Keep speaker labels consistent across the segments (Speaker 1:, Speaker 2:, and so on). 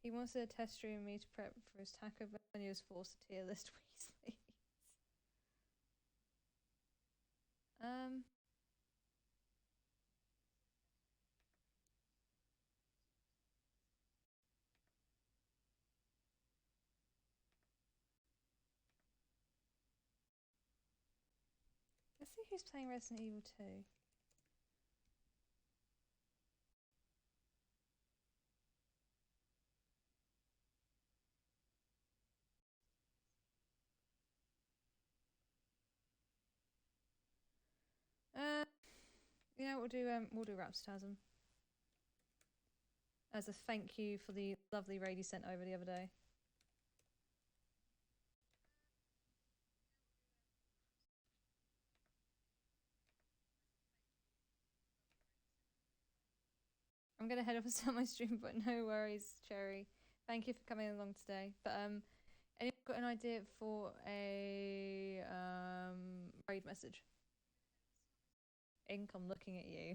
Speaker 1: He wants to test stream me to prep for his taco bell and he was forced to tier list Weasley. Let's see who's playing Resident Evil 2. Yeah, we'll do Rapstasm as a thank you for the lovely raid you sent over the other day. I'm gonna head off and start my stream, but no worries, Cherry. Thank you for coming along today. But anyone got an idea for a raid message? Ink, I'm looking at you.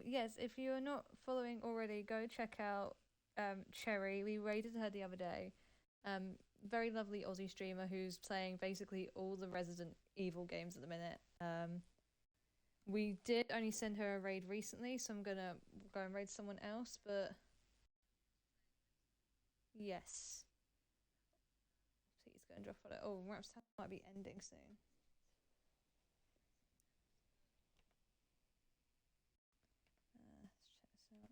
Speaker 1: Yes, if you're not following already, go check out Cherry. We raided her the other day. Very lovely Aussie streamer who's playing basically all the Resident Evil games at the minute. We did only send her a raid recently, so I'm gonna go and raid someone else, but yes. Please go and drop it. Oh, Raps might be ending soon. Let's check this out.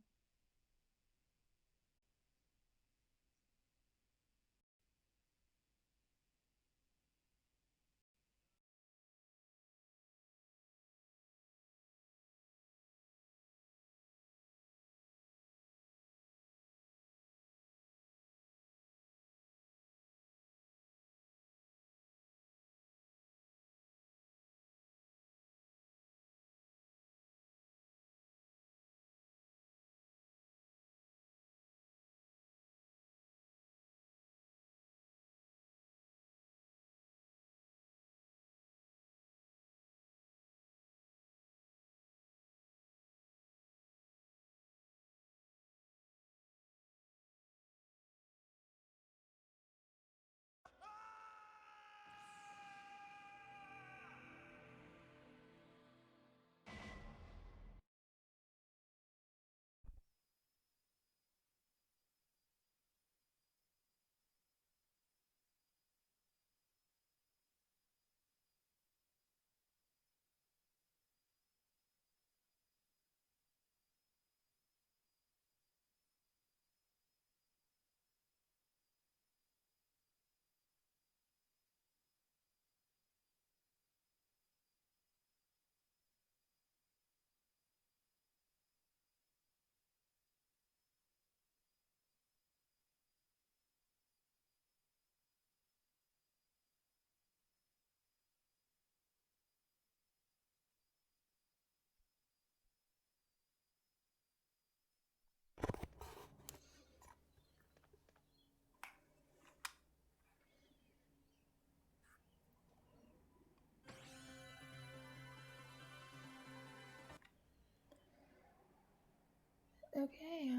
Speaker 2: Okay,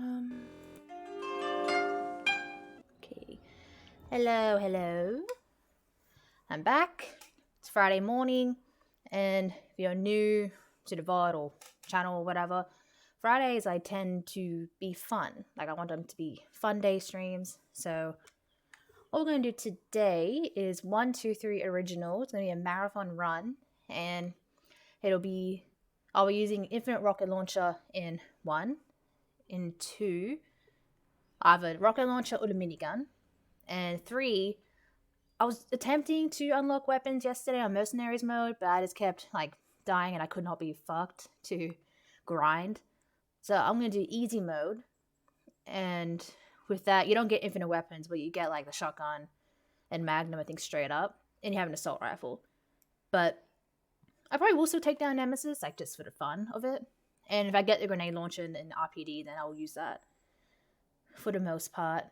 Speaker 2: okay. Hello. I'm back. It's Friday morning, and if you're new to the VOD or channel or whatever, Fridays I tend to be fun. Like, I want them to be fun day streams. So what we're going to do today is 1, 2, 3 original. It's going to be a marathon run, and I'll be using Infinite Rocket Launcher in 1. In 2, I have a rocket launcher or a minigun. And 3, I was attempting to unlock weapons yesterday on Mercenaries mode, but I just kept dying and I could not be fucked to grind. So I'm going to do easy mode. And with that, you don't get infinite weapons, but you get the shotgun and magnum, I think, straight up. And you have an assault rifle. But I probably will still take down Nemesis, just for the fun of it. And if I get the grenade launcher and RPD, then I will use that for the most part.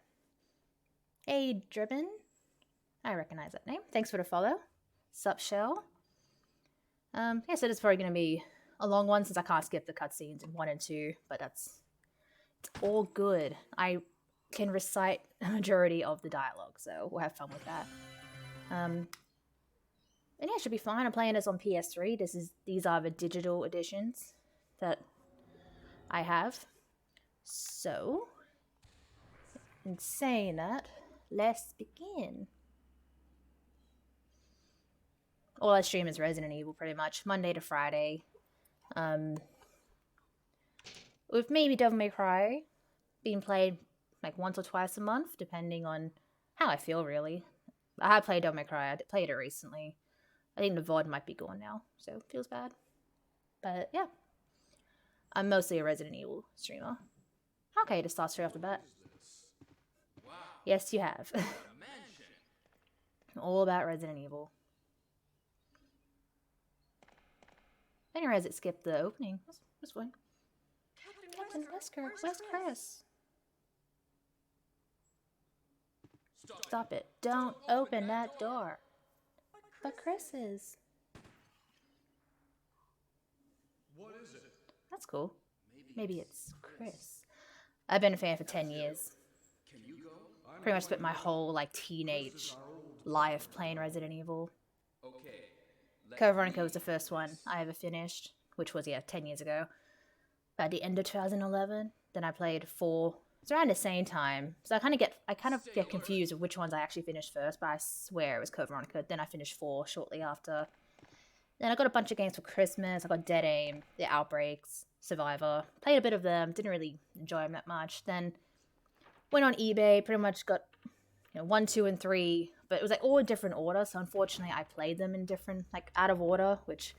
Speaker 2: Hey, Driven. I recognize that name. Thanks for the follow. Sup, Shell? I said it's probably going to be a long one since I can't skip the cutscenes in 1 and 2, but it's all good. I can recite a majority of the dialogue, so we'll have fun with that. And yeah, it should be fine. I'm playing this on PS3. These are the digital editions that I have. So, in saying that, let's begin. All I stream is Resident Evil, pretty much, Monday to Friday. With maybe Devil May Cry being played like once or twice a month, depending on how I feel, really. I have played Devil May Cry. I played it recently. I think the VOD might be gone now, so it feels bad. But yeah, I'm mostly a Resident Evil streamer. Okay, to start straight off the bat. Yes, you have. All about Resident Evil. Anyway, as it skipped the opening. That's fine. Captain Wesker, where's Chris? Stop it. Don't open that door. But Chris is.
Speaker 3: What is it?
Speaker 2: That's cool. Maybe it's Chris. I've been a fan for 10 years. Pretty much spent my whole like teenage life playing Resident Evil. Code Veronica was the first one I ever finished, which was 10 years ago. At the end of 2011, then I played 4. It's around the same time, so I kind of get confused with which ones I actually finished first. But I swear it was Code Veronica. Then I finished 4 shortly after. Then I got a bunch of games for Christmas. I got Dead Aim, The Outbreaks, Survivor. Played a bit of them. Didn't really enjoy them that much. Then went on eBay. Pretty much got 1, 2, and 3. But it was like all in different order. So unfortunately, I played them in different, like out of order. Which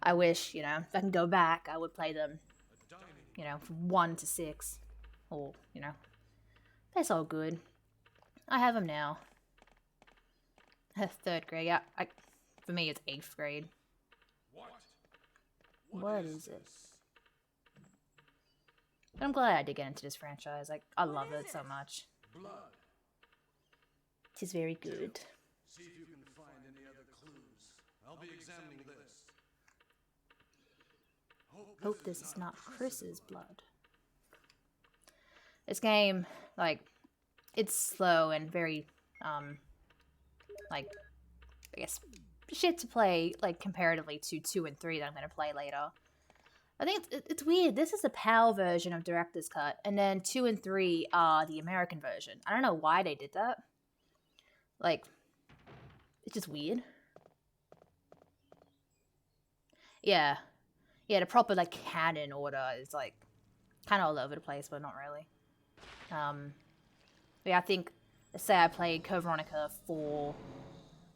Speaker 2: I wish, if I can go back, I would play them, from 1 to 6. Or, that's all good. I have them now. 3rd grade, yeah. For me, it's 8th grade. What is it? But I'm glad I did get into this franchise. I love it so much.
Speaker 3: Blood.
Speaker 2: It is very good.
Speaker 3: See if you can find any other clues. I'll be examining this.
Speaker 2: Hope this is not Chris's blood. This game, it's slow and very, I guess, shit to play, comparatively to 2 and 3 that I'm going to play later. I think it's weird. This is the PAL version of Director's Cut, and then 2 and 3 are the American version. I don't know why they did that. It's just weird. Yeah. Yeah, the proper, canon order is, kind of all over the place, but not really. Yeah, I think, let's say I played Code Veronica for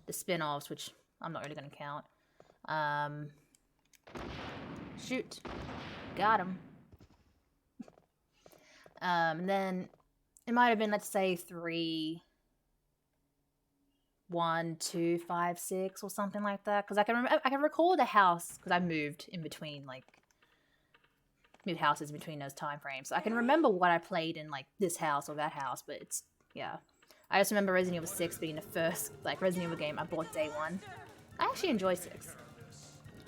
Speaker 2: the spin-offs, which I'm not really going to count. Shoot. Got him. And then it might have been, let's say, 3, 1, 2, 5, 6, or something like that. Because I can recall the house, because I moved in between, moved houses in between those time frames. So I can remember what I played in, this house or that house, but it's, yeah. I just remember Resident Evil 6 being the first, Resident Evil game I bought day 1. I actually enjoy 6.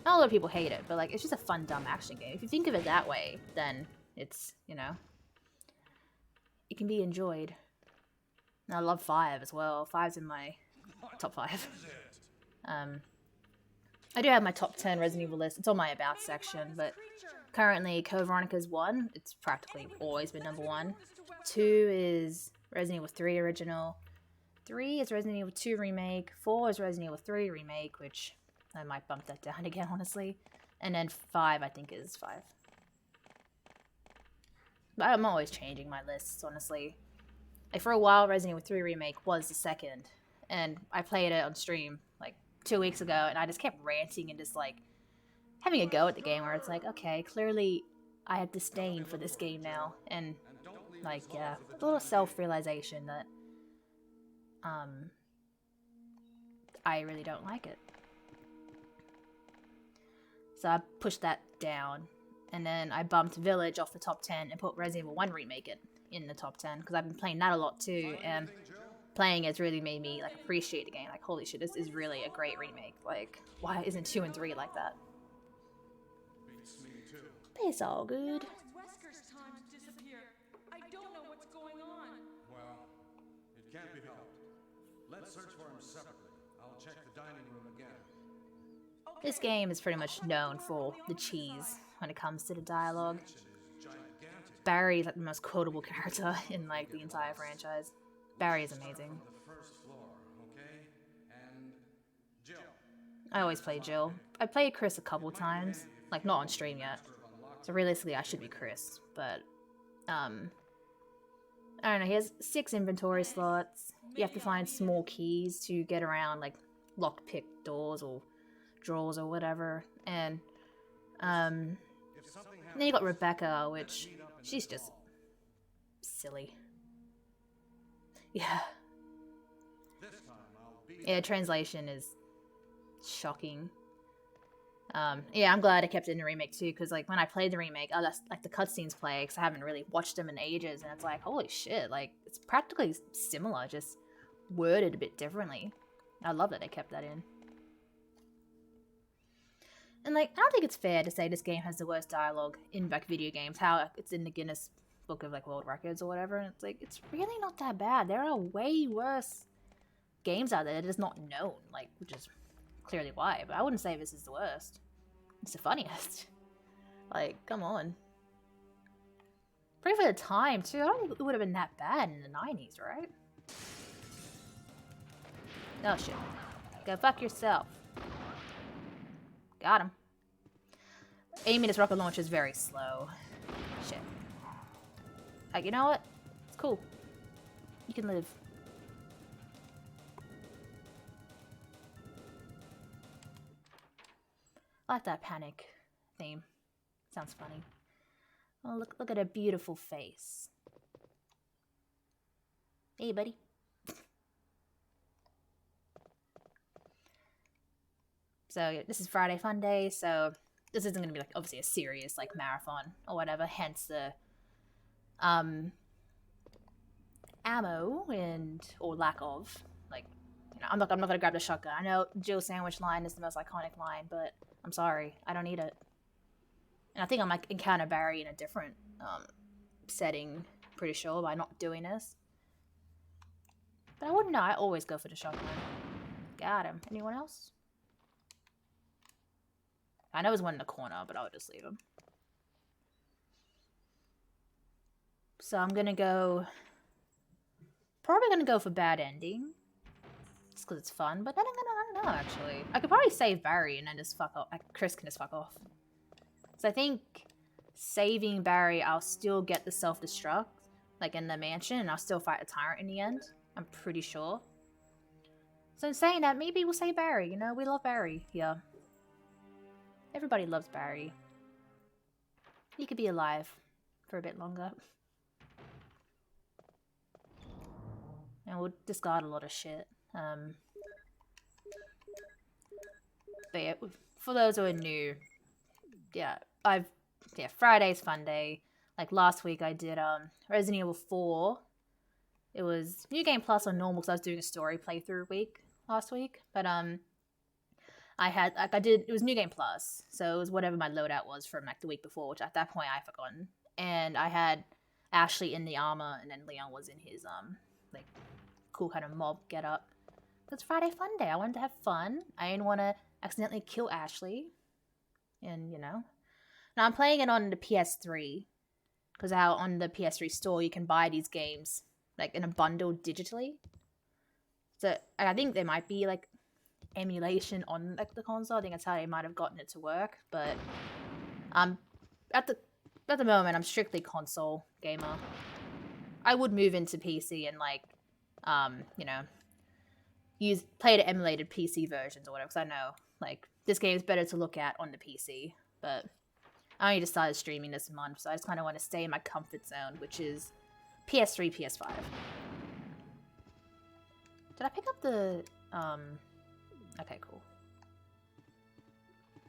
Speaker 2: Not a lot of people hate it, but, it's just a fun, dumb action game. If you think of it that way, then it's, it can be enjoyed. And I love 5 as well. 5's in my top 5. I do have my top 10 Resident Evil list. It's on my About section, but currently Code Veronica's 1. It's practically always been number 1. 2 is Resident Evil 3 original. 3 is Resident Evil 2 remake. 4 is Resident Evil 3 remake, which I might bump that down again, honestly. And then 5, I think, is 5. But I'm always changing my lists, honestly. For a while, Resident Evil 3 remake was the second. And I played it on stream, 2 weeks ago, and I just kept ranting and just, having a go at the game where it's okay, clearly I have disdain for this game now. And, yeah, a little self-realization that, I really don't like it. So I pushed that down, and then I bumped Village off the top 10 and put Resident Evil 1 Remake in the top 10, because I've been playing that a lot too, and playing it's really made me like appreciate the game. Like, holy shit, this is really a great remake. Like, why isn't 2 and 3 like that?
Speaker 3: Beats me too.
Speaker 2: But it's all good.
Speaker 4: Now it's Wesker's time to disappear. I don't know what's going on.
Speaker 3: Well, it can't be helped. Let's search for him separately. I'll check the dining room again.
Speaker 2: This game is pretty much known for the cheese when it comes to the dialogue.
Speaker 3: Mansion is gigantic.
Speaker 2: Barry is like the most quotable character in like the entire franchise. Barry is amazing.
Speaker 3: On the first floor, okay? And Jill.
Speaker 2: I always play Jill. I played Chris a couple times, like not on stream yet. So realistically I should be Chris, but I don't know, he has 6 inventory slots. You have to find small keys to get around like lockpick doors or drawers or whatever. And
Speaker 3: If something happens,
Speaker 2: then you got Rebecca, which she's just silly. Yeah.
Speaker 3: this time I'll be
Speaker 2: Yeah, translation is shocking. Yeah, I'm glad I kept it in the remake too, because like when I played the remake, oh, that's like the cutscenes play, because I haven't really watched them in ages, and it's like, holy shit, like it's practically similar, just worded a bit differently. I love that they kept that in. And like, I don't think it's fair to say this game has the worst dialogue in like video games, how it's in the Guinness Book of like World Records or whatever, and it's like, it's really not that bad. There are way worse games out there that is not known, like, which is clearly why, but I wouldn't say this is the worst. It's the funniest. Like, come on. Pretty for the time, too. I don't think it would have been that bad in the 90s, right? Oh, shit. Go fuck yourself. Got him. Aiming this rocket launcher is very slow. Shit. Like, you know what? It's cool. You can live. I like that panic theme. Sounds funny. Oh, look at her beautiful face. Hey, buddy. So yeah, this is Friday Fun Day, so this isn't gonna be like obviously a serious like marathon or whatever. Hence the ammo and or lack of. Like, you know, I'm not gonna grab the shotgun. I know Jill Sandwich line is the most iconic line, but I'm sorry, I don't need it. And I think I might encounter Barry in a different setting, pretty sure, by not doing this. But I wouldn't know. I always go for the shotgun. Got him. Anyone else? I know there's one in the corner, but I'll just leave him. So I'm gonna go... Probably gonna go for bad ending. Just because it's fun, but then I don't know, actually. I could probably save Barry and then just fuck off. Like, Chris can just fuck off. So I think saving Barry, I'll still get the self-destruct, like in the mansion, and I'll still fight a tyrant in the end. I'm pretty sure. So in saying that, maybe we'll save Barry, you know? We love Barry, yeah. Everybody loves Barry. He could be alive for a bit longer. And we'll discard a lot of shit. But yeah, for those who are new, yeah, Friday's Fun Day. Like last week I did Resident Evil 4. It was New Game Plus on normal because I was doing a story playthrough week last week. But it was New Game Plus, so it was whatever my loadout was from like the week before, which at that point I had forgotten. And I had Ashley in the armor, and then Leon was in his like cool kind of mob getup. It's Friday Fun Day. I wanted to have fun. I didn't want to accidentally kill Ashley, and you know. Now I'm playing it on the PS3 because on the PS3 store you can buy these games like in a bundle digitally. So I think there might be like emulation on like the console. I think that's how they might have gotten it to work. But at the moment I'm strictly console gamer. I would move into PC and like you know, play the emulated PC versions or whatever, because I know like this game is better to look at on the PC. But I only just started streaming this month, so I just kind of want to stay in my comfort zone, which is PS3, PS5. Did I pick up the okay, cool.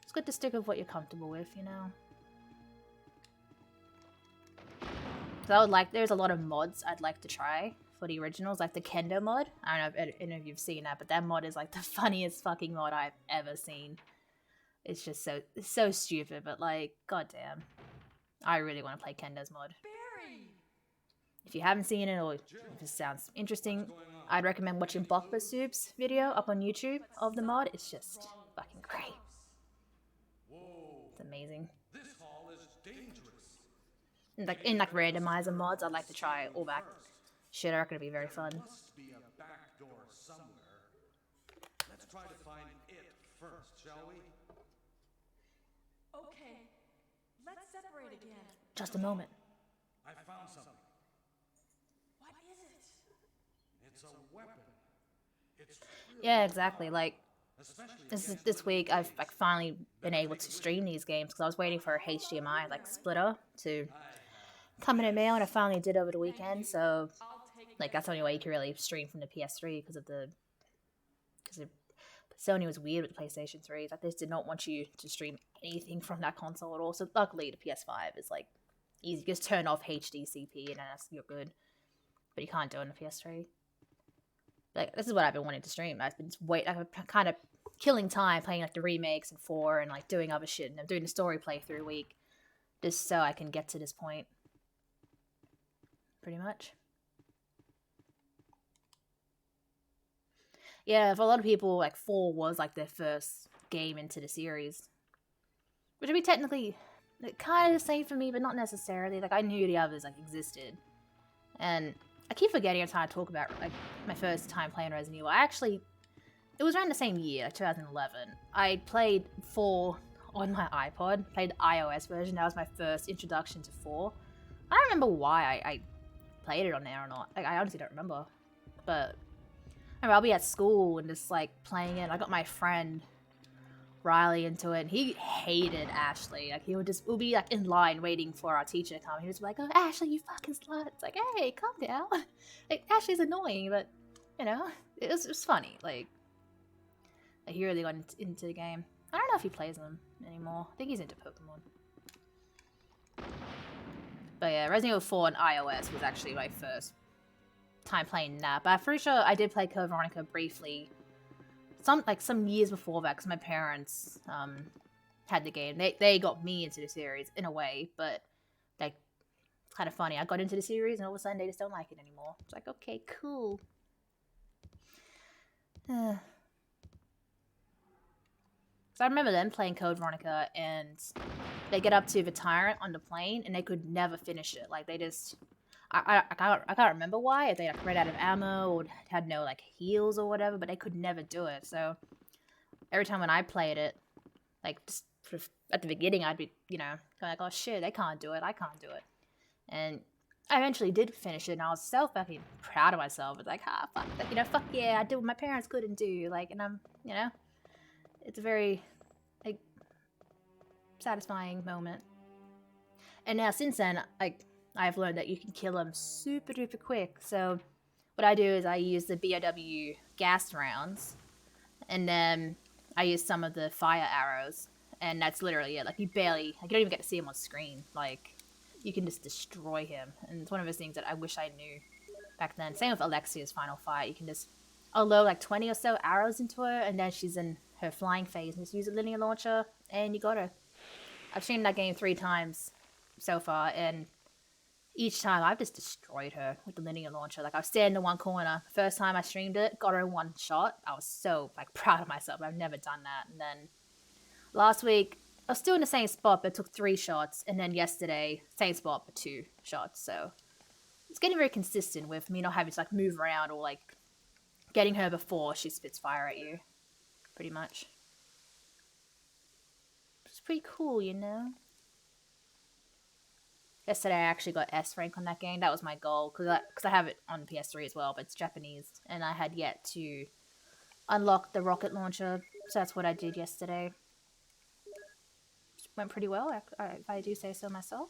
Speaker 2: It's good to stick with what you're comfortable with, you know. So there's a lot of mods I'd like to try for the originals, like the Kendo mod. I don't know if any of you've seen that, but that mod is like the funniest fucking mod I've ever seen. It's just it's so stupid, but like, goddamn. I really want to play Kendo's mod.
Speaker 4: Barry!
Speaker 2: If you haven't seen it or if it sounds interesting, I'd recommend watching Bokba Soup's video up on YouTube of the mod. It's just fucking great.
Speaker 3: Whoa,
Speaker 2: It's amazing.
Speaker 3: this hall is dangerous.
Speaker 2: In like randomizer mods, I'd like to try all that shit. I reckon it'd be very fun.
Speaker 3: Must be a back door somewhere. Let's try to find it first, shall we?
Speaker 4: Okay, let's separate again.
Speaker 2: Just a moment.
Speaker 3: I found something.
Speaker 4: What is it?
Speaker 3: It's a weapon. It's
Speaker 2: Yeah, exactly. Like
Speaker 3: especially
Speaker 2: this week, I've like finally been able to stream these games because I was waiting for a HDMI like splitter to come in the mail, and I finally did over the weekend. So
Speaker 4: I'll take
Speaker 2: like that's the only way you can really stream from the PS3 because Sony was weird with the PlayStation 3. Like they just did not want you to stream anything from that console at all. So luckily the PS5 is like easy. You just turn off HDCP and then you're good. But you can't do it on the PS3. Like this is what I've been wanting to stream. I've been kind of killing time playing like the remakes and 4 and like doing other shit, and I'm doing the story playthrough week just so I can get to this point. Pretty much. Yeah, for a lot of people, like 4 was like their first game into the series, which would be technically kind of the same for me, but not necessarily. Like I knew the others like existed, and I keep forgetting every time I talk about like my first time playing Resident Evil. It was around the same year, like 2011. I played 4 on my iPod, played the iOS version. That was my first introduction to 4. I don't remember why I played it on there or not. Like I honestly don't remember, but I remember I'll be at school and just like playing it. I got my friend Riley into it, and he hated Ashley. Like we'll be like in line waiting for our teacher to come. He was like, "Oh, Ashley, you fucking slut!" It's like, hey, calm down. Like Ashley's annoying, but you know, it was funny. Like he really got into the game. I don't know if he plays them anymore. I think he's into Pokemon. But yeah, Resident Evil 4 on iOS was actually my first time playing that. But I'm pretty sure I did play Code Veronica briefly some years before that because my parents had the game. They got me into the series in a way, but like it's kind of funny. I got into the series and all of a sudden they just don't like it anymore. It's like, okay, cool. So I remember them playing Code Veronica, and they get up to the Tyrant on the plane, and they could never finish it. Like they just, I can't remember why. If they like ran out of ammo or had no like heals or whatever, but they could never do it. So every time when I played it, like just at the beginning, I'd be like, oh shit, they can't do it. I can't do it. And I eventually did finish it, and I was so fucking proud of myself. It's like, fuck, fuck yeah, I did what my parents couldn't do. Like, and I'm, it's a very, like, satisfying moment. And now, since then, like, I've learned that you can kill them super duper quick. So, what I do is I use the BOW gas rounds, and then I use some of the fire arrows, and that's literally it. Like, you don't even get to see him on screen. Like, you can just destroy him. And it's one of those things that I wish I knew back then. Same with Alexia's final fight. You can just, I'll load like 20 or so arrows into her, and then she's in her flying phase, and just use a linear launcher, and you got her. I've streamed that game 3 times so far, and each time I've just destroyed her with the linear launcher. Like, I was standing in one corner. The first time I streamed it, got her in one shot. I was so, like, proud of myself. I've never done that. And then last week, I was still in the same spot, but it took 3 shots. And then yesterday, same spot, but 2 shots. So it's getting very consistent with me not having to, like, move around or, like, getting her before she spits fire at you. Pretty much. It's pretty cool, Yesterday I actually got S rank on that game. That was my goal, because I have it on PS3 as well, but it's Japanese. And I had yet to unlock the rocket launcher, so that's what I did yesterday. Went pretty well, if I do say so myself.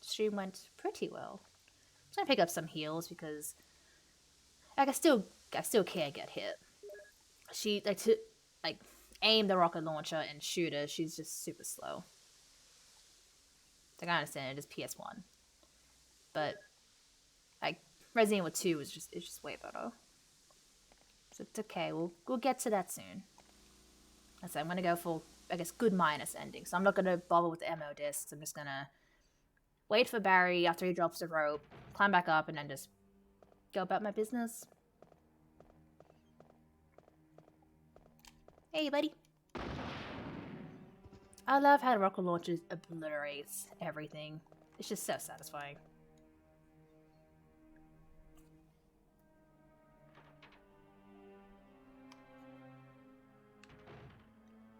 Speaker 2: The stream went pretty well. I'm trying to pick up some heals, because like, I still can't get hit. She, like, aim the rocket launcher and shoot her, she's just super slow. Like, I understand it is PS1. But, like, Resident Evil 2 is just way better. So it's okay. We'll get to that soon. So I'm gonna go for, I guess, good minus ending. So I'm not gonna bother with the MO discs. I'm just gonna wait for Barry after he drops the rope, climb back up, and then just go about my business. Hey, buddy. I love how the rocket launcher obliterates everything. It's just so satisfying.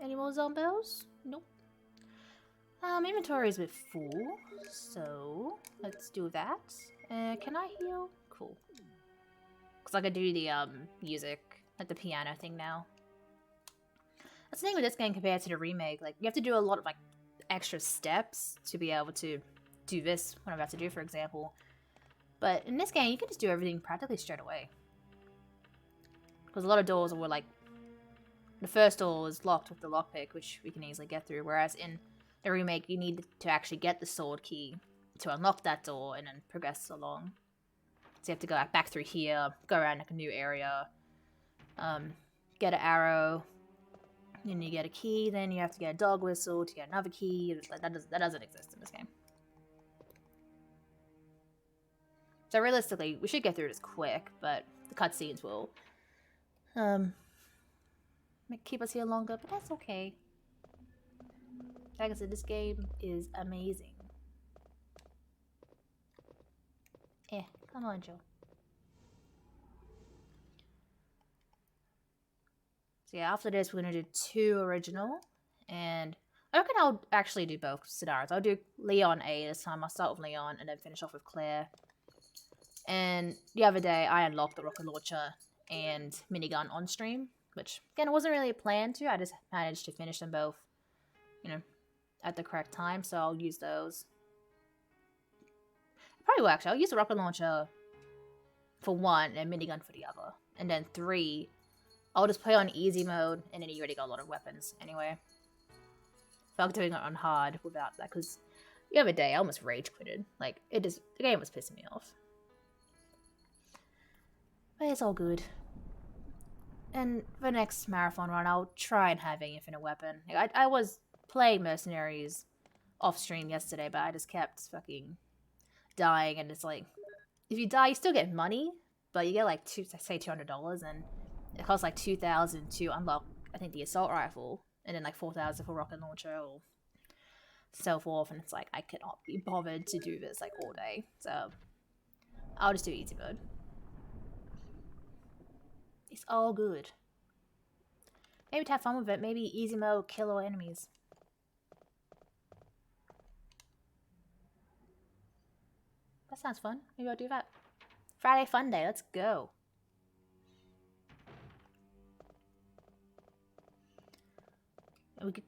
Speaker 2: Any more zombies? Nope. Inventory is a bit full, so let's do that. Can I heal? Cool. Cause I could do the music, like the piano thing now. That's the thing with this game compared to the remake. Like, you have to do a lot of like extra steps to be able to do this, what I'm about to do, for example. But in this game, you can just do everything practically straight away. Because a lot of doors were like, the first door is locked with the lockpick, which we can easily get through. Whereas in the remake, you need to actually get the sword key to unlock that door and then progress along. So you have to go back through here, go around like a new area, get an arrow, then you get a key, then you have to get a dog whistle to get another key. It's like, that doesn't exist in this game. So realistically, we should get through this quick, but the cutscenes will keep us here longer, but that's okay. Like I said, this game is amazing. Come on, Joe. So yeah, after this, we're gonna do 2 original, and I reckon I'll actually do both scenarios. I'll do Leon A this time. I'll start with Leon and then finish off with Claire. And the other day, I unlocked the rocket launcher and minigun on stream, which again, it wasn't really a plan to. I just managed to finish them both, you know, at the correct time. So I'll use those. Probably will actually. I'll use the rocket launcher for 1 and minigun for the other, and then 3. I'll just play on easy mode, and then you already got a lot of weapons anyway. I felt doing it on hard without that, because the other day I almost rage quitted. Like, the game was pissing me off. But it's all good. And for the next marathon run, I'll try and have an infinite weapon. Like, I was playing Mercenaries off stream yesterday, but I just kept fucking dying, and it's like, if you die, you still get money, but you get like say $200, and it costs like $2,000 to unlock, I think, the assault rifle, and then like $4,000 for rocket launcher, or so forth. And it's like, I cannot be bothered to do this like all day, so I'll just do easy mode. It's all good. Maybe to have fun with it, maybe easy mode, kill all enemies. That sounds fun. Maybe I'll do that. Friday fun day, let's go.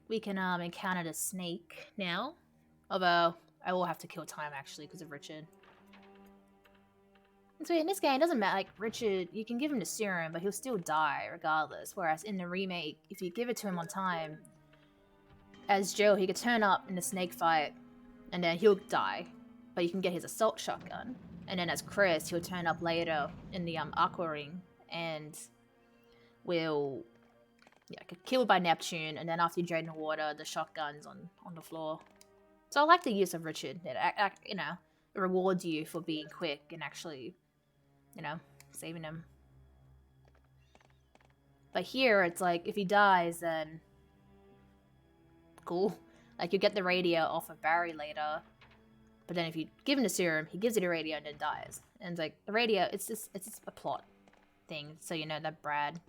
Speaker 2: We can encounter the snake now. Although, I will have to kill time actually because of Richard. And so in this game, it doesn't matter, like, Richard, you can give him the serum, but he'll still die regardless. Whereas in the remake, if you give it to him on time, as Joe, he could turn up in the snake fight, and then he'll die. But you can get his assault shotgun. And then as Chris, he'll turn up later in the Aqua Ring, and will get killed by Neptune, and then after you drain the water, the shotgun's on the floor. So I like the use of Richard. It rewards you for being quick and actually, saving him. But here, it's like, if he dies, then cool. Like, you get the radio off of Barry later, but then if you give him the serum, he gives you the radio and then dies. And it's like, the radio, it's just a plot thing, so you know that Brad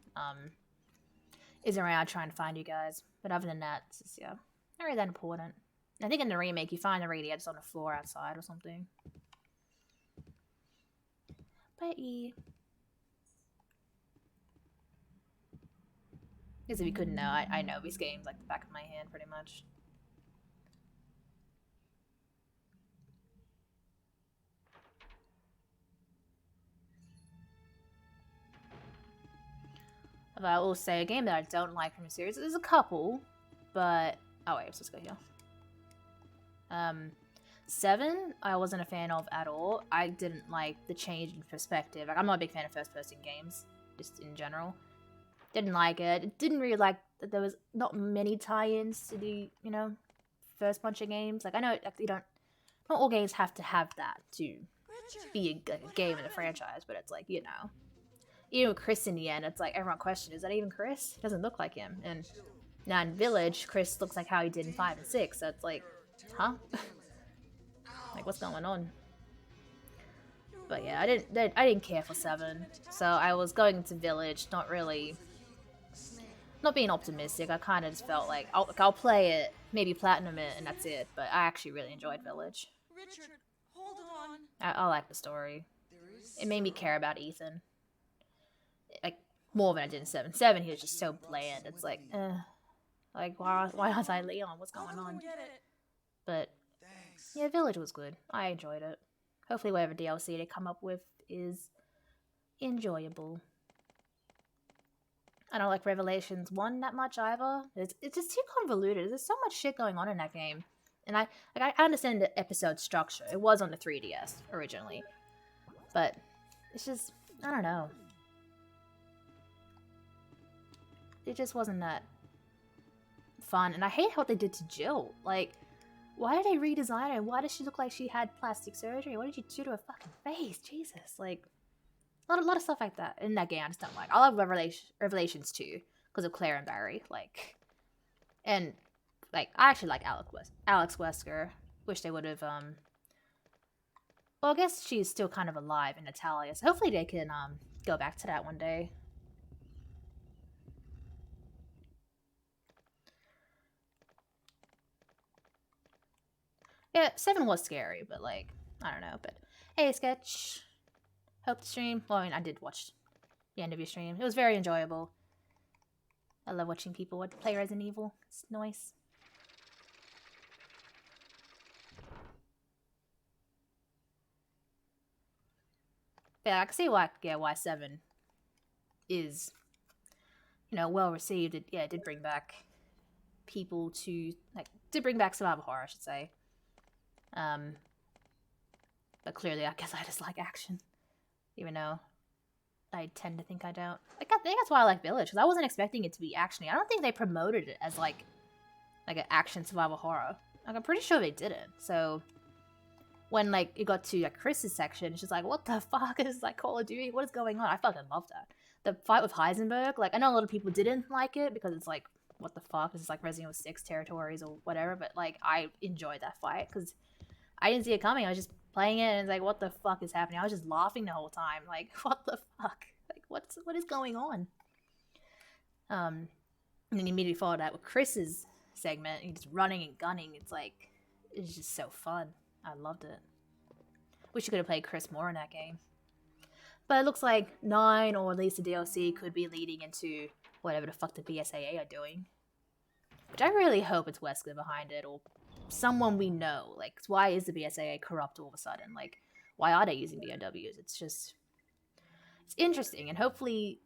Speaker 2: is around trying to find you guys. But other than that, it's just, not really that important. I think in the remake, you find the radio just on the floor outside or something. But yeah. Because if you couldn't know, I know these games like the back of my hand, pretty much. But I will say, a game that I don't like from the series, there's a couple, but... Oh wait, let's just go here. 7, I wasn't a fan of at all. I didn't like the change in perspective. Like, I'm not a big fan of first-person games, just in general. Didn't like it. Didn't really like that there was not many tie-ins to the, you know, first bunch of games. Like, I know you don't... Not all games have to have that to be a game in the franchise, but it's like, you know... Even with Chris in the end, it's like, everyone questioned, is that even Chris? He doesn't look like him. And now in Village, Chris looks like how he did in 5 and 6, so it's like, huh? Like, what's going on? But yeah, I didn't care for 7, so I was going into Village, not being optimistic. I kind of just felt like, I'll play it, maybe platinum it, and that's it. But I actually really enjoyed Village.
Speaker 4: Richard, hold on.
Speaker 2: I like the story. It made me care about Ethan. Like, more than I did in 7. 7, he was just so bland. It's like, like, why was I Leon? What's going on? But, yeah, Village was good. I enjoyed it. Hopefully whatever DLC they come up with is enjoyable. I don't like Revelations 1 that much either. It's just too convoluted. There's so much shit going on in that game. And I understand the episode structure. It was on the 3DS originally. But it's just, I don't know. It just wasn't that fun. And I hate what they did to Jill. Like, why did they redesign her? Why does she look like she had plastic surgery? What did you do to her fucking face? Jesus. Like, a lot of stuff like that in that game I just don't like. I love Revelations 2 because of Claire and Barry. Like, and, like, I actually like Alex Wesker. Wish they would have, well, I guess she's still kind of alive in Natalia. So hopefully they can, go back to that one day. Yeah, 7 was scary, but, like, I don't know. But, hey, Sketch. Hope the stream. Well, I mean, I did watch the end of your stream. It was very enjoyable. I love watching people play Resident Evil. It's nice. Yeah, I can see why 7 is, you know, well received. It did bring back people to, like, did bring back survival horror, I should say. But clearly, I guess I just like action. Even though I tend to think I don't. Like, I think that's why I like Village, because I wasn't expecting it to be actiony. I don't think they promoted it as, like an action survival horror. Like, I'm pretty sure they didn't. So, when, like, it got to, like, Chris's section, it's just like, what the fuck is, like, Call of Duty? What is going on? I fucking love that. The fight with Heisenberg, like, I know a lot of people didn't like it, because it's like, what the fuck? This is, like, Resident Evil 6 territories or whatever, but, like, I enjoyed that fight, because I didn't see it coming. I was just playing it, and it's like, what the fuck is happening? I was just laughing the whole time. Like, what the fuck? Like, what is going on? And then immediately followed that with Chris's segment. He's just running and gunning. It's like, it's just so fun. I loved it. Wish you could have played Chris more in that game. But it looks like 9, or at least the DLC, could be leading into whatever the fuck the BSAA are doing. Which I really hope it's Wesker behind it, or someone we know. Like, why is the BSAA corrupt all of a sudden? Like, why are they using BOWs? It's just, it's interesting, and hopefully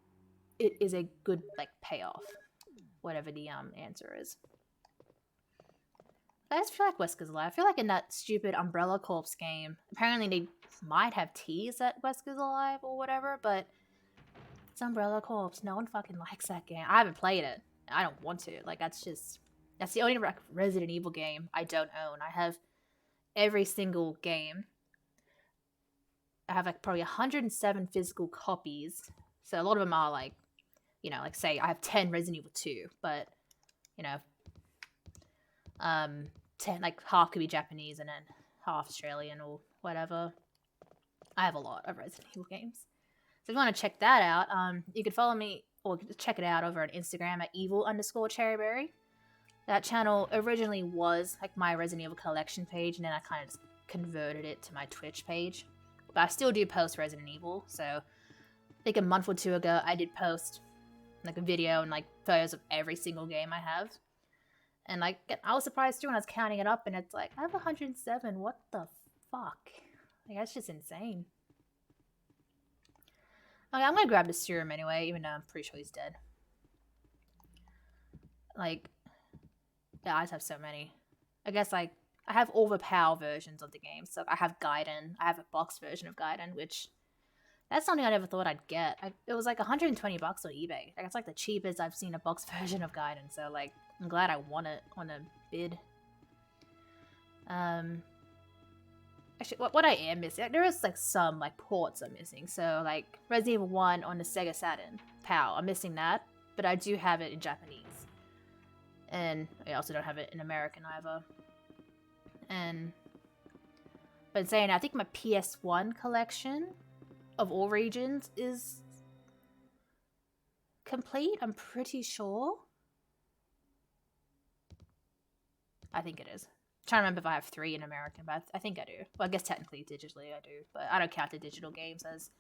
Speaker 2: it is a good, like, payoff, whatever the answer is. I just feel like Wesker's alive. I feel like in that stupid Umbrella Corps game, apparently they might have teased that Wesker's alive or whatever, but it's Umbrella Corps. No one fucking likes that game. I haven't played it. I don't want to. Like, that's the only Resident Evil game I don't own. I have every single game. I have, like, probably 107 physical copies. So a lot of them are, like, you know, like, say I have 10 Resident Evil 2, but, you know, 10, like, half could be Japanese and then half Australian or whatever. I have a lot of Resident Evil games. So if you want to check that out, you could follow me, or check it out over on Instagram at evil_cherryberry. That channel originally was, like, my Resident Evil collection page, and then I kind of just converted it to my Twitch page. But I still do post Resident Evil, so I think a month or 2 ago, I did post, like, a video and, like, photos of every single game I have. And, like, I was surprised, too, when I was counting it up, and it's like, I have 107, what the fuck? Like, that's just insane. Okay, I'm gonna grab the serum anyway, even though I'm pretty sure he's dead. Like, yeah, I just have so many. I guess, like, I have all the PAL versions of the game. So I have Gaiden. I have a box version of Gaiden, which that's something I never thought I'd get. It was like $120 on eBay. Like, it's like the cheapest I've seen a box version of Gaiden. So like, I'm glad I won it on a bid. Actually, what I am missing, like, there is like some like ports I'm missing. So like Resident Evil 1 on the Sega Saturn PAL, I'm missing that, but I do have it in Japanese, and I also don't have it in American either. And but saying, I think my PS1 collection of all regions is complete. I'm pretty sure. I think it is. Trying to remember if I have 3 in American, but I think I do. Well, I guess technically digitally I do, but I don't count the digital games as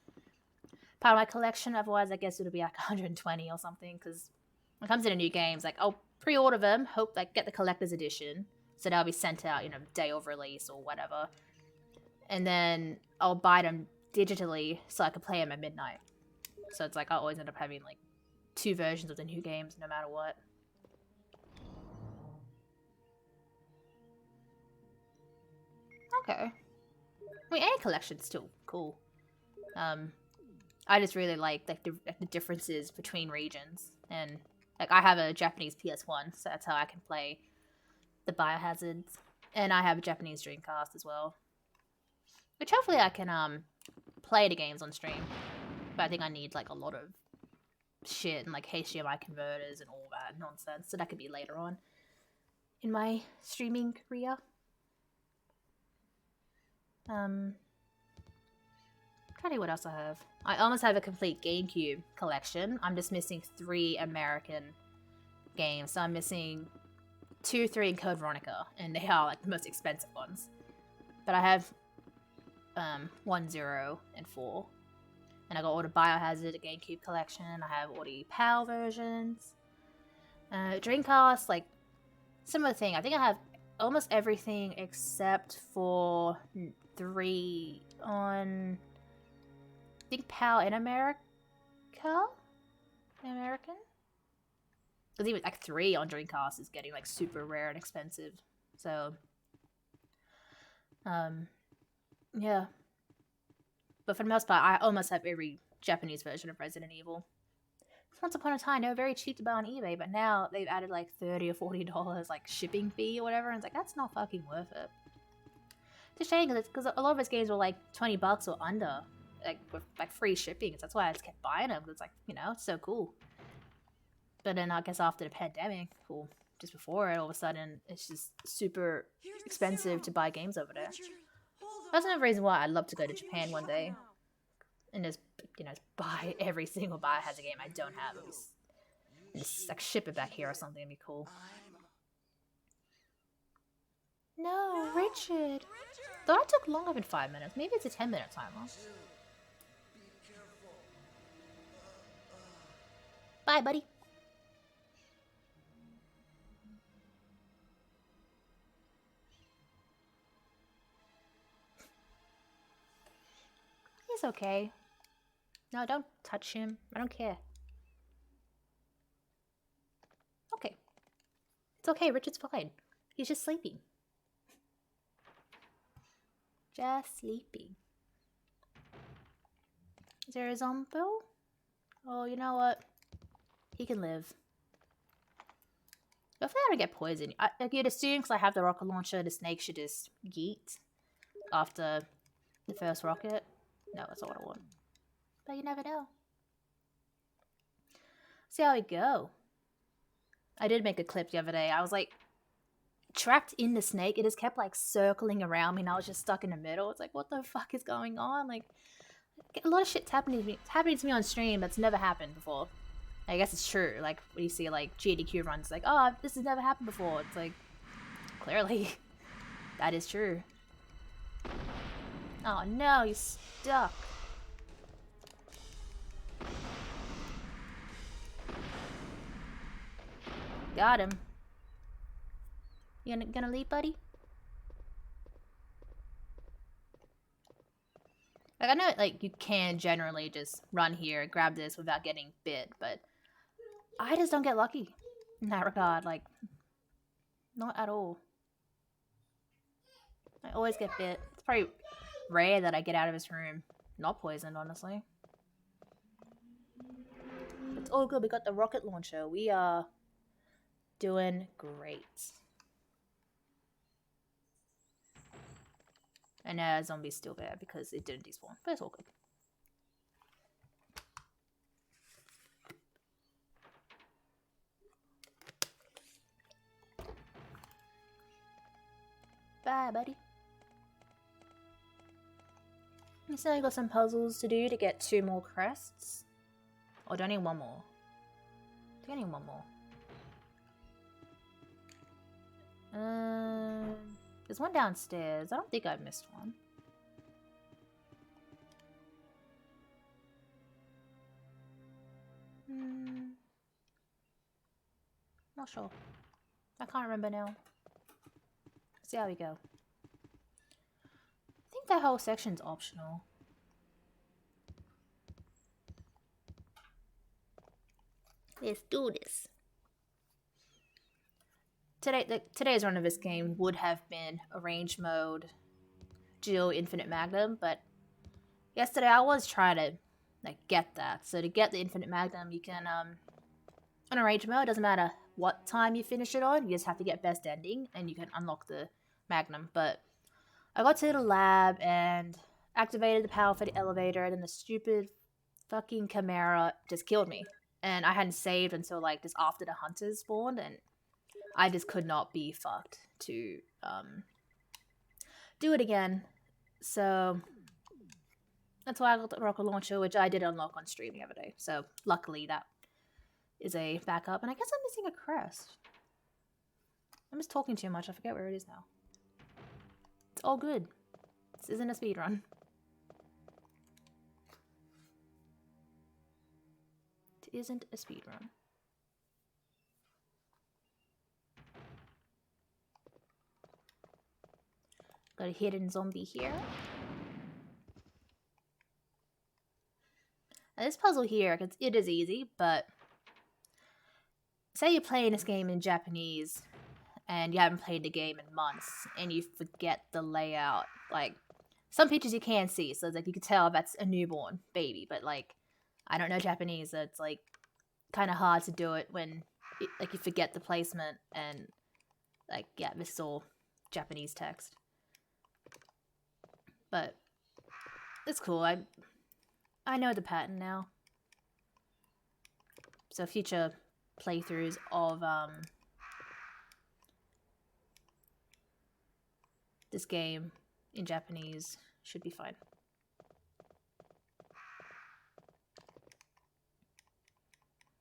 Speaker 2: part of my collection. Otherwise, I guess it'll be like 120 or something. Because when it comes into new games, like, I'll pre-order them, hope like get the collector's edition, so they'll be sent out, you know, day of release or whatever, and then I'll buy them digitally so I can play them at midnight. So it's like I always end up having like 2 versions of the new games, no matter what. Okay. I mean, any collection's still cool. I just really like the differences between regions, and like I have a Japanese PS1, so that's how I can play the Biohazards, and I have a Japanese Dreamcast as well, which hopefully I can play the games on stream. But I think I need like a lot of shit and like HDMI converters and all that nonsense, so that could be later on in my streaming career. Trying to see what else I have. I almost have a complete GameCube collection. I'm just missing 3 American games. So I'm missing 2, 3, and Code Veronica, and they are like the most expensive ones. But I have 1, 0, and 4. And I got all the Biohazard GameCube collection. I have all the PAL versions. Dreamcast, like, similar thing. I think I have almost everything except for 3 on, I think, PAL in American? Because even like 3 on Dreamcast is getting like super rare and expensive. So, yeah. But for the most part, I almost have every Japanese version of Resident Evil. Once upon a time, they were very cheap to buy on eBay, but now they've added like $30 or $40 like shipping fee or whatever, and it's like, that's not fucking worth it. It's a shame because a lot of those games were like $20 or under, like with like free shipping. So that's why I just kept buying them. It's like, you know, it's so cool. But then I guess after the pandemic, or just before it, all of a sudden it's just super expensive to buy games over there. That's another reason why I'd love to go to Japan one day and just, you know, buy every single Biohazard game I don't have. And just like ship it back here or something. It'd be cool. No, Richard. Thought it took longer than 5 minutes. Maybe it's a 10-minute timer. Bye, buddy. He's okay. No, don't touch him. I don't care. Okay. It's okay, Richard's fine. He's just sleeping. Just sleeping. Is there a Zombo? Oh, you know what? He can live. But if I ever get poisoned, like you'd assume because I have the rocket launcher, the snake should just yeet after the first rocket. No, that's not what I want. But you never know. See how we go. I did make a clip the other day. I was like trapped in the snake. It just kept like circling around me and I was just stuck in the middle. It's like, what the fuck is going on? Like, a lot of shit's happening to me. It's happening to me on stream that's never happened before. I guess it's true. Like, when you see like GDQ runs, like, oh, this has never happened before. It's like, clearly, that is true. Oh no, he's stuck. Got him. You gonna leave, buddy? Like, I know, like, you can generally just run here, grab this without getting bit, but I just don't get lucky in that regard. Like, not at all. I always get bit. It's pretty rare that I get out of this room not poisoned, honestly. It's all good. We got the rocket launcher. We are doing great. And zombie's still there because it didn't despawn. But it's all good. Bye, buddy. So I got some puzzles to do to get 2 more crests. Or do I need 1 more? I think I need 1 more. There's one downstairs. I don't think I missed one. Not sure. I can't remember now. See how we go. I think that whole section's optional. Let's do this. Today's run of this game would have been arrange mode, dual infinite magnum, but yesterday I was trying to get that. So to get the infinite magnum, you can on arrange mode, it doesn't matter what time you finish it on, you just have to get best ending and you can unlock the magnum. But I got to the lab and activated the power for the elevator, and then the stupid fucking Chimera just killed me. And I hadn't saved until just after the hunters spawned, and I just could not be fucked to do it again. So that's why I got the rocket launcher, which I did unlock on stream the other day. So luckily that is a backup. And I guess I'm missing a crest. I'm just talking too much. I forget where it is now. It's all good. This isn't a speedrun. It isn't a speedrun. Got a hidden zombie here. Now this puzzle here, it is easy, but say you're playing this game in Japanese and you haven't played the game in months and you forget the layout. Some pictures you can see, so you can tell that's a newborn baby, but I don't know Japanese, so it's kind of hard to do it when you forget the placement and yeah, this is all Japanese text. But it's cool. I know the pattern now. So future playthroughs of this game in Japanese should be fine.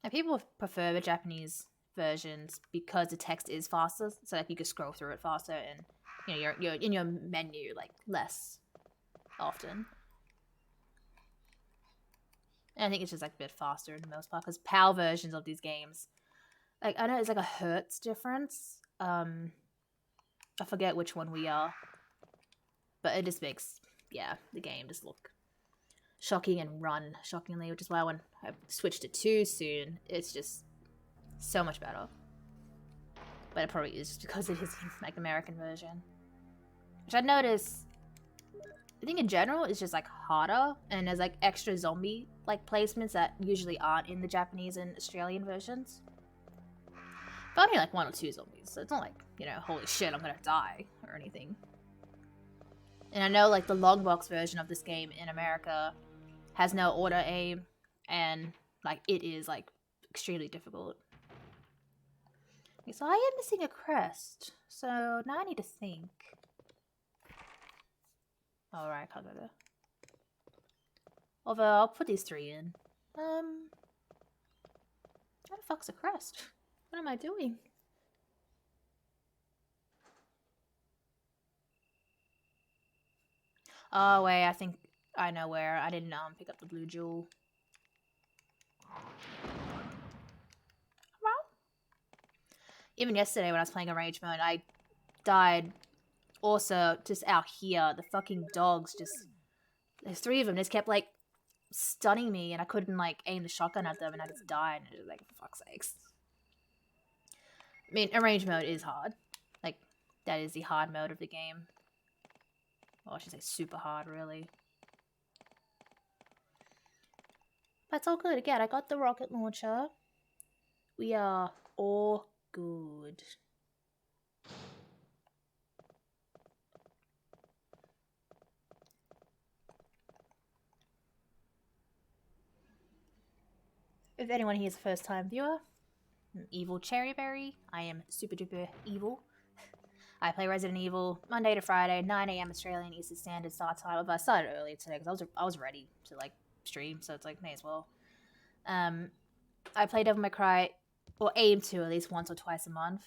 Speaker 2: Now, people prefer the Japanese versions because the text is faster, so you can scroll through it faster, and you're in your menu less often. And I think it's just a bit faster in the most part, because PAL versions of these games, I know it's a hertz difference. I forget which one we are, but it just makes the game just look shocking and run shockingly, which is why when I switched to 2 soon, it's just so much better. But it probably is just because it is American version, which I noticed. I think in general it's just harder, and there's extra zombie placements that usually aren't in the Japanese and Australian versions. But only 1 or 2 zombies, so it's not holy shit, I'm gonna die or anything. And I know the long box version of this game in America has no auto aim, and it is extremely difficult. Okay, so I am missing a crest, so now I need to think. Alright, I can't go there. Although I'll put these 3 in. How the fuck's a crest? What am I doing? Oh wait, I think I know where. I didn't pick up the blue jewel. Well, even yesterday when I was playing arrange mode, I died. Also, just out here, the fucking dogs there's 3 of them, just kept stunning me, and I couldn't aim the shotgun at them, and I just died, and it was for fuck's sakes. I mean, arrange mode is hard. That is the hard mode of the game. Well, I should say super hard, really. That's all good. Again, I got the rocket launcher. We are all good. If anyone here is a first time viewer, I'm Evil Cherryberry. I am super duper evil. I play Resident Evil Monday to Friday, 9 a.m. Australian Eastern Standard start time. But I started early today because I was ready to like stream, so it's like may as well. I play Devil May Cry, or aim to at least once or twice a month,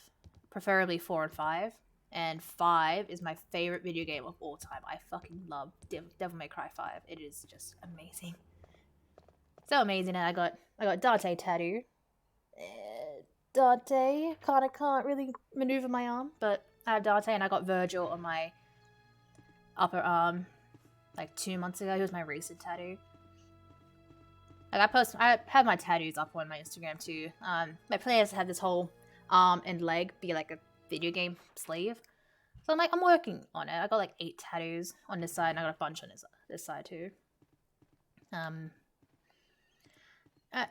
Speaker 2: preferably 4 and 5. And 5 is my favorite video game of all time. I fucking love Devil May Cry 5. It is just amazing. So amazing, and I got Dante tattoo. Dante can't really maneuver my arm, but I have Dante, and I got Virgil on my upper arm like 2 months ago. He was my recent tattoo. Like I have my tattoos up on my Instagram too. My players have this whole arm and leg be like a video game sleeve. So I'm working on it. I got like 8 tattoos on this side, and I got a bunch on this side too.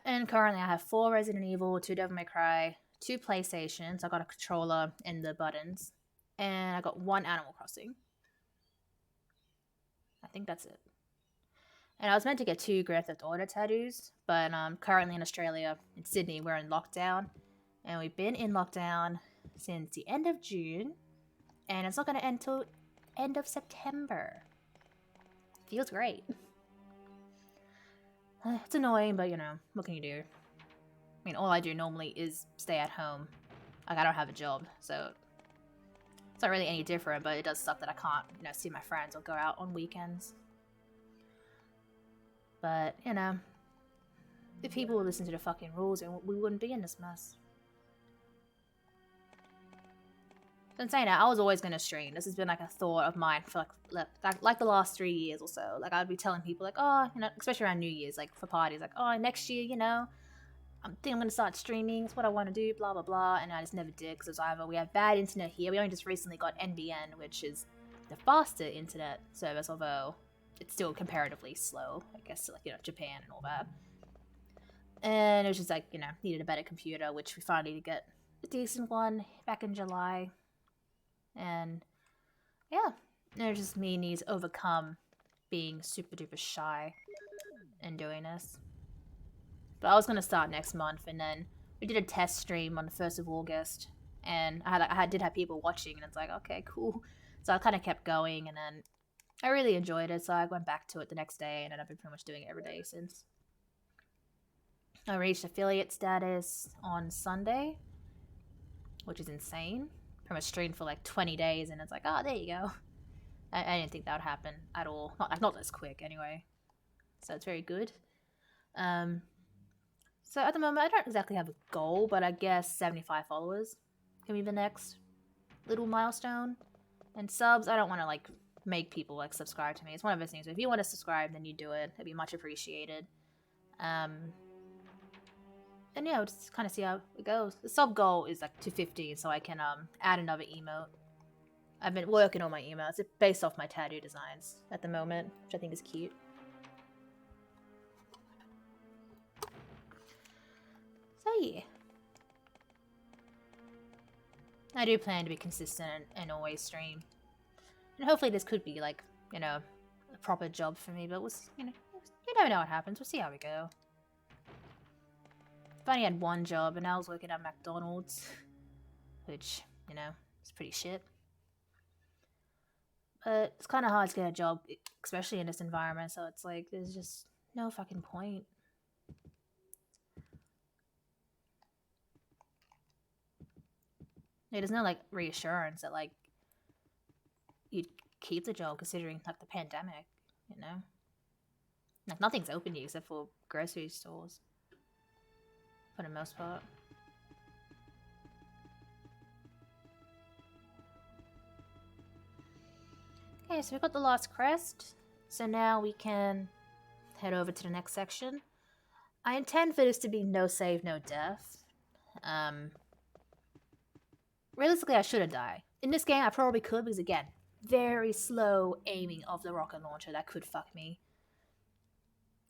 Speaker 2: And currently I have 4 Resident Evil, 2 Devil May Cry, 2 PlayStations. I got a controller and the buttons, and I got 1 Animal Crossing. I think that's it. And I was meant to get 2 Grand Theft Auto tattoos, but currently in Australia, in Sydney, we're in lockdown. And we've been in lockdown since the end of June, and it's not going to end till end of September. Feels great. It's annoying, but you know, what can you do? I mean, all I do normally is stay at home. Like, I don't have a job, so it's not really any different, but it does suck that I can't, you know, see my friends or go out on weekends. But, you know, if people would listen to the fucking rules, then we wouldn't be in this mess. So in saying that, I was always going to stream. This has been like a thought of mine for like the last 3 years or so. Like, I'd be telling people like, oh, you know, especially around New Year's, like for parties, like, oh, next year, you know, I think I'm going to start streaming. It's what I want to do, blah, blah, blah. And I just never did because it was either we have bad internet here. We only just recently got NBN, which is the faster internet service, although it's still comparatively slow, I guess, to like, you know, Japan and all that. And it was just like, you know, needed a better computer, which we finally did get a decent one back in July. And yeah, it was just me needs to overcome being super duper shy and doing this. But I was gonna start next month, and then we did a test stream on the 1st of August, and I did have people watching, and it's like, okay, cool. So I kind of kept going, and then I really enjoyed it, so I went back to it the next day, and then I've been pretty much doing it every day since. I reached affiliate status on Sunday, which is insane. Pretty much streamed for like 20 days, and it's like, oh, there you go. I didn't think that would happen at all. Not this quick, anyway. So it's very good. So at the moment, I don't exactly have a goal, but I guess 75 followers can be the next little milestone. And subs, I don't want to like make people like subscribe to me. It's one of those things. If you want to subscribe, then you do it. It'd be much appreciated. And yeah, we'll just kind of see how it goes. The sub goal is like 250, so I can add another emote. I've been working on my emotes. It's based off my tattoo designs at the moment, which I think is cute. So yeah. I do plan to be consistent and always stream. And hopefully this could be like, you know, a proper job for me, but you never know what happens. We'll see how we go. I only had one job, and I was working at McDonald's, which, you know, is pretty shit. But it's kind of hard to get a job, especially in this environment, so it's like, there's just no fucking point. There's no, like, reassurance that, like, you'd keep the job considering, like, the pandemic, you know? Like, nothing's open here except for grocery stores. For the most part. Okay, so we've got the last crest. So now we can head over to the next section. I intend for this to be no save, no death. Realistically, I shouldn't die. In this game, I probably could because, again, very slow aiming of the rocket launcher that could fuck me.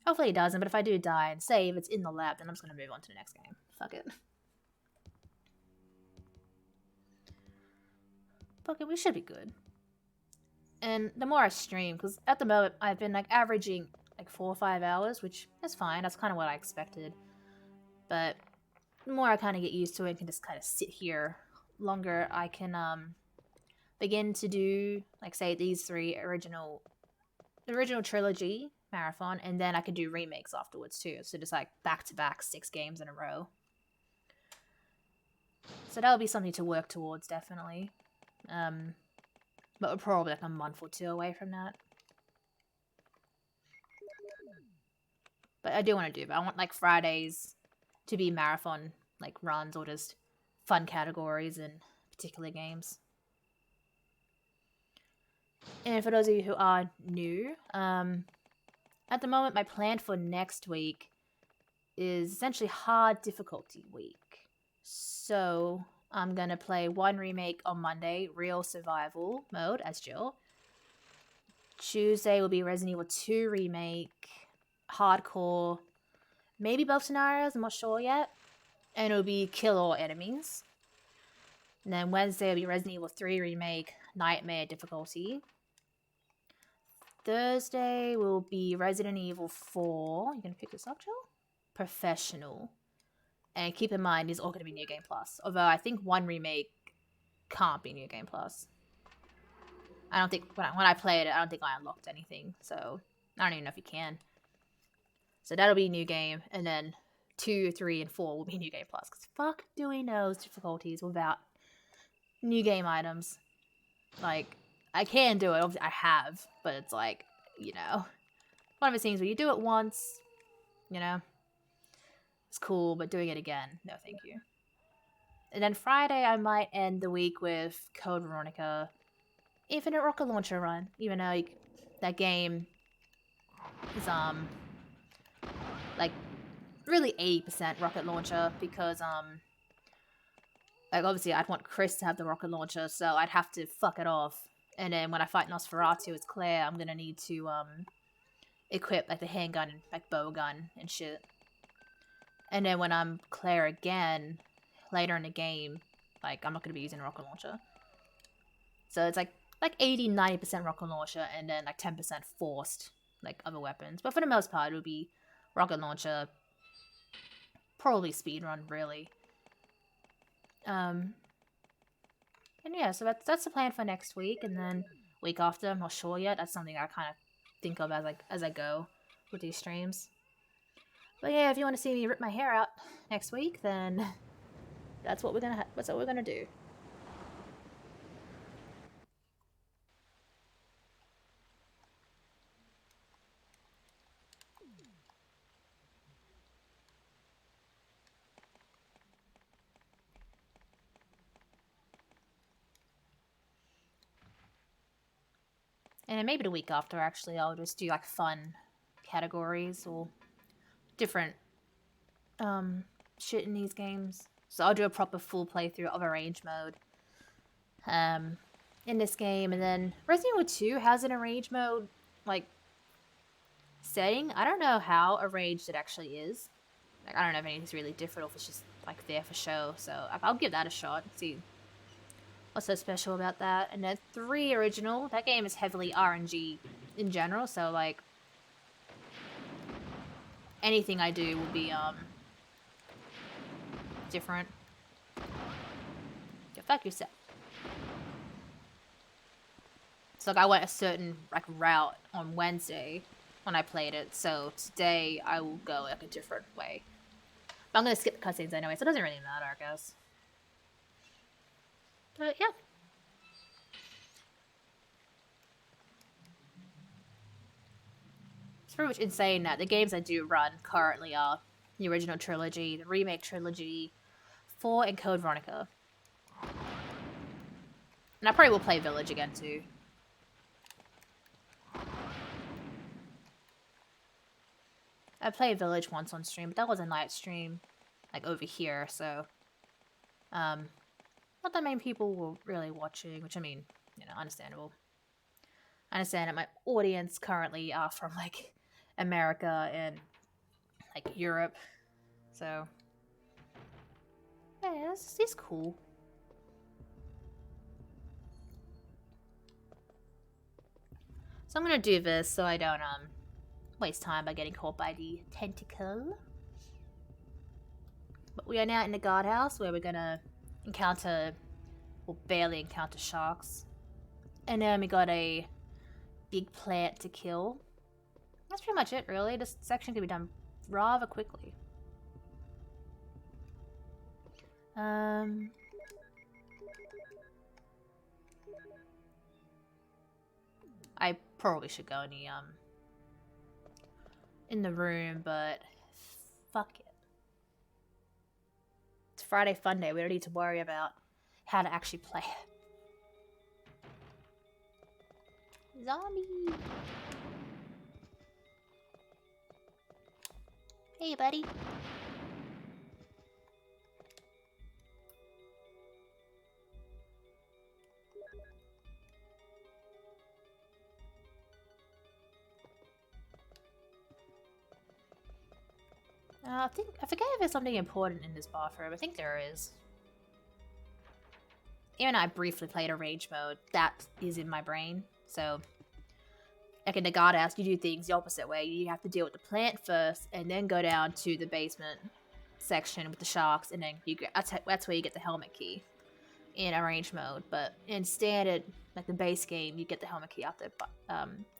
Speaker 2: Hopefully it doesn't, but if I do die and save, it's in the lab, then I'm just gonna move on to the next game. Fuck it. Okay, we should be good. And the more I stream, because at the moment I've been like averaging like 4 or 5 hours, which is fine. That's kind of what I expected. But the more I kind of get used to it and can just kind of sit here longer, I can begin to do like say these 3 original trilogy marathon, and then I could do remakes afterwards too. So just like back to back 6 games in a row. So that'll be something to work towards, definitely. But we're probably like a month or 2 away from that. But I do want to do, but I want like Fridays to be marathon like runs or just fun categories in particular games. And for those of you who are new, at the moment my plan for next week is essentially hard difficulty week. So I'm gonna play 1 remake on Monday, real survival mode as Jill. Tuesday will be Resident Evil 2 remake, hardcore, maybe both scenarios, I'm not sure yet. And it'll be kill all enemies. And then Wednesday will be Resident Evil 3 remake, nightmare difficulty. Thursday will be Resident Evil 4. You gonna pick this up, Jill? Professional. And keep in mind, these are all gonna be New Game Plus. Although I think 1 remake can't be New Game Plus. I don't think, when I played it, I don't think I unlocked anything. So, I don't even know if you can. So that'll be new game, and then 2, 3, and 4 will be New Game Plus. Because fuck doing those difficulties without new game items. Like, I can do it, obviously I have, but it's like, you know, one of the things where you do it once, you know, it's cool, but doing it again, no thank you. And then Friday, I might end the week with Code Veronica Infinite Rocket Launcher run, even though that game is, like, really 80% rocket launcher, because, like, obviously I'd want Chris to have the rocket launcher, so I'd have to fuck it off. And then when I fight Nosferatu as Claire, I'm gonna need to, equip, like, the handgun and, like, bow gun and shit. And then when I'm Claire again, later in the game, like, I'm not gonna be using a rocket launcher. So it's, like 80-90% rocket launcher, and then, like, 10% forced, like, other weapons. But for the most part, it would be rocket launcher, probably speedrun, really. And yeah, so that's the plan for next week, and then week after, I'm not sure yet. That's something I kind of think of as I go with these streams. But yeah, if you want to see me rip my hair out next week, then that's what we're gonna do. And then maybe the week after, actually, I'll just do, like, fun categories or different, shit in these games. So I'll do a proper full playthrough of Arrange mode, in this game. And then Resident Evil 2 has an Arrange mode, like, setting. I don't know how arranged it actually is. Like, I don't know if anything's really different or if it's just, like, there for show. So I'll give that a shot and see what's so special about that. And then 3 original. That game is heavily RNG in general, so, like, anything I do will be, different. Go fuck yourself. So, like, I went a certain, like, route on Wednesday when I played it, so today I will go, like, a different way. But I'm gonna skip the cutscenes anyway, so it doesn't really matter, I guess. But, yeah. It's pretty much insane that the games I do run currently are the original trilogy, the remake trilogy, 4, and Code Veronica. And I probably will play Village again, too. I played Village once on stream, but that was a night stream, like, over here, so, not that many people were really watching, which, I mean, you know, understandable. I understand that my audience currently are from like America and like Europe, so yeah, this is cool. So I'm gonna do this so I don't waste time by getting caught by the tentacle. But we are now in the guardhouse where we're gonna encounter, or barely encounter, sharks. And then we got a big plant to kill. That's pretty much it, really. This section can be done rather quickly. I probably should go in the room, but fuck it. It's Friday Fun Day. We don't need to worry about how to actually play it. Zombie! Hey, buddy. I forget if there's something important in this bathroom. I think there is. Even I briefly played a rage mode. That is in my brain. So, like in the guardhouse, you do things the opposite way. You have to deal with the plant first, and then go down to the basement section with the sharks, and then that's where you get the helmet key in arrange mode. But in standard, like the base game, you get the helmet key after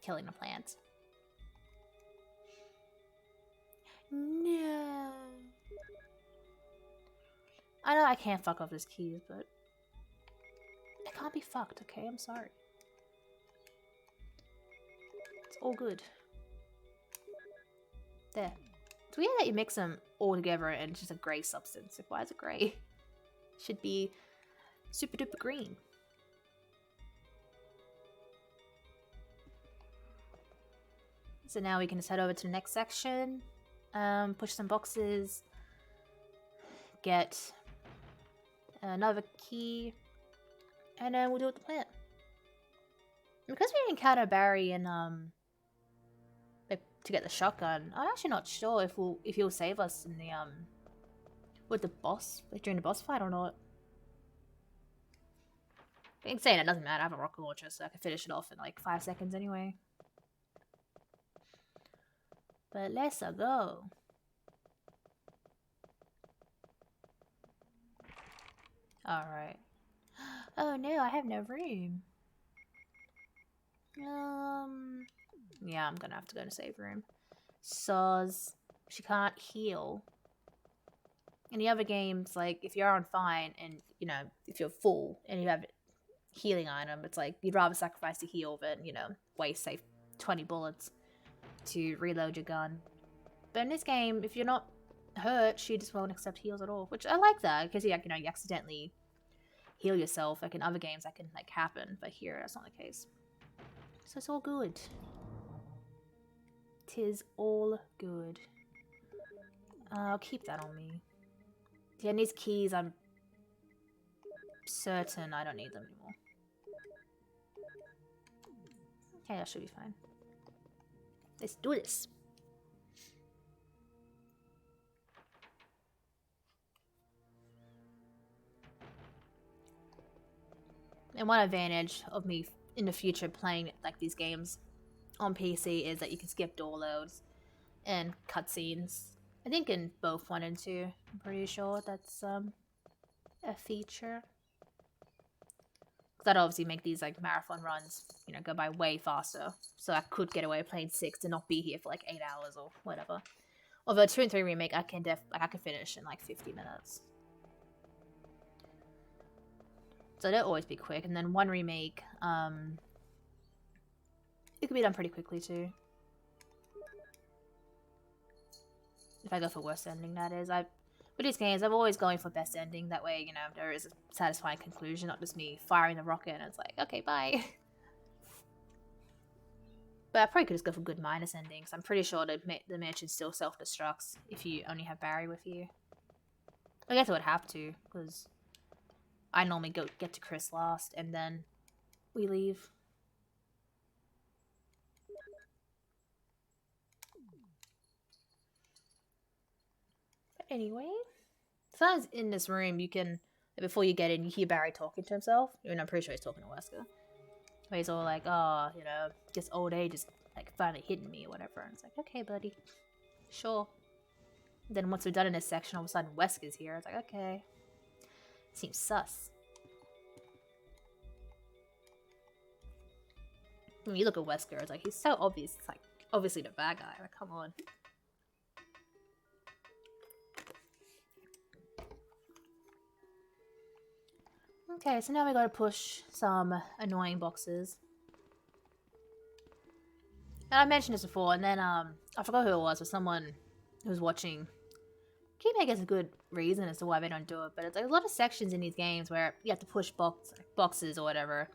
Speaker 2: killing the plants. No. I know I can't fuck off these keys, but it can't be fucked, okay? I'm sorry. It's all good. There. It's weird that you mix them all together and it's just a grey substance. Like, why is it grey? It should be super duper green. So now we can just head over to the next section. Push some boxes. Get another key. And then we'll do it with the plant. Because we didn't encounter Barry in to get the shotgun, I'm actually not sure if he'll save us in the with the boss, like during the boss fight or not. I'm saying it doesn't matter. I have a rocket launcher, so I can finish it off in like 5 seconds anyway. But let's go. Alright. Oh no, I have no room. Yeah, I'm gonna have to go to save room. Soz, she can't heal. In the other games, like, if you're on fine and, you know, if you're full and you have a healing item, it's like, you'd rather sacrifice the heal than, you know, waste, say, 20 bullets to reload your gun. But in this game, if you're not hurt, she just won't accept heals at all. Which, I like that, because, you know, you accidentally heal yourself. Like, in other games, that can, like, happen. But here, that's not the case. So it's all good. 'Tis all good. I'll keep that on me. Yeah, and these keys, I'm certain I don't need them anymore. Okay, that should be fine. Let's do this. And one advantage of me in the future playing like these games on PC is that you can skip door loads and cutscenes. I think in both 1 and 2, I'm pretty sure that's a feature. Because that'd obviously make these like marathon runs, you know, go by way faster. So I could get away playing 6 and not be here for like 8 hours or whatever. Although 2 and 3 remake, I can finish in like 50 minutes. So they'll always be quick. And then 1 remake, it could be done pretty quickly too. If I go for worst ending, that is. With these games, I'm always going for best ending. That way, you know, there is a satisfying conclusion, not just me firing the rocket and it's like, okay, bye. But I probably could just go for good minus endings. I'm pretty sure the mansion still self-destructs if you only have Barry with you. I guess I would have to, because I normally get to Chris last, and then we leave. Anyway, sometimes in this room you can, before you get in, you hear Barry talking to himself. And I'm pretty sure he's talking to Wesker. Where he's all like, oh, you know, this old age is like finally hitting me or whatever. And it's like, okay, buddy. Sure. Then once we're done in this section, all of a sudden Wesker's here. It's like, okay. Seems sus. When you look at Wesker, it's like, he's so obvious. It's like, obviously the bad guy. Like, come on. Okay, so now we gotta push some annoying boxes. And I mentioned this before, and then, I forgot who it was, but someone who was watching keep making a good reason as to why they don't do it, but it's like a lot of sections in these games where you have to push boxes or whatever,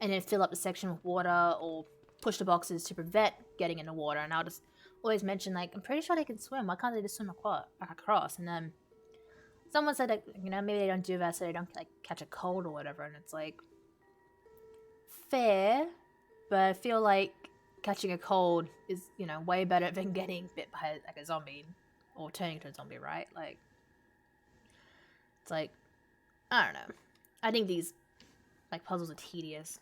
Speaker 2: and then fill up the section with water, or push the boxes to prevent getting in the water, and I'll just always mention, like, I'm pretty sure they can swim, why can't they just swim across? And then someone said that, you know, maybe they don't do that so they don't, like, catch a cold or whatever, and it's like, fair, but I feel like catching a cold is, you know, way better than getting bit by, like, a zombie, or turning into a zombie, right? Like, it's like, I don't know. I think these, like, puzzles are tedious.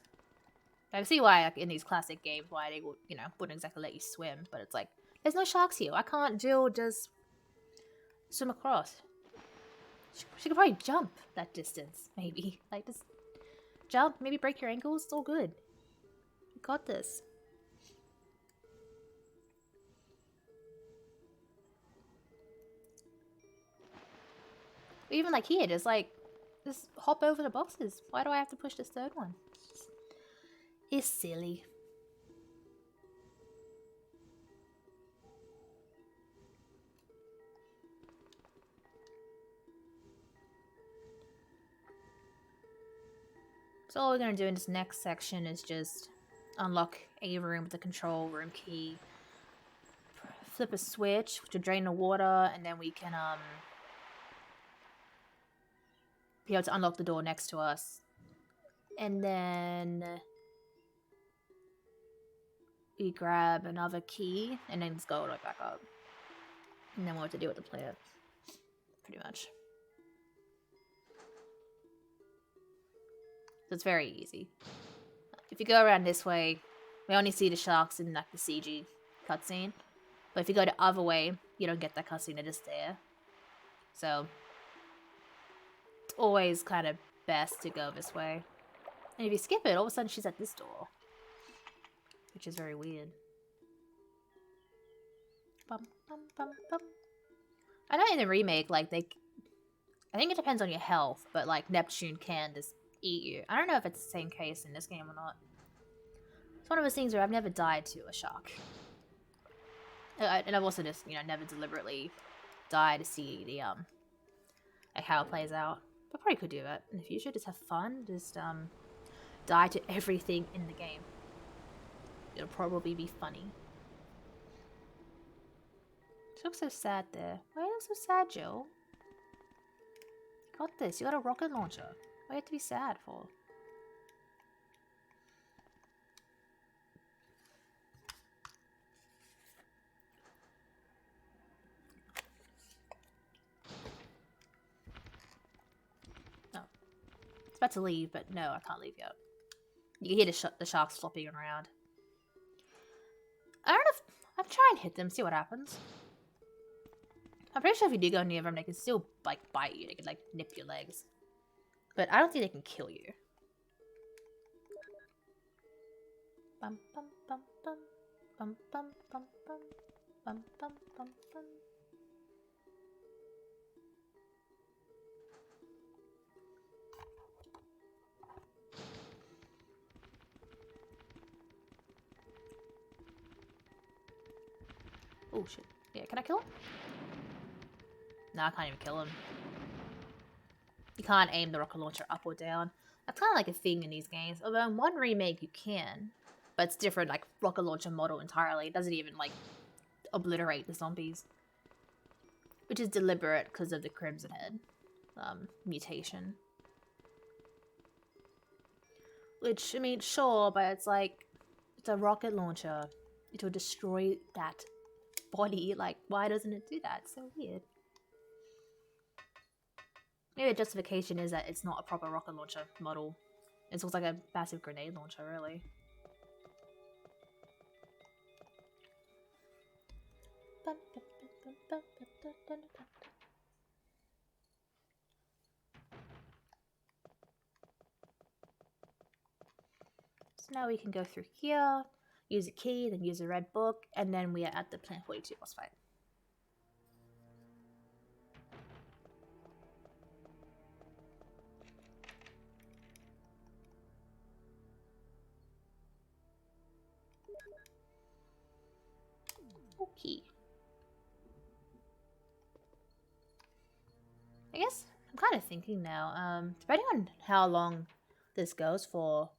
Speaker 2: I can see why, like, in these classic games, why they would, you know, wouldn't exactly let you swim, but it's like, there's no sharks here. Why can't Jill just swim across? She could probably jump that distance, maybe. Like, just jump, maybe break your ankles, it's all good. You got this. Even like here, just hop over the boxes. Why do I have to push this third one? It's silly. So all we're gonna do in this next section is just unlock a room with the control room key, flip a switch to drain the water, and then we can be able to unlock the door next to us. And then we grab another key and then just go right back up. And then we'll have to deal with the plant. Pretty much. So it's very easy. If you go around this way, we only see the sharks in like the CG cutscene. But if you go the other way, you don't get that cutscene, they're just there. So it's always kind of best to go this way. And if you skip it, all of a sudden she's at this door. Which is very weird. Bum, bum, bum, bum. I know in the remake, like, I think it depends on your health, but, like, Neptune can just eat you. I don't know if it's the same case in this game or not. It's one of those things where I've never died to a shark. And I've also just, you know, never deliberately died to see the, like, how it plays out. But probably could do that in the future, just have fun, just, die to everything in the game. It'll probably be funny. She looks so sad there. Why do you look so sad, Jill? You got this. You got a rocket launcher. What do you have to be sad for? Oh. It's about to leave, but no, I can't leave yet. You can hear the sharks flopping around. I don't know if... I'll try and hit them, see what happens. I'm pretty sure if you do go near them, they can still, like, bite you. They can, like, nip your legs. But I don't think they can kill you. Bum, bum, bum, bum. Bum, bum, bum, bum. Bum, bum, bum, bum. Oh, shit. Yeah, can I kill him? No, I can't even kill him. You can't aim the rocket launcher up or down. That's kind of like a thing in these games. Although in one remake you can. But it's different, like, rocket launcher model entirely. It doesn't even, like, obliterate the zombies. Which is deliberate because of the Crimson Head mutation. Which, I mean, sure, but it's like, it's a rocket launcher. It will destroy that body. Like, why doesn't it do that? It's so weird. Maybe the justification is that it's not a proper rocket launcher model. It looks like a massive grenade launcher, really. So now we can go through here, use a key, then use a red book, and then we are at the Plan 42 boss fight. Okay. I guess I'm kind of thinking now, depending on how long this goes for,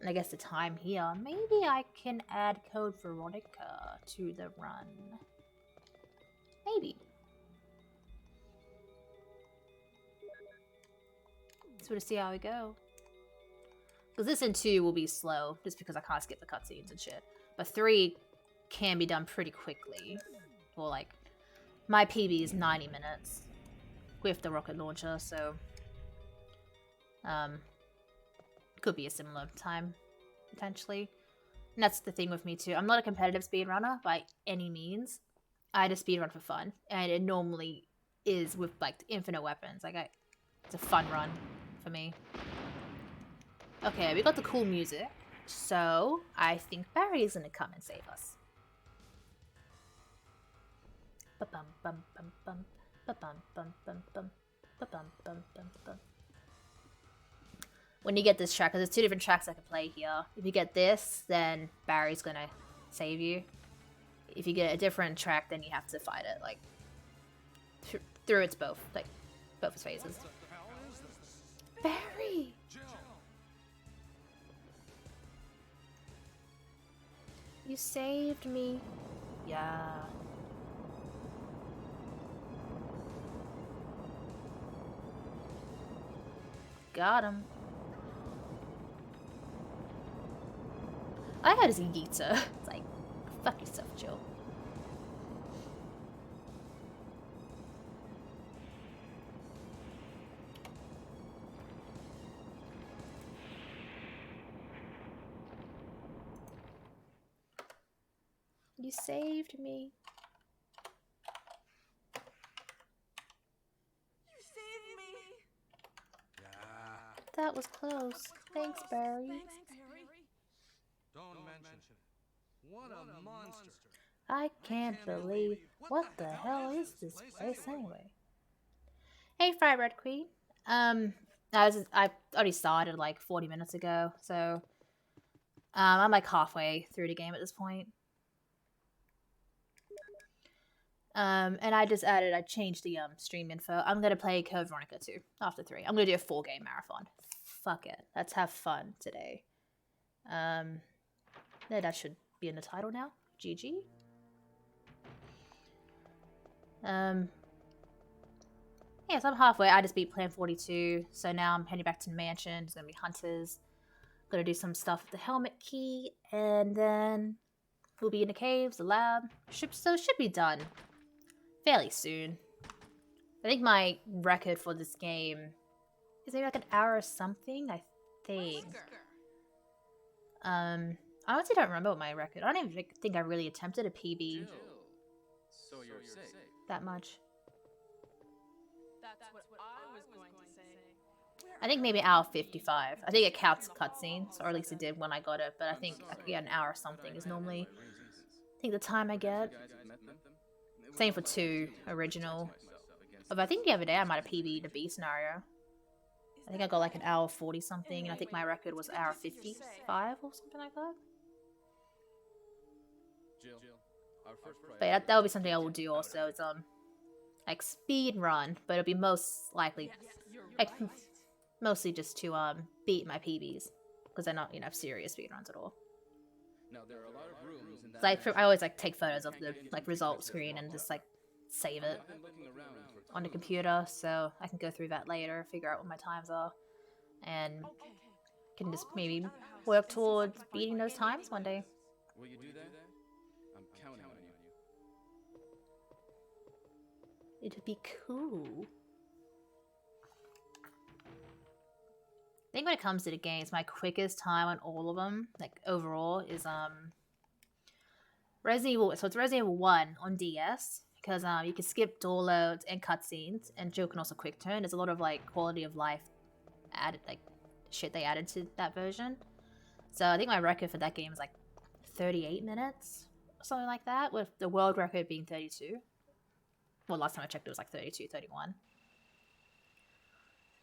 Speaker 2: and I guess the time here, maybe I can add Code Veronica to the run. Maybe. So we'll see how we go. Because this in 2 will be slow, just because I can't skip the cutscenes and shit. But 3 can be done pretty quickly. Well, like, my PB is 90 minutes with the rocket launcher, so could be a similar time, potentially. And that's the thing with me too. I'm not a competitive speedrunner by any means. I just speedrun for fun, and it normally is with like infinite weapons. Like it's a fun run for me. Okay, we got the cool music, so I think Barry is gonna come and save us. Ba-bum, bum, bum, bum. Ba-bum, bum, bum, bum. Ba-bum, bum, bum, bum. When you get this track, because there's 2 different tracks I can play here. If you get this, then Barry's gonna save you. If you get a different track, then you have to fight it, like, through its both, like, both its phases. Barry! You saved me. Yeah. Got him. I had his Yeetzer. It's like, fuck yourself, Joe. You saved me.
Speaker 4: You saved me.
Speaker 3: Yeah.
Speaker 2: That was close. Thanks, Barry.
Speaker 4: Thanks, Barry.
Speaker 3: Don't mention it. What a monster.
Speaker 2: I can't believe. What the hell is this place anyway? Hey, Fry Red Queen. I already started like 40 minutes ago, so I'm like halfway through the game at this point. And I changed the stream info. I'm gonna play Code Veronica 2 after 3. I'm gonna do a 4-game marathon. Fuck it. Let's have fun today. That should be in the title now. GG. Yeah, so I'm halfway. I just beat Plan 42, so now I'm heading back to the mansion. There's gonna be hunters. Gonna do some stuff with the helmet key, and then we'll be in the caves, the lab. Should be done fairly soon. I think my record for this game is maybe like an hour or something. I think. I honestly don't remember what my record. I don't even think I really attempted a PB
Speaker 5: So you're safe.
Speaker 2: that much.
Speaker 4: That's what I was going to say.
Speaker 2: I think maybe hour 55. I think it counts cutscenes, or at least it did when I got it. But I think an hour or something is normally, I think, the time I get. Same for 2 original. But I think the other day I might have PB'd the B scenario. I think I got like an hour 40 something, and I think my record was hour 55 or something like that.
Speaker 5: Jill, our first
Speaker 2: But yeah, that will be something I will do also. It's like speed run, but it'll be most likely like mostly just to beat my PBs, because they're not serious speed runs at all.
Speaker 5: Now there are a lot of rooms in that.
Speaker 2: Like I always like take photos of the like result screen and just like save it
Speaker 5: I've been looking around for
Speaker 2: on the computer, so I can go through that later, figure out what my times are, and can just maybe work towards beating those times one day.
Speaker 5: Will you do that? I'm counting on you.
Speaker 2: It'd be cool. think when it comes to the games, my quickest time on all of them, like overall, is Resident Evil. So it's Resident Evil 1 on DS because you can skip door loads and cutscenes, and Jill can also quick turn. There's a lot of like quality of life added, like shit they added to that version. So I think my record for that game is like 38 minutes or something like that, with the world record being 32. Well, last time I checked, it was like 32, 31.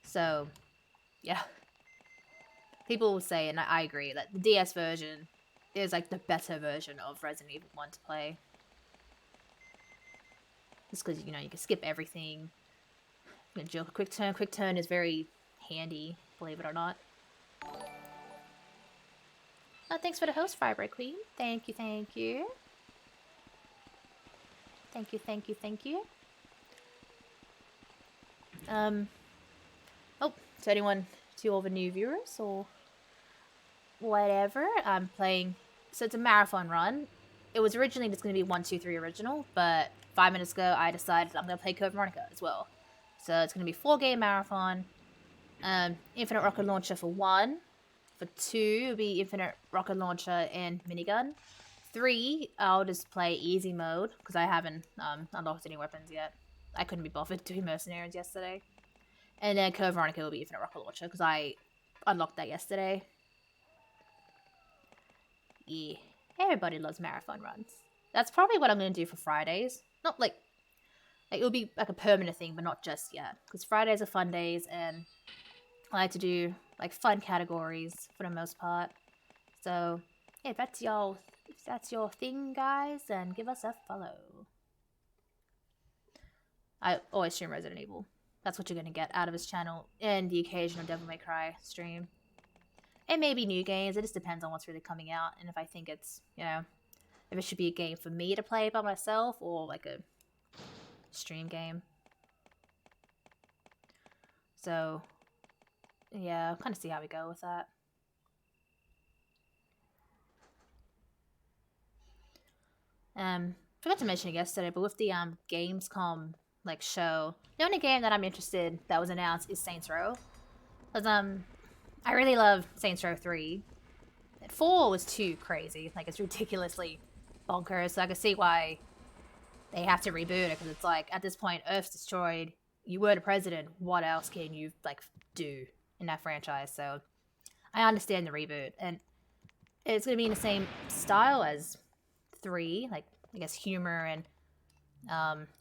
Speaker 2: So, yeah. People will say, and I agree, that the DS version is like the better version of Resident Evil 1 to play. Just because, you can skip everything. Quick turn is very handy, believe it or not. Oh, thanks for the host, Fibre Queen. Thank you, thank you. Thank you, thank you, thank you. Oh, to anyone, to all the new viewers or whatever, I'm playing. So it's a marathon run. It was originally just going to be 1, 2, 3 original, but 5 minutes ago I decided I'm going to play Code Veronica as well. So it's going to be 4-game marathon. Infinite Rocket Launcher for 1. For 2, it'll be Infinite Rocket Launcher and Minigun. 3, I'll just play easy mode because I haven't unlocked any weapons yet. I couldn't be bothered doing Mercenaries yesterday. And then Code Veronica will be Infinite Rocket Launcher because I unlocked that yesterday. Yeah, everybody loves marathon runs. That's probably what I'm going to do for Fridays. Not like it'll be like a permanent thing, but not just yet. Because Fridays are fun days, and I like to do like fun categories for the most part. So yeah, if that's your thing, guys, then give us a follow. I always stream Resident Evil. That's what you're going to get out of this channel, and the occasional Devil May Cry stream. And maybe new games. It just depends on what's really coming out, and if I think it's, if it should be a game for me to play by myself, or like a stream game. So, yeah, I'll kind of see how we go with that. Forgot to mention it yesterday, but with the Gamescom like show, the only game that I'm interested that was announced is Saints Row. Because I really love Saints Row 3. 4 was too crazy. Like, it's ridiculously bonkers. So I can see why they have to reboot it. Because it's like, at this point, Earth's destroyed. You were the president. What else can you, like, do in that franchise? So I understand the reboot. And it's going to be in the same style as 3. Like, I guess humor and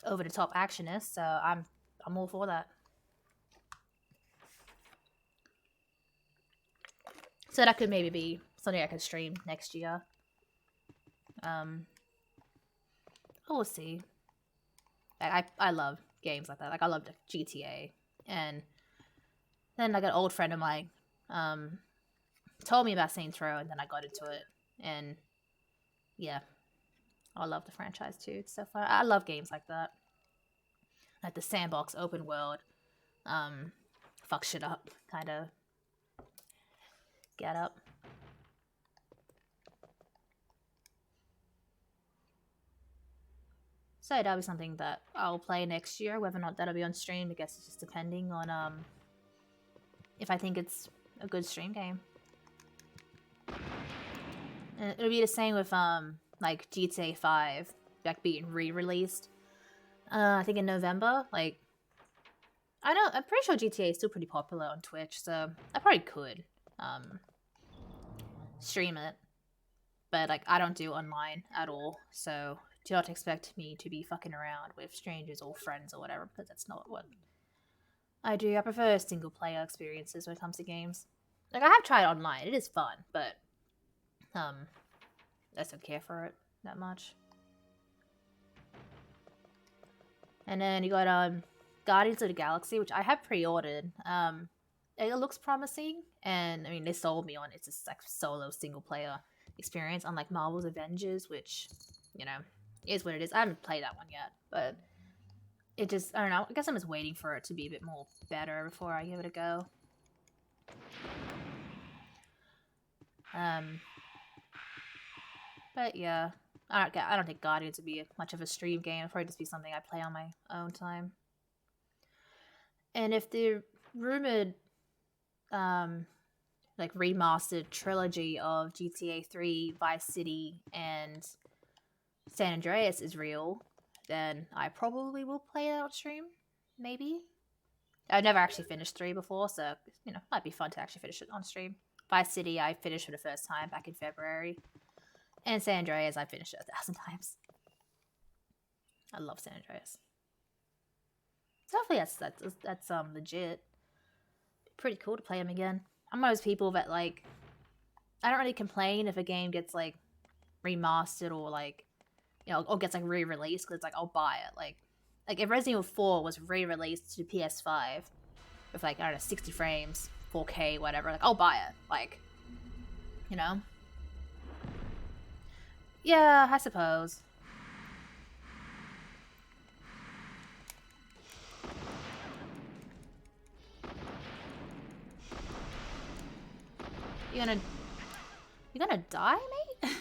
Speaker 2: over-the-top actionist. So I'm all for that. So that could maybe be something I could stream next year. We'll see. I love games like that. Like, I loved GTA. And then like an old friend of mine told me about Saints Row, and then I got into it. And yeah, I love the franchise too. It's so fun. I love games like that. Like the sandbox open world. Fuck shit up kind of get up. So that'll be something that I'll play next year. Whether or not that'll be on stream, I guess it's just depending on if I think it's a good stream game. And it'll be the same with like GTA 5 like being re-released. I think in November. Like, I'm pretty sure GTA is still pretty popular on Twitch, so I probably could stream it. But like, I don't do online at all, so do not expect me to be fucking around with strangers or friends or whatever, because that's not what I do. I prefer single player experiences when it comes to games. Like, I have tried online, it is fun, but I just don't care for it that much. And then you got Guardians of the Galaxy, which I have pre-ordered. It looks promising, and I mean, they sold me on it's just like solo single player experience, unlike Marvel's Avengers, which, you know, is what it is. I haven't played that one yet, but it just, I don't know, I guess I'm just waiting for it to be a bit more better before I give it a go. But yeah, I don't think Guardians would be much of a stream game. It'll probably just be something I play on my own time. And if the rumored like remastered trilogy of GTA 3, Vice City, and San Andreas is real, then I probably will play it on stream. Maybe. I've never actually finished 3 before, so you know, might be fun to actually finish it on stream. Vice City, I finished for the first time back in February, and San Andreas, I finished it 1,000 times. I love San Andreas. So hopefully that's legit. Pretty cool to play them again. I'm one of those people that like, I don't really complain if a game gets like remastered or like, you know, or gets like re-released, because like I'll buy it. Like if Resident Evil 4 was re-released to PS5 with like, I don't know, 60 frames, 4K, whatever, like I'll buy it. Like, you know? Yeah, I suppose. You gonna die, mate?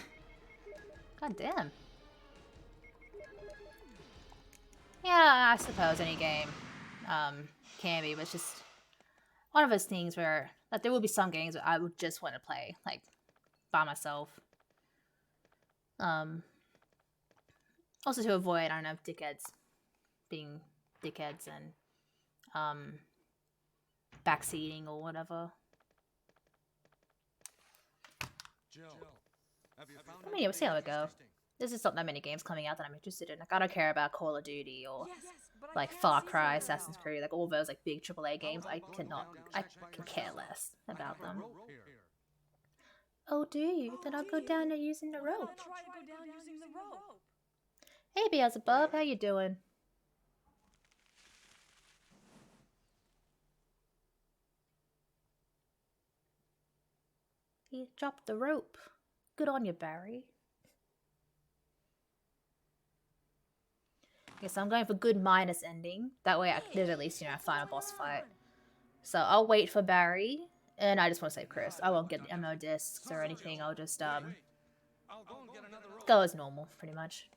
Speaker 2: God damn. Yeah, I suppose any game can be, but it's just one of those things where like there will be some games that I would just want to play like by myself. Also to avoid, I don't know, dickheads being dickheads and backseating or whatever.
Speaker 3: Jill, have you found
Speaker 2: I mean, we'll see how it goes. There's just not that many games coming out that I'm interested in. Like, I don't care about Call of Duty or like Far Cry, Assassin's Creed, like all those like big AAA games. I can care less about them. Oh, do you? Then I'll go down there using the rope.
Speaker 4: Try to go down using the rope.
Speaker 2: Hey, Beelzebub, how you doing? He dropped the rope. Good on you, Barry. Okay, so I'm going for good minus ending. That way there's at least, you know, a final boss fight. So I'll wait for Barry, and I just want to save Chris. I won't get the MO discs or anything. I'll just
Speaker 3: I'll go and get another rope.
Speaker 2: go as normal, pretty much.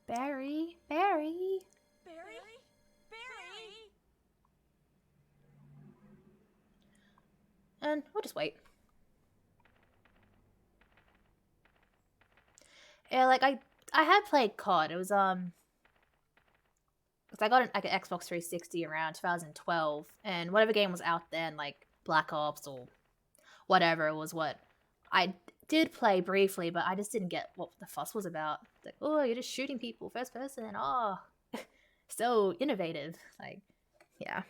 Speaker 2: Barry.
Speaker 4: Barry? Barry?
Speaker 2: And we'll just wait. Yeah, like I had played COD. It was because I got like an Xbox 360 around 2012, and whatever game was out then, like Black Ops or whatever, was what I did play briefly, but I just didn't get what the fuss was about. Like, oh, you're just shooting people first person. Oh, so innovative. Like, yeah.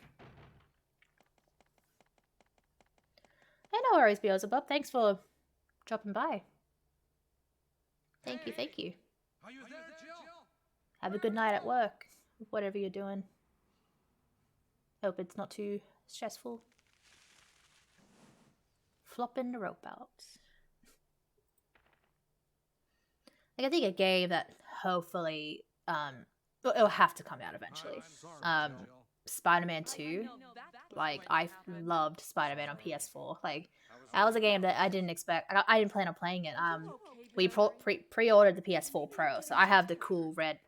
Speaker 2: Hey, no worries, Beelzebub. Thanks for dropping by. Thank you, thank you.
Speaker 3: Are you there, Jill?
Speaker 2: Have a good night at work, whatever you're doing. Hope it's not too stressful. Flopping the rope out. Like, I think a game that hopefully, it'll have to come out eventually.
Speaker 3: I'm sorry, Jill.
Speaker 2: Spider-Man 2. Like, I loved Spider-Man on PS4. Like, that was a game that I didn't expect. I didn't plan on playing it. We pre-ordered the PS4 Pro, so I have the cool red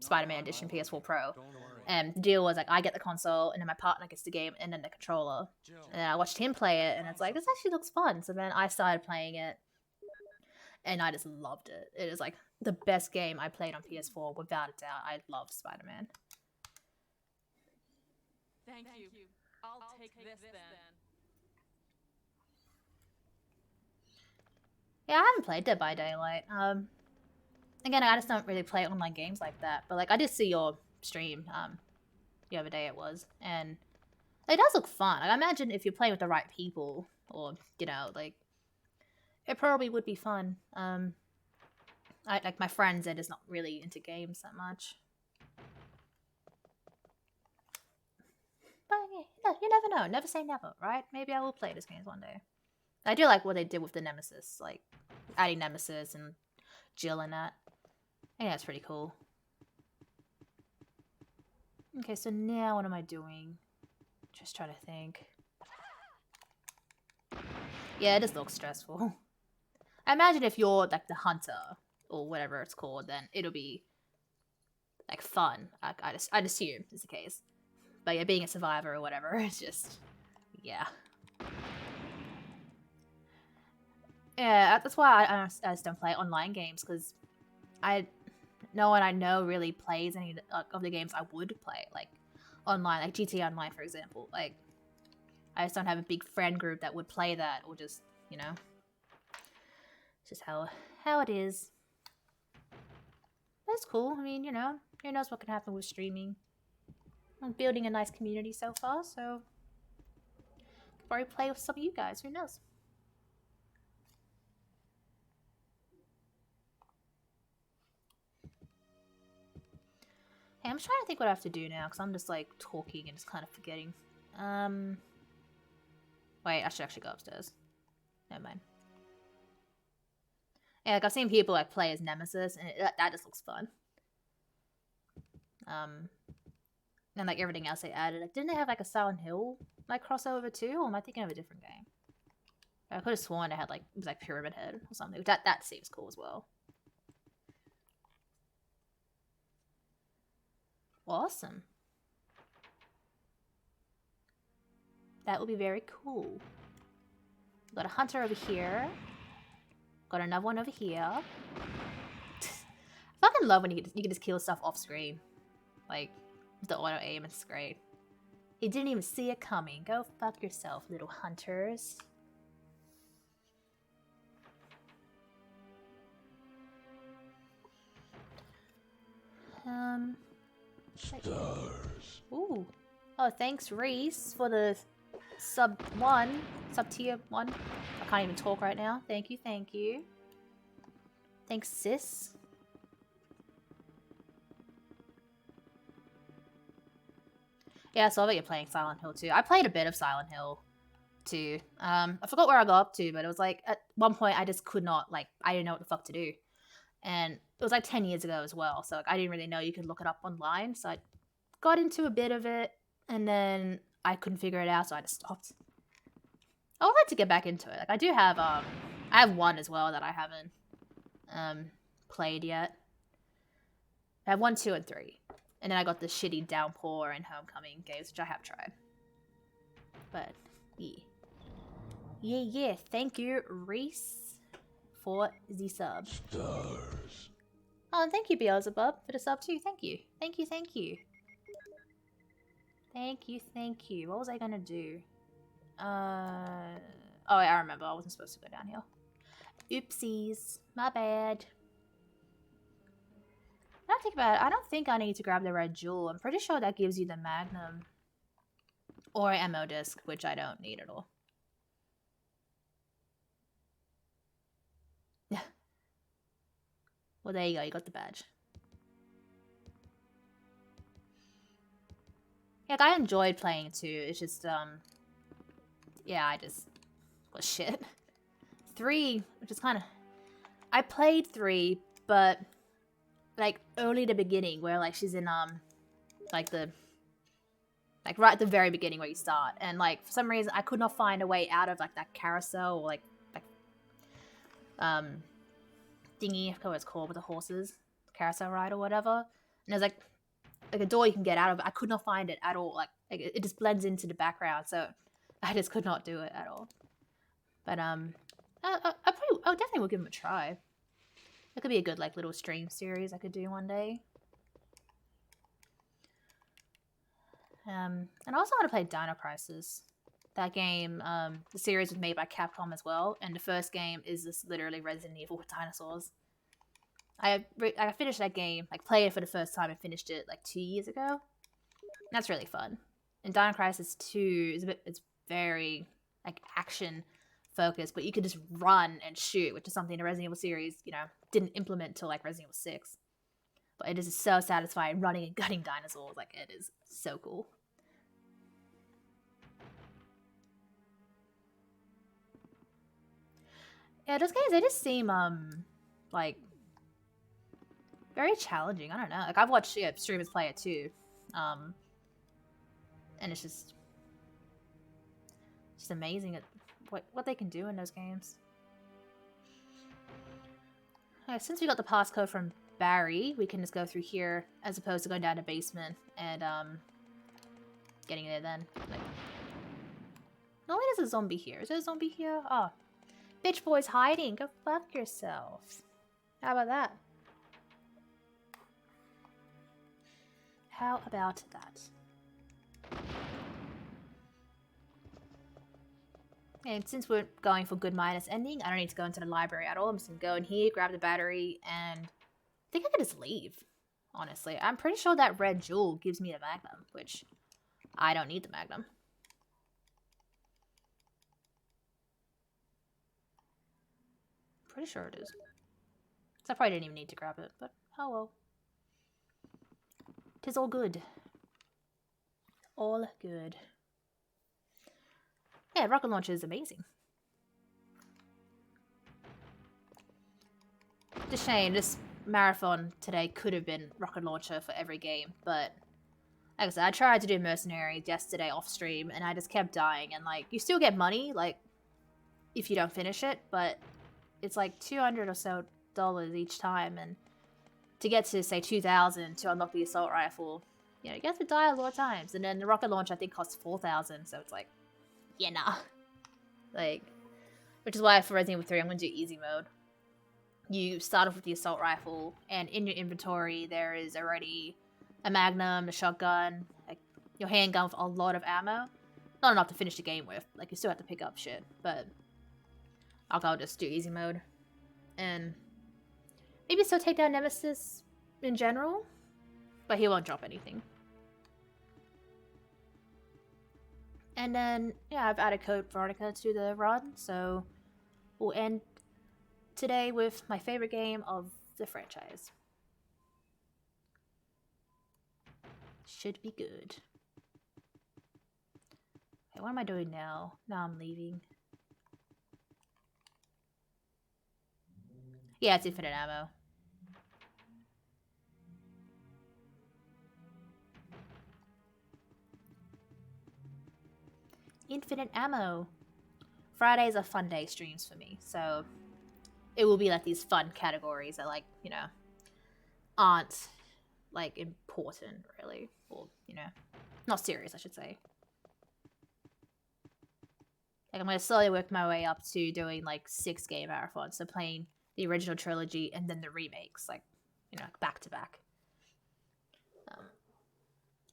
Speaker 2: Spider-Man edition PS4 Pro.
Speaker 3: Don't worry.
Speaker 2: And the deal was like, I get the console, and then my partner gets the game, and then the controller.
Speaker 3: Jill,
Speaker 2: And then I watched him play it, and it's like, this actually looks fun. So then I started playing it, and I just loved it. It is like the best game I played on PS4, without a doubt. I love Spider-Man.
Speaker 4: Thank you. I'll take this then.
Speaker 2: Yeah, I haven't played Dead by Daylight. Again, I just don't really play online games like that. But like, I did see your stream the other day it was, and it does look fun. Like, I imagine if you're playing with the right people, or you know, like, it probably would be fun. I like my friend Zed is not really into games that much. But yeah, you never know. Never say never, right? Maybe I will play this game one day. I do like what they did with the Nemesis, like adding Nemesis and Jill in that. I think that's pretty cool. Okay, so now what am I doing? Just trying to think. Yeah, it just looks stressful. I imagine if you're like the hunter or whatever it's called, then it'll be like fun. I'd assume is the case. But yeah, being a survivor or whatever, it's just, yeah. Yeah, that's why I just don't play online games, because no one I know really plays any of the games I would play, like online, like GTA Online, for example. Like, I just don't have a big friend group that would play that, or just, you know, it's just how it is. That's cool. I mean, you know, who knows what can happen with streaming. I'm building a nice community so far, so could probably play with some of you guys. Who knows? Hey, I'm trying to think what I have to do now, because I'm just like talking and just kind of forgetting. Wait, I should actually go upstairs. Never mind. Yeah, like I've seen people like play as Nemesis, and that just looks fun. And like everything else they added, like didn't they have like a Silent Hill like crossover too, or am I thinking of a different game? I could have sworn they had like it was like Pyramid Head or something. That seems cool as well. Awesome. That would be very cool. Got a hunter over here. Got another one over here. I fucking love when you can just kill stuff off screen. Like, with the auto aim, it's great. You didn't even see it coming. Go fuck yourself, little hunters.
Speaker 3: Stars.
Speaker 2: Ooh. Oh, thanks, Reese, for the sub tier 1. I can't even talk right now. Thank you, thank you. Thanks, sis. Yeah, so I bet you're playing Silent Hill too. I played a bit of Silent Hill too. I forgot where I got up to, but it was like at one point I just could not, like, I didn't know what the fuck to do. And it was like 10 years ago as well, so like, I didn't really know you could look it up online, so I got into a bit of it, and then I couldn't figure it out, so I just stopped. I would like to get back into it. Like, I do have, I have one as well that I haven't, played yet. I have 1, 2, and 3. And then I got the shitty Downpour and Homecoming games, which I have tried. But, yeah. Yeah. Thank you, Reese, for the sub.
Speaker 3: Stars.
Speaker 2: Oh, and thank you, Beelzebub, for the sub too. Thank you. Thank you. Thank you. What was I gonna do? Oh, wait, I remember. I wasn't supposed to go down here. Oopsies. My bad. Now I think about it, I don't think I need to grab the red jewel. I'm pretty sure that gives you the Magnum. Or ammo disc, which I don't need at all. Well, there you go. You got the badge. Yeah, I enjoyed playing too. It's just, yeah, I just was shit. 3, which is kind of... I played 3, but, like, early the beginning, where, like, she's in, like, right at the very beginning where you start. And, like, for some reason, I could not find a way out of, like, that carousel, or, like thingy, I forgot what it's called, with the horses. Carousel ride or whatever. And there's, like a door you can get out of. I could not find it at all. Like it just blends into the background, so I just could not do it at all. But I definitely will give them a try. It could be a good like little stream series I could do one day. And I also want to play Dino Crisis. That game, the series was made by Capcom as well, and the first game is just literally Resident Evil with dinosaurs. I finished that game, like played it for the first time and finished it like 2 years ago. That's really fun. And Dino Crisis 2 is it's very like action focused, but you can just run and shoot, which is something the Resident Evil series, you know, didn't implement till like Resident Evil 6. But it is so satisfying running and gutting dinosaurs. Like it is so cool. Yeah, those games, they just seem, like, very challenging. I don't know. Like, I've watched streamers play it, too. And it's just amazing at what they can do in those games. Okay, since we got the passcode from Barry, we can just go through here, as opposed to going down to basement and, getting there then. Like, normally there's a zombie here. Is there a zombie here? Oh. Bitch boy's hiding. Go fuck yourselves. How about that? How about that? And since we're going for good minus ending, I don't need to go into the library at all. I'm just gonna go in here, grab the battery, and I think I can just leave. Honestly, I'm pretty sure that red jewel gives me the magnum, which I don't need the magnum. Pretty sure it is. So I probably didn't even need to grab it, but oh well. 'Tis all good. All good. Yeah, rocket launcher is amazing. It's a shame, this marathon today could have been rocket launcher for every game, but like I said, I tried to do mercenaries yesterday off stream and I just kept dying, and like you still get money, like if you don't finish it, but it's like $200 or so each time, and to get to say 2,000 to unlock the assault rifle, you know, you have to die a lot of times, and then the rocket launcher I think costs 4,000, so it's like, yeah, nah. Like, which is why for Resident Evil 3 I'm going to do easy mode. You start off with the assault rifle, and in your inventory there is already a magnum, a shotgun, like your handgun with a lot of ammo. Not enough to finish the game with, like you still have to pick up shit, but I'll just do easy mode. And maybe still take down Nemesis in general, but he won't drop anything. And then, yeah, I've added Code Veronica to the run, so we'll end today with my favorite game of the franchise. Should be good. Okay, what am I doing now? Now I'm leaving. Yeah, it's infinite ammo. Infinite ammo. Fridays are fun day streams for me, so it will be like these fun categories that, like, you know, aren't like important really, or, you know, not serious, I should say. Like, I'm gonna slowly work my way up to doing like 6-game marathons, so playing the original trilogy and then the remakes, like, you know, back to back.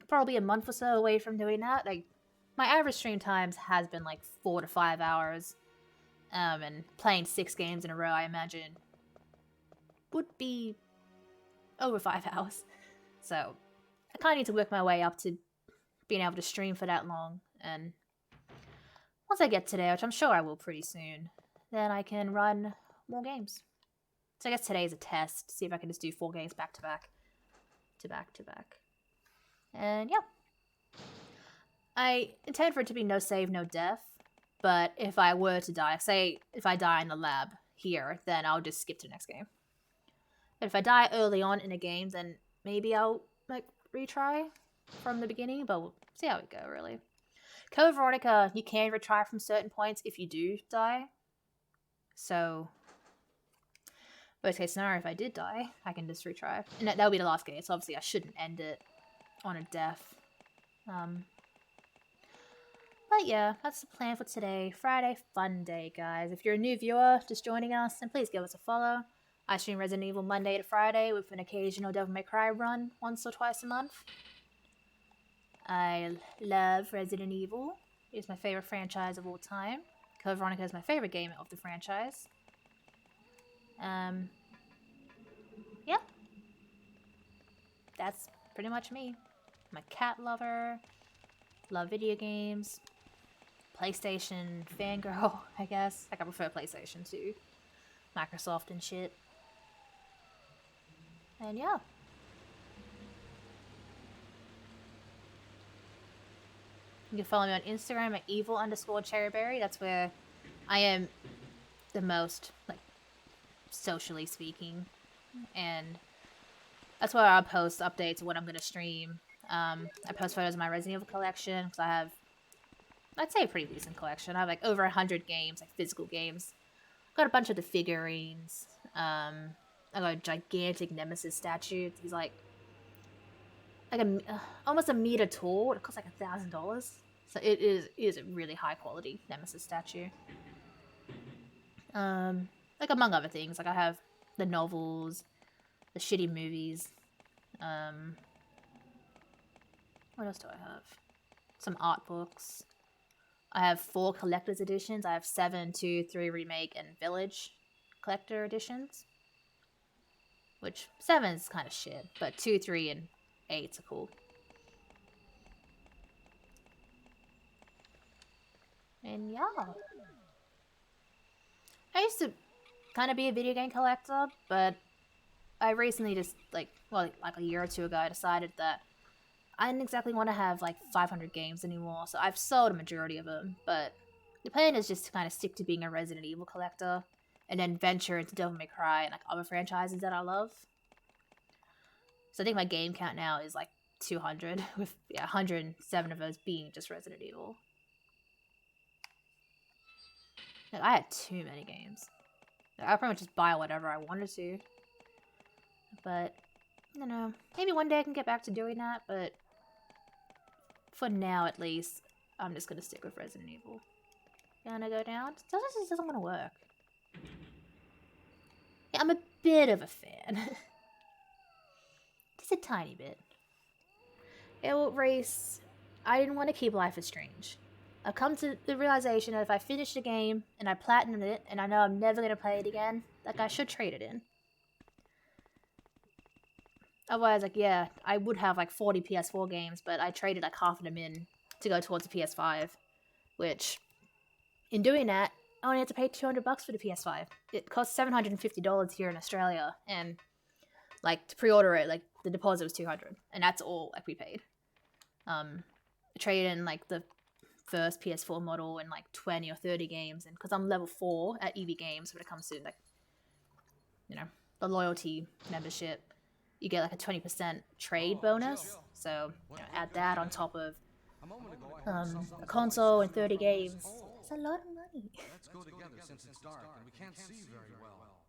Speaker 2: Probably a month or so away from doing that. Like, my average stream times has been like 4 to 5 hours, and playing 6 games in a row, I imagine, would be over 5 hours. So I kind of need to work my way up to being able to stream for that long, and once I get to there, which I'm sure I will pretty soon, then I can run more games. So I guess today is a test, to see if I can just do 4 games back to back. And yeah. I intend for it to be no save, no death, but if I were to die, say if I die in the lab here, then I'll just skip to the next game. But if I die early on in a game, then maybe I'll like retry from the beginning, but we'll see how we go, really. Code Veronica, you can retry from certain points if you do die. So, worst case scenario, if I did die, I can just retry. And that'll be the last game, so obviously I shouldn't end it on a death. But yeah, that's the plan for today. Friday fun day, guys. If you're a new viewer just joining us, then please give us a follow. I stream Resident Evil Monday to Friday with an occasional Devil May Cry run once or twice a month. I love Resident Evil. It's my favorite franchise of all time. Code Veronica is my favorite game of the franchise. Yeah. That's pretty much me. I'm a cat lover. Love video games. PlayStation fangirl, I guess. Like, I prefer PlayStation to Microsoft and shit. And yeah. You can follow me on Instagram at evil_cherryberry. That's where I am the most, like, socially speaking. And that's where I'll post updates of what I'm going to stream. I post photos of my Resident Evil collection, because I have, I'd say, a pretty decent collection. I have like over 100 games, like physical games. I've got a bunch of the figurines. I got a gigantic Nemesis statue. He's like almost a meter tall. It costs like $1,000. So it is a really high quality Nemesis statue. Like among other things. Like I have the novels, the shitty movies. What else do I have? Some art books. I have 4 collector's editions. I have 7, 2, 3 remake, and Village collector editions. Which 7's kind of shit, but 2, 3, and 8's are cool. And yeah. I used to kind of be a video game collector, but I recently just, like a year or two ago, I decided that I didn't exactly want to have, like, 500 games anymore, so I've sold a majority of them, but the plan is just to kind of stick to being a Resident Evil collector, and then venture into Devil May Cry and, like, other franchises that I love. So I think my game count now is, like, 200, with 107 of those being just Resident Evil. Like, I had too many games. Like, I pretty much just buy whatever I wanted to. But, I don't know. Maybe one day I can get back to doing that, but for now, at least, I'm just gonna stick with Resident Evil. Gonna go down? It just doesn't want to work. Yeah, I'm a bit of a fan. Just a tiny bit. Yeah, well, Race, I didn't want to keep Life is Strange. I've come to the realization that if I finish the game and I platinum it and I know I'm never gonna play it again, like I should trade it in. Otherwise, like, yeah, I would have like 40 PS4 games, but I traded like half of them in to go towards the PS5, which, in doing that, I only had to pay $200 for the PS5. It costs $750 here in Australia, and like to pre-order it, like the deposit was $200, and that's all like we paid. Trade in like the first PS4 model and like 20 or 30 games, and because I'm level 4 at EV Games when it comes to like, you know, the loyalty membership, you get like a 20% trade bonus. So you know, add that on top of a console and 30 games. It's a lot of money.
Speaker 3: Let's go together since it's dark and we can't see very well.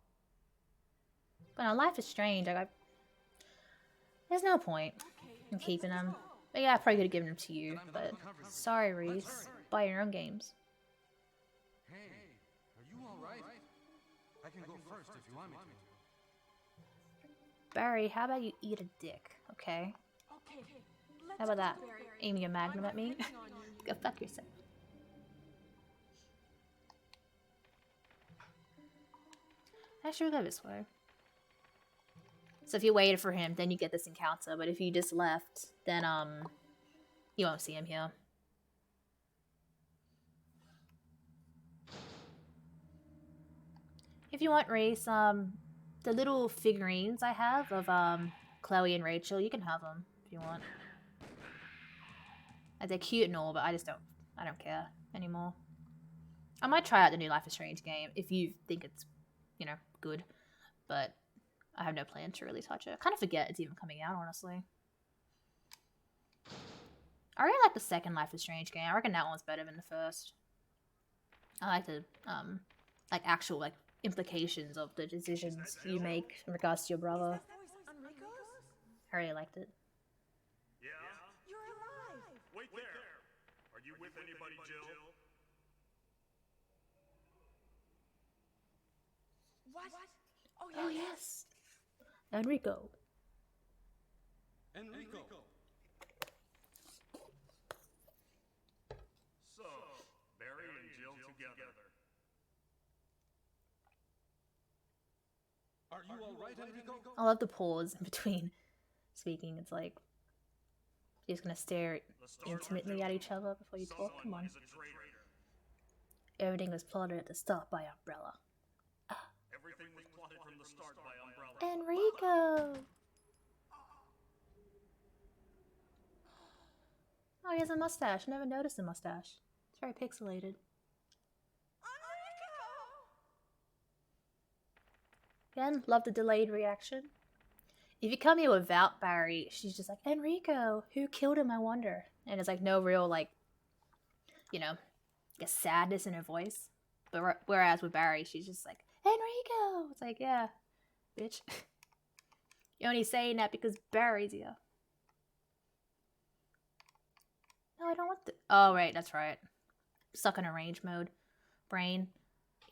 Speaker 2: But on Life is Strange, there's no point in keeping them. But yeah, I probably could have given them to you. But sorry, Reese. Buy your own games.
Speaker 3: Hey, are you alright? I can go first if you want me to.
Speaker 2: Barry, how about you eat a dick, okay? How about that? Aiming a magnum at me? Go fuck yourself. Actually, we'll go this way. So if you waited for him, then you get this encounter. But if you just left, then, you won't see him here. If you want, Race, the little figurines I have of, Chloe and Rachel, you can have them if you want. Like, they're cute and all, but I don't care anymore. I might try out the new Life is Strange game if you think it's, you know, good. But I have no plan to really touch it. I kind of forget it's even coming out, honestly. I really like the second Life is Strange game. I reckon that one's better than the first. I like the, like, actual, like, implications of the decisions you make in regards to your brother. I really liked it.
Speaker 6: Yeah? You're alive! Wait there! Are you with anybody, Jill?
Speaker 4: What?
Speaker 2: Oh, yes. Enrico.
Speaker 3: Enrico!
Speaker 6: So, Barry and Jill together.
Speaker 3: Are you alright, Enrico?
Speaker 2: I love the pause in between speaking. It's like, you're just gonna stare intimately at each other before you talk. Come on.
Speaker 6: He's a traitor.
Speaker 2: Everything was plotted at the start by Umbrella.
Speaker 6: Everything was plotted from the start by Umbrella.
Speaker 2: Enrico! Oh, he has a mustache. I never noticed the mustache. It's very pixelated. Again, love the delayed reaction. If you come here without Barry, she's just like, Enrico, who killed him, I wonder? And it's like no real, like, you know, like a sadness in her voice. But whereas with Barry, she's just like, Enrico! It's like, yeah, bitch. You're only saying that because Barry's here. No, I don't want the... Oh, right, that's right. Stuck in a range mode. Brain.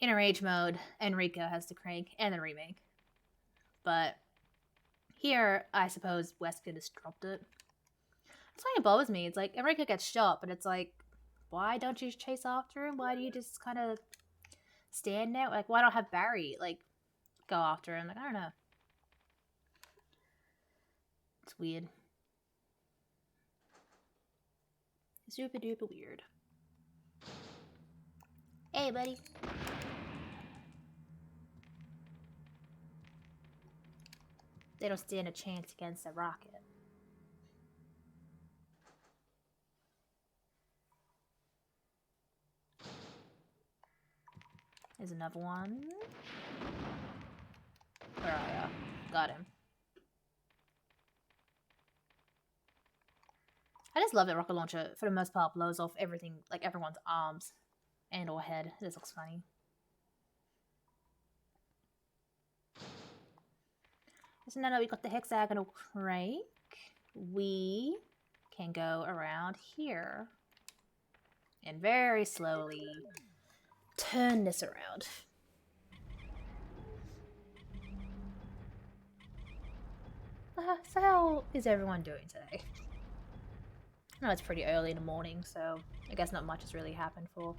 Speaker 2: in a rage mode, Enrico has to crank and the remake. But here, I suppose Wesker just dropped it. That's why it bothers me. It's like Enrico gets shot, but it's like, why don't you chase after him? Why do you just kind of stand there? Like, why don't have Barry like go after him? Like, I don't know. It's weird. Super duper weird. Hey, buddy. They don't stand a chance against a rocket. There's another one. Where are ya? Got him. I just love that rocket launcher, for the most part, blows off everything, like everyone's arms and or head. This looks funny. So now that we got the hexagonal crank, we can go around here and very slowly turn this around. So how is everyone doing today? I know it's pretty early in the morning, so I guess not much has really happened for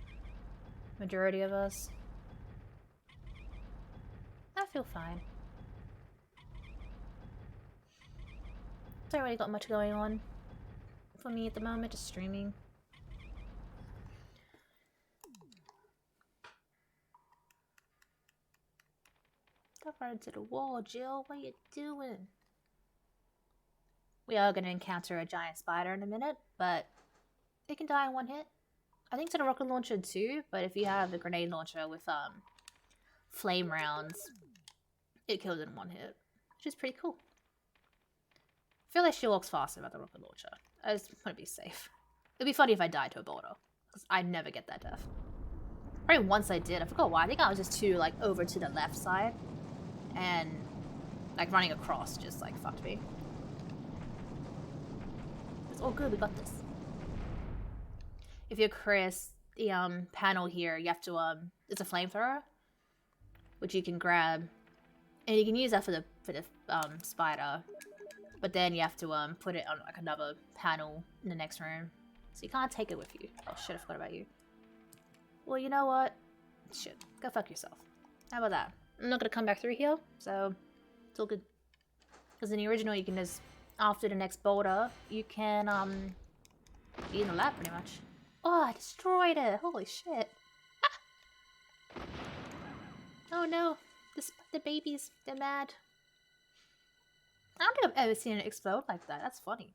Speaker 2: majority of us. I feel fine. Don't really got much going on for me at the moment, just streaming. Go right into the wall, Jill. What are you doing? We are going to encounter a giant spider in a minute, but it can die in one hit. I think it's in a rocket launcher too, but if you have a grenade launcher with flame rounds, it kills it in one hit, which is pretty cool. I feel like she walks faster about the rocket launcher. I just want to be safe. It'd be funny if I died to a boulder, because I never get that death. Probably once I did. I forgot why. I think I was just too like over to the left side, and like running across just like fucked me. It's all good. We got this. If you're Chris, the panel here, you have to it's a flamethrower, which you can grab, and you can use that for the spider. But then you have to put it on like another panel in the next room, so you can't take it with you. Oh shit! I forgot about you. Well, you know what? Shit, go fuck yourself. How about that? I'm not gonna come back through here, so it's all good. Because in the original, you can just after the next boulder, you can be in the lab pretty much. Oh, I destroyed it! Holy shit! Ah! Oh no, the babies, they're mad. I don't think I've ever seen it explode like that. That's funny.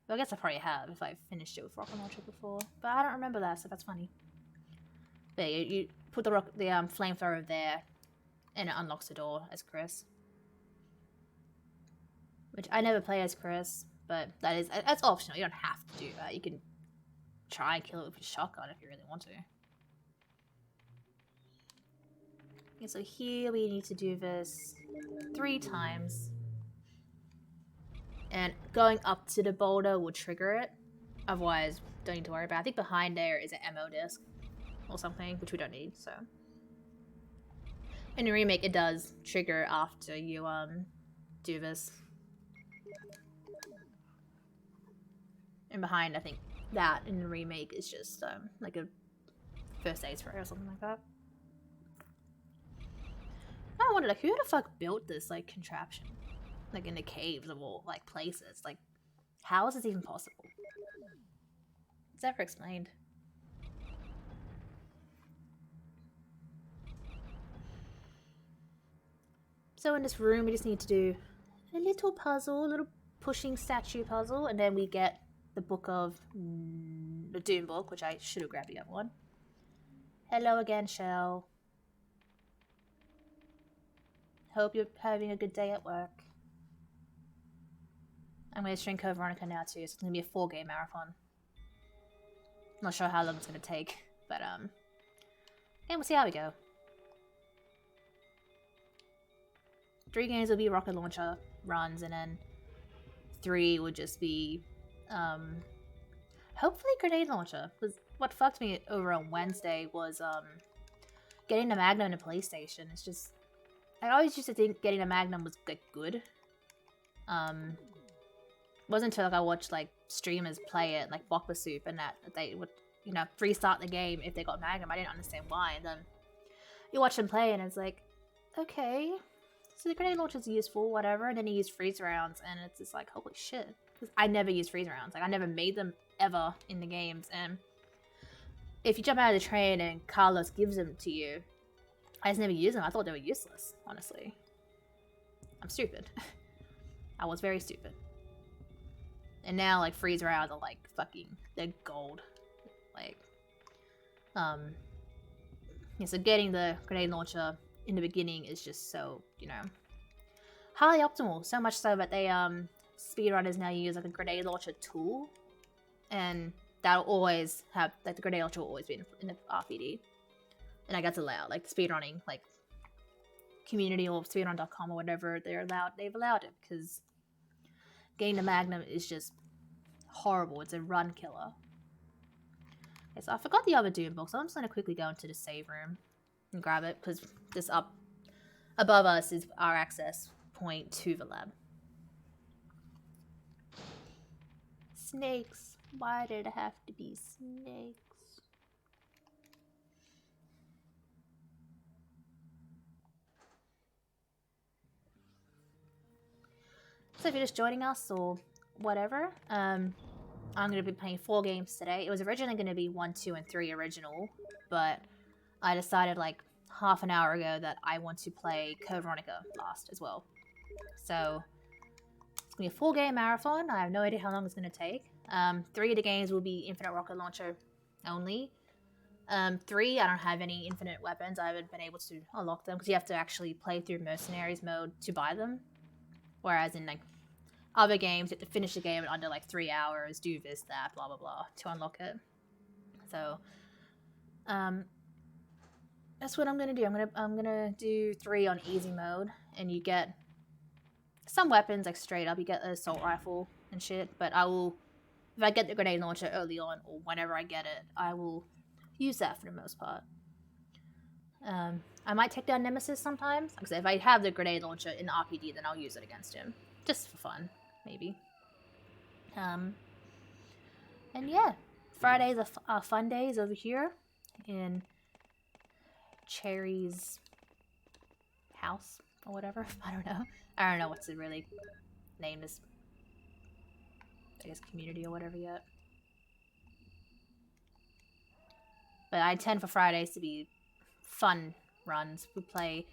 Speaker 2: Well, I guess I probably have if I finished it with rocket launcher before, but I don't remember that, so that's funny. But yeah, you put the flamethrower there, and it unlocks the door as Chris. Which I never play as Chris, but that's optional. You don't have to do that. You can try and kill it with a shotgun if you really want to. Okay, so here we need to do this 3 times. And going up to the boulder will trigger it. Otherwise, don't need to worry about it. I think behind there is an ammo disc or something, which we don't need, so. In the remake, it does trigger after you do this. And behind, I think that in the remake is just like a first aid spray or something like that. I wonder, like, who the fuck built this like contraption? Like in the caves of all like places. Like, how is this even possible? It's never explained. So in this room, we just need to do a little puzzle, a little pushing statue puzzle, and then we get the book of the Doom book, which I should have grabbed the other one. Hello again, Shell. Hope you're having a good day at work. I'm going to stream Code Veronica now too, so it's going to be a 4-game marathon. I'm not sure how long it's going to take, but and we'll see how we go. 3 games will be rocket launcher runs, and then 3 would just be hopefully grenade launcher. Because what fucked me over on Wednesday was getting a Magnum in a PlayStation, it's just... I always used to think getting a Magnum was good. Wasn't until like I watched like streamers play it, like Bokba Soup, and that they would, you know, restart the game if they got Magnum. I didn't understand why, and then you watch them play, and it's like, okay, so the grenade launcher's useful, whatever, and then you use freeze rounds, and it's just like, holy shit. Because I never use freeze rounds. Like, I never made them ever in the games, and if you jump out of the train and Carlos gives them to you, I just never use them. I thought they were useless, honestly. I'm stupid. I was very stupid. And now, like, freeze rounds are, like, fucking, they're gold. Like, yeah, so getting the grenade launcher in the beginning is just so, you know, highly optimal. So much so that they, speedrunners now use, like, a grenade launcher tool. And that'll always have, like, the grenade launcher will always be in the RPD. And like, that's allowed. Like, speedrunning, like, community or speedrun.com or whatever, they've allowed it, because getting the Magnum is just horrible. It's a run killer. Okay, so I forgot the other Doom book, so I'm just going to quickly go into the save room and grab it, because this up above us is our access point to the lab. Snakes. Why did it have to be snakes? So if you're just joining us or whatever, I'm going to be playing 4 games today. It was originally going to be 1, 2, and 3 original, but I decided like half an hour ago that I want to play Code Veronica last as well. So it's going to be a 4-game marathon. I have no idea how long it's going to take. 3 of the games will be Infinite Rocket Launcher only. 3, I don't have any infinite weapons. I haven't been able to unlock them because you have to actually play through Mercenaries mode to buy them. Whereas in like other games, you have to finish the game in under like 3 hours, do this, that, blah, blah, blah, to unlock it. So, that's what I'm gonna do. I'm gonna do 3 on easy mode, and you get some weapons like straight up. You get an assault rifle and shit. But I will, if I get the grenade launcher early on or whenever I get it, I will use that for the most part. I might take down Nemesis sometimes. Like I said, if I have the grenade launcher in the RPD, then I'll use it against him. Just for fun, maybe. And yeah, Fridays are fun days over here in Cherry's house or whatever. I don't know what's it really named as. I guess community or whatever yet. But I intend for Fridays to be fun runs. We play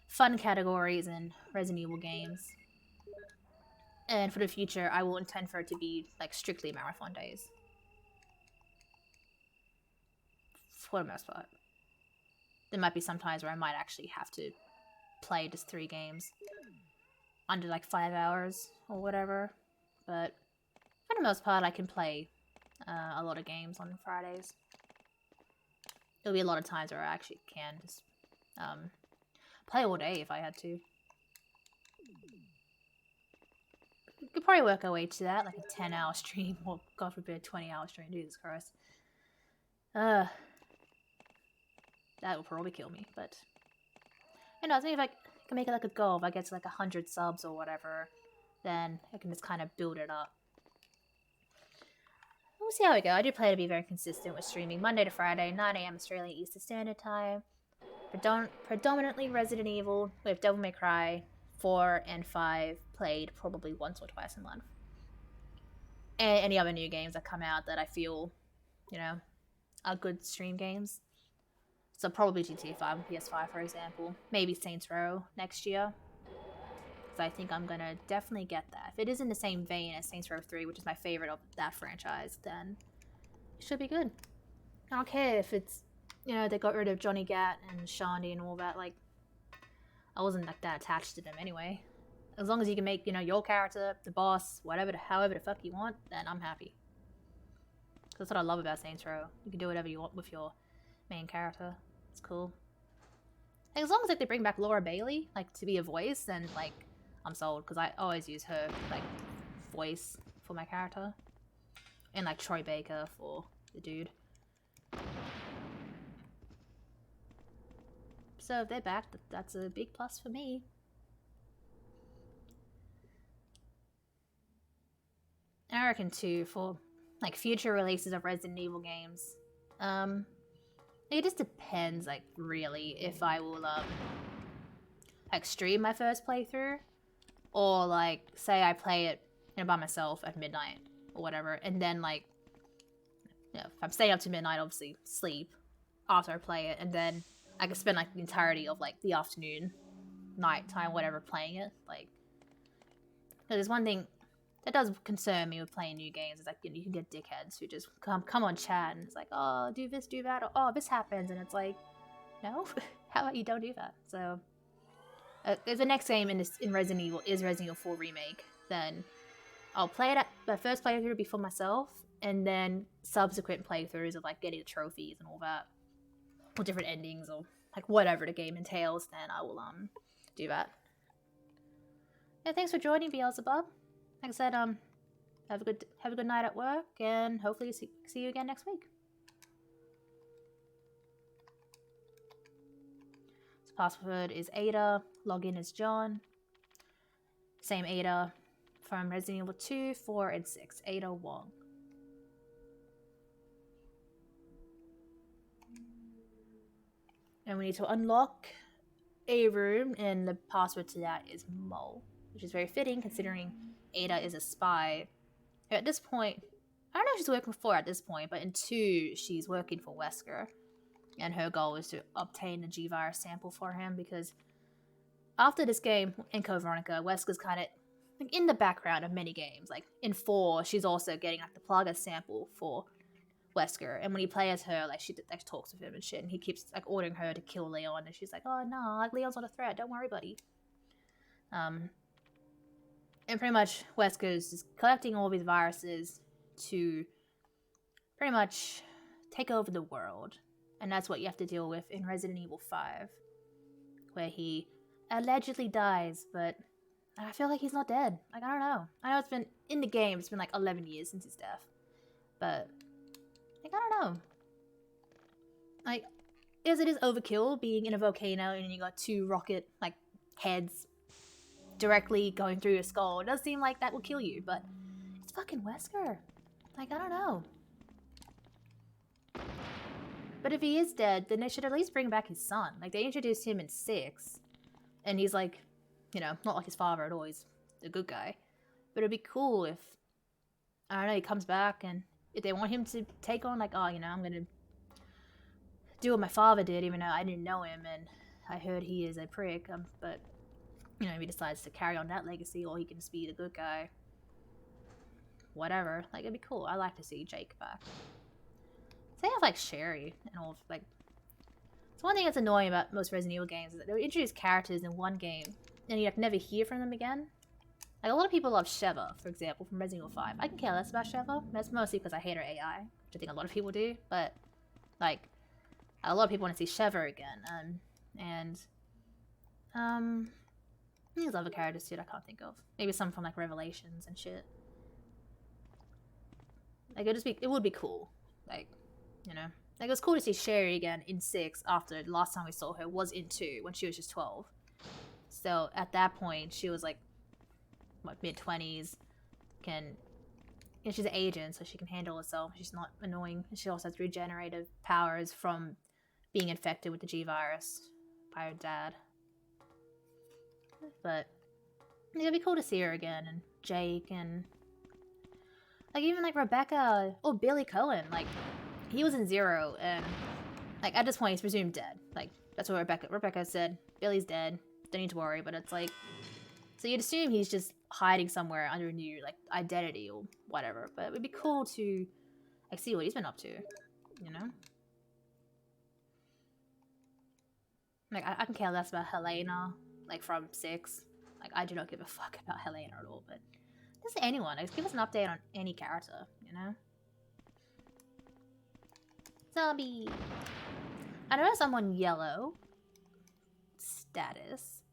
Speaker 2: fun categories and Resident Evil games. And for the future, I will intend for it to be like strictly marathon days. For the most part. There might be some times where I might actually have to play just 3 games under like 5 hours or whatever. But for the most part, I can play a lot of games on Fridays. There'll be a lot of times where I actually can just play all day if I had to. We could probably work our way to that, like a 10-hour stream, or God forbid, a 20-hour stream. Jesus Christ. That will probably kill me, but... You know, I think if I can make it like a goal, if I get to like 100 subs or whatever, then I can just kind of build it up. We'll see how we go. I do plan to be very consistent with streaming Monday to Friday, 9 AM Australian Eastern Standard Time. Predominantly Resident Evil, with Devil May Cry 4 and 5 played probably once or twice a month. And any other new games that come out that I feel, you know, are good stream games. So probably GTA 5 and PS5, for example. Maybe Saints Row next year. Because I think I'm going to definitely get that. If it is in the same vein as Saints Row 3, which is my favorite of that franchise, then it should be good. I don't care if it's, you know, they got rid of Johnny Gat and Shandy and all that. Like, I wasn't like that attached to them anyway. As long as you can make, you know, your character, the boss, however the fuck you want, then I'm happy. That's what I love about Saints Row. You can do whatever you want with your main character. It's cool. Like, as long as like they bring back Laura Bailey, like, to be a voice, then like I'm sold, because I always use her like voice for my character, and like Troy Baker for the dude. So if they're back, that's a big plus for me. I reckon too, for like future releases of Resident Evil games. It just depends, like, really, if I will like stream my first playthrough, or like say I play it, you know, by myself at midnight or whatever, and then like, you know, if I'm staying up to midnight, obviously sleep after I play it, and then I can spend like the entirety of like the afternoon, nighttime, whatever, playing it. Like, there's one thing that does concern me with playing new games is like, you know, you can get dickheads who just come on chat and it's like, oh, do this, do that, or oh, this happens, and it's like, no, how about you don't do that? So if the next game in Resident Evil is Resident Evil 4 Remake, then I'll play it. My first playthrough will be for myself, and then subsequent playthroughs of like getting the trophies and all that, or different endings, or like whatever the game entails, then I will do that. Yeah, thanks for joining, Beelzebub. Like I said, have a good night at work, and hopefully see you again next week. So password is Ada, login is John. Same Ada from Resident Evil 2, 4, and 6. Ada Wong. And we need to unlock a room, and the password to that is Mo, which is very fitting considering Ada is a spy. At this point, I don't know if she's working for at this point, but in 2, she's working for Wesker. And her goal is to obtain the G-Virus sample for him, because after this game, in Code Veronica, Wesker's kind of like in the background of many games. Like in 4, she's also getting like the Plaga sample for Wesker, and when he plays her, like she like talks with him and shit, and he keeps like ordering her to kill Leon, and she's like, oh no, like Leon's not a threat, don't worry, buddy. And pretty much Wesker's just collecting all these viruses to pretty much take over the world, and that's what you have to deal with in Resident Evil 5, where he allegedly dies, but I feel like he's not dead. Like, I don't know. I know it's been in the game, it's been like 11 years since his death, but like, I don't know. Like, as it is overkill being in a volcano and you got 2 rocket like heads directly going through your skull, it does seem like that will kill you, but it's fucking Wesker. Like, I don't know. But if he is dead, then they should at least bring back his son. Like, they introduced him in 6, and he's like, you know, not like his father at all, he's a good guy. But it'd be cool if, I don't know, he comes back, and if they want him to take on, like, oh, you know, I'm gonna do what my father did, even though I didn't know him, and I heard he is a prick, but, you know, if he decides to carry on that legacy, or he can just be the good guy. Whatever. Like, it'd be cool. I like to see Jake back. They have, like, Sherry and all, like... It's one thing that's annoying about most Resident Evil games is that they would introduce characters in one game, and you like, never hear from them again. Like, a lot of people love Sheva, for example, from Resident Evil 5. I can care less about Sheva. That's mostly because I hate her AI, which I think a lot of people do, but, like, a lot of people want to see Sheva again, there's other characters too that I can't think of. Maybe some from, like, Revelations and shit. Like, it would be cool. Like, you know? Like, it was cool to see Sherry again in 6 after the last time we saw her was in 2, when she was just 12. So, at that point, she was, like, what, mid-20s, you know, she's an agent, so she can handle herself. She's not annoying. And she also has regenerative powers from being infected with the G-Virus by her dad. But it'd be cool to see her again, and Jake, and like even like Rebecca or Billy Cohen. Like, he was in 0, and like at this point he's presumed dead. Like, that's what Rebecca said. Billy's dead. Don't need to worry. But it's like, so you'd assume he's just hiding somewhere under a new like identity or whatever. But it would be cool to like see what he's been up to. You know. Like, I can care less about Helena, like, from 6. Like, I do not give a fuck about Helena at all, but just anyone. Like, give us an update on any character, you know? Zombie! I noticed I'm on yellow status,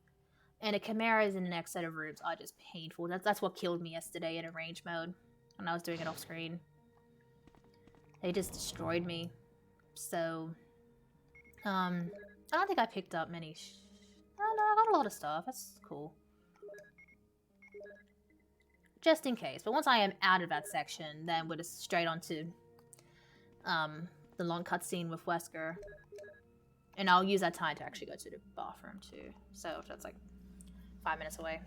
Speaker 2: and the chimeras in the next set of rooms are just painful. That's what killed me yesterday in arrange mode when I was doing it off screen. They just destroyed me. So, I don't think I picked up many. I don't know. I got a lot of stuff. That's cool. Just in case. But once I am out of that section, then we're just straight onto the long cutscene with Wesker. And I'll use that time to actually go to the bathroom too. So that's like 5 minutes away.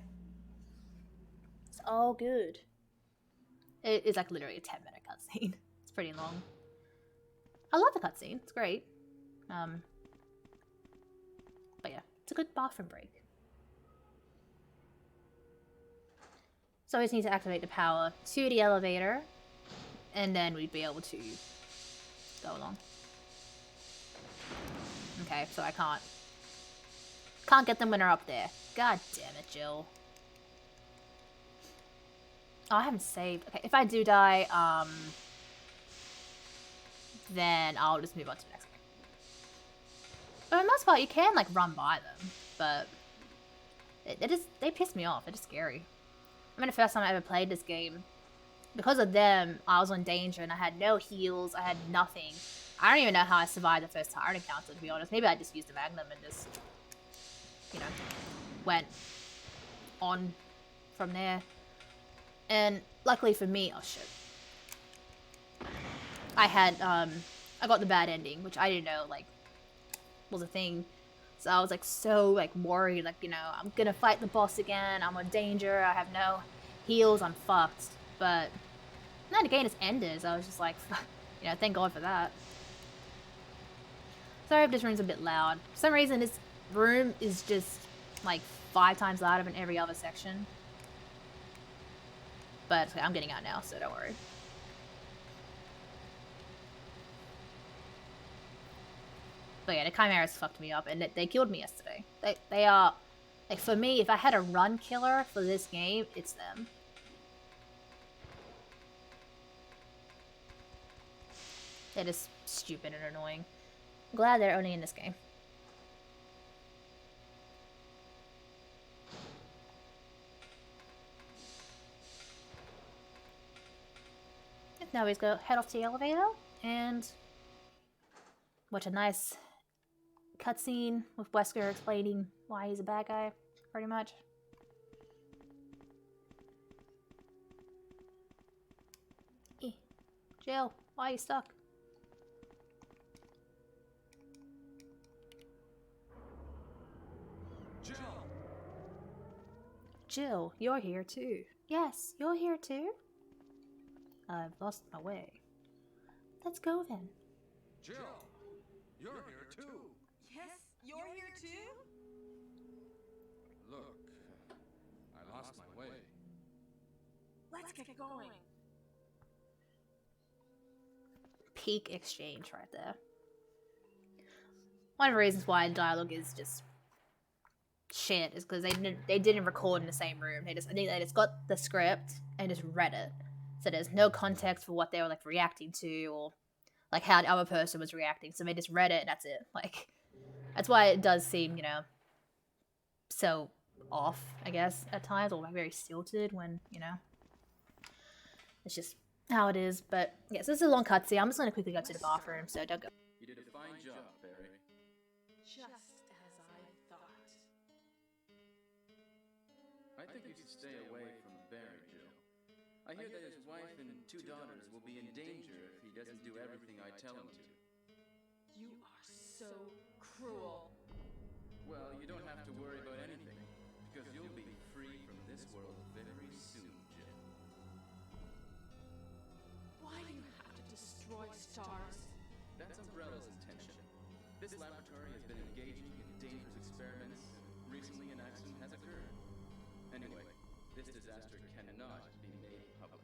Speaker 2: It's all good. It's like literally a 10-minute cutscene. It's pretty long. I love the cutscene. It's great. But yeah, it's a good bathroom break. So I just need to activate the power to the elevator, and then we'd be able to go along. Okay, so I can't get them when they're up there. God damn it, Jill. Oh, I haven't saved. Okay, if I do die, then I'll just move on to the next game. But for the most part, you can like run by them, but they piss me off. They're just scary. I mean, the first time I ever played this game, because of them, I was in danger and I had no heals. I had nothing. I don't even know how I survived the first tyrant encounter, to be honest. Maybe I just used the Magnum and just, you know, went on from there. And luckily for me, oh shit. I had, I got the bad ending, which I didn't know, like, was a thing. So I was, like, so, like, worried, like, you know, I'm gonna fight the boss again, I'm in danger, I have no heals, I'm fucked. But, no, the game just ended, so I was just like, you know, thank God for that. Sorry if this room's a bit loud. For some reason, this room is just, like, 5 times louder than every other section. But I'm getting out now, so don't worry. But yeah, the Chimeras fucked me up, and they killed me yesterday. They are... Like, for me, if I had a run killer for this game, it's them. They're just stupid and annoying. I'm glad they're only in this game. Now we go head off to the elevator and watch a nice cutscene with Wesker explaining why he's a bad guy, pretty much. Jill, why are you stuck?
Speaker 3: Jill!
Speaker 2: Jill, you're here too. Yes, you're here too? I've lost my way. Let's go then.
Speaker 3: Jill! You're here too!
Speaker 4: Yes, you're here too?
Speaker 3: Look, I lost my way.
Speaker 4: Let's get going.
Speaker 2: Peak exchange right there. One of the reasons why dialogue is just shit is because they didn't record in the same room. I think they just got the script and just read it. So there's no context for what they were like reacting to or like how the other person was reacting. So they just read it and that's it. Like that's why it does seem, you know, so off, I guess, at times, or like very stilted when, you know, it's just how it is. But yes, this is a long cutscene. I'm just gonna quickly go to the bathroom, so don't go.
Speaker 5: You did a fine job, Barry.
Speaker 4: Just as I thought.
Speaker 5: I think you should stay away from Barry, Jill. I hear that his wife and 2 daughters will be in danger if he doesn't do everything I tell him to.
Speaker 4: You are so cruel.
Speaker 5: Well, you don't have to worry about anything, because you'll be free from this world very soon, Jill.
Speaker 4: Why do you have to destroy stars?
Speaker 5: That's Umbrella's intention. This laboratory has been engaging in dangerous experiments, and recently an accident has occurred. Anyway, this disaster cannot be made public.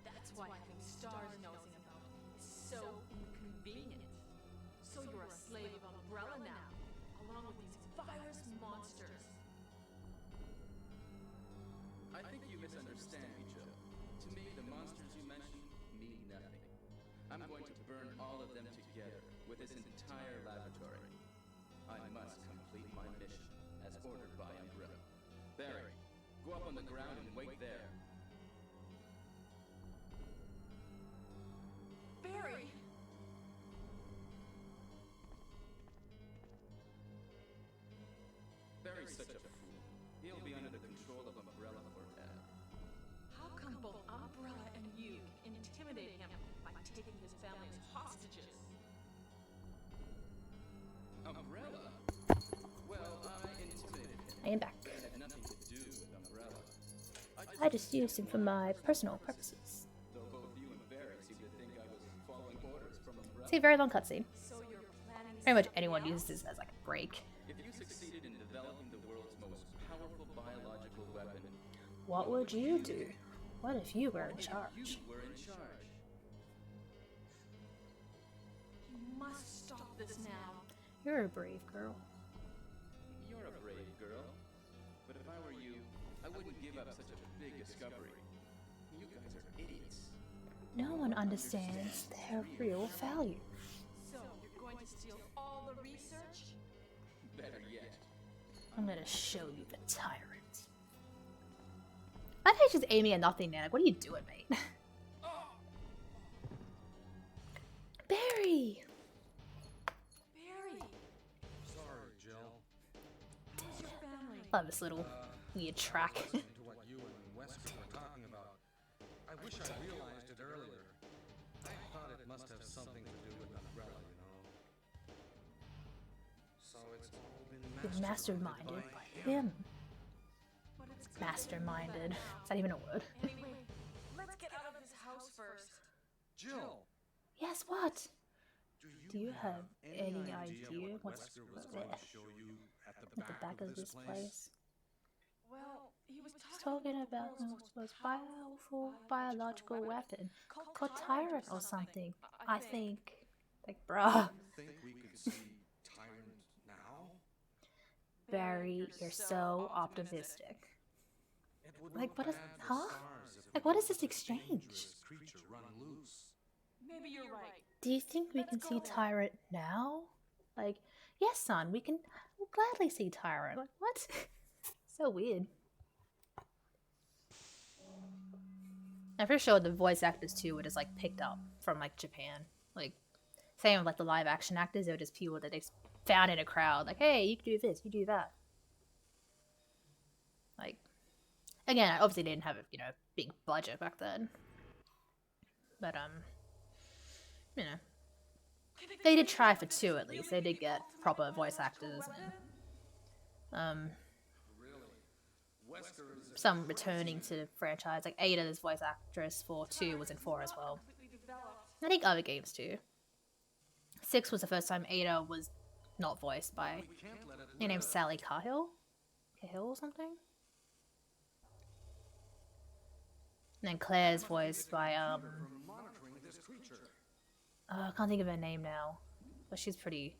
Speaker 4: That's why having stars nosing about is so inconvenient. So you're a slave of Umbrella now, along with these virus monsters.
Speaker 5: I think you misunderstand me, Jill. To me, the monsters you mentioned mean nothing. I'm going to burn all of them together with this entire laboratory. I must complete my mission, as ordered by Umbrella. Barry, go up on the ground and wait there.
Speaker 4: Barry! intimidate him by taking his family as hostages.
Speaker 5: Umbrella? Well, I intimidated him.
Speaker 2: I am back.
Speaker 5: It had nothing to do with Umbrella.
Speaker 2: I just used him for my personal purposes.
Speaker 5: Though both you and Barry seem to think I was following orders from Umbrella.
Speaker 2: See, very long cutscene.
Speaker 4: So you're planning
Speaker 2: Pretty much
Speaker 4: something
Speaker 2: anyone
Speaker 4: else?
Speaker 2: uses this as like a break.
Speaker 5: If you succeeded in developing the world's most powerful biological weapon,
Speaker 2: What would you do? What if you were in
Speaker 5: you
Speaker 2: charge?
Speaker 5: were in charge.
Speaker 4: You must stop this now.
Speaker 2: You're a brave girl.
Speaker 5: You're a brave girl. But if I were you, I wouldn't give up such a big discovery. You guys are idiots.
Speaker 2: No one understands their real value.
Speaker 4: So you're going to steal all the research?
Speaker 5: Better yet.
Speaker 2: I'm gonna show you the tyrant. I think she's aiming at nothing now. Like, what are you doing, mate? Barry!
Speaker 4: Barry,
Speaker 3: Sorry, Jill.
Speaker 4: how's your family?
Speaker 2: Love this little weird track.
Speaker 3: Listening to what you and Wesker were talking about. I wish I realized it earlier. I thought it must have something to do with Umbrella, you know. So it's all been
Speaker 2: Masterminded by him.
Speaker 4: But it's good to
Speaker 2: Masterminded.
Speaker 4: know that
Speaker 2: Is that even a word?
Speaker 4: now. Anyway, let's get out of this house first.
Speaker 3: Jill!
Speaker 2: Yes, what?
Speaker 3: Do
Speaker 2: you have any idea
Speaker 3: what
Speaker 2: what's
Speaker 3: Wesker was going to show you at the
Speaker 2: At the back of this place?
Speaker 4: Well, he was
Speaker 2: He's talking about the most powerful biological weapon called Tyrant or something. I think. Like, bruh.
Speaker 3: Think we could see Tyrant now?
Speaker 2: Barry, you're so optimistic.
Speaker 3: It wouldn't
Speaker 2: Like, what is.
Speaker 3: bad for
Speaker 2: Huh?
Speaker 3: stars if
Speaker 2: Like,
Speaker 3: we
Speaker 2: what is
Speaker 3: let
Speaker 2: this
Speaker 3: this
Speaker 2: exchange?
Speaker 3: dangerous creature run loose.
Speaker 4: Maybe you're right.
Speaker 2: Do you think we can see Tyrant now? Like, yes, son, we'll gladly see Tyrant. Like, what? So weird. I'm pretty sure the voice actors too were just like picked up from like Japan. Like, same with like the live action actors, they were just people that they found in a crowd. Like, hey, you can do this, you do that. Like, again, obviously they didn't have a big budget back then. But you know, they did try for 2 at least. They did get proper voice actors and some returning to the franchise. Like Ada's voice actress for 2 was in 4 as well. I think other games too. 6 was the first time Ada was not voiced by her name's Sally Cahill? Cahill or something? And then Claire's voiced by
Speaker 3: Monitoring this creature.
Speaker 2: I can't think of her name now, but she's pretty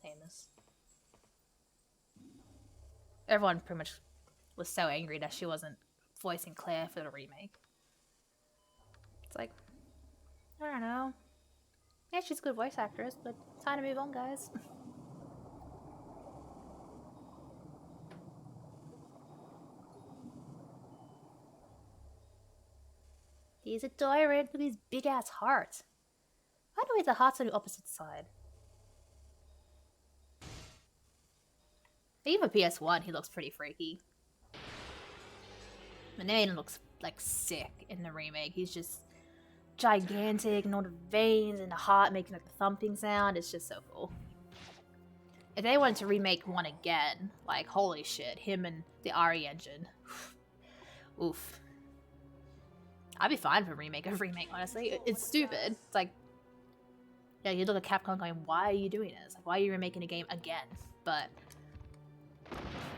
Speaker 2: famous. Everyone pretty much was so angry that she wasn't voicing Claire for the remake. It's like, I don't know. Yeah, she's a good voice actress, but time to move on, guys. He's a tyrant with his big ass heart. Why do we have the hearts on the opposite side? Even PS1, he looks pretty freaky. Manane looks like sick in the remake. He's just gigantic and all the veins and the heart making like the thumping sound. It's just so cool. If they wanted to remake one again, like holy shit, him and the RE engine. Oof. I'd be fine for a remake of remake, honestly. It's stupid. It's like, yeah, you look at Capcom going, why are you doing this? Like, why are you remaking a game again? But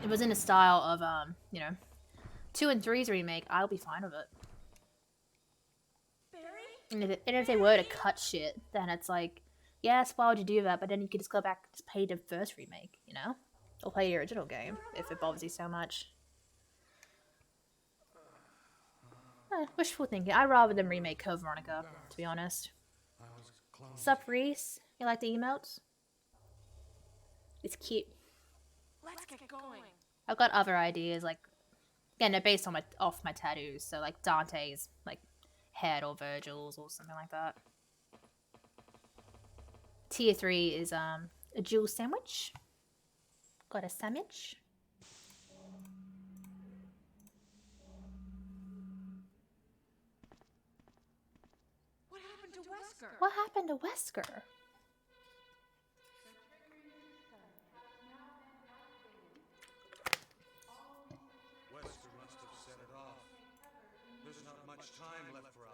Speaker 2: it was in the style of, 2 and 3's remake. I'll be fine with it. And if they were to cut shit, then it's like, yes, why would you do that? But then you could just go back and just play the first remake, or play the original game if it bothers you so much. Wishful thinking. I'd rather than remake Code Veronica, to be honest. Sup, Reese? You like the emotes? It's cute.
Speaker 4: Let's get going.
Speaker 2: I've got other ideas, like, again, they're based on off my tattoos, so like Dante's like head or Virgil's or something like that. Tier 3 is a jewel sandwich. Got a sandwich.
Speaker 4: Wesker.
Speaker 2: What happened to Wesker?
Speaker 3: Wesker must have set it off. There's not much time left for us.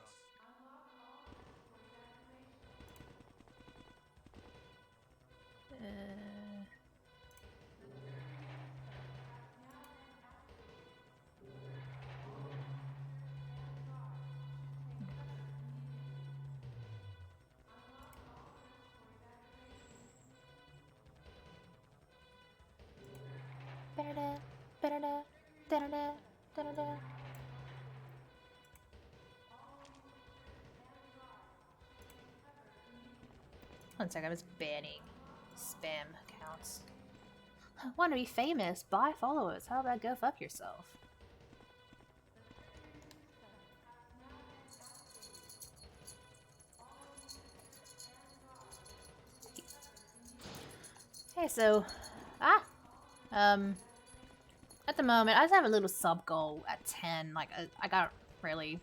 Speaker 2: Da-da-da, da-da-da, da-da-da, da-da-da. One second, I was banning spam accounts. Want to be famous? Buy followers. How about go fuck yourself? Okay, so at the moment I just have a little sub goal at 10. Like I got really,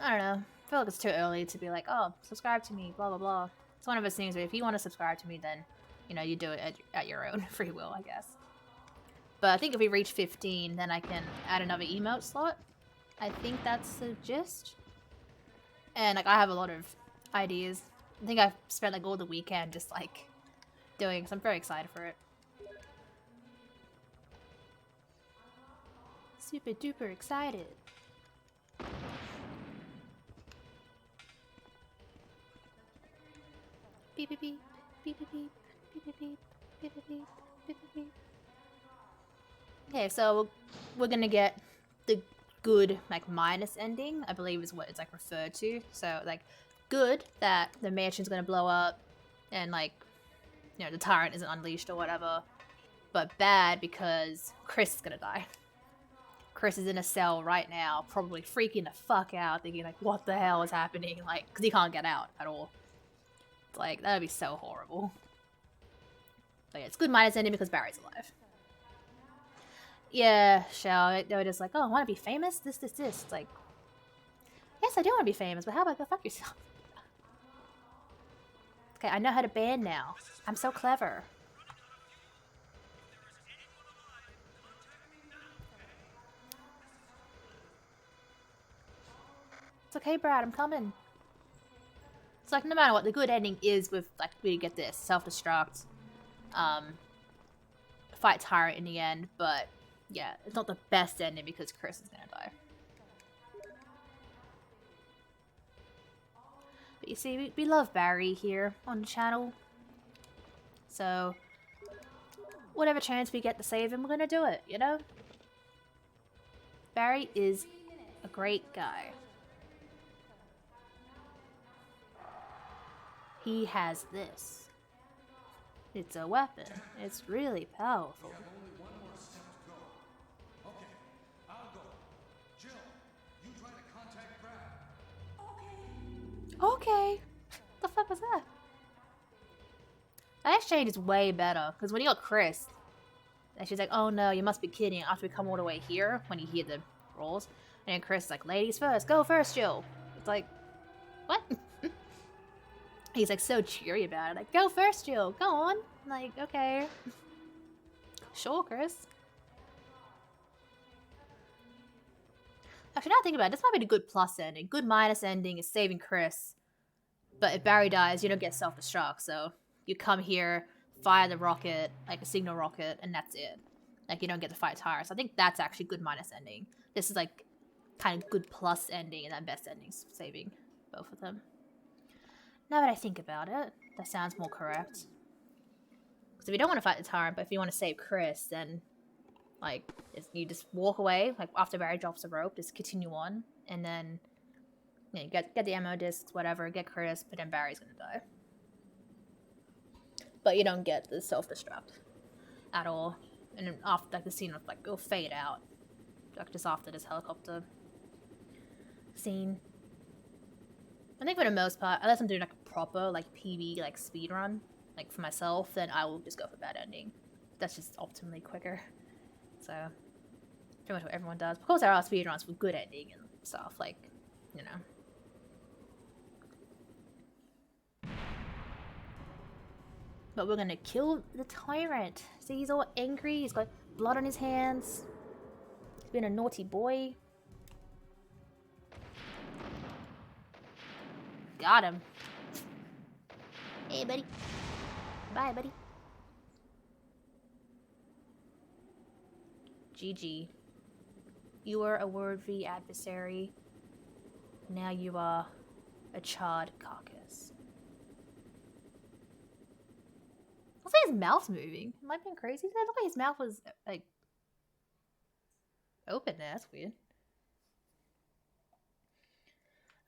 Speaker 2: I don't know. I feel like it's too early to be like, oh, subscribe to me, blah blah blah. It's one of those things where if you want to subscribe to me, then you know you do it at your own free will, I guess. But I think if we reach 15, then I can add another emote slot. I think that's the gist. And like I have a lot of ideas. I think I've spent like all the weekend just like doing, so I'm very excited for it. Super duper excited. Beep beep beep beep beep beep beep beep beep beep beep beep beep beep. Okay, so we're gonna get the good like minus ending, I believe is what it's like referred to. So like good that the mansion's gonna blow up and like, you know, the tyrant isn't unleashed or whatever, but bad because Chris is gonna die. Chris is in a cell right now, probably freaking the fuck out, thinking like, what the hell is happening? Like, because he can't get out at all. Like, that would be so horrible. But yeah, it's good minus ending because Barry's alive. Yeah, Shell, they were just like, oh, I want to be famous? This. It's like, yes, I do want to be famous, but how about go fuck yourself? Okay, I know how to ban now. I'm so clever. It's okay, Brad, I'm coming. It's like, no matter what, the good ending is with, like, we get this self-destruct, fight Tyrant in the end, but yeah, it's not the best ending because Chris is gonna die. But you see, we love Barry here on the channel. So, whatever chance we get to save him, we're gonna do it, you know? Barry is a great guy. He has this. It's a weapon. It's really powerful.
Speaker 3: We have only one more step to go. Okay, I'll go. Jill, you try to contact Brad.
Speaker 2: Okay. The fuck was that? That exchange is way better, because when you got Chris, and she's like, oh no, you must be kidding, after we come all the way here, when you hear the rolls, and then Chris is like, ladies first, go first, Jill. It's like, what? He's like so cheery about it, like, go first, Jill, go on. I'm like, okay. Sure, Chris. Actually, now I think about it, this might be the good plus ending. Good minus ending is saving Chris. But if Barry dies, you don't get self-destruct, so you come here, fire the rocket, like a signal rocket, and that's it. Like, you don't get to fight Tyrus. I think that's actually good minus ending. This is like kind of good plus ending, and then best endings, saving both of them. Now that I think about it, that sounds more correct. Because if you don't want to fight the Tyrant, but if you want to save Chris, then, like, you just walk away, like, after Barry drops the rope, just continue on, and then, you know, get the ammo discs, whatever, get Chris, but then Barry's gonna die. But you don't get the self-destruct at all. And then after, like, the scene of, like, it'll fade out. Like, just after this helicopter scene. I think for the most part, unless I'm doing like a proper like PB like speed run, like for myself, then I will just go for bad ending. That's just optimally quicker. So pretty much what everyone does. Of course, there are speed runs with good ending and stuff, like, you know. But we're gonna kill the tyrant. See, he's all angry. He's got blood on his hands. He's been a naughty boy. Got him. Hey, buddy. Bye, buddy. GG. You were a worthy adversary. Now you are a charred carcass. Also, his mouth's moving. Am I being crazy? It looked like his mouth was, like, open there. That's weird.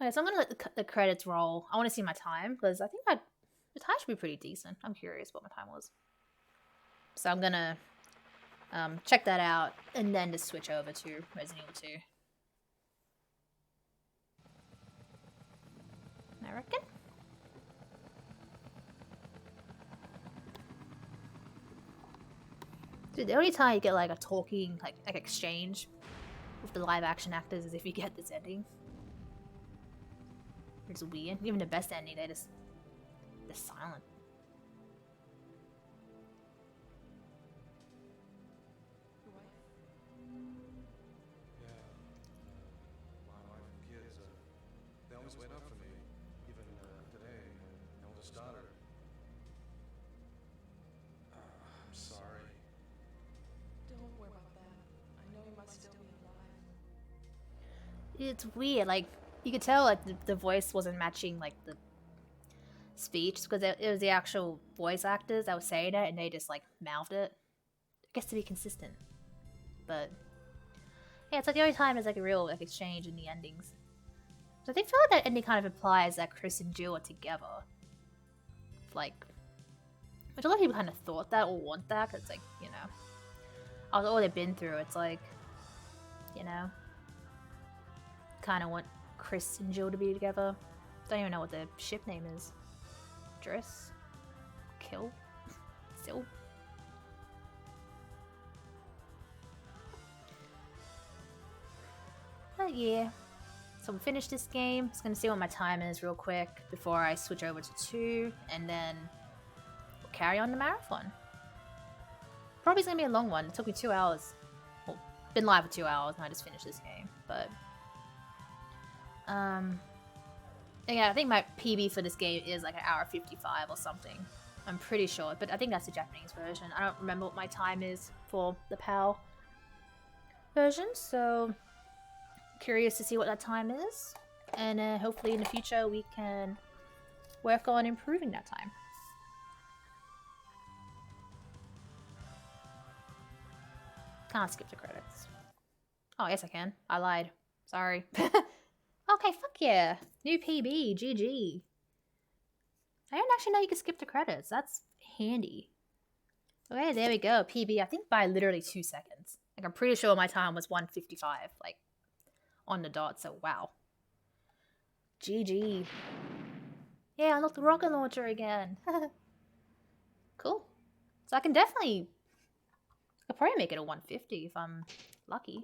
Speaker 2: Okay, so I'm gonna let the credits roll. I want to see my time, because I think the time should be pretty decent. I'm curious what my time was. So I'm gonna check that out, and then just switch over to Resident Evil 2. I reckon. Dude, the only time you get like a talking, like exchange with the live action actors is if you get this ending. It's weird. Even the best ending, they're silent.
Speaker 4: Your wife?
Speaker 3: Yeah. My wife and kids, they always wait up for me. Even today, my oldest daughter. I'm sorry.
Speaker 4: Don't worry about that. I know you must still be alive.
Speaker 2: It's weird. Like you could tell, like the voice wasn't matching like the speech, because it was the actual voice actors that were saying it, and they just like mouthed it. I guess to be consistent. But yeah, it's like the only time there's like a real like exchange in the endings. So I think feel like that ending kind of implies that Chris and Jill are together. Like, which a lot of people kind of thought that or want that, because like, you know, after all they've been through, it's like, you know, kind of want Chris and Jill to be together. Don't even know what their ship name is. Dress? Kill? Still? But yeah. So we'll finish this game. Just gonna see what my time is real quick before I switch over to 2, and then we'll carry on the marathon. Probably gonna be a long one. It took me 2 hours. Well, been live for 2 hours and I just finished this game. But yeah, I think my PB for this game is like 1:55 or something. I'm pretty sure, but I think that's the Japanese version. I don't remember what my time is for the PAL version, so curious to see what that time is. And hopefully in the future we can work on improving that time. Can't skip the credits. Oh, yes I can. I lied. Sorry. Okay, fuck yeah. New PB, GG. I didn't actually know you could skip the credits. That's handy. Okay, there we go. PB, I think by literally 2 seconds. Like, I'm pretty sure my time was 1:55, like, on the dot, so wow. GG. Yeah, unlock the rocket launcher again. Cool. So I can definitely... I'll probably make it a 150 if I'm lucky.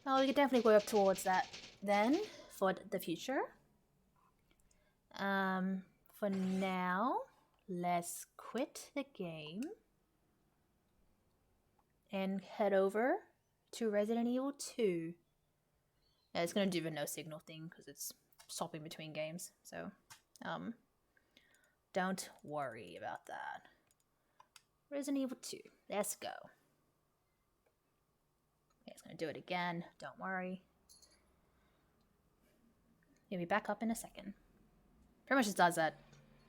Speaker 2: Well, we could definitely work towards that then for the future. For now, let's quit the game and head over to Resident Evil 2. Yeah, it's gonna do the no signal thing because it's swapping between games, so don't worry about that. Resident Evil 2, let's go. Okay, it's gonna do it again, don't worry. He'll be back up in a second. Pretty much just does that.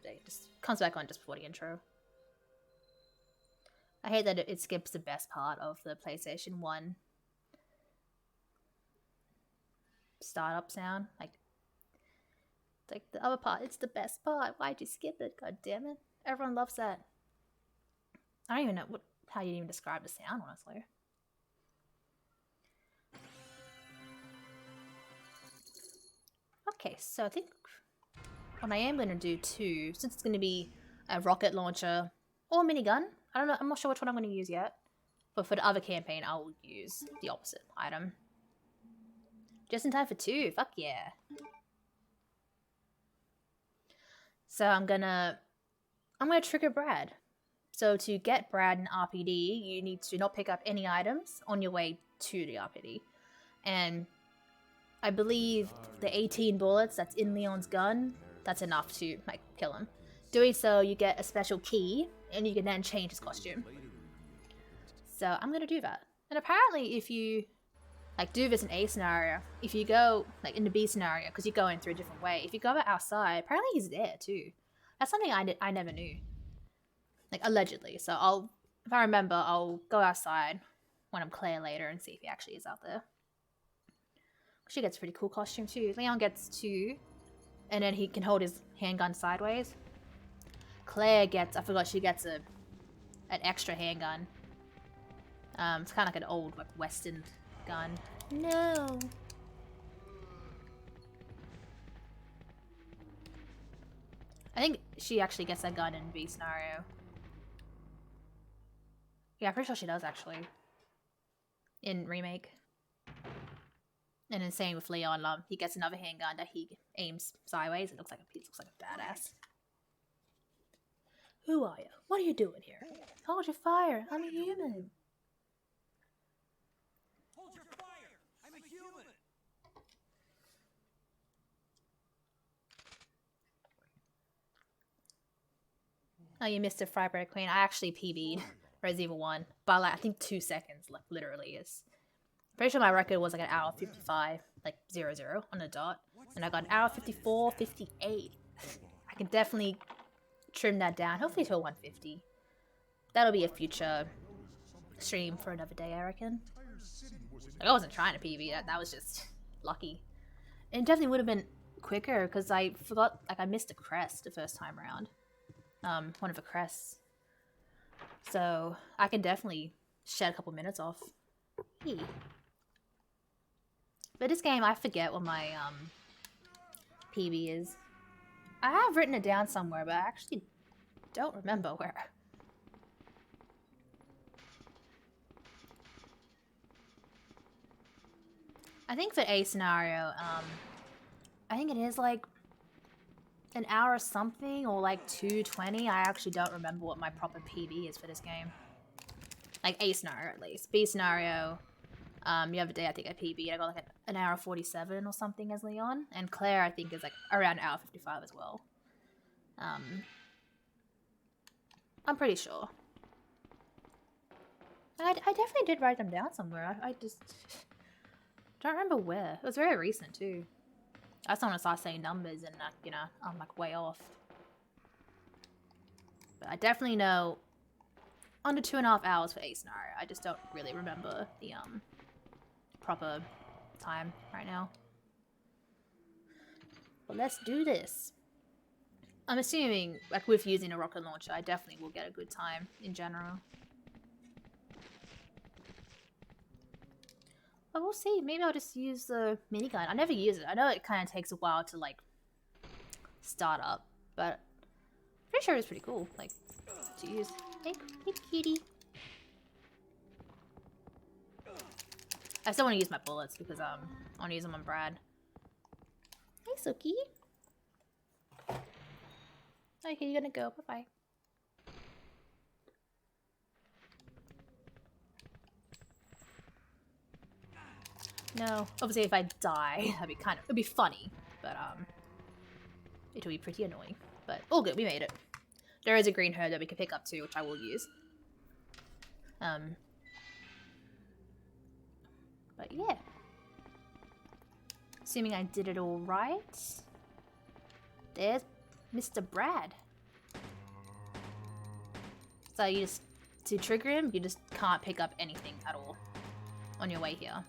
Speaker 2: It just comes back on just before the intro. I hate that it skips the best part of the PlayStation 1 startup sound. Like the other part, it's the best part. Why'd you skip it? God damn it. Everyone loves that. I don't even know how you even describe the sound, honestly. Okay, so I think what I am going to do too, since it's going to be a rocket launcher or minigun, I don't know, I'm not sure which one I'm going to use yet. But for the other campaign, I'll use the opposite item. Just in time for 2, fuck yeah. So I'm gonna trigger Brad. So to get Brad in RPD, you need to not pick up any items on your way to the RPD. And I believe the 18 bullets that's in Leon's gun, that's enough to like kill him. Doing so, you get a special key, and you can then change his costume. So I'm gonna do that. And apparently if you like do this in A scenario, if you go like in the B scenario, because you're going through a different way, if you go outside, apparently he's there too. That's something I never knew. Like allegedly. So if I remember, I'll go outside when I'm Claire later and see if he actually is out there. She gets a pretty cool costume too. Leon gets 2, and then he can hold his handgun sideways. Claire gets, I forgot, she gets an extra handgun. It's kind of like an old like Western gun. No. I think she actually gets that gun in B scenario. Yeah, I'm pretty sure she does actually. In remake. And then same with Leon, he gets another handgun that he aims sideways. It looks like a badass. Who are you? What are you doing here? Hold your fire. I'm a human.
Speaker 6: Hold your fire! I'm a human!
Speaker 2: Oh, you missed a Friday Queen. I actually PB'd Resident Evil 1 by like I think 2 seconds, like literally is. Pretty sure my record was like an hour 55, like 00 on the dot. And I got an hour 54, 58. I can definitely trim that down, hopefully to 150. That'll be a future stream for another day, I reckon. Like, I wasn't trying to PB, that was just lucky. And it definitely would have been quicker, because I forgot, like I missed a crest the first time around. One of the crests. So, I can definitely shed a couple minutes off. Hey. But this game, I forget what my PB is. I have written it down somewhere, but I actually don't remember where. I think for A scenario, I think it is like an hour something or like 2:20. I actually don't remember what my proper PB is for this game. Like A scenario at least. B scenario, the other day I think I PB, I got like an hour 47 or something as Leon. And Claire I think is like around hour 55 as well. I'm pretty sure. I definitely did write them down somewhere. I just don't remember where. It was very recent too. I just don't want to start saying numbers and you know, I'm like way off. But I definitely know under 2.5 hours for A scenario. I just don't really remember the proper time right now. But let's do this. I'm assuming, like with using a rocket launcher, I definitely will get a good time in general. But we'll see. Maybe I'll just use the minigun. I never use it. I know it kind of takes a while to like start up, but I'm pretty sure it's pretty cool. Like to use. Hey kitty. I still want to use my bullets because I want to use them on Brad. Hey Suki. Okay, you're gonna go. Bye-bye. No. Obviously, if I die, it'd be funny. But, it'll be pretty annoying. But, all good, we made it. There is a green herb that we can pick up too, which I will use. But yeah. Assuming I did it all right. There's Mr. Brad. So you just, to trigger him, you just can't pick up anything at all on your way here.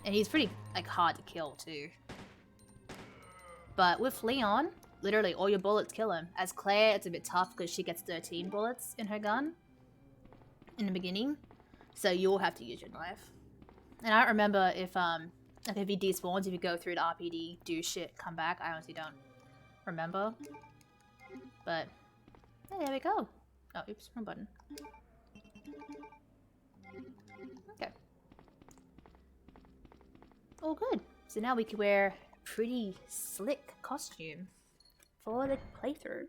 Speaker 2: And he's pretty, like, hard to kill too. But with Leon, literally all your bullets kill him. As Claire, it's a bit tough because she gets 13 bullets in her gun in the beginning. So you'll have to use your knife. And I don't remember if, like if he despawns, if you go through the RPD, do shit, come back. I honestly don't remember. But, yeah, there we go. Oh, oops, wrong button. Okay. All good. So now we can wear a pretty slick costume for the playthrough.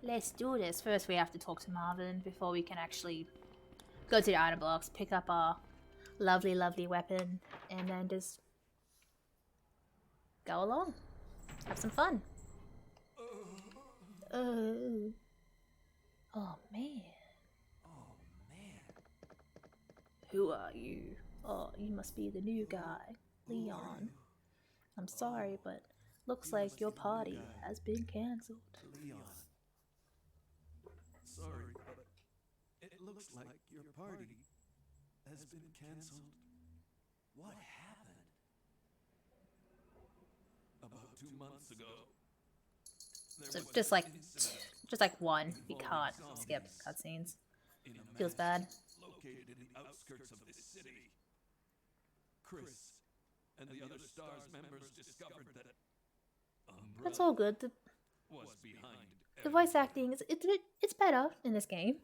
Speaker 2: Let's do this. First we have to talk to Marvin before we can actually go to the item box, pick up our lovely, lovely weapon, and then just go along. Have some fun. Oh man.
Speaker 7: Oh man.
Speaker 2: Who are you? Oh, you must be the new guy, Leon. I'm sorry, but looks like your party has been cancelled.
Speaker 7: Leon. Sorry, but it looks like your party has been cancelled. What happened? About 2 months ago.
Speaker 2: So just like one, we can't skip cutscenes. Feels bad.
Speaker 7: Located in the outskirts of this city. Chris and the other STARS members discovered that
Speaker 2: That's all good.
Speaker 7: was behind
Speaker 2: The voice acting it's better in this game,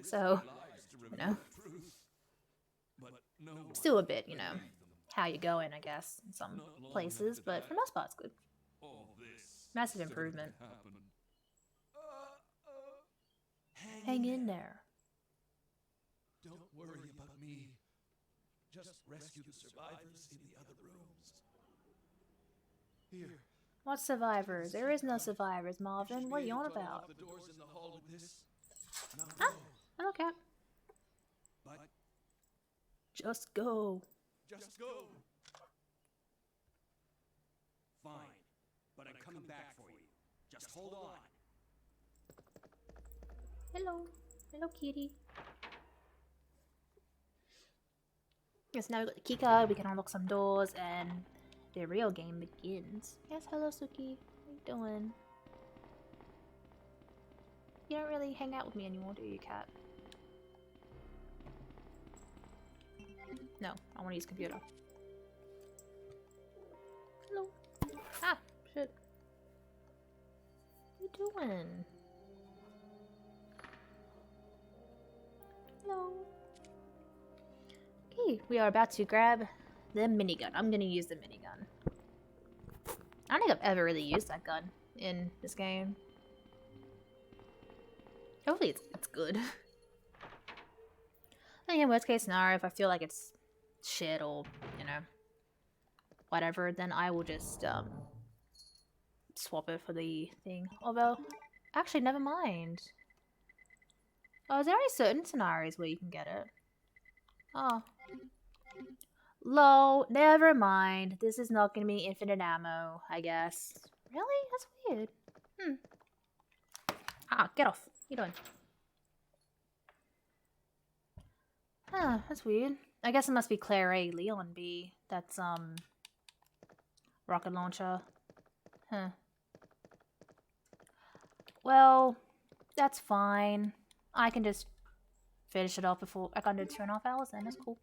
Speaker 2: so you know,
Speaker 7: but no one
Speaker 2: still a bit, you know, how you going, I guess, in some places, but for the most part, it's good.
Speaker 7: all this
Speaker 2: Massive improvement.
Speaker 7: happened.
Speaker 2: Hang in there.
Speaker 7: Don't worry about me. Just rescue the survivors in the other rooms. Here.
Speaker 2: What survivors? There is no survivors, Marvin. What are you on about?
Speaker 7: The doors in the hall with this. Now
Speaker 2: Huh?
Speaker 7: go.
Speaker 2: I don't care.
Speaker 7: But
Speaker 2: Just go.
Speaker 7: just go.
Speaker 3: Fine, but I'm coming back for you. Just hold on.
Speaker 2: Hello. Hello, kitty. Yes, now we got the keycard, we can unlock some doors, and the real game begins. Yes, hello, Suki. How you doing? You don't really hang out with me anymore, do you, cat? No, I want to use computer. Hello. Ah, shit. What you doing? Hello. Okay, we are about to grab the minigun. I'm gonna use the minigun. I don't think I've ever really used that gun in this game. Hopefully it's good. And in worst case scenario, if I feel like it's shit or, you know, whatever, then I will just swap it for the thing. Although, actually, never mind. Oh, is there only certain scenarios where you can get it? Oh. Lol, never mind. This is not gonna be infinite ammo, I guess. Really? That's weird. Ah, get off. What are you doing? Ah, that's weird. I guess it must be Claire A, Leon B. That's, rocket launcher. Huh. Well, that's fine. I can just finish it off before I can do 2.5 hours then. That's cool.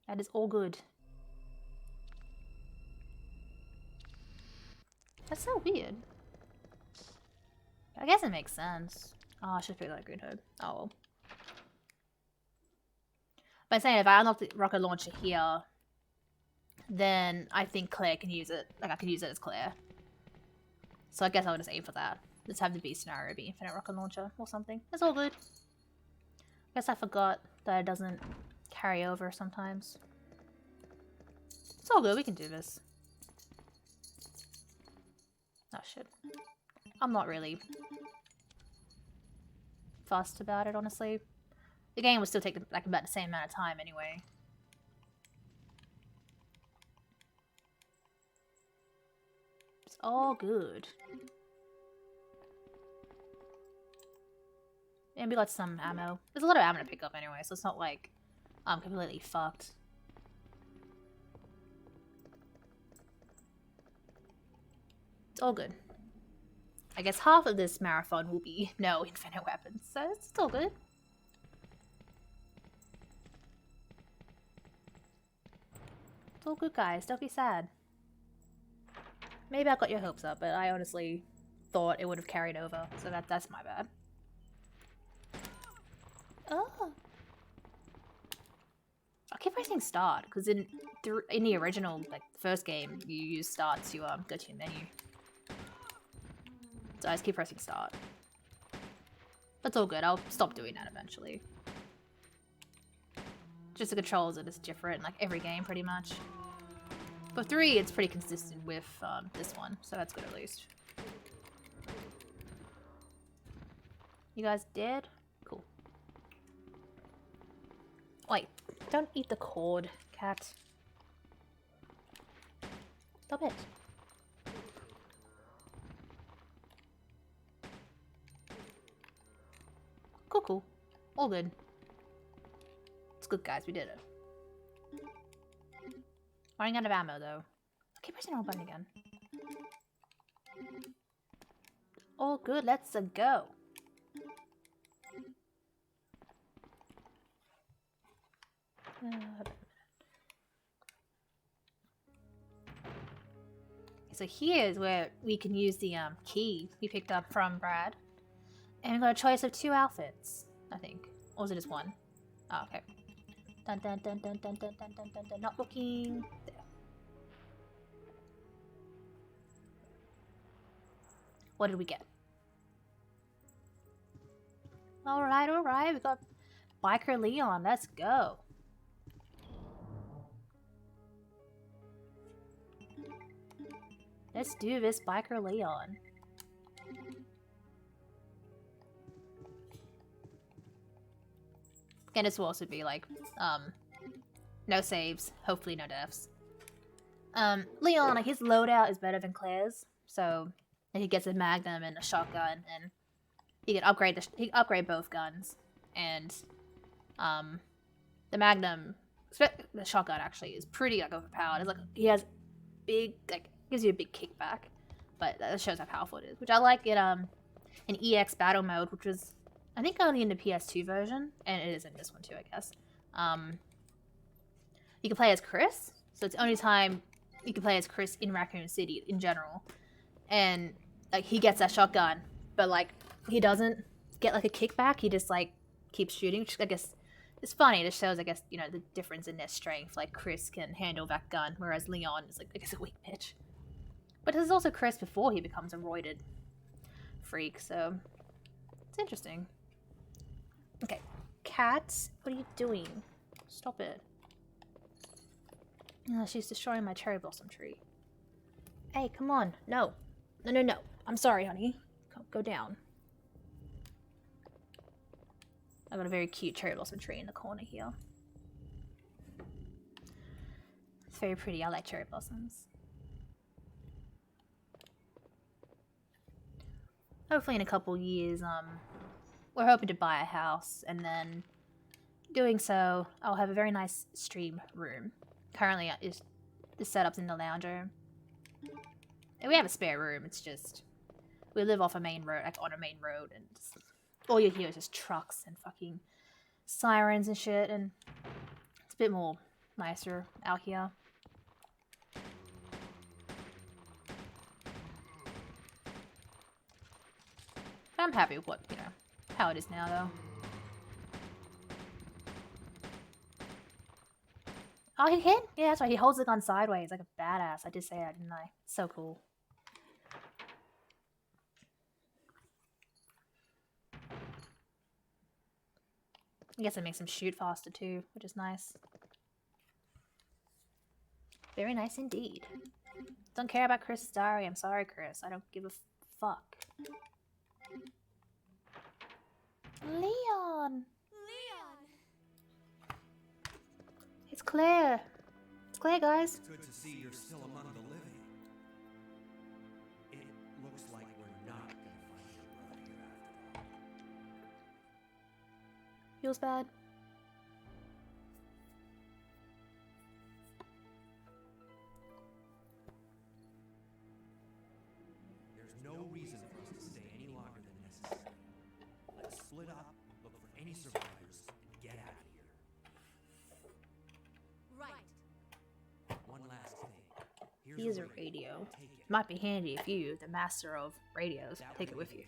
Speaker 2: That is all good. That's so weird. I guess it makes sense. Oh, I should pick that green hood. Oh well. But I'm saying if I unlock the rocket launcher here, then I think Claire can use it. Like I could use it as Claire. So I guess I would just aim for that. Let's have the B scenario be infinite rocket launcher or something. It's all good. Guess I forgot that it doesn't carry over sometimes. It's all good, we can do this. Oh shit. I'm not really fussed about it, honestly. The game would still take like about the same amount of time anyway. It's all good. And we got some ammo. There's a lot of ammo to pick up anyway, so it's not like I'm completely fucked. It's all good. I guess half of this marathon will be no infinite weapons, so it's still good. It's all good, guys. Don't be sad. maybe I got your hopes up, but I honestly thought it would have carried over, so that's my bad. Oh. I keep pressing start, because in the original, like, first game, you use start to go to your menu. So I just keep pressing start. That's all good, I'll stop doing that eventually. Just the controls are just different, like every game pretty much. For 3, it's pretty consistent with this one, so that's good at least. You guys dead? Cool. Wait, don't eat the cord, cat. Stop it. Cool, cool. All good. It's good, guys. We did it. Running out of ammo, though. I keep pressing the wrong button again. All good. Let's go. So here's where we can use the key we picked up from Brad. And we've got a choice of 2 outfits, I think. Or was it just 1? Oh, okay. Dun dun dun dun dun dun dun dun dun dun. Not looking. There. What did we get? Alright, alright. We got Biker Leon. Let's go. Let's do this, Biker Leon. And this will also be like, no saves, hopefully no deaths. Leon, like, his loadout is better than Claire's, so he gets a magnum and a shotgun, and he can upgrade both guns. And the magnum, the shotgun actually is pretty like overpowered. It's like he has big, like, gives you a big kickback, but that shows how powerful it is, which I like it in EX battle mode, which was I think only in the PS2 version, and it is in this one too, I guess. You can play as Chris, so it's the only time you can play as Chris in Raccoon City in general. And like he gets that shotgun, but like he doesn't get like a kickback. He just like keeps shooting, which I guess is funny. It just shows, I guess, you know, the difference in their strength. Like Chris can handle that gun, whereas Leon is like, I guess, a weak pitch. But this is also Chris before he becomes a roided freak, so it's interesting. Okay, cat, what are you doing? Stop it. Oh, she's destroying my cherry blossom tree. Hey, come on. No. No, no, no. I'm sorry, honey. Go down. I've got a very cute cherry blossom tree in the corner here. It's very pretty. I like cherry blossoms. Hopefully in a couple years, we're hoping to buy a house, and then doing so, I'll have a very nice stream room. Currently, the setup's in the lounge room. And we have a spare room, it's just, we live off a main road, like on a main road, and just, all you hear is just trucks and fucking sirens and shit, and it's a bit more nicer out here. I'm happy with what, you know, how it is now, though. Oh, he can? Yeah, that's right. He holds the gun sideways like a badass. I did say that, didn't I? So cool. I guess it makes him shoot faster, too, which is nice. Very nice indeed. Don't care about Chris's diary. I'm sorry, Chris. I don't give a fuck. Leon! It's Claire. It's Claire, guys.
Speaker 7: It's good to see you're still among the living. It looks like we're not gonna find your brother here after all.
Speaker 2: Feels bad.
Speaker 7: There's no reason for us to stay any longer than necessary. Let's split up, look for any survivors, and get out of here.
Speaker 4: Right.
Speaker 7: One last thing. Here's
Speaker 2: Here's a radio. Might be handy if you, the master of radios, take it with you.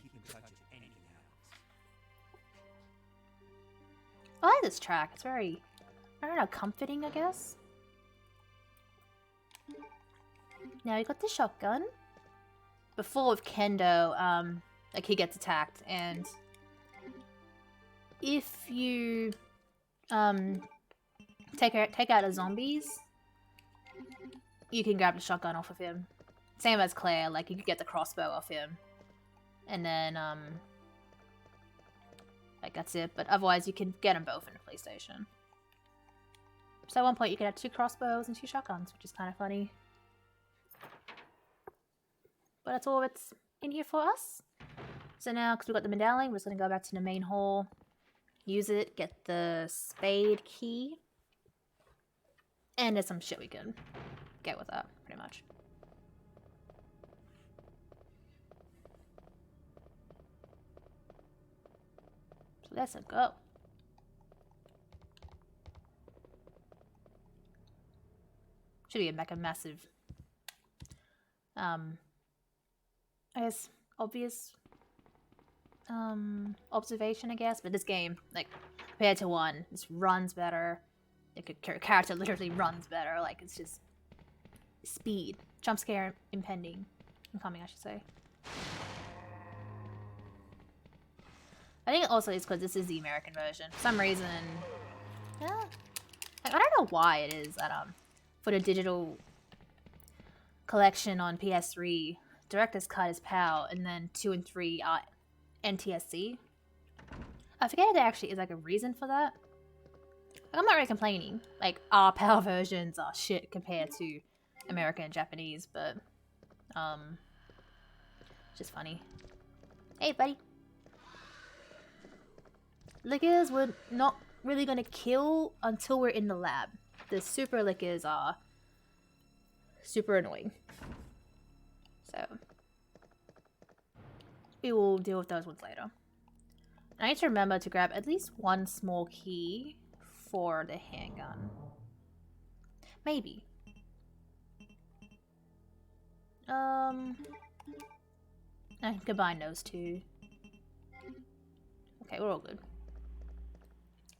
Speaker 2: I like this track. It's very, I don't know, comforting, I guess. Now you got the shotgun. Before with Kendo, like he gets attacked, and if you take out the zombies, you can grab the shotgun off of him. Same as Claire, like you could get the crossbow off him, and then like that's it. But otherwise, you can get them both in the PlayStation. So at one point, you could have 2 crossbows and 2 shotguns, which is kind of funny. But that's all that's in here for us. So now, because we got the medallion, we're just going to go back to the main hall, use it, get the spade key, and there's some shit we can get with that, pretty much. So let's go. Should be like a massive, I guess, obvious observation, I guess, but this game, like, compared to 1, this runs better. Like, a character literally runs better. Like, it's just speed. Jump scare impending. Incoming, I should say. I think also it's because this is the American version. For some reason, yeah, like, I don't know why it is that, for the digital collection on PS3, Director's Cut is PAL, and then 2 and 3 are NTSC. I forget if there actually is like a reason for that. Like, I'm not really complaining. Like, our PAL versions are shit compared to American and Japanese, but just funny. Hey, buddy. Lickers we're not really gonna kill until we're in the lab. The super lickers are super annoying. So we will deal with those ones later. I need to remember to grab at least 1 small key for the handgun. Maybe. I can combine those 2. Okay, we're all good.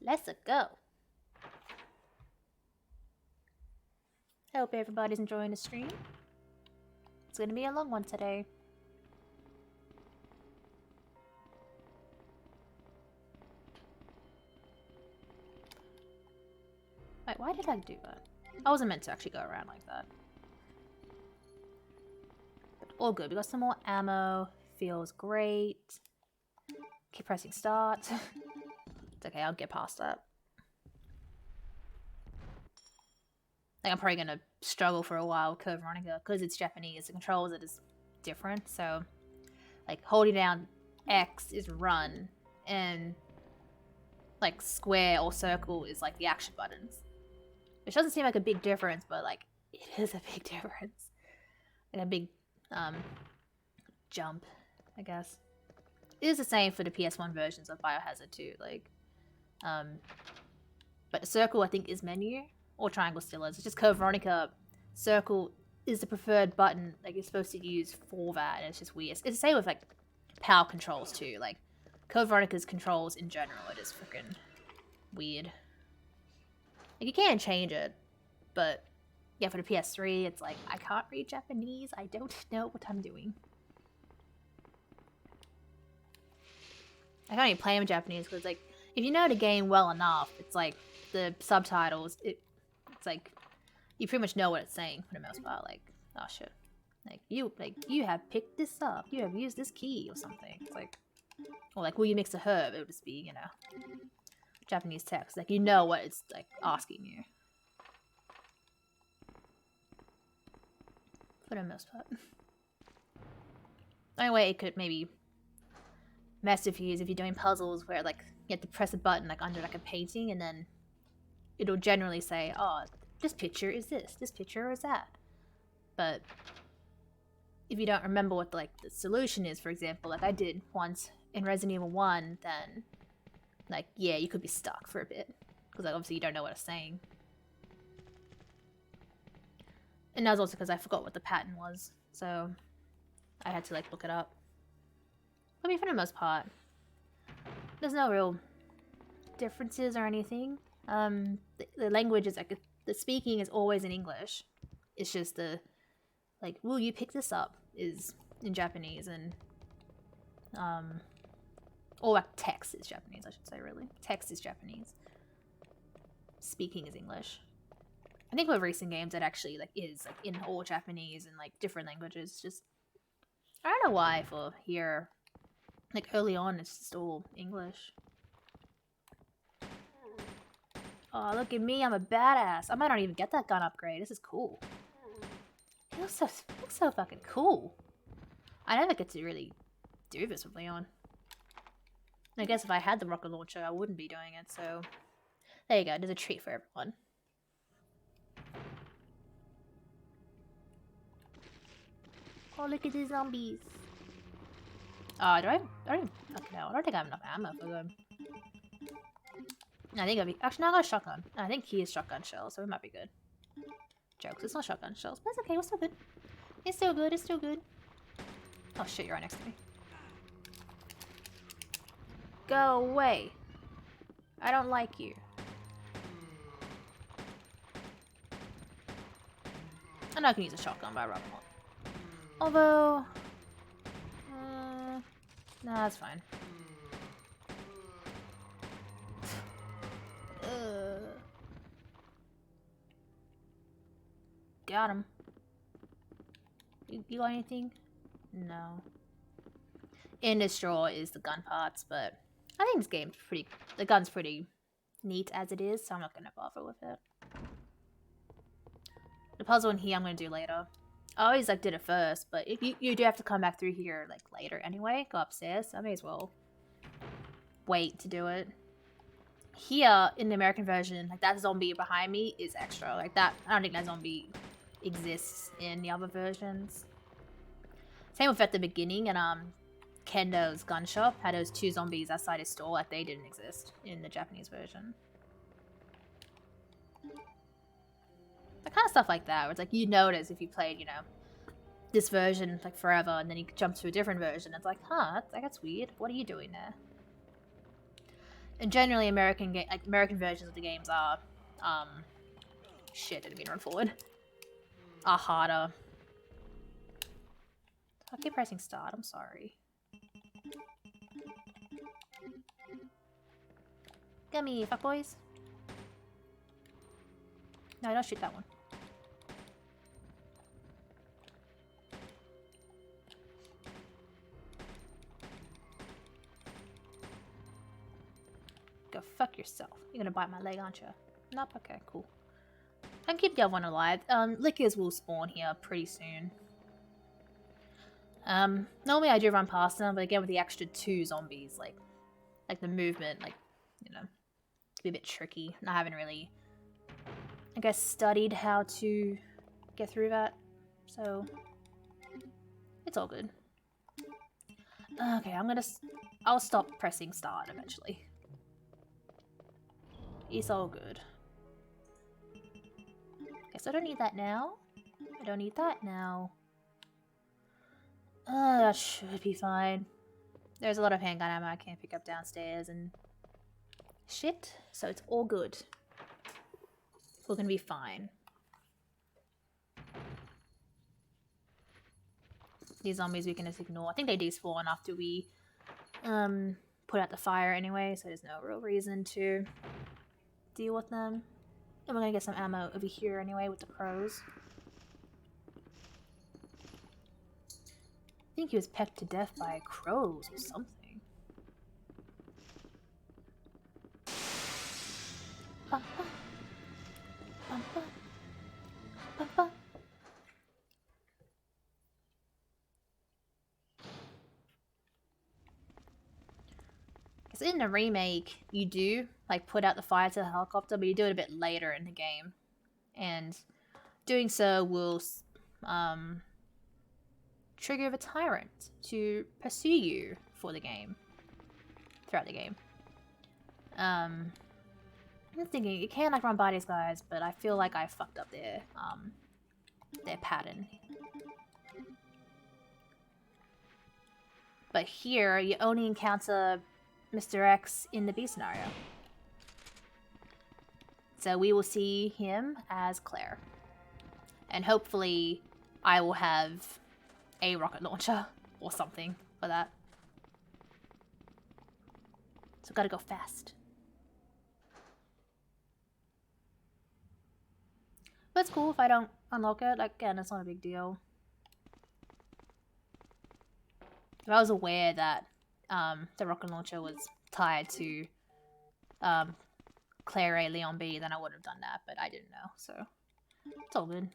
Speaker 2: Let's go. I hope everybody's enjoying the stream. It's gonna be a long one today. Wait, why did I do that? I wasn't meant to actually go around like that. But all good. We got some more ammo. Feels great. Keep pressing start. It's okay, I'll get past that. Like, I'm probably gonna struggle for a while with Code Veronica because it's Japanese. The controls are just different. So, like, holding down X is run, and like square or circle is like the action buttons. Which doesn't seem like a big difference, but like it is a big difference. Like a big jump, I guess. It is the same for the PS1 versions of Biohazard 2. Like, but the circle I think is menu, or triangle still is. It's just Code Veronica. Circle is the preferred button like you're supposed to use for that, and it's just weird. It's the same with like power controls too. Like Code Veronica's controls in general, it is freaking weird. Like, you can change it, but yeah, for the PS3, it's like, I can't read Japanese, I don't know what I'm doing. I can't even play in Japanese, because, like, if you know the game well enough, it's like, the subtitles, it's like, you pretty much know what it's saying, for the most part, like, oh shit. Like, you have picked this up, you have used this key, or something. It's like, or like, will you mix a herb? It would just be, you know, Japanese text. Like, you know what it's, like, asking you. For the most part. The only way it could maybe mess with you is if you're doing puzzles where, like, you have to press a button, like, under, like, a painting, and then it'll generally say, oh, this picture is this picture is that. But if you don't remember what, like, the solution is, for example, like I did once in Resident Evil 1, then, like, yeah, you could be stuck for a bit. Because, like, obviously you don't know what it's saying. And that was also because I forgot what the pattern was, so I had to like look it up. I mean, for the most part, there's no real differences or anything. The language is like the speaking is always in English. It's just the like, will you pick this up is in Japanese, and or like text is Japanese, I should say. Really, text is Japanese. Speaking is English. I think with recent games it actually like is like in all Japanese and like different languages. Just I don't know why for here, like early on it's just all English. Oh, look at me, I'm a badass. I might not even get that gun upgrade. This is cool. It looks so fucking cool. I never get to really do this with Leon. I guess if I had the rocket launcher, I wouldn't be doing it, so... There you go, there's a treat for everyone. Oh, look at these zombies. I don't fucking know. I don't think I have enough ammo for them. I think I'll be... Actually, no, I got a shotgun. I think he is shotgun shells, so it might be good. Jokes, it's not shotgun shells, but it's okay, we're still good. It's still good, it's still good. Oh shit, you're right next to me. Go away. I don't like you. I know I can use a shotgun, but I rather not. Although... nah, that's fine. Got him. You got anything? No. In this drawer is the gun parts, but I think this game's pretty... The gun's pretty neat as it is, so I'm not gonna bother with it. The puzzle in here I'm gonna do later. I always like did it first, but if you do have to come back through here like later anyway, go upstairs, so I may as well wait to do it. Here in the American version, like that zombie behind me is extra. Like that, I don't think that zombie exists in the other versions. Same with at the beginning, and Kendo's gun shop had those two zombies outside his store, like they didn't exist in the Japanese version. The kind of stuff like that, where it's like you notice if you played, you know, this version like forever, and then you jump to a different version, it's like, huh, that's weird. What are you doing there? And generally, American versions of the games are, shit, didn't mean to run forward. Are harder. I keep pressing start. I'm sorry. Get me, fuckboys. No, don't shoot that one. Go fuck yourself. You're gonna bite my leg, aren't you? Nope, okay, cool. I can keep the other one alive. Lickers will spawn here pretty soon. Normally I do run past them, but again with the extra 2 zombies, like the movement, like, you know, it can be a bit tricky. And I haven't really, I guess, studied how to get through that, so it's all good. Okay, I'll stop pressing start eventually. It's all good. Guess I don't need that now. I don't need that now. That should be fine. There's a lot of handgun ammo I can't pick up downstairs and shit, so it's all good. We're gonna be fine. These zombies we can just ignore. I think they despawn after we put out the fire anyway, so there's no real reason to deal with them. And we're gonna get some ammo over here anyway with the crows. I think he was pecked to death by crows or something. Ba, ba. Ba, ba. Ba, ba. Because in the remake, you do like put out the fire to the helicopter, but you do it a bit later in the game, and doing so will trigger the tyrant to pursue you for the game, throughout the game. I'm thinking you can like run by these guys, but I feel like I fucked up there. their pattern. But here, you only encounter Mr. X in the B scenario. So we will see him as Claire. And hopefully I will have a rocket launcher or something for that. So gotta go fast. But it's cool if I don't unlock it. Like, again, it's not a big deal. If I was aware that the rocket launcher was tied to Claire A, Leon B, then I would have done that, but I didn't know, so it's all good.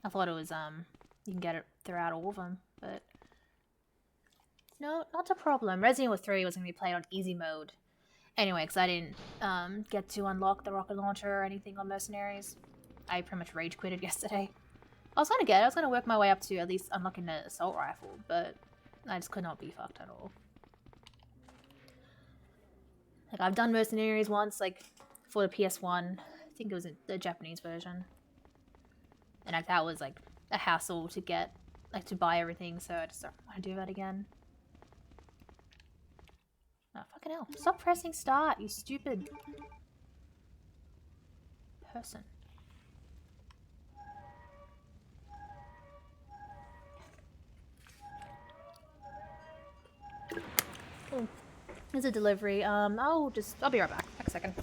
Speaker 2: I thought it was you can get it throughout all of them, but no, not a problem. Resident Evil 3 was going to be played on easy mode anyway, because I didn't get to unlock the rocket launcher or anything on Mercenaries. I pretty much rage quitted yesterday. I was going to work my way up to at least unlocking the assault rifle, but I just could not be fucked at all. Like, I've done Mercenaries once, like, for the PS1. I think it was the Japanese version. And like, that was, like, a hassle to get, like, to buy everything, so I just don't want to do that again. Oh, fucking hell. Stop pressing start, you stupid person. Oh, there's a delivery. I'll be right back. A second.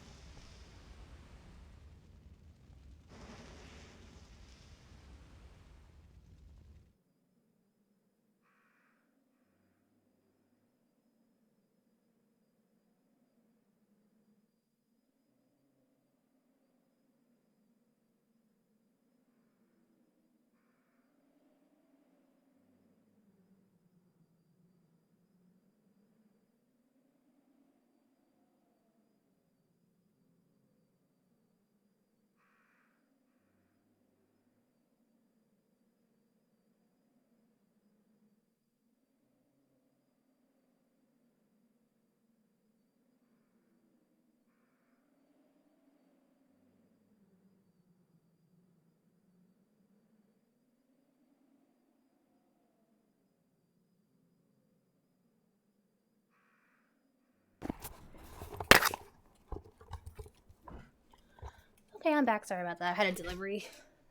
Speaker 2: Okay, I'm back. Sorry about that. I had a delivery,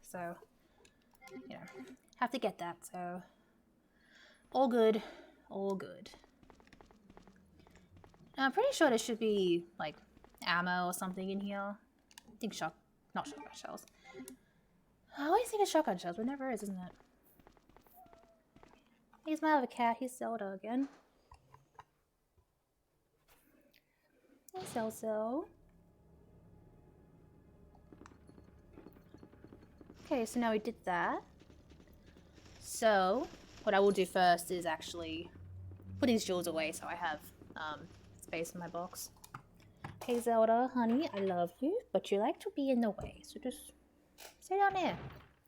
Speaker 2: so, you know, have to get that, so all good. All good. I'm pretty sure there should be, like, ammo or something in here. I think not shotgun shells. I always think it's shotgun shells, but it never is, isn't it? Here's my other cat. He's Zelda again. Hey, Zelzo. Okay, so now we did that. So, what I will do first is actually put these jewels away so I have space in my box. Hey Zelda, honey, I love you, but you like to be in the way, so just stay down there.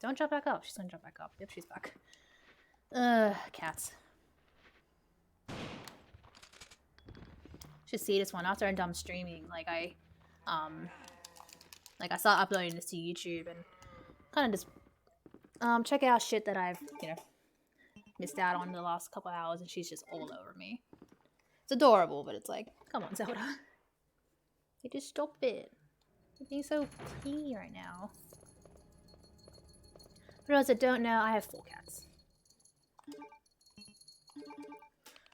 Speaker 2: Don't jump back up. She's gonna jump back up. Yep, she's back. Cats. Should see this one after I'm done streaming. Like I start uploading this to YouTube and kind of just check out shit that I've, you know, missed out on the last couple hours, and she's just all over me. It's adorable, but it's like, come on, Zelda. You just stop it. You're being so clingy right now. For those that don't know, I have 4 cats.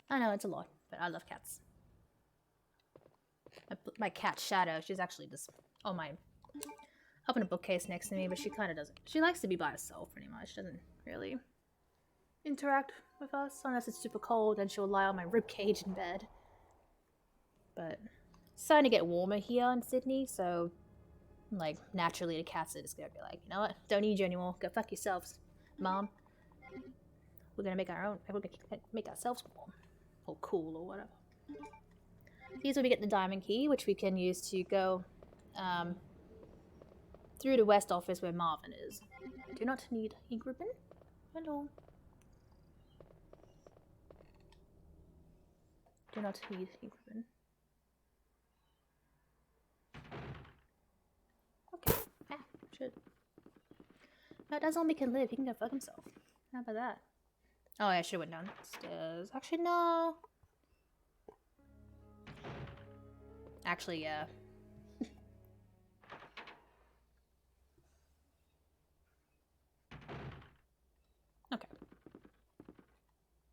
Speaker 2: I know, it's a lot, but I love cats. My cat Shadow, she's actually just on my up in a bookcase next to me, but she kind of doesn't. She likes to be by herself, pretty much. She doesn't really interact with us unless it's super cold, and she'll lie on my ribcage in bed. But it's starting to get warmer here in Sydney, so like naturally the cats are just gonna be like, you know what? Don't need you anymore. Go fuck yourselves, Mom. We're gonna make our own. We're gonna make ourselves warm or cool or whatever. These will be get the diamond key, which we can use to go through the west office where Marvin is. I do not need ink ribbon. Hello. Do not need ink ribbon. Okay. Ah, shit. No, that zombie can live. He can go fuck himself. How about that? Oh, I should have went downstairs. Actually, no. Actually, yeah. Okay.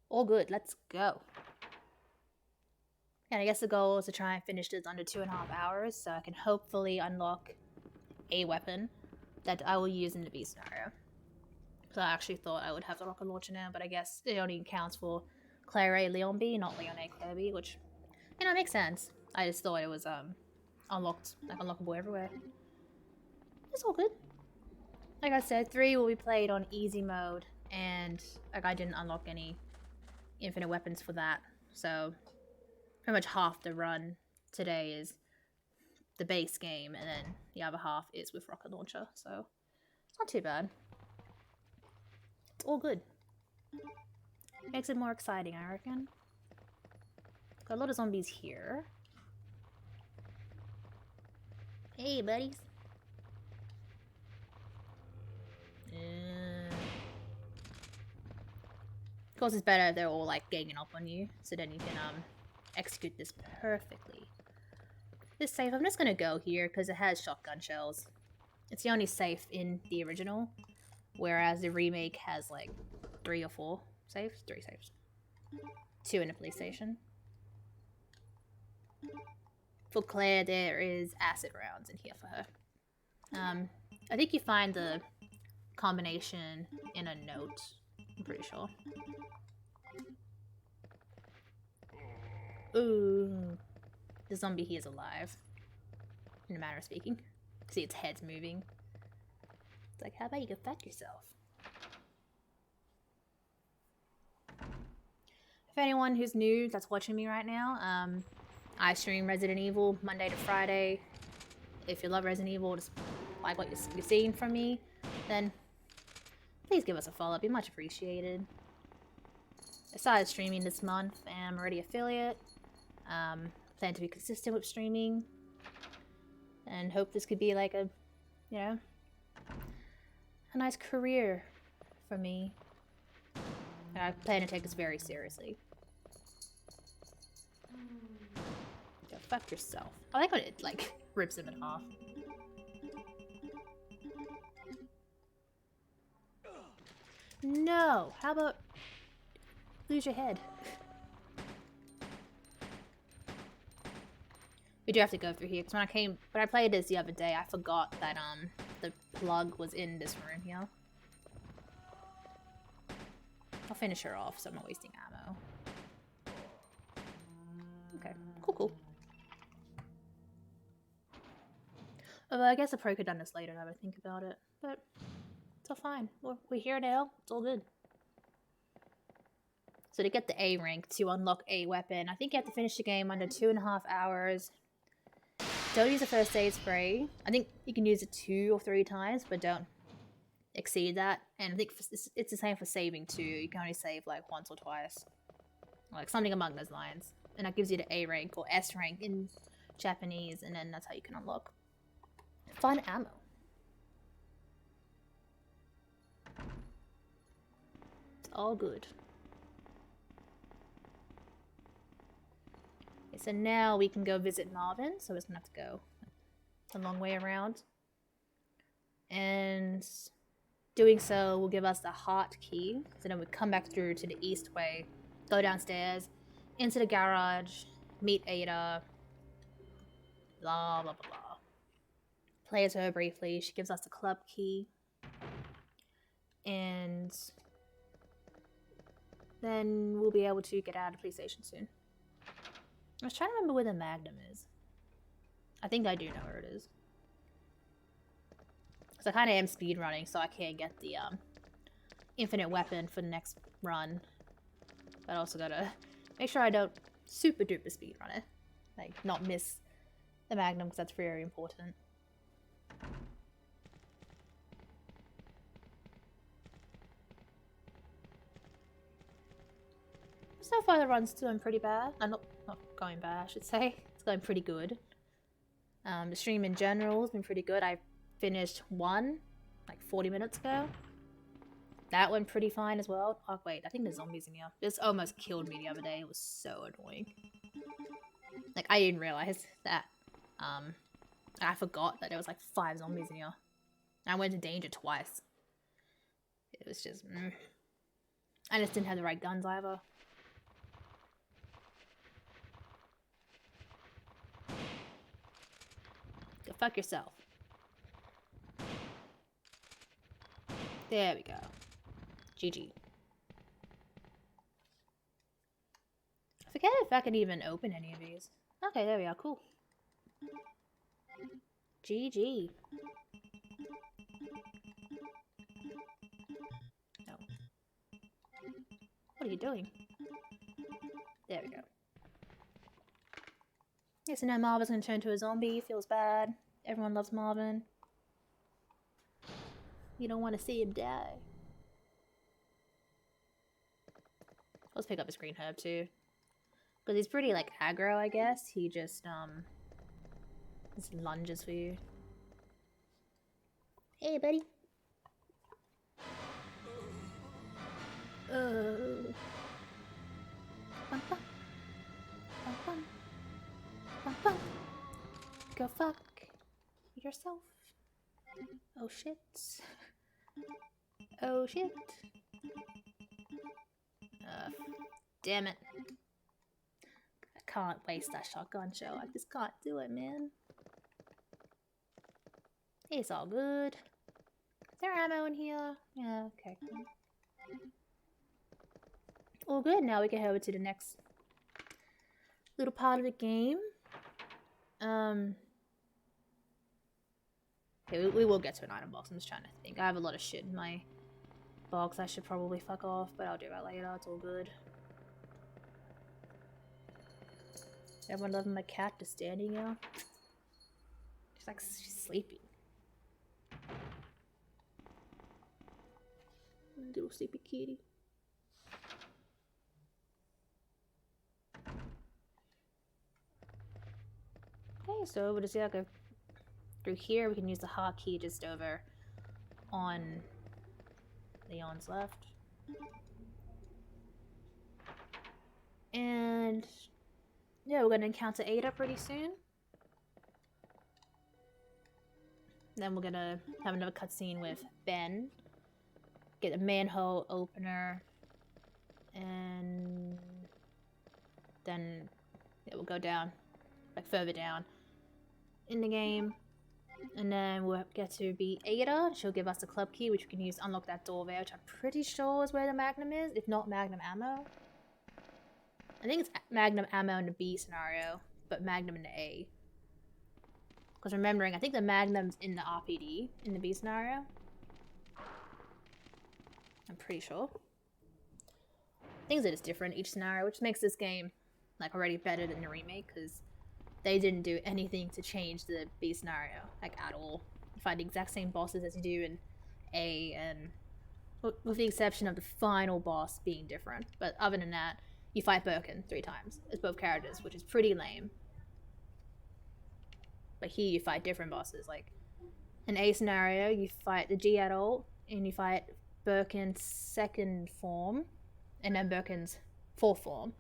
Speaker 2: All good. Let's go. And I guess the goal is to try and finish this under 2.5 hours, so I can hopefully unlock a weapon that I will use in the B scenario. So I actually thought I would have the rocket launcher now, but I guess it only counts for Claire A. Leon B, not Leon A. Claire B, which, you know, makes sense. I just thought it was unlocked, like unlockable everywhere. It's all good. Like I said, 3 will be played on easy mode, and like I didn't unlock any infinite weapons for that, so pretty much half the run today is the base game, and then the other half is with rocket launcher, so it's not too bad. It's all good. Makes it more exciting, I reckon. Got a lot of zombies here. Hey, buddies. Of course, it's better if they're all like ganging up on you, so then you can execute this perfectly. This safe, I'm just gonna go here because it has shotgun shells. It's the only safe in the original, whereas the remake has like 3 or 4 safes. 3 safes. 2 in the police station. For Claire, there is acid rounds in here for her. I think you find the combination in a note. I'm pretty sure. Ooh. The zombie here is alive. In a manner of speaking. See its head's moving. It's like, how about you go fuck yourself? If anyone who's new that's watching me right now, I stream Resident Evil Monday to Friday. If you love Resident Evil, just like what you're seeing from me, then please give us a follow. It'd be much appreciated. I started streaming this month and I'm already affiliate. Plan to be consistent with streaming. And hope this could be like a, you know, a nice career for me. And I plan to take this very seriously. Go fuck yourself. I like when it, like, rips him in half. No! How about lose your head? We do have to go through here, because when I played this the other day, I forgot that, the plug was in this room here. I'll finish her off, so I'm not wasting ammo. Okay, cool. Although I guess I probably could have done this later now that I think about it, but it's all fine. We're here now, it's all good. So to get the A rank, to unlock a weapon, I think you have to finish the game under 2.5 hours. Don't use a first aid spray. I think you can use it 2 or 3 times, but don't exceed that. And I think it's the same for saving too. You can only save like once or twice. Like something among those lines. And that gives you the A rank or S rank in Japanese, and then that's how you can unlock fun ammo. It's all good. Okay, so now we can go visit Marvin, so we're just gonna have to go a long way around. And doing so will give us the heart key. So then we come back through to the east way, go downstairs, into the garage, meet Ada, blah, blah, blah, blah. Play as her briefly. She gives us the club key. And then we'll be able to get out of the police station soon. I was trying to remember where the Magnum is. I think I do know where it is. Because I kind of am speedrunning, so I can't get the infinite weapon for the next run. But I also gotta make sure I don't super duper speedrun it. Like, not miss the Magnum, because that's very important. So far the run's doing pretty bad. Not going bad, I should say. It's going pretty good. The stream in general has been pretty good. I finished one like 40 minutes ago. that went pretty fine as well. Oh wait, I think there's zombies in here. This almost killed me the other day. It was so annoying. Like, I didn't realize that. I forgot that there was like 5 zombies in here. I went into danger twice. It was just, I just didn't have the right guns either. Go fuck yourself. There we go. GG. I forget if I can even open any of these. Okay, there we are. Cool. GG. No. What are you doing? There we go. Yeah, so now Marvin's gonna turn into a zombie. Feels bad. Everyone loves Marvin. You don't want to see him die. Let's pick up his green herb too. Because he's pretty like aggro, I guess. He just lunges for you. Hey, buddy. Oh. Bum, bum. Bum, bum. Bum, bum. Go fuck yourself. Oh shit. Oh shit. Damn it. I can't waste that shotgun shell. I just can't do it, man. It's all good. Is there ammo in here? Yeah, okay. All good. Now we can head over to the next little part of the game. Okay, we will get to an item box. I'm just trying to think. I have a lot of shit in my box I should probably fuck off, but I'll do that later. It's all good. Everyone loving my cat just standing here. She's sleeping. Little sleepy kitty. Okay, so we'll just see, go through here. We can use the hotkey just over on Leon's left. And yeah, we're gonna encounter Ada pretty soon. Then we're gonna have another cutscene with Ben. Get a manhole opener. And then we'll go down, like further down in the game. And then we'll get to be Ada. She'll give us the club key, which we can use to unlock that door there, which I'm pretty sure is where the Magnum is, if not Magnum ammo. I think it's Magnum ammo in the B scenario, but Magnum in the A. Because remembering, I think the Magnum's in the RPD in the B scenario. I'm pretty sure. Things are just different each scenario, which makes this game like already better than the remake, because they didn't do anything to change the B scenario, like at all. You find the exact same bosses as you do in A, and with the exception of the final boss being different. But other than that, you fight Birkin 3 times as both characters, which is pretty lame. But here you fight different bosses. Like in A scenario, you fight the G adult, and you fight Birkin's 2nd form, and then Birkin's 4th form.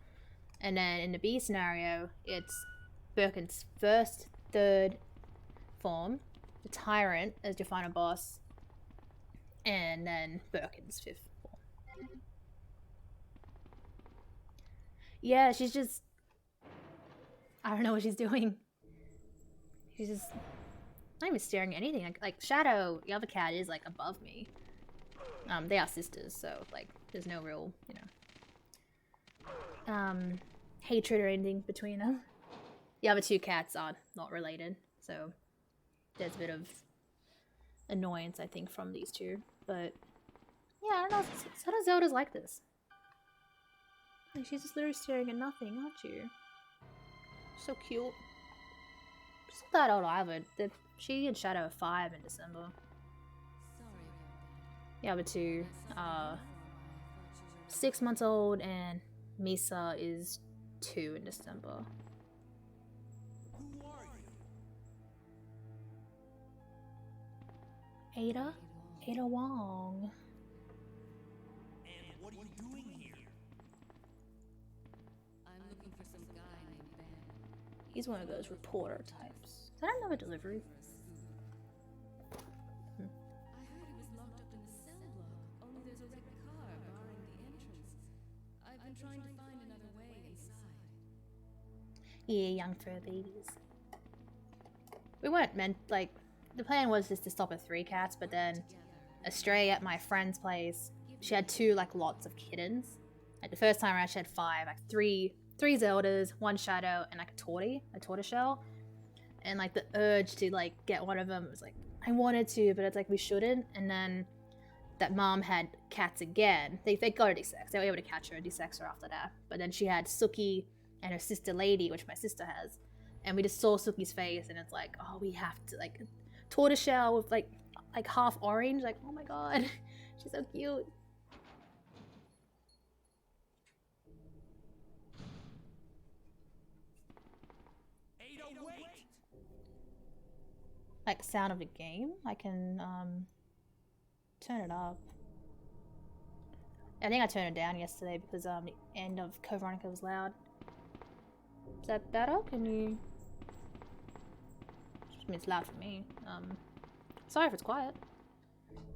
Speaker 2: And then in the B scenario, it's Birkin's 1st, 3rd form, the Tyrant as your final boss, and then Birkin's 5th form. Yeah, she's just... I don't know what she's doing. She's just not even staring at anything. Like Shadow, the other cat, is like above me. They are sisters, so like there's no real, hatred or anything between them. The other 2 cats are not related, so there's a bit of annoyance, I think, from these 2. But yeah, I don't know. Some of Zelda's like this. Like, she's just literally staring at nothing, aren't you? So cute. She's not that old either. She and Shadow are 5 in December. The other 2 are 6 months old, and Misa is 2 in December.
Speaker 7: Who are you?
Speaker 2: Ada? Ada Wong. He's one of those reporter types. Is that another delivery?
Speaker 8: I heard he was locked up in the cell block, only there's a wrecked car barring the entrance. I've been trying to find another way inside.
Speaker 2: Yeah, young fur babies. We weren't meant, like, the plan was just to stop at 3 cats, but then Astray at my friend's place, she had 2, like, lots of kittens. Like, the first time around, she had 5, like, 3 Zeldas, 1 Shadow, and, like, a tortoiseshell. And, like, the urge to, like, get one of them was, like, I wanted to, but it's, like, we shouldn't. And then that mom had cats again. They got her desex. They were able to catch her and desex her after that. But then she had Suki and her sister Lady, which my sister has. And we just saw Suki's face, and it's like, oh, we have to, like, tortoiseshell with, like half orange. Like, oh my god, she's so cute. Like, sound of the game? I can, turn it up. I think I turned it down yesterday because, the end of Code Veronica was loud. Is that better? Can you... I mean, it's loud for me. Sorry if it's quiet.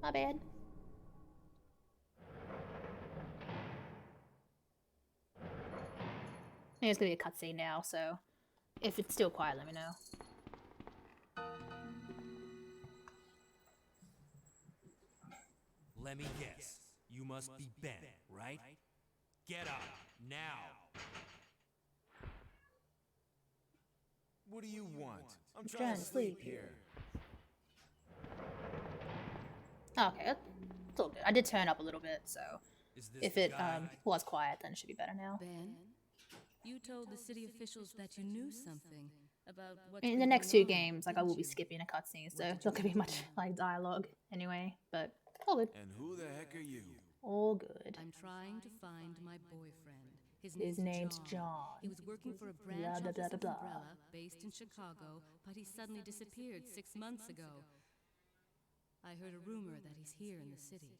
Speaker 2: My bad. I think it's gonna be a cutscene now, so if it's still quiet, let me know.
Speaker 9: Let me guess. You must be Ben, right? Get up, now!
Speaker 10: What do you want? I'm
Speaker 2: trying to sleep here. Okay, it's all good. I did turn up a little bit, so if it was quiet, then it should be better now.
Speaker 8: Ben, you told the city officials that you knew something about what.
Speaker 2: In the next 2 games, like, I will be skipping a cutscene, so it's not gonna be much like dialogue anyway. But all good.
Speaker 10: And who the heck are you?
Speaker 2: All good.
Speaker 8: I'm trying to find my boyfriend.
Speaker 2: His name's John.
Speaker 8: He was working for a branch
Speaker 2: Blah, blah, blah,
Speaker 8: office of
Speaker 2: blah.
Speaker 8: Umbrella based in Chicago, but he suddenly disappeared 6 months ago. I heard a rumor that he's here in the city.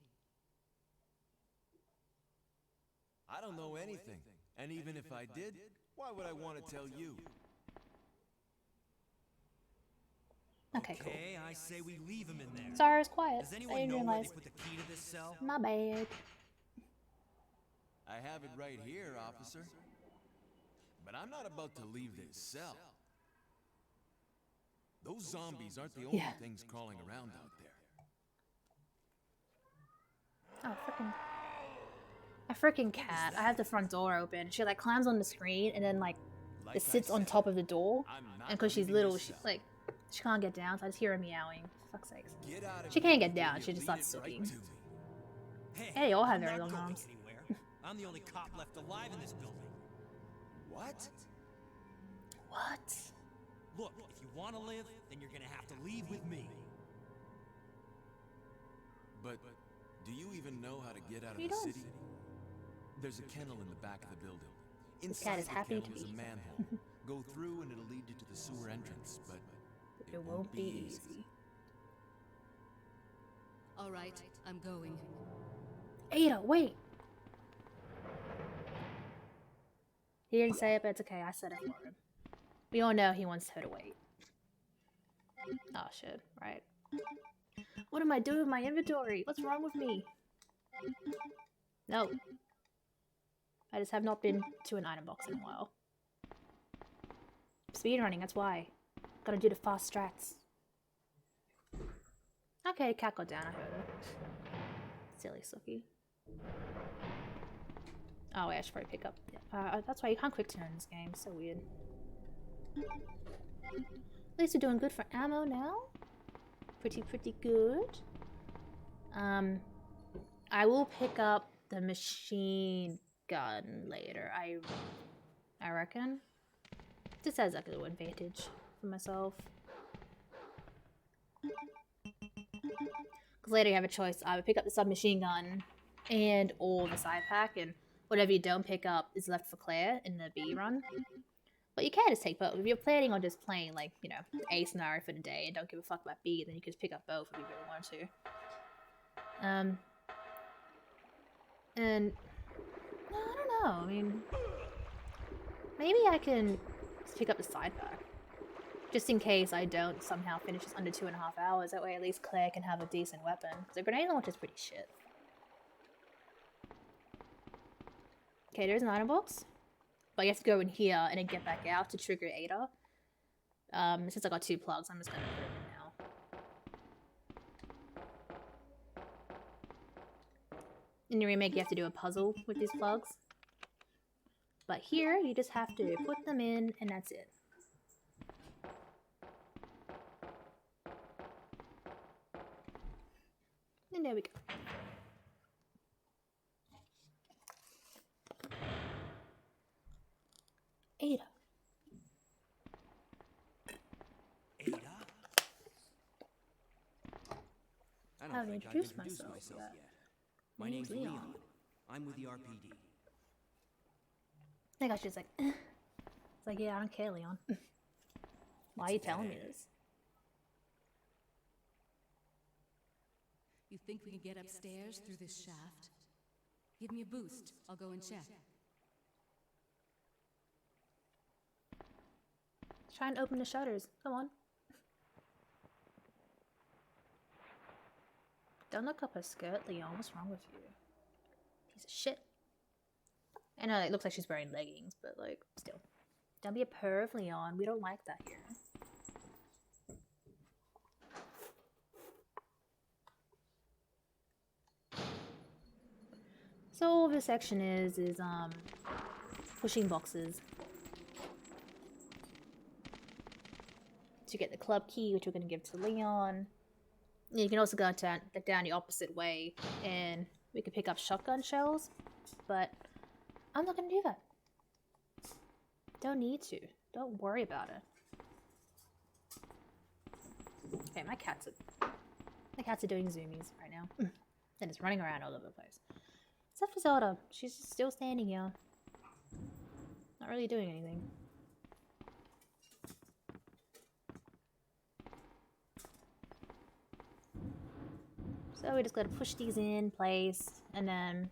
Speaker 10: I don't know anything. And even if I did, why would I want to tell you?
Speaker 2: Okay, cool.
Speaker 9: Okay, I say we leave him in there.
Speaker 2: Sorry, it's quiet.
Speaker 9: Does
Speaker 2: I
Speaker 9: anyone
Speaker 2: didn't
Speaker 9: know where
Speaker 2: realize.
Speaker 9: they put the key to this cell?
Speaker 2: My bad.
Speaker 10: I have it right here, officer. But I'm not about to leave this cell. Those zombies aren't the only things crawling around out there.
Speaker 2: Oh, freaking. A freaking cat. I have the front door open. She, like, climbs on the screen and then, like it sits on top of the door. And because she's little, she can't get down, so I just hear her meowing. For fuck's sakes. She can't get down, she just starts sucking. Hey, they all have very long arms.
Speaker 9: I'm the only cop left alive in this building.
Speaker 10: What?
Speaker 2: What?
Speaker 9: Look, if you want to live, then you're gonna have to leave with me.
Speaker 10: But do you even know how to get out of
Speaker 2: He
Speaker 10: the
Speaker 2: does.
Speaker 10: city? There's a kennel in the back of the building.
Speaker 2: This cat is
Speaker 10: Inside the
Speaker 2: happy to
Speaker 10: kennel is
Speaker 2: be
Speaker 10: a manhole. Go through and it'll lead you to the sewer entrance, but
Speaker 2: It won't be easy.
Speaker 8: All right, I'm going.
Speaker 2: Ada, wait! He didn't say it, but it's okay. I said it for him. We all know he wants her to wait. Oh shit, right. What am I doing with my inventory? What's wrong with me? No. I just have not been to an item box in a while. Speedrunning, that's why. Gotta do the fast strats. Okay, cat got down, I heard her. Silly Suki. Oh wait, I should probably pick up. That's why you can't quick turn in this game. So weird. At least we're doing good for ammo now. Pretty good. I will pick up the machine gun later. I reckon. This has like a little advantage for myself. Because later you have a choice. I would pick up the submachine gun and or the side pack, and whatever you don't pick up is left for Claire in the B run. But you can just take both. If you're planning on just playing, like, you know, A scenario for the day and don't give a fuck about B, then you can just pick up both if you really want to. And I don't know. I mean, maybe I can Let's pick up the side pack. Just in case I don't somehow finish this under 2.5 hours. That way at least Claire can have a decent weapon. Because the grenade launcher is pretty shit. Okay, there's an item box. But you have to go in here and then get back out to trigger Ada. Since I got 2 plugs, I'm just going to put it in now. In the remake, you have to do a puzzle with these plugs. But here, you just have to put them in, and that's it. And there we go. Ada.
Speaker 9: Ada? I
Speaker 2: haven't
Speaker 9: don't think I've
Speaker 2: introduced
Speaker 9: introduced
Speaker 2: myself
Speaker 9: myself
Speaker 2: yet.
Speaker 9: yet. My name's Leon. I'm with the RPD.
Speaker 2: I think she's like, eh. It's like, yeah, I don't care, Leon. Why are you telling me this?
Speaker 8: You think we can get upstairs through this shaft? Give me a boost. I'll go and check.
Speaker 2: Try and open the shutters. Come on. Don't look up her skirt, Leon. What's wrong with you? Piece of shit. I know it looks like she's wearing leggings, but like, still. Don't be a perv, Leon. We don't like that here. So all this section is pushing boxes to get the club key, which we're going to give to Leon. You can also go down the opposite way, and we could pick up shotgun shells, but I'm not going to do that. Don't need to. Don't worry about it. Okay, my cats are doing zoomies right now. And it's running around all over the place. Except for Zelda. She's just still standing here. Not really doing anything. So we just gotta push these in place, and then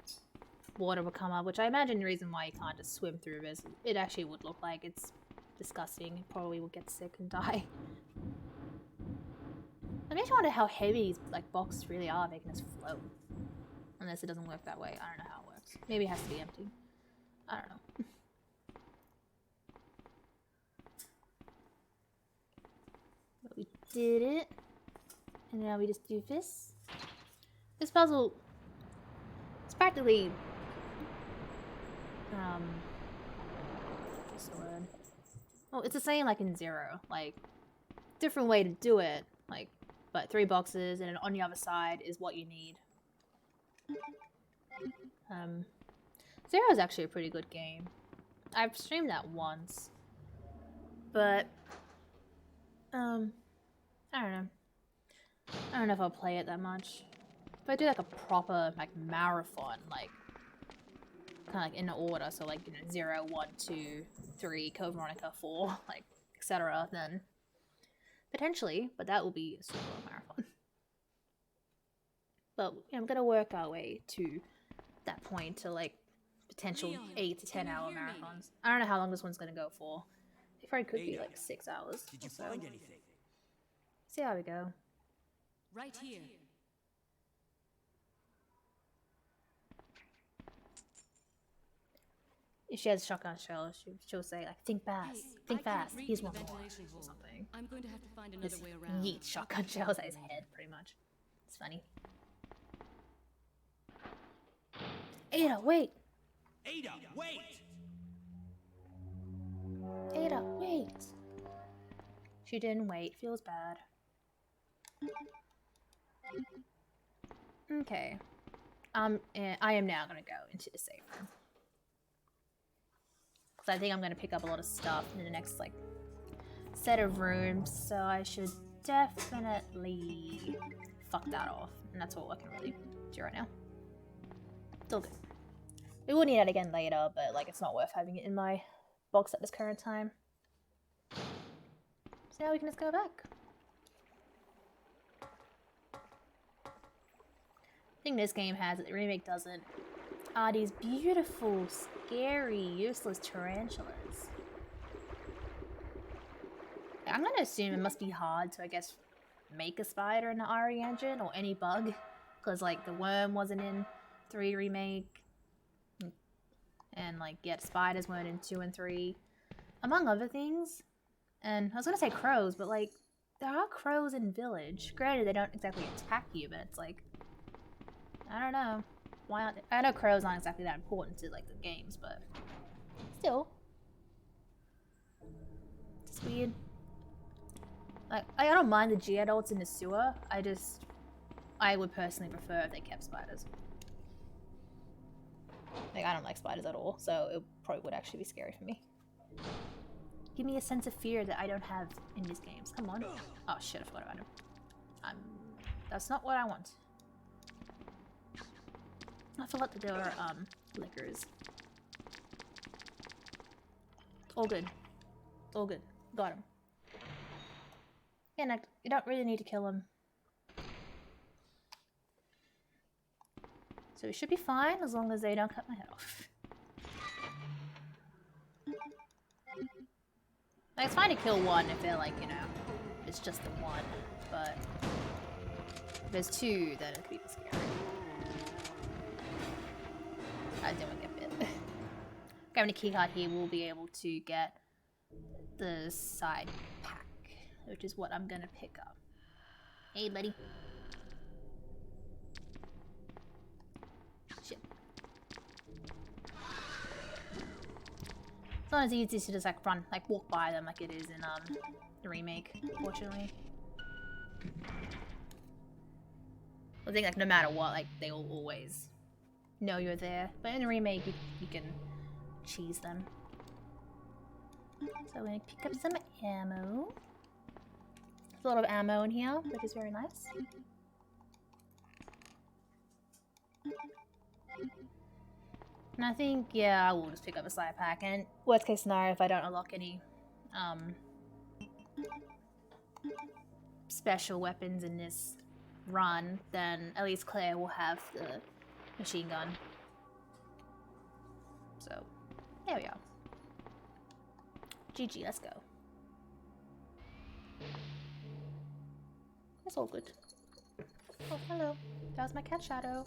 Speaker 2: water will come up, which I imagine the reason why you can't just swim through this, it actually would look like it's disgusting. You probably will get sick and die. I just wonder how heavy these like boxes really are making us float. Unless it doesn't work that way. I don't know how it works. Maybe it has to be empty. I don't know. But we did it. And now we just do this. This puzzle, it's practically, what's the word? Oh, it's the same like in Zero. Like, different way to do it. Like, but 3 boxes, and then on the other side is what you need. Zero is actually a pretty good game. I've streamed that once, but I don't know. I don't know if I'll play it that much. If I do like a proper like marathon, like kind of like in order, so like 0, 1, 2, 3, Code Veronica 4, like etc., then potentially, but that will be a super marathon. But I'm gonna work our way to that point to like potential 8 to 10 hour marathons. I don't know how long this one's gonna go for. It probably could be like 6 hours.
Speaker 9: Did you find anything?
Speaker 2: See how we go.
Speaker 8: Right here.
Speaker 2: If she has a shotgun shell, she'll say like, "Think fast,
Speaker 8: Hey,
Speaker 2: think
Speaker 8: I can't
Speaker 2: fast."
Speaker 8: reach
Speaker 2: He's
Speaker 8: the
Speaker 2: one more
Speaker 8: ventilation
Speaker 2: or
Speaker 8: hole.
Speaker 2: something.
Speaker 8: I'm going to have to find another
Speaker 2: Just
Speaker 8: way around.
Speaker 2: yeet shotgun shells at his head, pretty much. It's funny. Ada, wait!
Speaker 9: Ada, wait!
Speaker 2: Ada, wait! She didn't wait. Feels bad. Okay. I am now gonna go into the safe room. Because I think I'm gonna pick up a lot of stuff in the next, like, set of rooms. So I should definitely fuck that off. And that's all I can really do right now. It's all good. We will need it again later, but, like, it's not worth having it in my box at this current time. So now we can just go back. The thing this game has that the remake doesn't are these beautiful, scary, useless tarantulas. I'm gonna assume it must be hard to, I guess, make a spider in the RE engine or any bug, because like the worm wasn't in 3 remake, and like yet spiders weren't in 2 and 3, among other things. And I was gonna say crows, but like there are crows in Village. Granted, they don't exactly attack you, but it's like, I don't know, why aren't they? I know crows aren't exactly that important to like the games, but still, it's weird. Like, I don't mind the Geodudes in the sewer. I would personally prefer if they kept spiders. Like, I don't like spiders at all, so it probably would actually be scary for me. Give me a sense of fear that I don't have in these games. Come on. Oh shit, I forgot about him. That's not what I want. I forgot that there were, lickers. All good. All good. Got him. Yeah, you don't really need to kill him. So we should be fine as long as they don't cut my head off. Like, it's fine to kill one if they're like, you know, it's just the one, but if there's 2, then it could be scary. I didn't get bit. Grabbing a keycard here, we'll be able to get the side pack, which is what I'm gonna pick up. Hey, buddy. Shit. It's not as easy to just like run, like walk by them like it is in the remake, unfortunately. I think like no matter what, like they will always know you're there. But in the remake, you can cheese them. So I'm gonna pick up some ammo. There's a lot of ammo in here, which is very nice. And I think, yeah, I will just pick up a side pack. And worst case scenario, if I don't unlock any special weapons in this run, then at least Claire will have the machine gun. So, there we go. GG, let's go. It's all good. Oh, hello. That was my cat Shadow.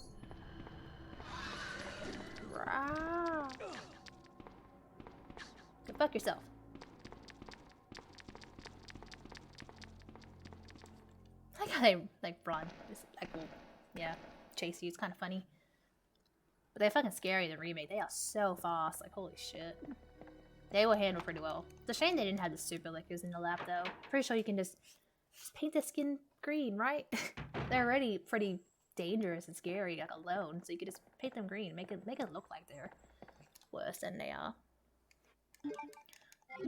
Speaker 2: Rah. Go fuck yourself. I like how they like run. Just like will, yeah, chase you. It's kind of funny. But they're fucking scary in the remake. They are so fast. Like holy shit. They were handled pretty well. It's a shame they didn't have the super lickers in the lab though. Pretty sure you can just paint their skin green, right? They're already pretty dangerous and scary, like alone. So you could just paint them green, make it look like they're worse than they are.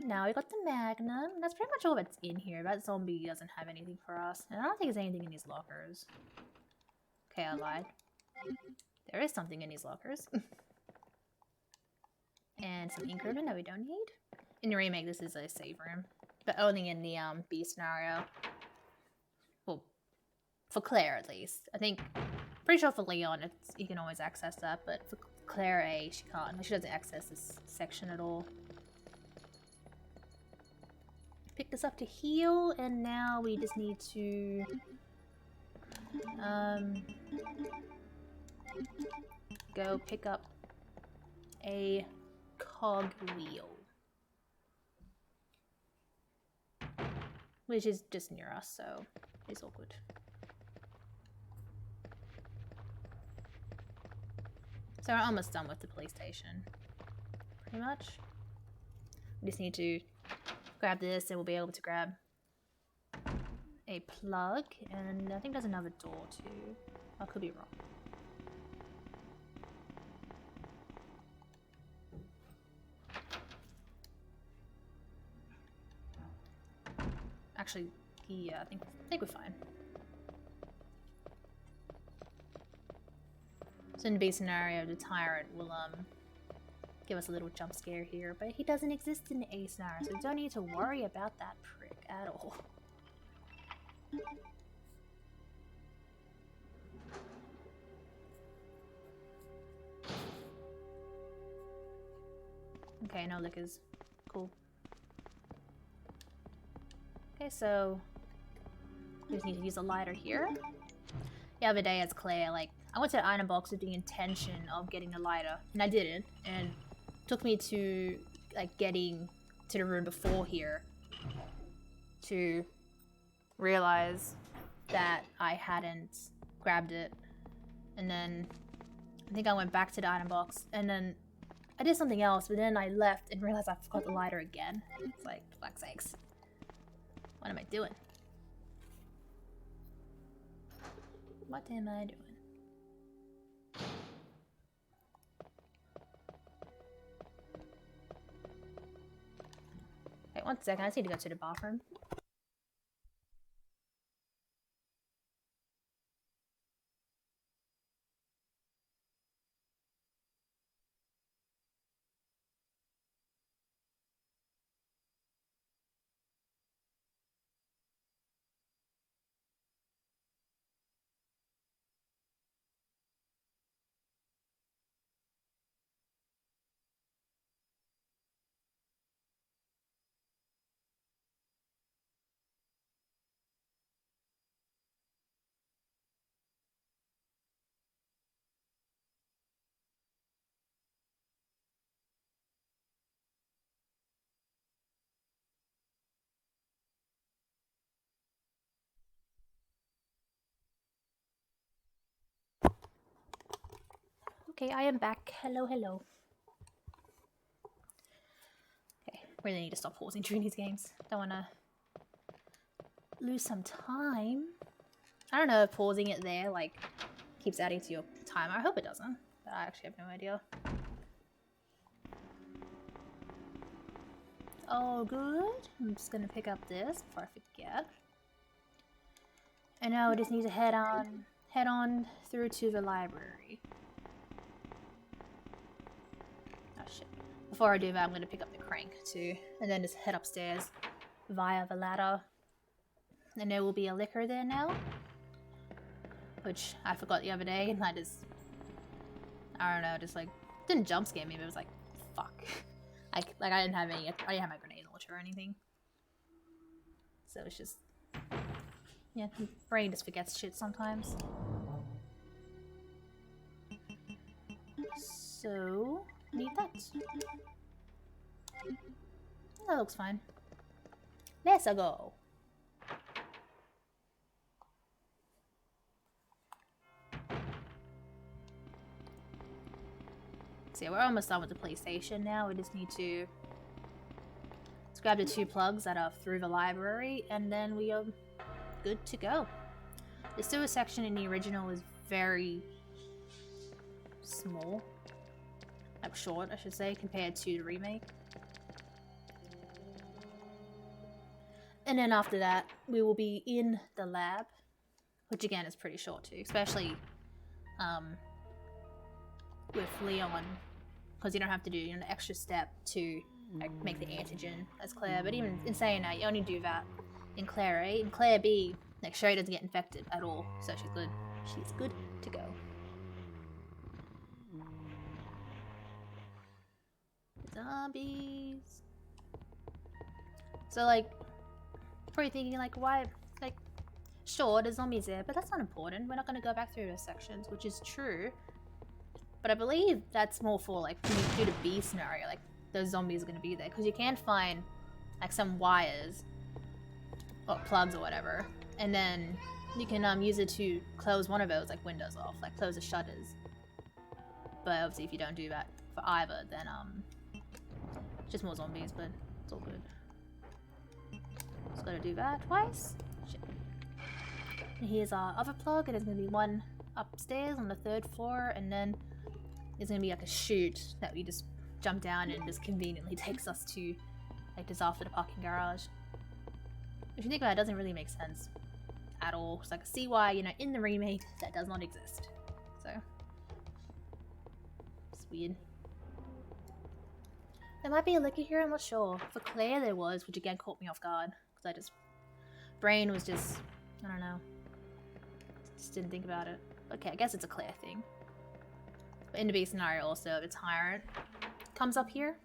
Speaker 2: Now we got the Magnum. That's pretty much all that's in here. That zombie doesn't have anything for us. And I don't think there's anything in these lockers. Okay, I lied. There is something in these lockers. And some ink ribbon that we don't need. In the remake, this is a save room. But only in the B scenario. Well, for Claire at least. I think, pretty sure for Leon, you can always access that. But for Claire A, she can't. She doesn't access this section at all. Pick this up to heal, and now we just need to go pick up a cog wheel, which is just near us, so it's all good. So we're almost done with the police station, pretty much. We just need to grab this and we'll be able to grab a plug, and I think there's another door too. I could be wrong. Actually, yeah, I think we're fine. So in the B scenario, the tyrant will give us a little jump scare here, but he doesn't exist in the A scenario, so we don't need to worry about that prick at all. Okay, no lickers. Cool. Okay, so we just need to use a lighter here. The other day as Claire, like, I went to the item box with the intention of getting a lighter, and I didn't, and it took me to, like, getting to the room before here to realize that I hadn't grabbed it. And then I think I went back to the item box, and then I did something else, but then I left and realized I forgot the lighter again. It's like, fuck's sakes. What am I doing? What am I doing? Wait, 1 second, I just need to go to the bathroom. Okay, I am back. Hello, hello. Okay, really need to stop pausing during these games. Don't want to lose some time. I don't know if pausing it there, like, keeps adding to your timer. I hope it doesn't, but I actually have no idea. Oh, good. I'm just gonna pick up this before I forget. And now we just need to head on through to the library. Oh shit. Before I do that, I'm gonna pick up the crank too, and then just head upstairs via the ladder. And there will be a liquor there now, which I forgot the other day, and I don't know, just like, didn't jump scare me, but it was like, fuck. I didn't have my grenade launcher or anything. So it's just, yeah, the brain just forgets shit sometimes. So, need that. That looks fine. Let's go. So yeah, we're almost done with the PlayStation now. We just need to grab the 2 plugs that are through the library, and then we are good to go. The sewer section in the original was very small. Like short, I should say, compared to the remake. And then after that, we will be in the lab, which again is pretty short too, especially with Leon, because you don't have to do an extra step to like, make the antigen as Claire. But even in saying that, you only do that in Claire A. In Claire B, like Sherry doesn't get infected at all, so she's good. She's good to go. Zombies. So like, probably thinking like, why? Like, sure, there's zombies there, but that's not important. We're not going to go back through those sections, which is true. But I believe that's more for like when you do the B scenario, like those zombies are going to be there, because you can find like some wires or plugs or whatever, and then you can use it to close one of those like windows off, like close the shutters. But obviously if you don't do that for either, then it's just more zombies, but it's all good. Just gotta do that twice. Shit. And here's our other plug, and there's gonna be one upstairs on the 3rd floor, and then there's gonna be like a chute that we just jump down and just conveniently takes us to like just after the parking garage. If you think about it, it doesn't really make sense at all. So I can see why, you know, in the remake that does not exist. So it's weird. There might be a liquor here, I'm not sure. For Claire there was, which again caught me off guard. Because brain was just, I don't know. Just didn't think about it. Okay, I guess it's a Claire thing. But in the B scenario also, the tyrant comes up here.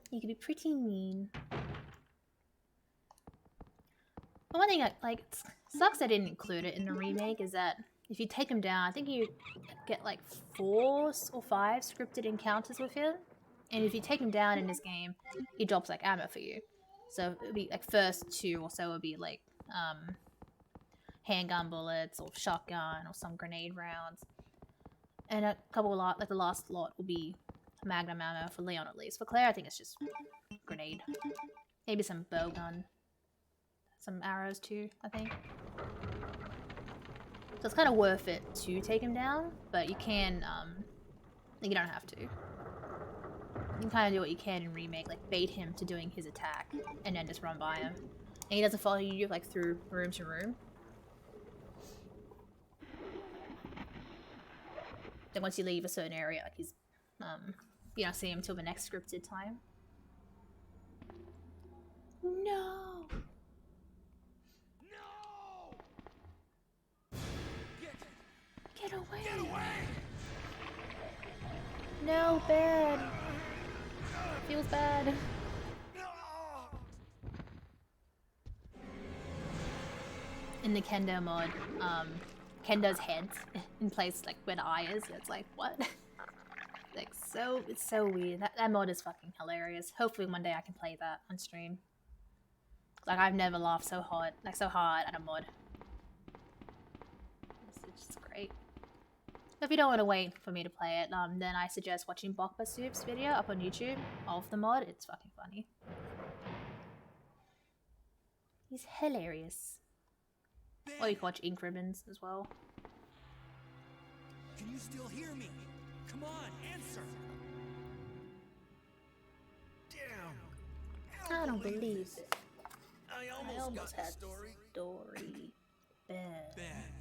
Speaker 2: You could be pretty mean. But one thing like sucks I didn't include it in the remake is that if you take him down, I think you get like 4 or 5 scripted encounters with him. And if you take him down in this game, he drops like ammo for you. So it'll be like first 2 or so will be like handgun bullets or shotgun or some grenade rounds. And a couple lot, like the last lot will be magnum ammo for Leon at least. For Claire, I think it's just grenade. Maybe some bow gun. Some arrows too, I think. So it's kind of worth it to take him down, but you can, you don't have to. You can kind of do what you can in Remake, like bait him to doing his attack, and then just run by him. And he doesn't follow you, like, through room to room. Then once you leave a certain area, like he's, you don't see him until the next scripted time. No! Get away! Get away! No, bad. Feels bad. In the Kendo mod, Kendo's head's in place like where the eye is. It's like, what? Like, so, it's so weird. That mod is fucking hilarious. Hopefully one day I can play that on stream. Like, I've never laughed so hard at a mod. It's just great. If you don't want to wait for me to play it, then I suggest watching Bokba Soup's video up on YouTube of the mod. It's fucking funny. He's hilarious. Or you can watch Ink Ribbons as well.
Speaker 9: Can you still hear me? Come on, answer! Damn!
Speaker 2: I don't believe it.
Speaker 10: I almost had story.
Speaker 2: Bad.
Speaker 9: Bad.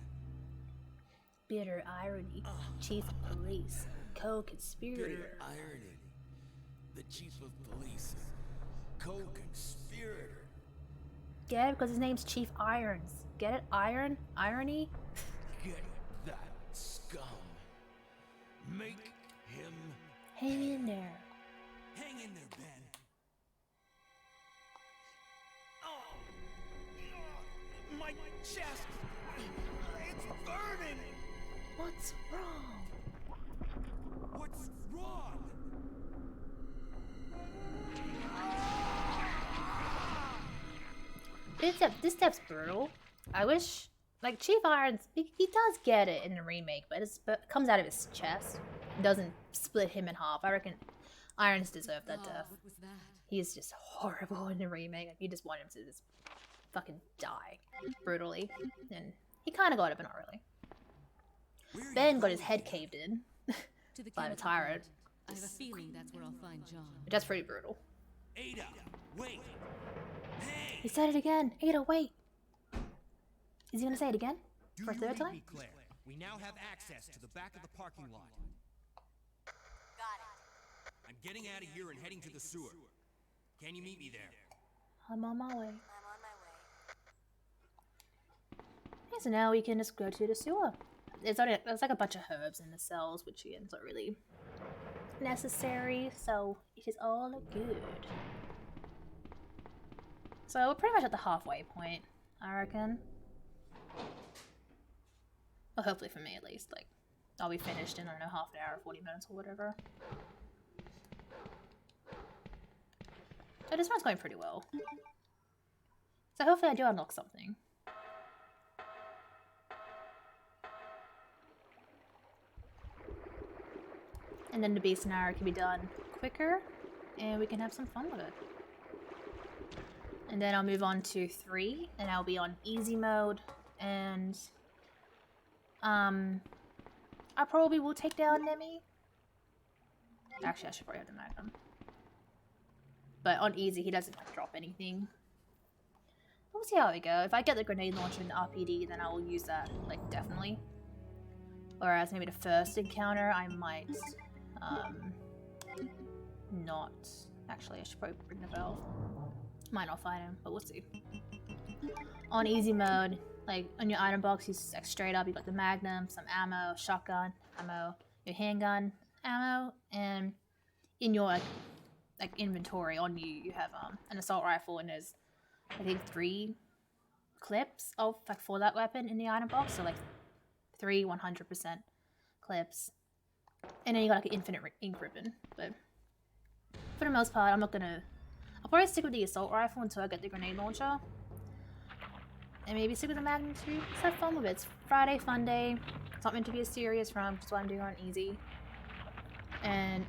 Speaker 2: Bitter irony. Chief of police. Co-conspirator.
Speaker 10: Bitter irony. The chief of police. Co-conspirator.
Speaker 2: Get it? Because his name's Chief Irons. Get it? Iron? Irony?
Speaker 10: Get that scum. Make him
Speaker 2: Hang in there.
Speaker 9: Hang in there, Ben.
Speaker 10: Oh, my chest. It's burning.
Speaker 2: What's wrong?
Speaker 9: What's wrong?
Speaker 2: This step's brutal. I wish, like, Chief Irons, he does get it in the remake, but it comes out of his chest. It doesn't split him in half. I reckon Irons deserved that death.
Speaker 8: What was that?
Speaker 2: He is just horrible in the remake. Like, you just want him to just fucking die brutally. And he kind of got it, but not really. Ben got his head caved in
Speaker 8: To the
Speaker 2: by the
Speaker 8: chemical
Speaker 2: tyrant.
Speaker 8: plant. I have a feeling that's where I'll find John.
Speaker 2: But that's pretty brutal.
Speaker 9: Ada, wait! Hey!
Speaker 2: He said it again. Ada, wait. Is he gonna say it again?
Speaker 9: Do
Speaker 2: For a
Speaker 9: you
Speaker 2: third
Speaker 9: read
Speaker 2: time?
Speaker 9: me, Claire? We now have access to the back of the parking lot.
Speaker 11: Got it.
Speaker 9: I'm getting out of here and heading to the sewer. Can you meet me there?
Speaker 2: I'm on my way.
Speaker 11: I'm on my way.
Speaker 2: Okay, so now we can just go to the sewer. There's like a bunch of herbs in the cells, which again is not really necessary, so it is all good. So we're pretty much at the halfway point, I reckon. Well, hopefully for me at least. Like, I'll be finished in, I don't know, half an hour, 40 minutes or whatever. So this one's going pretty well. So hopefully I do unlock something. And then the B scenario can be done quicker, and we can have some fun with it. And then I'll move on to 3, and I'll be on easy mode, and I probably will take down Nemi. Actually, I should probably have the Magnum. But on easy, he doesn't drop anything. We'll see how we go. If I get the grenade launcher and the RPD, then I will use that, like, definitely. Whereas maybe the first encounter, I might, not. Actually, I should probably bring the valve. Might not fight him, but we'll see. On easy mode, like, on your item box, you like, straight up, you got the Magnum, some ammo, shotgun ammo, your handgun ammo, and in your, like inventory on you, you have, an assault rifle, and there's, I think, 3 clips of like for that weapon in the item box. So like 3 100% clips, and then you got like an infinite ink ribbon. But for the most part, I'll probably stick with the assault rifle until I get the grenade launcher. And maybe stick with the Magnum too. Just have fun with it. It's Friday fun day. It's not meant to be a serious run, which is why I'm doing on easy. And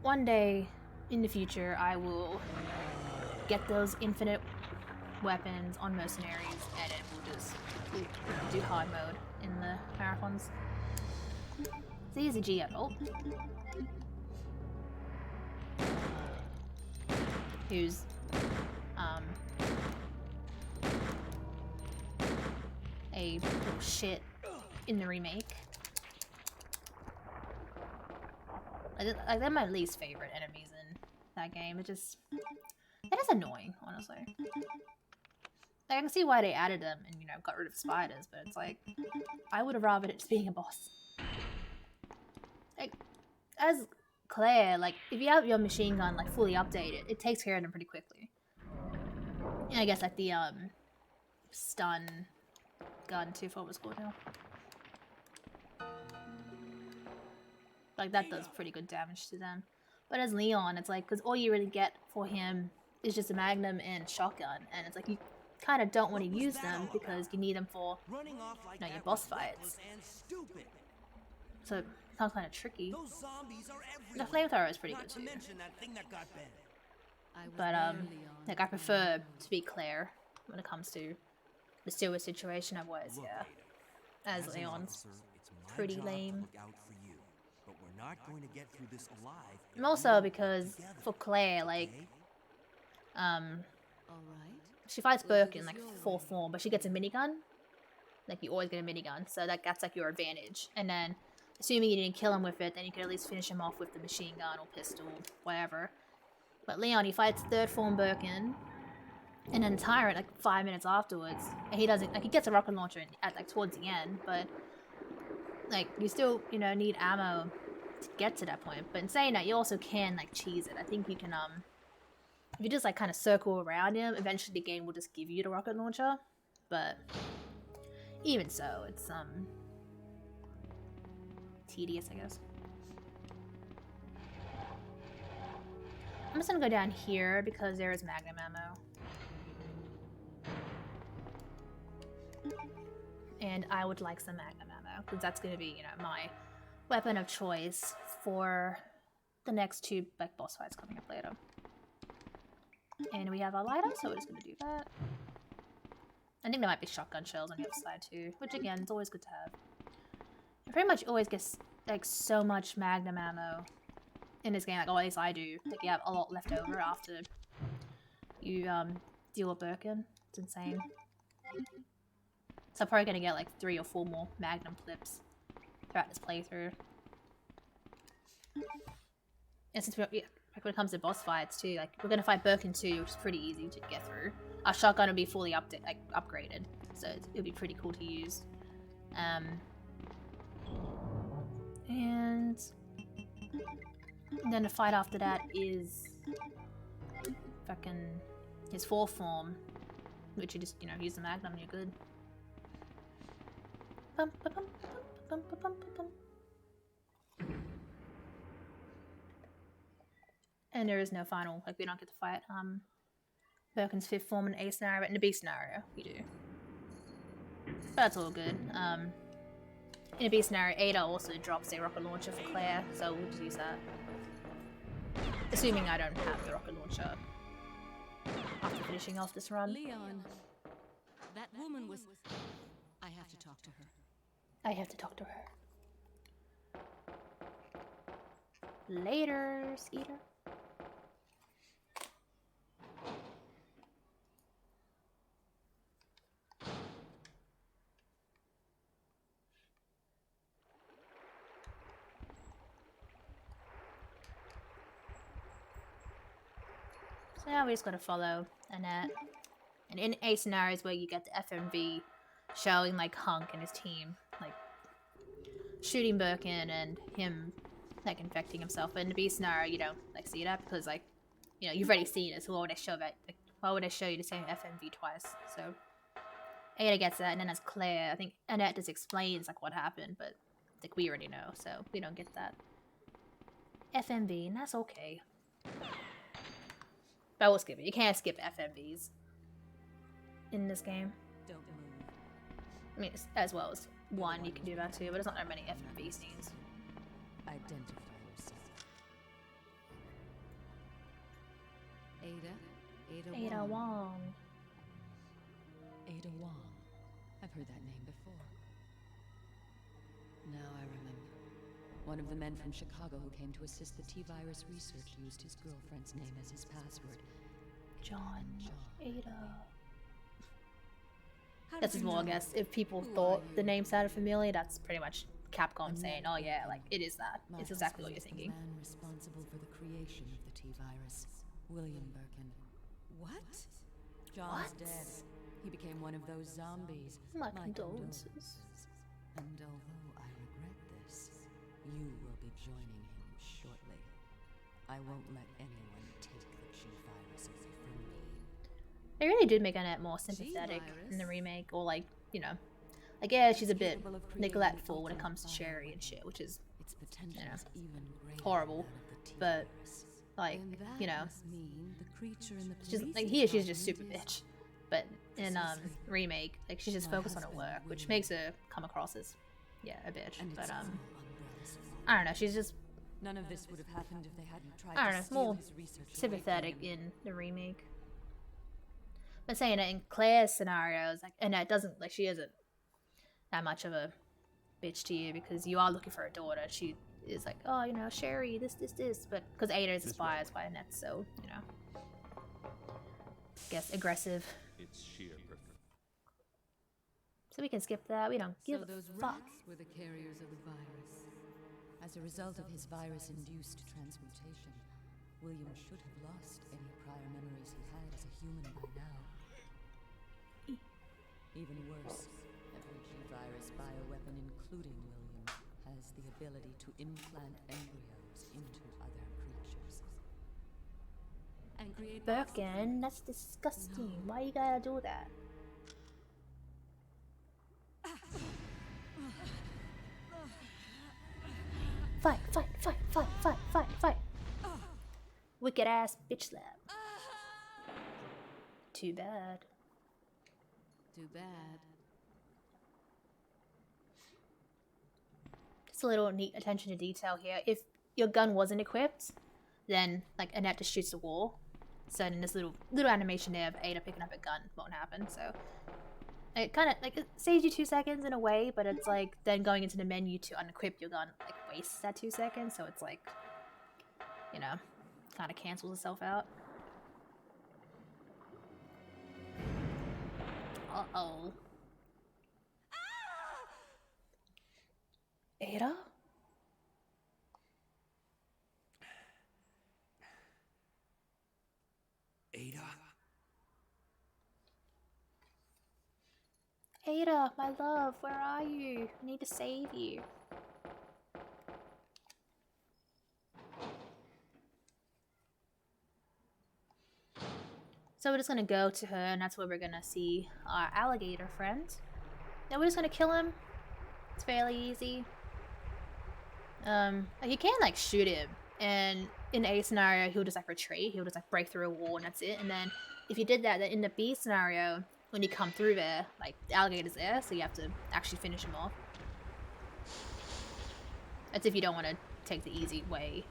Speaker 2: one day in the future, I will get those infinite weapons on mercenaries, and it will just do hard mode in the marathons. So here's a G adult who's a little shit in the remake. Like they're my least favorite enemies in that game. It is annoying, honestly. Like, I can see why they added them and, you know, got rid of spiders, but it's like, I would have rather it just being a boss. Like, as Claire, like, if you have your machine gun, like, fully updated, it takes care of them pretty quickly. And I guess, like, the, stun gun, too, for what it's called now. Like, that does pretty good damage to them. But as Leon, it's like, because all you really get for him is just a Magnum and shotgun, and it's like, you kind of don't want to use them because you need them for, you know, your boss fights. So it sounds kind of tricky. The flamethrower is pretty good too. But like I prefer to be Claire when it comes to the sewer situation. Otherwise, yeah, as Leon's pretty lame. And also because for Claire, like, she fights Birkin like full form, but she gets a minigun. Like, you always get a minigun, so that's like your advantage. And then, assuming you didn't kill him with it, then you can at least finish him off with the machine gun or pistol, whatever. But Leon, he fights third form Birkin, and then Tyrant like 5 minutes afterwards, and he doesn't, like, he gets a rocket launcher at like towards the end, but like you still, you know, need ammo to get to that point. But in saying that, you also can like cheese it. I think you can if you just like kind of circle around him, eventually the game will just give you the rocket launcher. But even so, it's tedious, I guess. I'm just gonna go down here because there is Magnum ammo. And I would like some Magnum ammo, because that's gonna be, you know, my weapon of choice for the next 2 like boss fights coming up later. And we have our lighter, so we're just gonna do that. I think there might be shotgun shells on the other side too, which again, it's always good to have. I pretty much always get like so much Magnum ammo in this game, like, or at least I do. Like, you have a lot left over after you deal with Birkin. It's insane. So I'm probably gonna get like 3 or 4 more Magnum clips throughout this playthrough. And since like when it comes to boss fights too, like, we're gonna fight Birkin 2, which is pretty easy to get through. Our shotgun will be fully upgraded, so it'll be pretty cool to use. And then the fight after that is fucking his 4th form, which you just, you know, use the Magnum and you're good. Bum, ba, bum, bum, ba, bum, ba, bum. And there is no final, like, we don't get to fight Birkin's 5th form in A scenario, but in the B scenario, we do. But that's all good. In a B scenario, Ada also drops a rocket launcher for Claire, so we'll just use that. Assuming I don't have the rocket launcher after finishing off this run.
Speaker 8: Leon, that woman was... I have to talk to her.
Speaker 2: I have to talk to her. Later, Skeeter. So now we just gotta follow Annette. And in A scenarios where you get the FMV showing like Hunk and his team, like shooting Birkin and him like infecting himself. But in the B scenario, you don't like see that because, like, you know, you've already seen it. So why would I show that? Like, why would I show you the same FMV twice? So Ada gets that, and then as Claire, I think Annette just explains like what happened, but like we already know, so we don't get that. FMV, and that's okay. But I will skip it. You can't skip FMVs in this game.
Speaker 8: Don't move.
Speaker 2: I mean, as well as one, you can do that too, but there's not that many FMV scenes.
Speaker 8: Identify yourself. Ada
Speaker 2: Wong.
Speaker 8: Ada Wong. I've heard that name before. Now I remember. One of the men from Chicago who came to assist the T-virus research used his girlfriend's name as his password.
Speaker 2: John. Ada.
Speaker 8: How
Speaker 2: That's
Speaker 8: did
Speaker 2: as
Speaker 8: you
Speaker 2: well, I
Speaker 8: know?
Speaker 2: guess. If people
Speaker 8: Who
Speaker 2: thought
Speaker 8: are
Speaker 2: the
Speaker 8: you?
Speaker 2: name sounded familiar, that's pretty much Capcom
Speaker 8: A
Speaker 2: saying,
Speaker 8: man
Speaker 2: oh yeah, like, it is that.
Speaker 8: My
Speaker 2: It's exactly what
Speaker 8: husband
Speaker 2: you're
Speaker 8: was
Speaker 2: thinking.
Speaker 8: The man responsible for the creation of the T-virus, William Birkin. What? John's dead. He became one of those zombies.
Speaker 2: My condolences.
Speaker 8: And although I regret this, you will be joining him shortly. I won't let anyone take the G-virus away from me.
Speaker 2: They really did make Annette more sympathetic in the remake, or like, you know, like yeah, she's a bit
Speaker 8: Capable of creating the
Speaker 2: neglectful when it
Speaker 8: ultimate
Speaker 2: comes to
Speaker 8: fire
Speaker 2: Sherry and shit, which is
Speaker 8: Its potential is even greater
Speaker 2: horrible.
Speaker 8: than that of the
Speaker 2: But
Speaker 8: T-virus.
Speaker 2: like,
Speaker 8: And that
Speaker 2: you know,
Speaker 8: must mean the creature in the
Speaker 2: she's
Speaker 8: police
Speaker 2: like she's just super
Speaker 8: department
Speaker 2: bitch.
Speaker 8: is-
Speaker 2: But in
Speaker 8: Precisely.
Speaker 2: remake, like she's just
Speaker 8: My
Speaker 2: focused on her
Speaker 8: husband,
Speaker 2: work, which
Speaker 8: William.
Speaker 2: makes her come across as a bitch.
Speaker 8: And
Speaker 2: But
Speaker 8: it's all Umbrella's fault.
Speaker 2: I don't know, she's just
Speaker 8: None of this would have happened if they hadn't tried
Speaker 2: I don't
Speaker 8: to
Speaker 2: know,
Speaker 8: steal
Speaker 2: more
Speaker 8: his research away from
Speaker 2: sympathetic
Speaker 8: him.
Speaker 2: in the remake. But saying that in Claire's scenarios, like Annette doesn't like she isn't that much of a bitch to you because you are looking for a daughter. She is like, oh, you know, Sherry, this, but because Ada is inspired by Annette, so you know, I guess aggressive.
Speaker 12: It's sheer preference.
Speaker 2: So we can skip that. We don't give
Speaker 8: So those
Speaker 2: a fuck.
Speaker 8: rats were the carriers of the virus. As a result of his virus-induced transmutation, William should have lost any prior memories he had as a human by now. Even worse, every G-virus bioweapon, including William, has the ability to implant embryos into other creatures. And create
Speaker 2: Birkin, that's disgusting. Why you gotta do that? Fight, fight, fight, fight, fight, fight, fight. Wicked ass bitch slap. Too bad.
Speaker 8: Too bad.
Speaker 2: Just a little neat attention to detail here. If your gun wasn't equipped, then like Annette just shoots the wall. So then this little animation there of Ada picking up a gun won't happen. So it kind of like it saves you 2 seconds in a way, but it's like then going into the menu to unequip your gun like wastes that 2 seconds. So it's like, you know, kind of cancels itself out. Uh-oh. Ada?
Speaker 9: Ada?
Speaker 2: Ada, my love, where are you? I need to save you. So we're just gonna go to her, and that's where we're gonna see our alligator friend. Now we're just gonna kill him. It's fairly easy. You can like shoot him, and in A scenario he'll just like retreat. He'll just like break through a wall, and that's it. And then if you did that, then in the B scenario, when you come through there, like the alligator's there, so you have to actually finish him off. That's if you don't want to take the easy way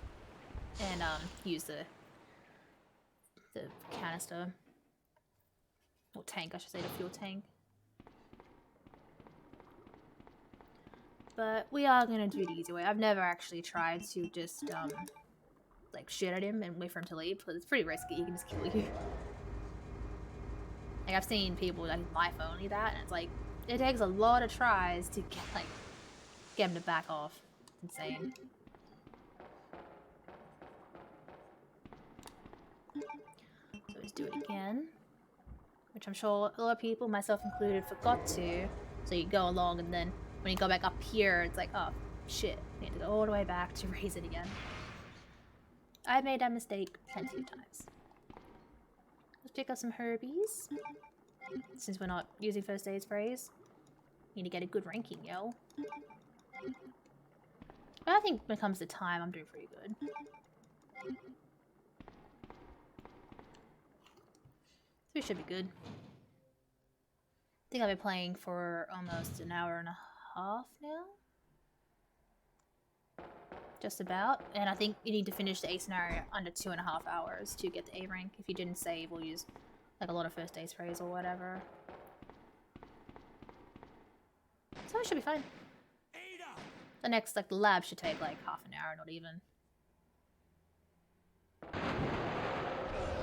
Speaker 2: and use the canister or tank, I should say, the fuel tank. But we are gonna do the easy way. I've never actually tried to just like shoot at him and wait for him to leave because it's pretty risky. He can just kill you. Like I've seen people like life only that, and it's like it takes a lot of tries to get him to back off. It's insane. So let's do it again, which I'm sure a lot of people, myself included, forgot to. So you go along, and then when you go back up here, it's like, oh shit, you need to go all the way back to raise it again. I've made that mistake plenty of times. Let's pick up some herbies. Since we're not using first aid sprays. Need to get a good ranking, yo. But I think when it comes to time, I'm doing pretty good. So we should be good. I think I've been playing for almost an hour and a half now. Just about. And I think you need to finish the A scenario under 2.5 hours to get the A rank if you didn't save or use like a lot of first aid sprays or whatever. So it should be fine. The next like lab should take like half an hour, not even.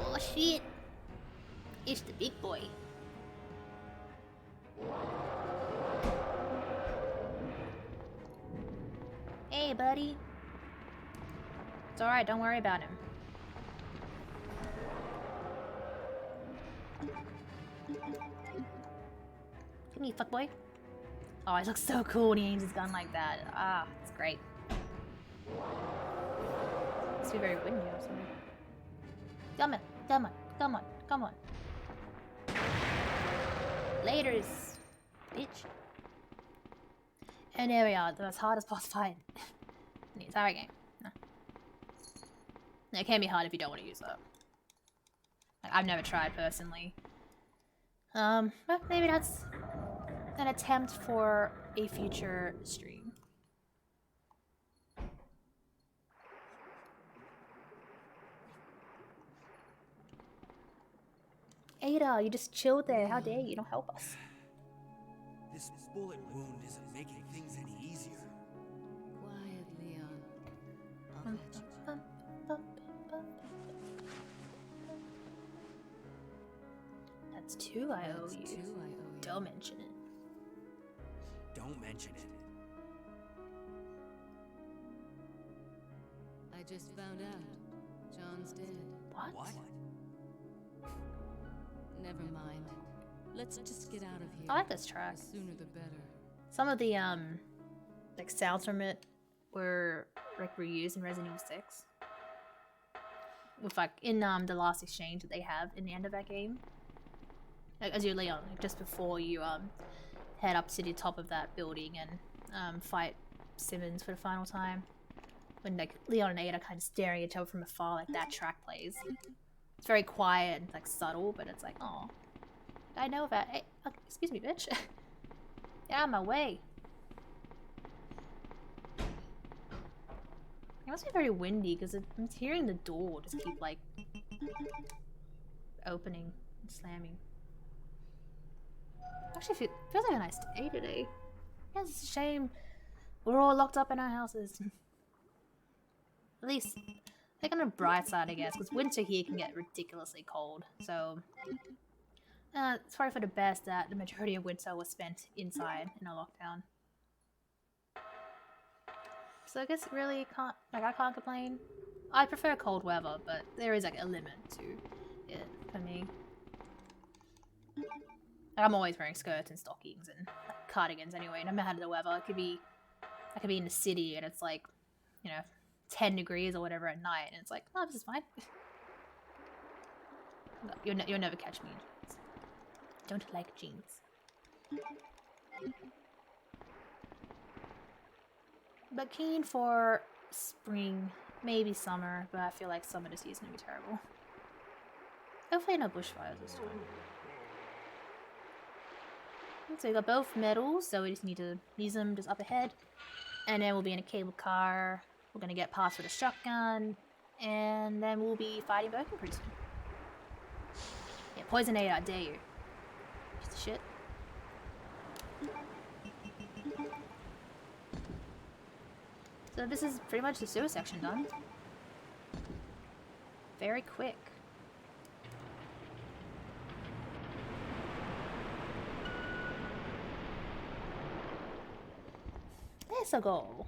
Speaker 2: Oh shit! It's the big boy. Hey buddy. It's alright, don't worry about him. Come here, fuckboy. Oh, it looks so cool when he aims his gun like that. Ah, it's great. Must be very windy outside. Come on, come on, come on, come on. Laters, bitch. And there we are, the most hardest boss fight in the entire game. No, it can be hard if you don't want to use it. Like, I've never tried personally. But maybe that's an attempt for a future stream. Ada, you just chilled there. How dare you? Don't help us.
Speaker 9: This bullet wound isn't making things any easier.
Speaker 8: Quiet, Leon. I'll catch you.
Speaker 2: That's 2 I owe you.
Speaker 8: 2 I owe you.
Speaker 2: Don't mention it.
Speaker 9: Don't mention it.
Speaker 8: I just found out. John's dead.
Speaker 2: What?
Speaker 8: Never mind. Let's just get out of here.
Speaker 2: I like this track.
Speaker 8: The sooner the better.
Speaker 2: Some of the like sounds from it were like reused in Resident Evil 6. With like in the last exchange that they have in the end of that game. Like, as you're Leon, like, just before you head up to the top of that building and fight Simmons for the final time. When like Leon and Ada are kind of staring at each other from afar, like that track plays. It's very quiet and like subtle, but it's like, oh, I know that. Hey, excuse me, bitch. Get out of my way. It must be very windy because I'm hearing the door just keep like opening and slamming. Actually, it feels like a nice day today. Yeah, it's a shame we're all locked up in our houses. At least, like on the bright side, I guess, because winter here can get ridiculously cold. So, it's probably for the best that the majority of winter was spent inside in a lockdown. So I guess really can't, like, I can't complain. I prefer cold weather, but there is like a limit to it for me. Like, I'm always wearing skirts and stockings and like, cardigans anyway, no matter the weather. I could be in the city and it's like, you know, 10 degrees or whatever at night, and it's like, oh, this is fine. No, you'll never catch me in jeans. Don't like jeans. But keen for spring, maybe summer, but I feel like summer this year's gonna be terrible. Hopefully no bushfires this time. So we got both medals, so we just need to use them just up ahead. And then we'll be in a cable car. We're gonna get past with a shotgun. And then we'll be fighting Birkin pretty soon. Yeah, poison 8, I dare you. Piece of shit. So this is pretty much the sewer section done. Very quick. There's a goal.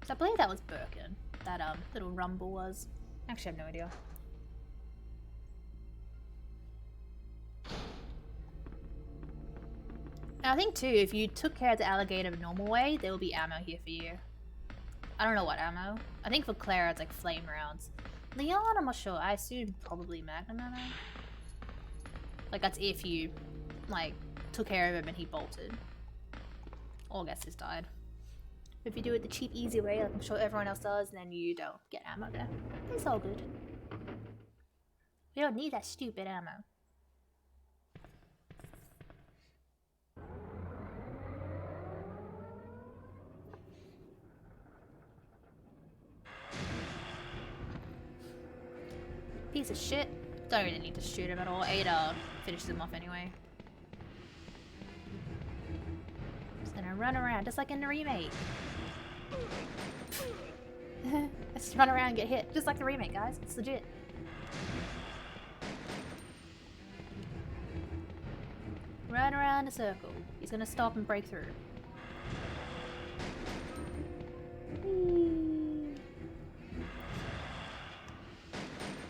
Speaker 2: So I believe that was Birkin. That little rumble was. Actually, I have no idea. And I think too, if you took care of the alligator the normal way, there will be ammo here for you. I don't know what ammo. I think for Claire it's like flame rounds. Leon, I'm not sure. I assume probably magnum ammo. Like that's if you like took care of him and he bolted. Or I guess just died. If you do it the cheap, easy way, like I'm sure everyone else does, then you don't get ammo there. It's all good. We don't need that stupid ammo. Piece of shit. Don't really need to shoot him at all. Ada finishes him off anyway. Just gonna run around just like in the remake. Let's run around and get hit. Just like the remake, guys. It's legit. Run around a circle. He's gonna stop and break through. Whee.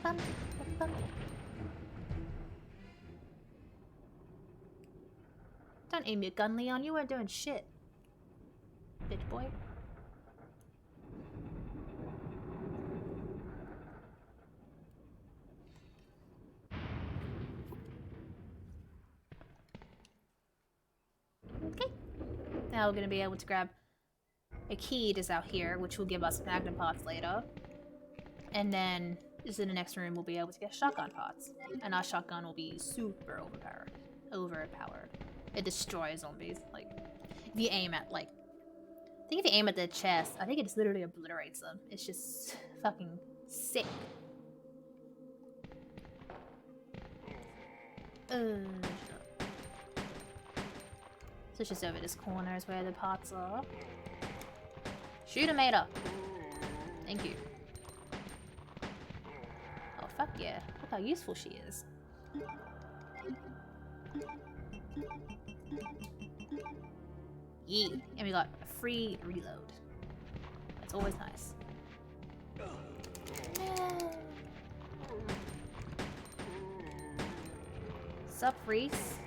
Speaker 2: Bum, bum, bum. Don't aim your gun, Leon. You weren't doing shit. Bitch boy. Okay. Now we're gonna be able to grab a key that's out here, which will give us magnum parts later. And then just in the next room we'll be able to get shotgun parts. And our shotgun will be super overpowered. It destroys zombies. Like if you aim at like I think if you aim at their chest, I think it just literally obliterates them. It's just fucking sick. So it's just over this corner is where the parts are. Shoot him, Ada. Thank you. Oh, fuck yeah. Look how useful she is. Yeah. And we got a free reload. That's always nice. Sup, Reese?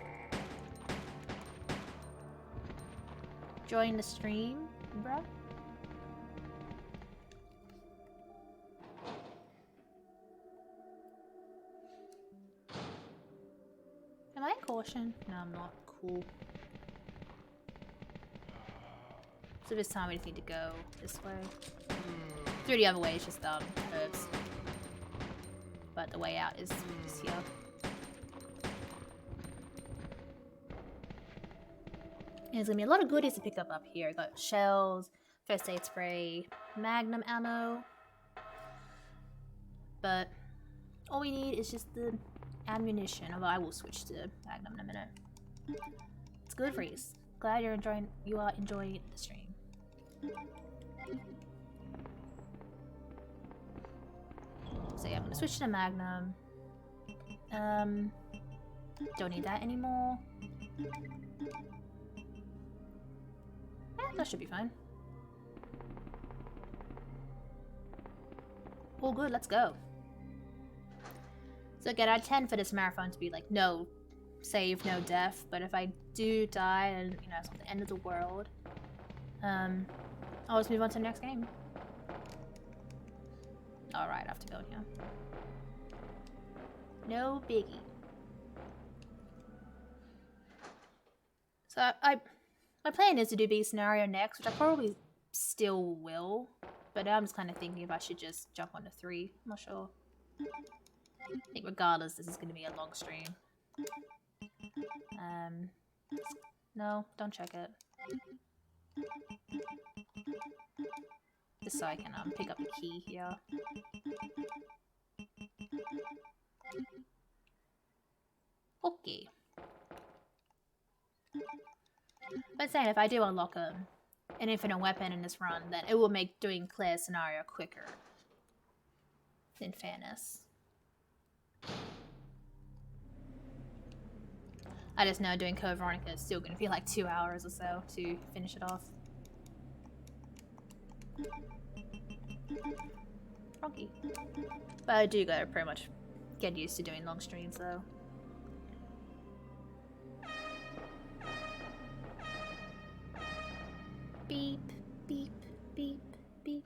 Speaker 2: Join the stream, bruh. Am I in caution? No, I'm not. Cool. So this time we just need to go this way. Through the other way is just curves. But the way out is just here. And there's gonna be a lot of goodies to pick up here. Got shells, first aid spray, magnum ammo. But all we need is just the ammunition. Although I will switch to magnum in a minute. It's good, Reese. Glad you are enjoying the stream. So yeah, I'm gonna switch to magnum. Don't need that anymore. That should be fine. All good, let's go. So again, I tend for this marathon to be like, no save, no death. But if I do die and, you know, it's not the end of the world, I'll just move on to the next game. Alright, I have to go here. No biggie. So my plan is to do B scenario next, which I probably still will. But I'm just kind of thinking if I should just jump onto 3. I'm not sure. I think regardless, this is going to be a long stream. No, don't check it. Just so I can pick up the key here. Okay. But saying if I do unlock an infinite weapon in this run, then it will make doing Claire's scenario quicker. In fairness. I just know doing Code Veronica is still going to be like 2 hours or so to finish it off. Froggy. But I do gotta pretty much get used to doing long streams though. Beep, beep, beep, beep.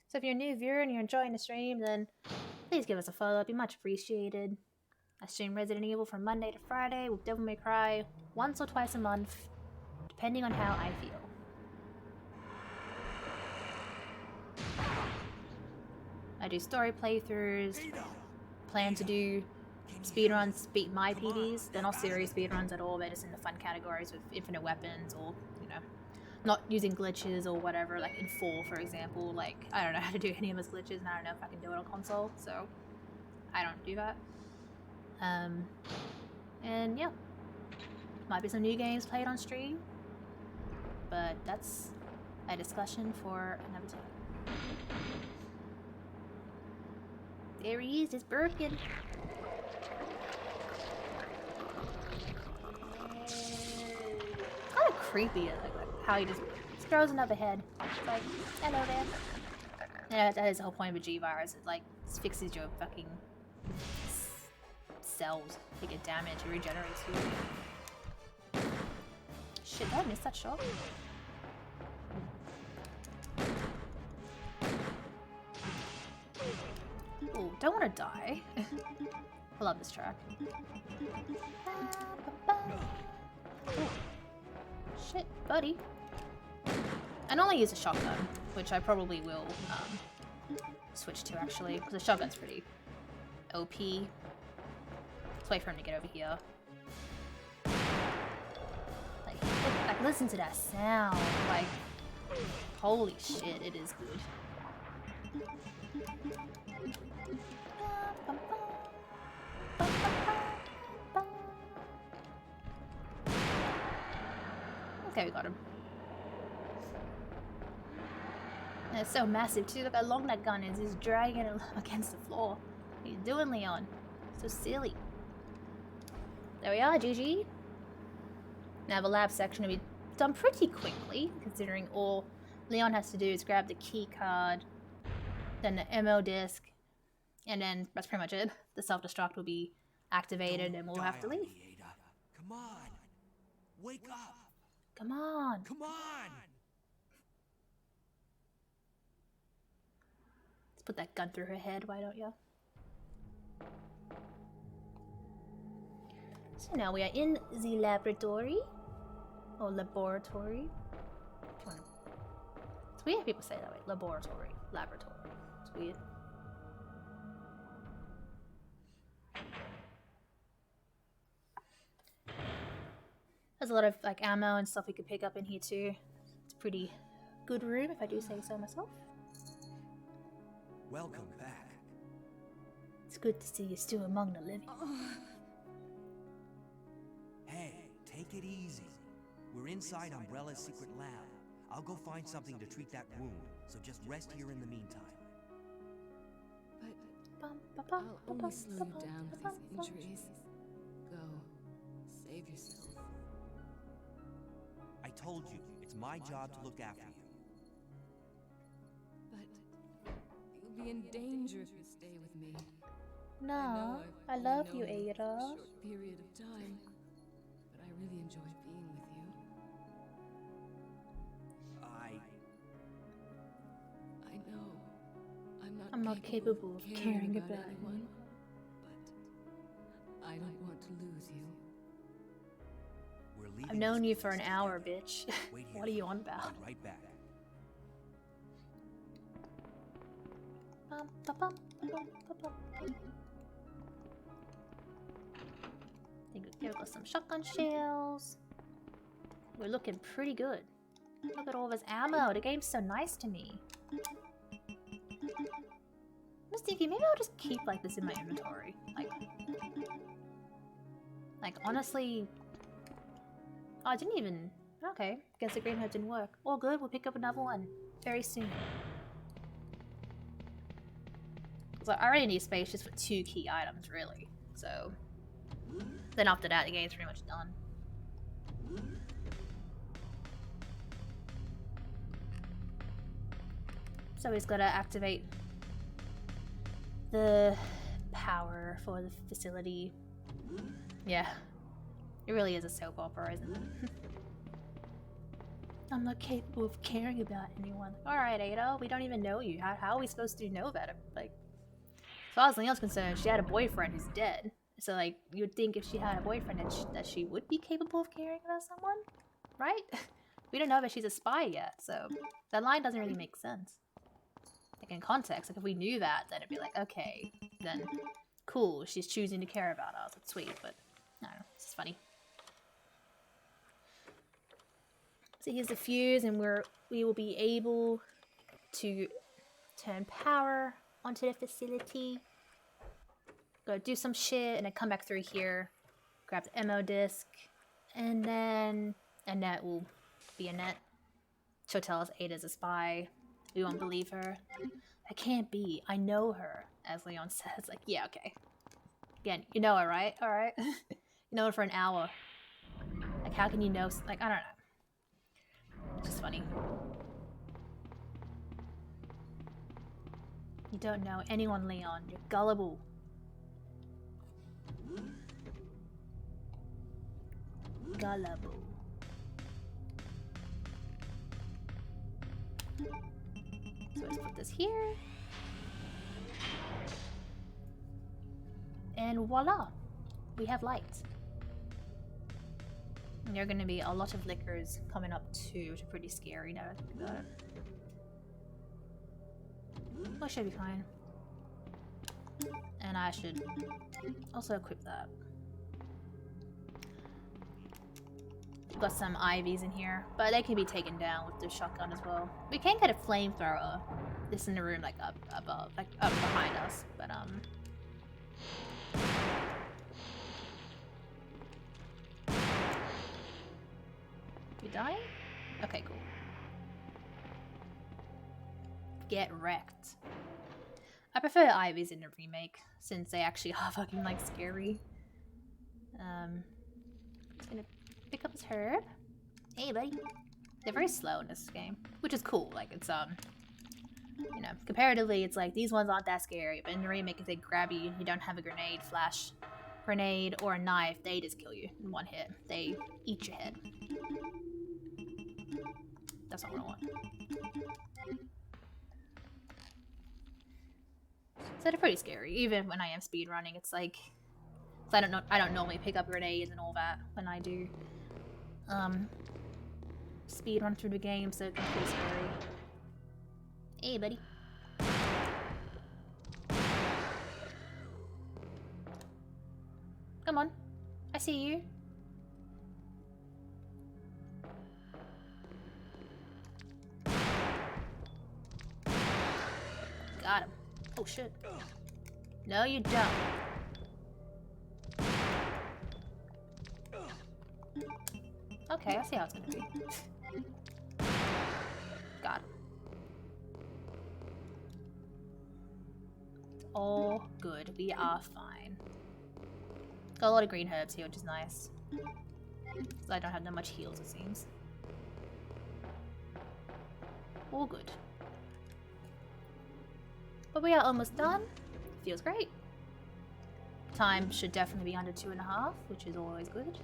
Speaker 2: So if you're a new viewer and you're enjoying the stream, then please give us a follow. It'd be much appreciated. I stream Resident Evil from Monday to Friday with Devil May Cry once or twice a month, depending on how I feel. I do story playthroughs, plan to do speedruns, beat my PBs. They're not serious speedruns at all, they're just in the fun categories with infinite weapons or, you know, not using glitches or whatever, like in 4, for example. Like, I don't know how to do any of those glitches, and I don't know if I can do it on console, so I don't do that. And yeah, might be some new games played on stream, but that's a discussion for another time. There he is, it's Birkin. Kind of creepy, like how he just throws another head. It's like, hello there. Yeah, that is the whole point of a G-Virus. It like fixes your fucking cells. They get damaged, it regenerates you. Shit, did I miss that shot? Ooh, don't want to die. I love this track. Ooh. Shit, buddy. I normally use a shotgun, which I probably will switch to actually, because the shotgun's pretty OP. Let's wait for him to get over here. Like listen to that sound. Like, holy shit, it is good. Okay, we got him. And it's so massive too. Look how long that gun is. He's dragging it against the floor. What are you doing, Leon? So silly. There we are, GG. Now the lab section will be done pretty quickly, considering all Leon has to do is grab the key card, then the ammo disc, and then that's pretty much it. The self-destruct will be activated and we'll have to leave.
Speaker 9: Come on. Wake up.
Speaker 2: Come on.
Speaker 9: Come on.
Speaker 2: Let's put that gun through her head, why don't you? So now we are in the laboratory. Or laboratory. It's weird people say it that way. Laboratory. Laboratory. It's weird. There's a lot of like ammo and stuff we could pick up in here too. It's a pretty good room if I do say so myself.
Speaker 9: Welcome back.
Speaker 2: It's good to see you still among the living.
Speaker 9: Hey, take it easy. We're inside Umbrella's secret lab. I'll go find something to treat that wound, so just rest here in the meantime.
Speaker 8: But I'll only slow you down with these injuries. Go. Save yourself.
Speaker 9: I told you, it's my job to look after you.
Speaker 8: But you'll be in danger if you stay with me.
Speaker 2: No, I
Speaker 8: I've
Speaker 2: love
Speaker 8: only
Speaker 2: you,
Speaker 8: known you for
Speaker 2: Ada.
Speaker 8: a short period of time, but I really enjoy being with you. I know I'm not capable of caring about anyone, but I don't want to lose you.
Speaker 9: We're leaving
Speaker 2: I've known
Speaker 9: this
Speaker 2: you for an
Speaker 9: place
Speaker 2: hour,
Speaker 9: together.
Speaker 2: bitch.
Speaker 9: Wait here.
Speaker 2: What are you on about?
Speaker 9: I'll be right back.
Speaker 2: Here we got some shotgun shells. We're looking pretty good. Look at all this ammo. The game's so nice to me. I'm just thinking, maybe I'll just keep like this in my inventory. Like honestly, oh, I didn't even. Okay, guess the green herb didn't work. All good. We'll pick up another one very soon. So I already need space just for 2 key items, really. So then after that, the game's pretty much done. So he's got to activate the power for the facility. Yeah, it really is a soap opera, isn't it? I'm not capable of caring about anyone. Alright, Ada, we don't even know you. How are we supposed to know that? Like, as far as Leon's concerned, she had a boyfriend who's dead. So, like, you would think if she had a boyfriend that she would be capable of caring about someone, right? We don't know that she's a spy yet, so that line doesn't really make sense. Like, in context, like, if we knew that, then it'd be like, okay, then cool, she's choosing to care about us. It's sweet, but I don't know, it's just funny. So here's the fuse, and we will be able to turn power onto the facility. Go do some shit, and then come back through here, grab the ammo disc, and then Annette will be Annette. She'll tell us Ada's a spy. We won't believe her. That can't be. I know her, as Leon says. Like, yeah, okay. Again, you know her, right? Alright. You know her for an hour. Like, how can you know? Like, I don't know. It's just funny. You don't know anyone, Leon. You're gullible. Gullible. So let's put this here. And voila! We have light. And there are going to be a lot of lickers coming up too, which are pretty scary now that I think about it. Well, should be fine. And I should also equip that. We've got some IVs in here, but they can be taken down with the shotgun as well. We can get a flamethrower. This in the room, like up above, like up behind us, but You dying? Okay, cool. Get wrecked. I prefer IVs in the remake, since they actually are fucking, like, scary. Just gonna pick up this herb. Hey, buddy. They're very slow in this game, which is cool. Like, it's, you know, comparatively, it's like, these ones aren't that scary, but in the remake, if they grab you, you don't have a grenade or a knife, they just kill you in one hit. They eat your head. That's not what I want. So they're pretty scary. Even when I am speedrunning, it's like, I don't normally pick up grenades and all that when I do speedrun through the game, so it can be pretty scary. Hey, buddy. Come on, I see you. Got him. Oh shit. No, you don't. Okay, I see how it's gonna be. Got him. It's all good. We are fine. Got a lot of green herbs here, which is nice. Because I don't have that much heals, it seems. All good. But we are almost done. Feels great. Time should definitely be under 2.5, which is always good.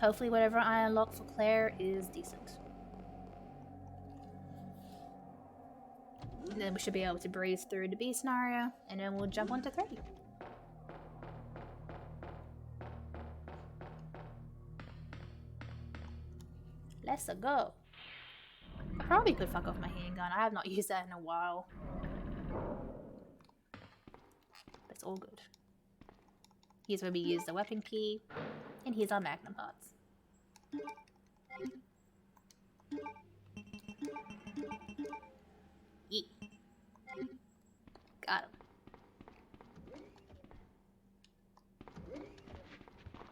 Speaker 2: Hopefully whatever I unlock for Claire is decent. And then we should be able to breeze through the B scenario, and then we'll jump on to 3. Let's go. I probably could fuck off my handgun. I have not used that in a while. But it's all good. Here's where we use the weapon key. And here's our magnum parts. Yeet. Got him.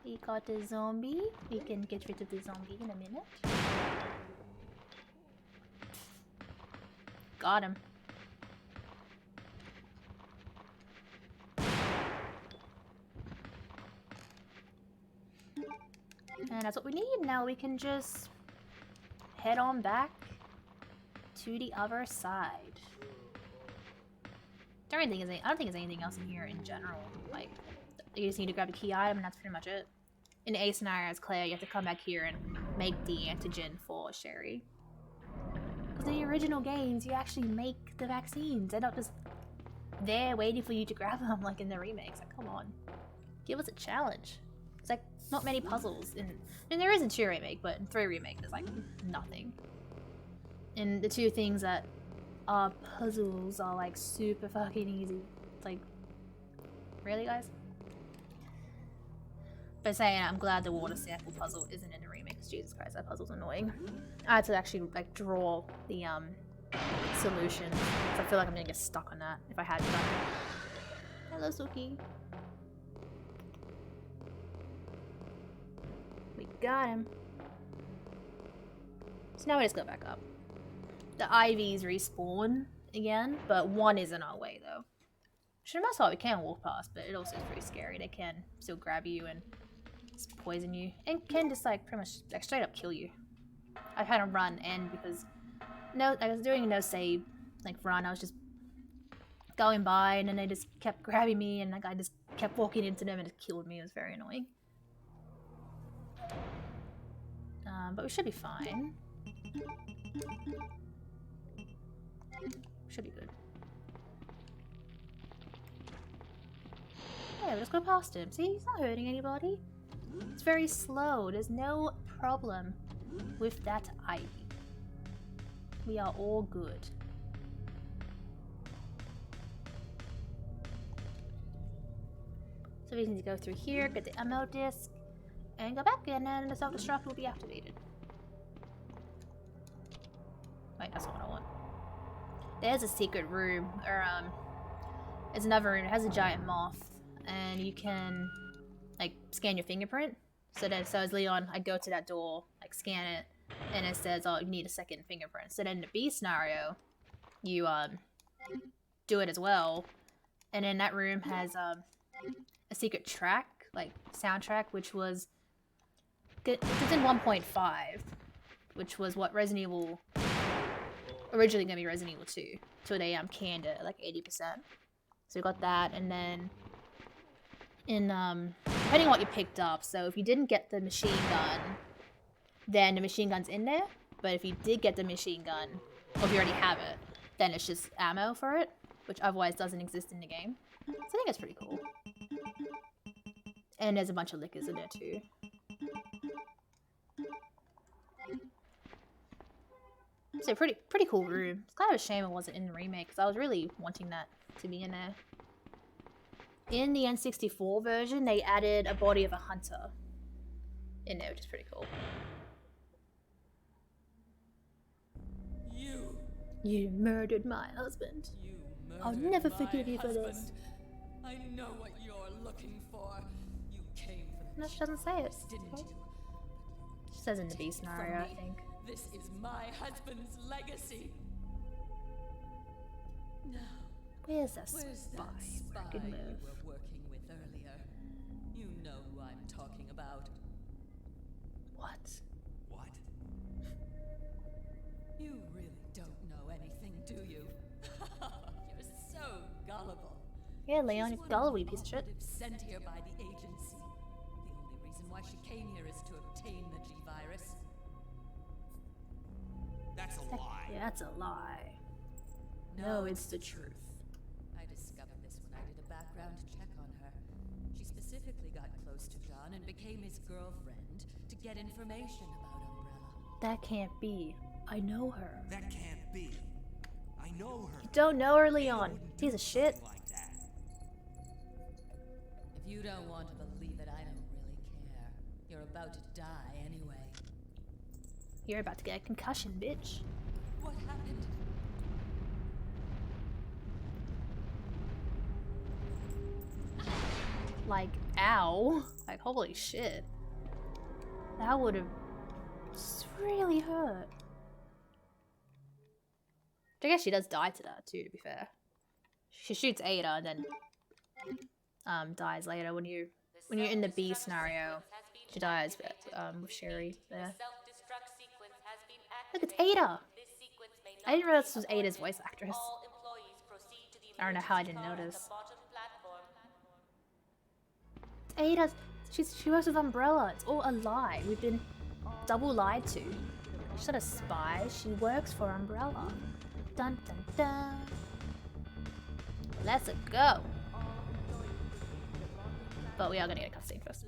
Speaker 2: We got a zombie. We can get rid of the zombie in a minute. Got him. And that's what we need. Now we can just head on back to the other side. I don't think there's anything else in here in general. Like, you just need to grab the key item and that's pretty much it. in A scenario as Claire, you have to come back here and make the antigen for Sherry. Because in the original games, you actually make the vaccines. They're not just there waiting for you to grab them like in the remakes. Like, come on. Give us a challenge. It's like not many puzzles. And there is in 2 remake, but in 3 remake, there's like nothing. And the 2 things that are puzzles are like super fucking easy. It's like, really, guys? But saying I'm glad the water sample puzzle isn't in the remake. Jesus Christ, that puzzle's annoying. I had to actually like draw the solution. So I feel like I'm gonna get stuck on that if I had done it. Hello, Suki. We got him. So now we just go back up. The IVs respawn again, but 1 is in our way though. Which most part we can walk past, but it also is pretty scary. They can still grab you and just poison you, and can just like pretty much like straight up kill you. I've had to run and because I was doing a no save like run. I was just going by and then they just kept grabbing me and like I just kept walking into them and it killed me. It was very annoying. But we should be fine. Should be good. Yeah, let's go past him. See, he's not hurting anybody. It's very slow. There's no problem with that ivy. We are all good. So we need to go through here, get the ammo disc, and go back, and then the self-destruct will be activated. Wait, that's not what I want. There's a secret room, or there's another room. It has a giant moth, and you can like scan your fingerprint. So as Leon, I go to that door, like scan it, and it says, "Oh, you need a second fingerprint." So then in the B scenario, you do it as well, and then that room has a secret track, like soundtrack, which was in 1.5, which was what Resident Evil originally gonna be Resident Evil 2. So they canned it at like 80%. So we got that, and then in depending on what you picked up. So if you didn't get the machine gun, then the machine gun's in there. But if you did get the machine gun, or if you already have it, then it's just ammo for it, which otherwise doesn't exist in the game. So I think that's pretty cool. And there's a bunch of liquors in there too. So pretty cool room. It's kind of a shame it wasn't in the remake because I was really wanting that to be in there. In the N64 version, they added a body of a hunter in there, which is pretty cool. You murdered my husband. I'll never forgive you for this.
Speaker 8: I know what you're looking for. You came for the
Speaker 2: No, she doesn't say it.
Speaker 8: didn't you?
Speaker 2: She says in the B scenario, I think.
Speaker 8: This is my husband's legacy. Now,
Speaker 2: Where's that
Speaker 8: where's
Speaker 2: spy?
Speaker 8: that spy
Speaker 2: Good
Speaker 8: you
Speaker 2: move.
Speaker 8: were working with earlier? You know who I'm talking about.
Speaker 2: What?
Speaker 9: What?
Speaker 8: You really don't know anything, do you? You're so gullible.
Speaker 2: Yeah, Leon, you
Speaker 8: She's one
Speaker 2: gullible,
Speaker 8: of
Speaker 2: you
Speaker 8: the
Speaker 2: piece of shit.
Speaker 8: operatives sent here by the agency. The only reason why she came here is to obtain the G-Virus.
Speaker 9: That's a lie.
Speaker 2: Yeah, that's a lie. No, it's the truth.
Speaker 8: I discovered this when I did a background check on her. She specifically got close to John and became his girlfriend to get information about Umbrella.
Speaker 2: That can't be. I know her.
Speaker 9: That can't be. I know her.
Speaker 2: You don't know her, Leon.
Speaker 9: Wouldn't
Speaker 2: Piece
Speaker 9: do
Speaker 2: of shit.
Speaker 9: something like that.
Speaker 8: If you don't want to believe it, I don't really care. You're about to die anyway.
Speaker 2: You're about to get a concussion, bitch.
Speaker 8: What happened?
Speaker 2: Like, ow. Like, holy shit. That would have really hurt. I guess she does die to that too, to be fair. She shoots Ada and then dies later when you're in the B scenario. She dies with Sherry there. Look, it's Ada! I didn't realize this was Ada's voice actress. I don't know how I didn't notice. It's She works with Umbrella. It's all a lie. We've been double lied to. She's not a spy. She works for Umbrella. Dun dun dun. Let's go. But we are gonna get a cutscene first.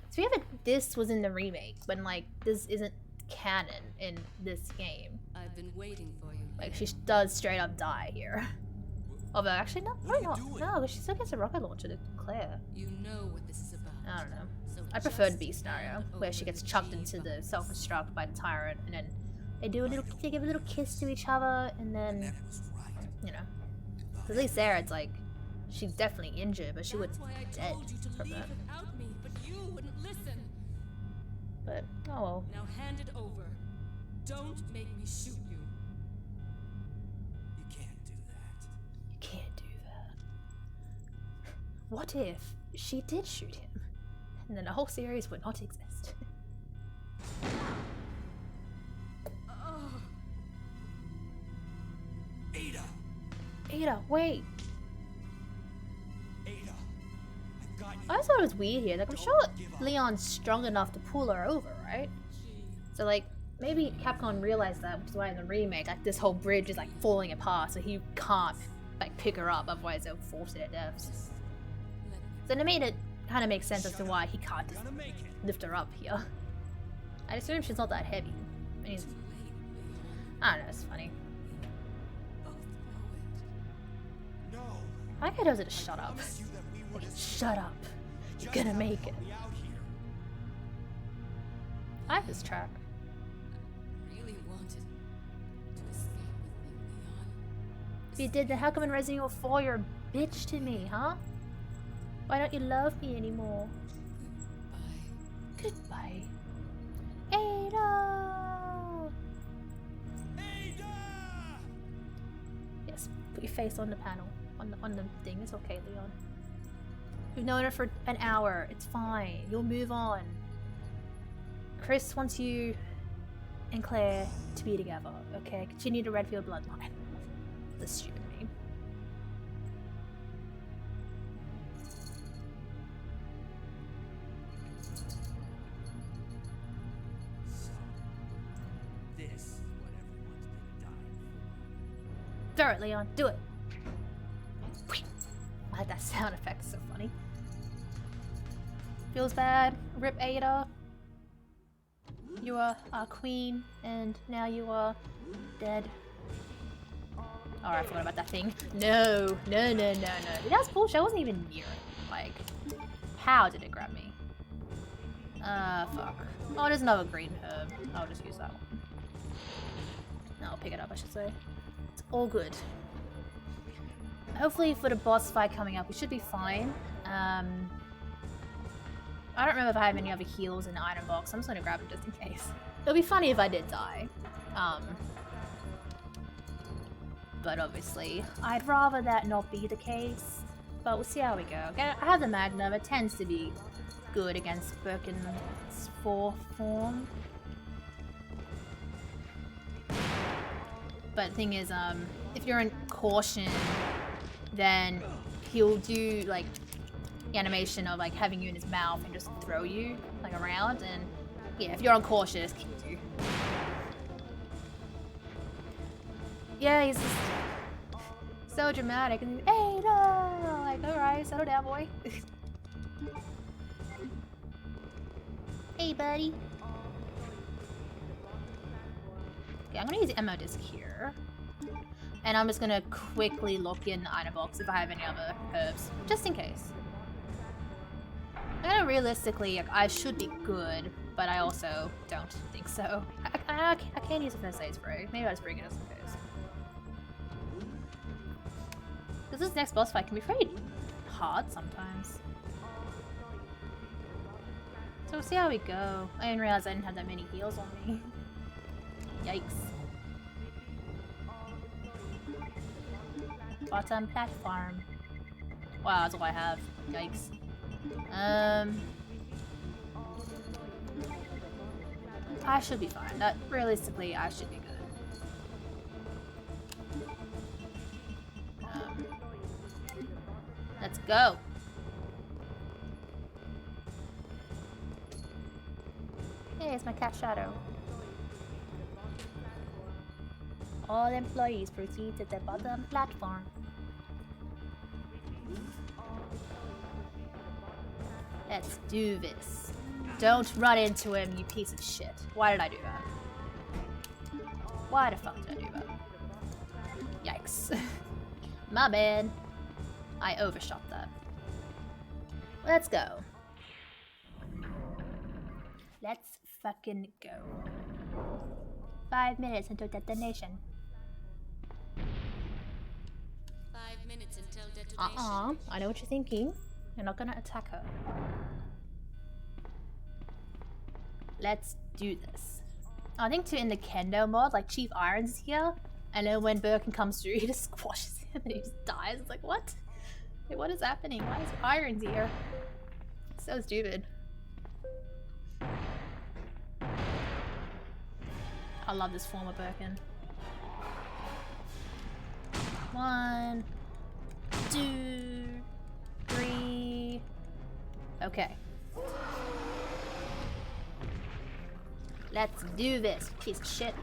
Speaker 2: So we have this was in the remake, but like this isn't canon in this game.
Speaker 8: I've been waiting for you.
Speaker 2: Like she does straight up die here. Although actually no, probably not. No, because she still gets a rocket launcher to Claire.
Speaker 8: You know what this is about.
Speaker 2: I don't know.
Speaker 8: So
Speaker 2: I preferred
Speaker 8: just
Speaker 2: B scenario,
Speaker 8: hand
Speaker 2: where she
Speaker 8: over
Speaker 2: gets
Speaker 8: the
Speaker 2: chucked
Speaker 8: key
Speaker 2: into the
Speaker 8: behind
Speaker 2: self-destruct by the tyrant, and then they give a little kiss to each other, and then you know. At least there, it's like she's definitely injured, but she
Speaker 8: That's
Speaker 2: wouldn't
Speaker 8: why I
Speaker 2: be dead
Speaker 8: told you to
Speaker 2: from
Speaker 8: leave
Speaker 2: that.
Speaker 8: without me, but you wouldn't listen.
Speaker 2: But oh well.
Speaker 8: Now hand it over. Don't make me shoot you.
Speaker 9: You can't do that.
Speaker 2: You can't do that. What if she did shoot him, and then the whole series would not exist?
Speaker 9: Ada!
Speaker 2: Ada, wait.
Speaker 9: Ada! I've got you.
Speaker 2: I thought it was weird here. Like, I'm sure Leon's strong enough to pull her over, right? So, like, maybe Capcom realized that, which is why in the remake, like, this whole bridge is, like, falling apart, so he can't, like, pick her up, otherwise they'll force it at death. So it made it kind of make sense as to why he can't just lift her up here. I assume she's not that heavy. I mean, I don't know, it's funny.
Speaker 9: No.
Speaker 2: I like how he does it to shut up. Like, shut up. You're gonna make it. I like this track.
Speaker 8: Really wanted to escape with me, Leon.
Speaker 2: If you did, then how come in Resident Evil 4 you're a bitch to me, huh? Why don't you love me anymore? Goodbye. Ada!
Speaker 9: Ada!
Speaker 2: Yes, put your face on the panel. On the thing. It's okay, Leon. We've known her for an hour. It's fine. You'll move on. Chris wants you and Claire to be together, okay? Continue the Redfield bloodline. This stupid name.
Speaker 9: So, this is what everyone's been dying for.
Speaker 2: Throw it, Leon. Do it. I like that sound effect. It's so funny. Feels bad. Rip Ada. You are our queen, and now you are dead. Oh, I forgot about that thing. No. That's bullshit. I wasn't even near it. Like, how did it grab me? Fuck. Oh, there's another green herb. I'll just use that one. No, I'll pick it up, I should say. It's all good. Hopefully for the boss fight coming up, we should be fine. I don't remember if I have any other heals in the item box. I'm just gonna grab them just in case. It'll be funny if I did die. But obviously, I'd rather that not be the case. But we'll see how we go. I have the Magnum. It tends to be good against Birken's 4th form. But the thing is, if you're in Caution, then he'll do like the animation of like having you in his mouth and just throw you like around, and yeah, if you're uncautious, kills you. Yeah, he's just so dramatic and hey no, like alright, settle down, boy. Hey buddy. Okay, I'm gonna use the ammo disc here. And I'm just gonna quickly look in the item box if I have any other herbs, just in case. I know realistically, I should be good, but I also don't think so. I can't use a first aid spray. Maybe I'll just bring it just in case. Because this next boss fight can be pretty hard sometimes. So we'll see how we go. I didn't realize I didn't have that many heals on me. Yikes. Bottom platform. Wow, that's all I have. Yikes. I should be fine. Realistically, I should be good. Let's go. Hey, it's my cat Shadow. All employees proceed to the bottom platform. Let's do this. Don't run into him, you piece of shit. Why did I do that? Why the fuck did I do that? Yikes. My bad. I overshot that. Let's go. Let's fucking go. 5 minutes until detonation.
Speaker 8: 5 minutes until detonation.
Speaker 2: I know what you're thinking. You're not gonna attack her. Let's do this. I think too in the kendo mod, like Chief Irons here, and then when Birkin comes through, he just squashes him and he just dies. It's like, what? Wait, what is happening? Why is Irons here? So stupid. I love this form of Birkin. 1, 2, 3. Okay. Let's do this, piece of shit.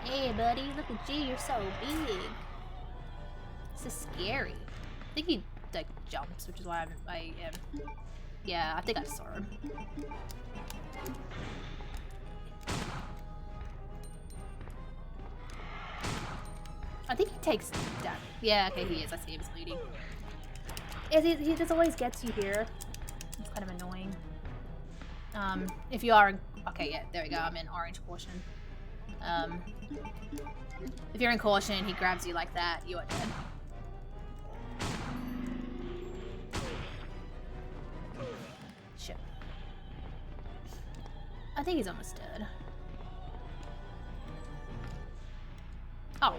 Speaker 2: Hey buddy, look at you, you're so big. This is scary. I think he like jumps, which is why I am. Yeah, I think I saw him. I think he takes damage. Yeah, okay, he is. I see him bleeding. He just always gets you here. It's kind of annoying. If you are in... Okay, yeah, there we go. I'm in orange caution. If you're in caution and he grabs you like that, you are dead. Shit. I think he's almost dead. Oh.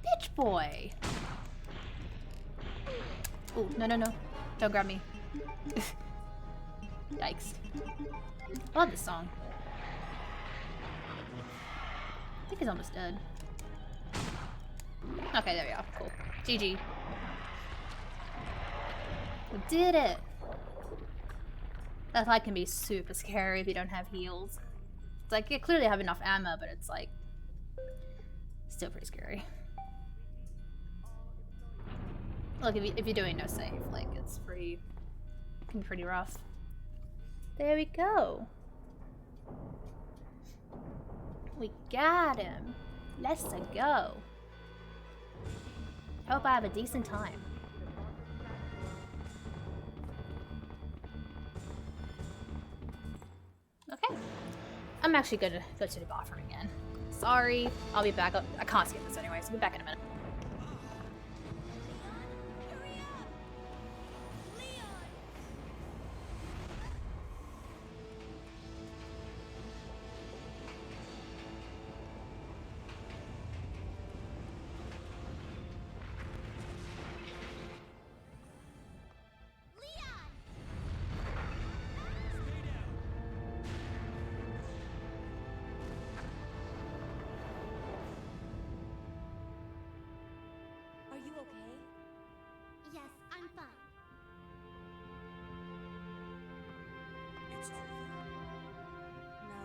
Speaker 2: Bitch boy! Oh, no, no, no. Don't grab me. Yikes. I love this song. I think he's almost dead. Okay, there we go. Cool. GG. We did it! That fight can be super scary if you don't have heals. It's like, you clearly have enough ammo, but it's like... still pretty scary. Look, if you're doing no save, like, it's pretty... it can be pretty rough. There we go. We got him. Let's go. Hope I have a decent time. Okay. I'm actually gonna go to the bathroom again. Sorry. I'll be back. I can't skip this anyway, so I'll be back in a minute.
Speaker 11: Are you okay? Yes, I'm fine.
Speaker 7: It's over.
Speaker 11: No.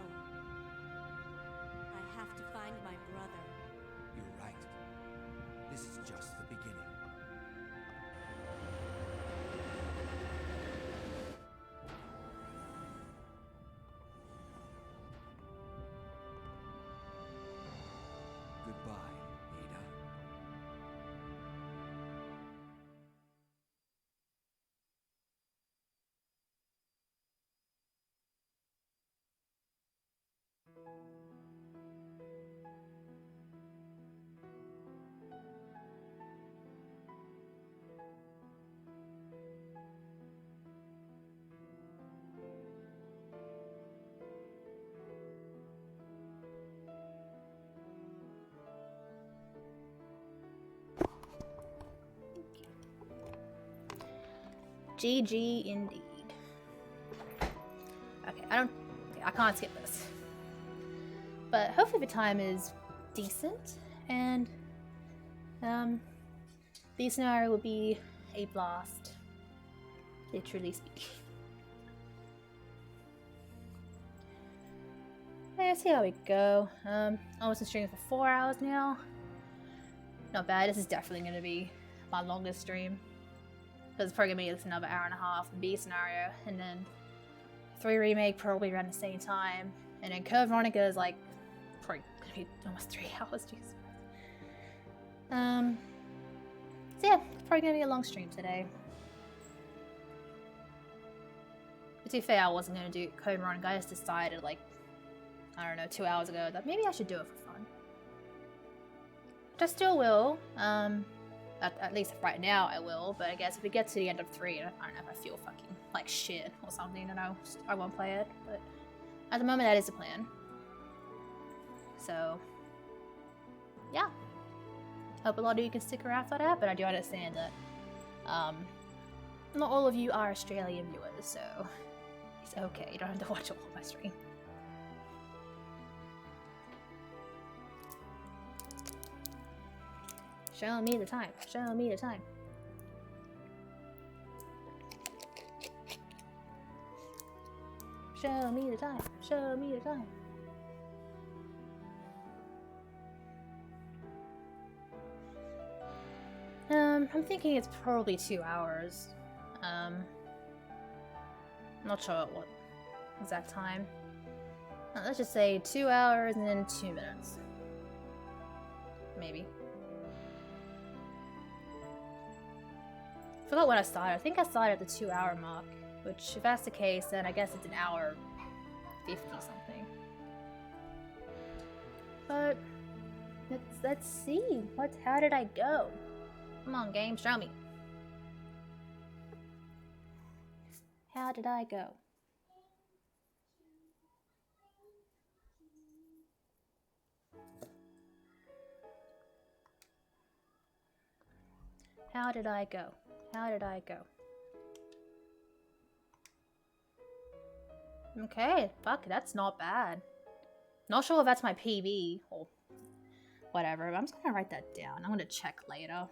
Speaker 11: I have to find my brother.
Speaker 9: You're right. This is just the beginning. Goodbye, Ada.
Speaker 2: GG indeed. Okay, I can't skip this. But hopefully the time is decent, and The scenario will be a blast, literally speaking. Let's see how we go. Almost been streaming for 4 hours now. Not bad. This is definitely going to be my longest stream. Because it's probably going to be at least another hour and a half in B scenario. And then 3 remake probably around the same time. And then Code Veronica is like probably going to be almost 3 hours. Jeez. So yeah, it's probably going to be a long stream today. But to be fair, I wasn't going to do Code Veronica. I just decided like, I don't know, 2 hours ago that maybe I should do it for fun. Which I still will. At least right now I will, but I guess if we get to the end of 3, I don't know if I feel fucking like shit or something, I don't know, I won't play it, but at the moment that is the plan. So, yeah. Hope a lot of you can stick around for that, but I do understand that not all of you are Australian viewers, so it's okay, you don't have to watch all of my stream. Show me the time. Show me the time. Show me the time. Show me the time. I'm thinking it's probably 2 hours. Not sure what exact time. Let's just say 2 hours and then 2 minutes. Maybe. I forgot when I started. I think I started at the 2 hour mark, which if that's the case, then I guess it's an hour 50 something. But let's see. How did I go? Come on, game, show me. How did I go? How did I go? How did I go? Okay, fuck, that's not bad. Not sure if that's my PB or whatever, but I'm just gonna write that down. I'm gonna check later.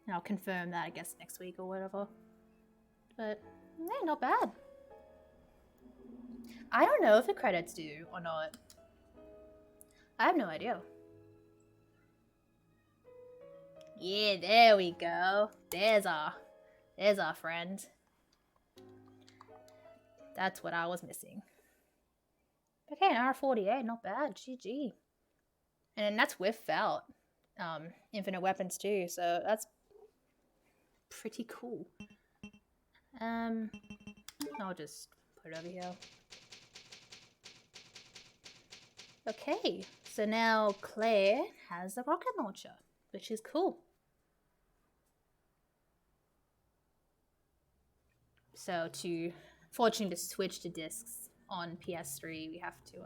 Speaker 2: And I'll confirm that, I guess, next week or whatever. But, yeah, not bad. I don't know if the credits do or not. I have no idea. Yeah, there we go. There's our friend. That's what I was missing. Okay, an hour 48, not bad. GG. And then that's without infinite weapons too, so that's pretty cool. I'll just put it over here. Okay, so now Claire has a rocket launcher, which is cool. So fortunately to switch to discs on PS3, we have to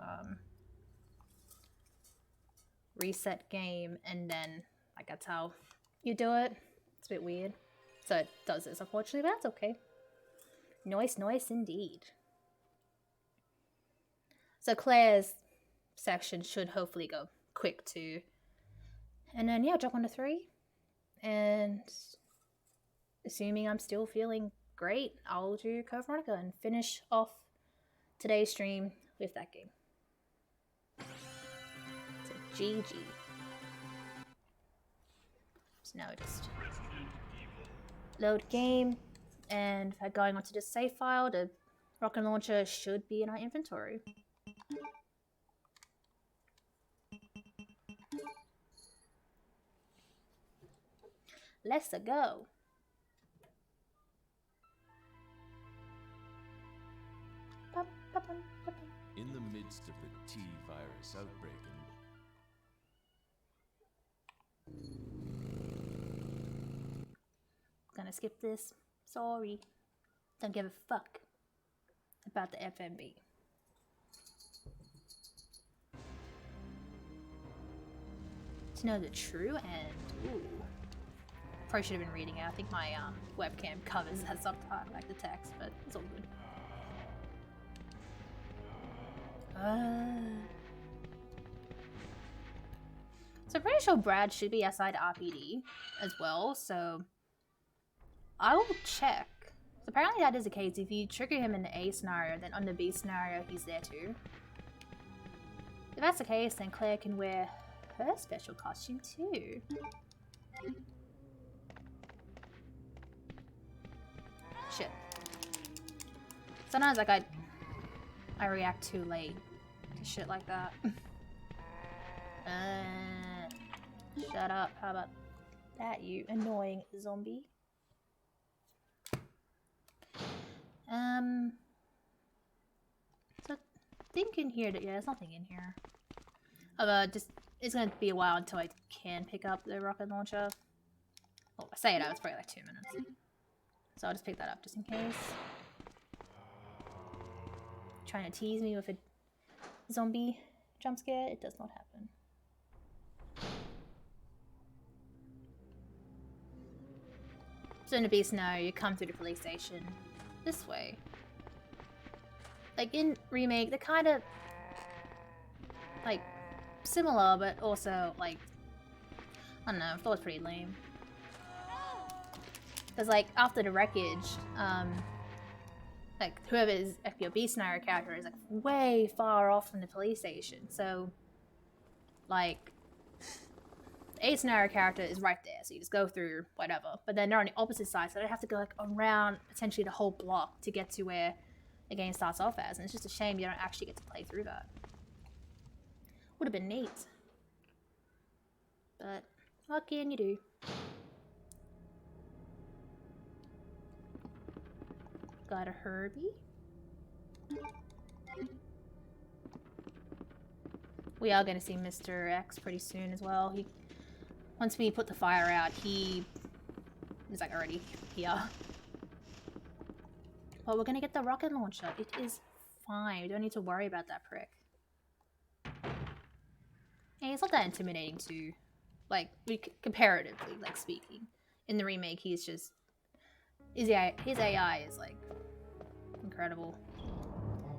Speaker 2: reset game, and then like that's how you do it. It's a bit weird. So it does this, unfortunately, but that's okay. Nice indeed. So Claire's section should hopefully go quick too. And then yeah, jump onto 3. And assuming I'm still feeling great, I'll do Code Veronica and finish off today's stream with that game. So GG. So now just load game, and going onto the save file, the rocket launcher should be in our inventory. Let's go.
Speaker 10: In the midst of the T-virus outbreak
Speaker 2: Gonna skip this. Sorry. Don't give a fuck about the FMB. To know the true end. Ooh. Probably should have been reading it. I think my webcam covers that sometimes, like the text, but it's all good. So I'm pretty sure Brad should be outside RPD as well, so I will check. So apparently that is the case. If you trigger him in the A scenario, then on the B scenario, he's there too. If that's the case, then Claire can wear her special costume too. Shit. Sometimes, like, I react too late to shit like that. Shut up. How about that, you annoying zombie? So think in here that, yeah, there's nothing in here. Just, it's gonna be a while until I can pick up the rocket launcher. Well, I say it out, it's probably like 2 minutes. So I'll just pick that up just in case. Trying to tease me with a zombie jump scare, it does not happen. So in the B scenario, you come through the police station this way. Like in Remake, they're kind of like similar, but also like, I don't know, I thought it was pretty lame. Because like after the wreckage, like whoever is like your B scenario character is like way far off from the police station. So like the A scenario character is right there, so you just go through whatever. But then they're on the opposite side, so they have to go like around potentially the whole block to get to where the game starts off as. And it's just a shame you don't actually get to play through that. Would have been neat. But what can you do? Got a Herbie. We are going to see Mr. X pretty soon as well. Once we put the fire out, he is like already here. But we're going to get the rocket launcher. It is fine. We don't need to worry about that prick. And he's not that intimidating too. Like, comparatively, like, speaking. In the remake, he's just... His AI is, like, incredible.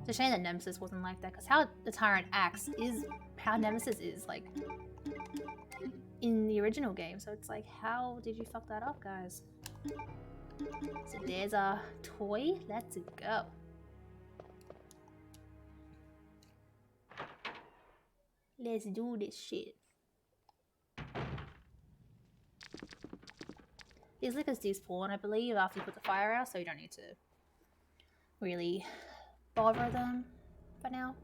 Speaker 2: It's a shame that Nemesis wasn't like that, because how the Tyrant acts is how Nemesis is, like, in the original game. So it's like, how did you fuck that up, guys? So there's our toy. Let's go. Let's do this shit. These liquors despawn, I believe, after you put the fire out, so you don't need to really bother them for now.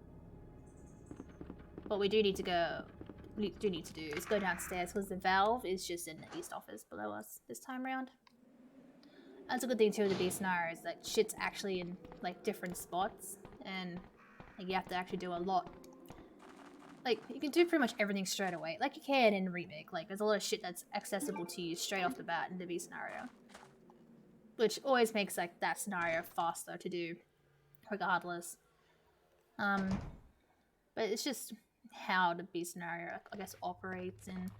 Speaker 2: What we do need to do is go downstairs, because the valve is just in the east office below us this time around. That's a good thing too with the B scenario, is that shit's actually in like different spots, and like you have to actually do a lot. Like, you can do pretty much everything straight away, like you can in Remake. Like, there's a lot of shit that's accessible to you straight off the bat in the B scenario. Which always makes, like, that scenario faster to do, regardless. But it's just how the B scenario, I guess, operates in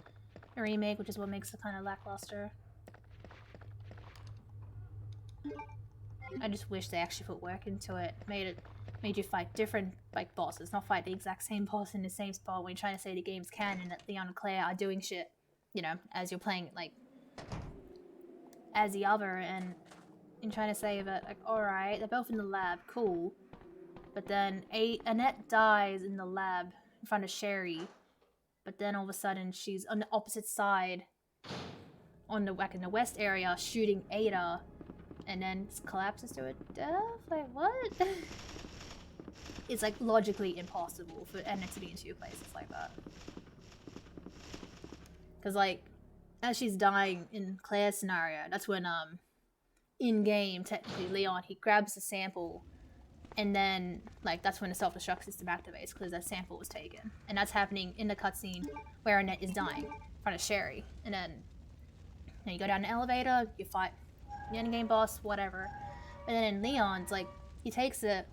Speaker 2: a Remake, which is what makes it kind of lackluster. I just wish they actually put work into it, made you fight different, like, bosses, not fight the exact same boss in the same spot when you're trying to say the game's canon that Leon and Claire are doing shit, you know, as you're playing, like, as the other, and you're trying to say that, like, alright, they're both in the lab, cool, but then Annette dies in the lab in front of Sherry, but then all of a sudden she's on the opposite side, on the, like, in the west area, shooting Ada, and then collapses to a death? Like, what? It's like logically impossible for Annette to be in two places like that. Because like, as she's dying in Claire's scenario, that's when in game technically Leon, he grabs the sample, and then like that's when the self-destruct system activates because that sample was taken, and that's happening in the cutscene where Annette is dying in front of Sherry, and then you go down the elevator, you fight the endgame boss, whatever, and then in Leon's like he takes the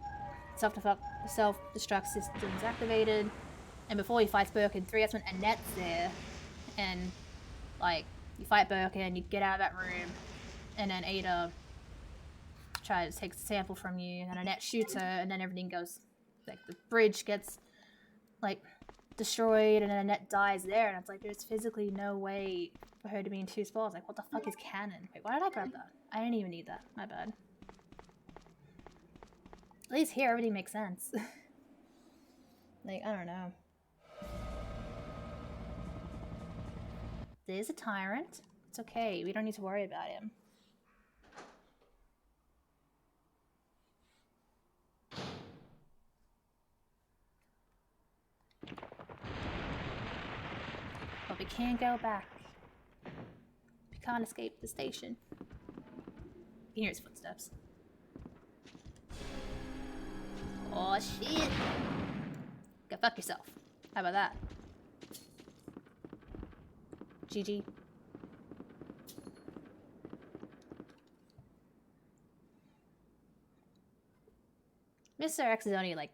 Speaker 2: self-destruct system's activated, and before he fights Birkin 3, that's when Annette's there, and like you fight Birkin, you get out of that room, and then Ada tries to take the sample from you, and then Annette shoots her, and then everything goes, like the bridge gets like destroyed and then Annette dies there, and it's like there's physically no way for her to be in two spots. Like, what the fuck is canon? Wait, why did I grab that? I didn't even need that. My bad. At least here everything makes sense. Like, I don't know. There's a tyrant. It's okay. We don't need to worry about him. But we can't go back. We can't escape the station. You can hear his footsteps. Oh shit! Go fuck yourself. How about that? GG. Mr. X is only like,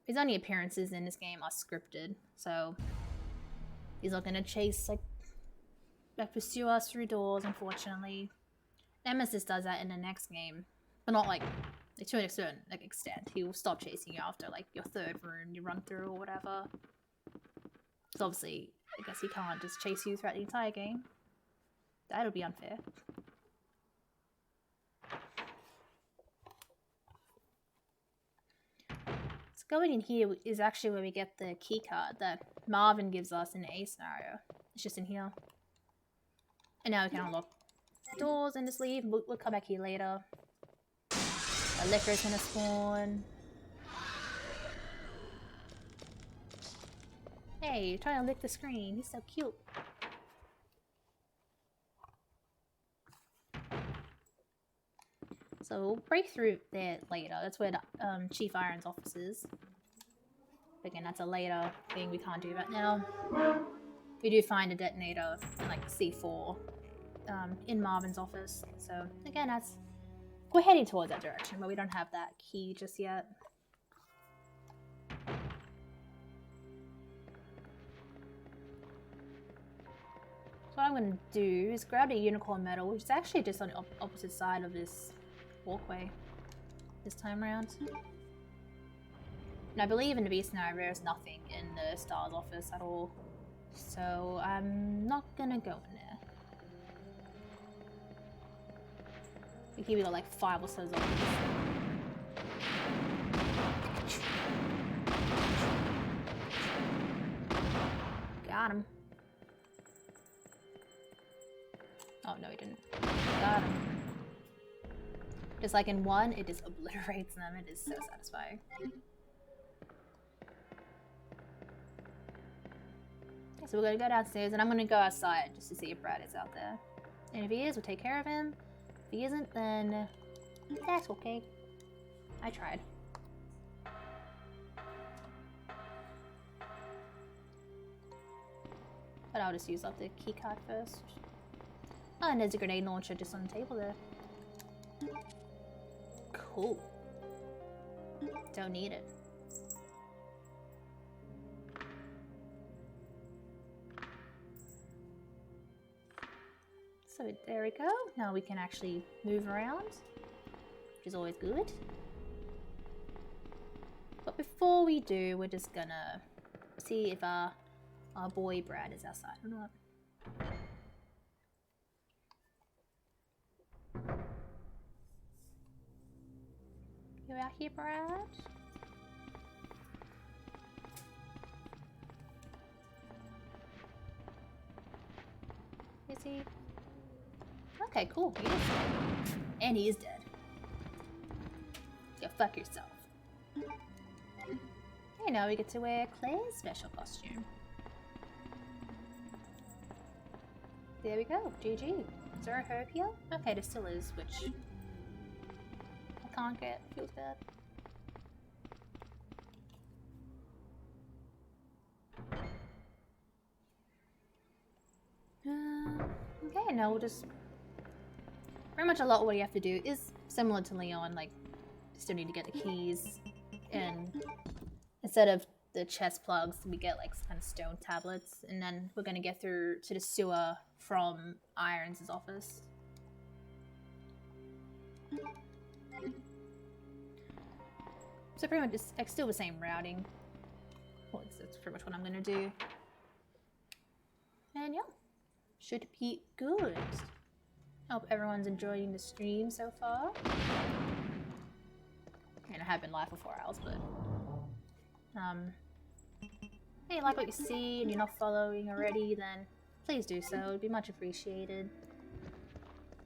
Speaker 2: his only appearances in this game are scripted, so he's not gonna chase like pursue us through doors, unfortunately. Nemesis does that in the next game, but not like to an certain like extent. He will stop chasing you after like your third room you run through or whatever. So obviously, I guess he can't just chase you throughout the entire game. That would be unfair. So going in here is actually where we get the key card that Marvin gives us in the A scenario. It's just in here. And now we can unlock doors and just leave. We'll come back here later. A liquor's gonna spawn. Hey, you're trying to lick the screen. He's so cute. So we'll break through there later. That's where the, Chief Iron's office is. Again, that's a later thing we can't do right now. We do find a detonator in like C4 in Marvin's office. So again, that's, we're heading towards that direction, but we don't have that key just yet. So what I'm going to do is grab the unicorn medal, which is actually just on the opposite side of this walkway this time around. And I believe in the B scenario there's nothing in the Star's office at all. So I'm not gonna go in there. I think we got like 5 or so zombies. Got him. Oh no, he didn't. Got him. Just like in 1, it just obliterates them. It is so satisfying. So we're gonna go downstairs and I'm gonna go outside just to see if Brad is out there. And if he is, we'll take care of him. If he isn't, then that's okay. I tried. But I'll just use up the key card first. Oh, and there's a grenade launcher just on the table there. Cool. Don't need it. So there we go. Now we can actually move around, which is always good. But before we do, we're just gonna see if our boy Brad is outside or not. You out here, Brad? Is he? Okay, cool. He is dead. And he is dead. Go fuck yourself. Okay, now we get to wear Claire's special costume. There we go. GG. Is there a herb here? Okay, there still is, which I can't get. Feels bad. Okay, now we'll just... Pretty much a lot of what you have to do is similar to Leon, like, you still need to get the keys, and instead of the chest plugs, we get like kind of stone tablets, and then we're gonna get through to the sewer from Irons' office. So pretty much it's like still the same routing. Well, that's pretty much what I'm gonna do. And yeah, should be good. Hope everyone's enjoying the stream so far. I mean, I have been live for 4 hours, but hey, you like what you see and you're not following already, then please do so. It'd be much appreciated.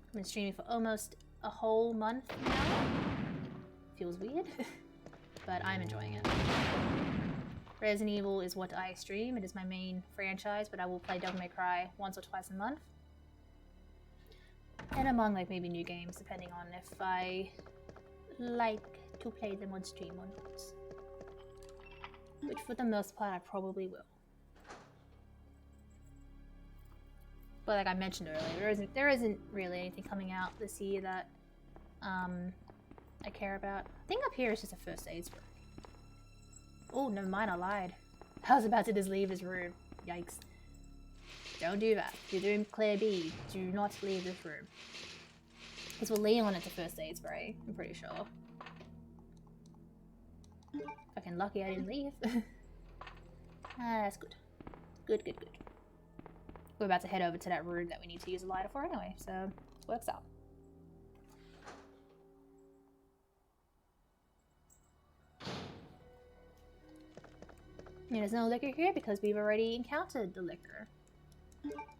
Speaker 2: I've been streaming for almost a whole month now. Feels weird, but I'm enjoying it. Resident Evil is what I stream. It is my main franchise, but I will play Devil May Cry once or twice a month. And among like maybe new games, depending on if I like to play them on stream or not. Which for the most part I probably will. But like I mentioned earlier, there isn't really anything coming out this year that I care about. I think up here is just a first aid spray. Oh, never mind, I lied. I was about to just leave this room. Yikes. Don't do that. You're doing Claire B. Do not leave this room. Because for Leon it's a first aid spray, I'm pretty sure. Fucking lucky I didn't leave. That's good. Good, good, good. We're about to head over to that room that we need to use a lighter for anyway, so it works out. And there's no liquor here because we've already encountered the liquor.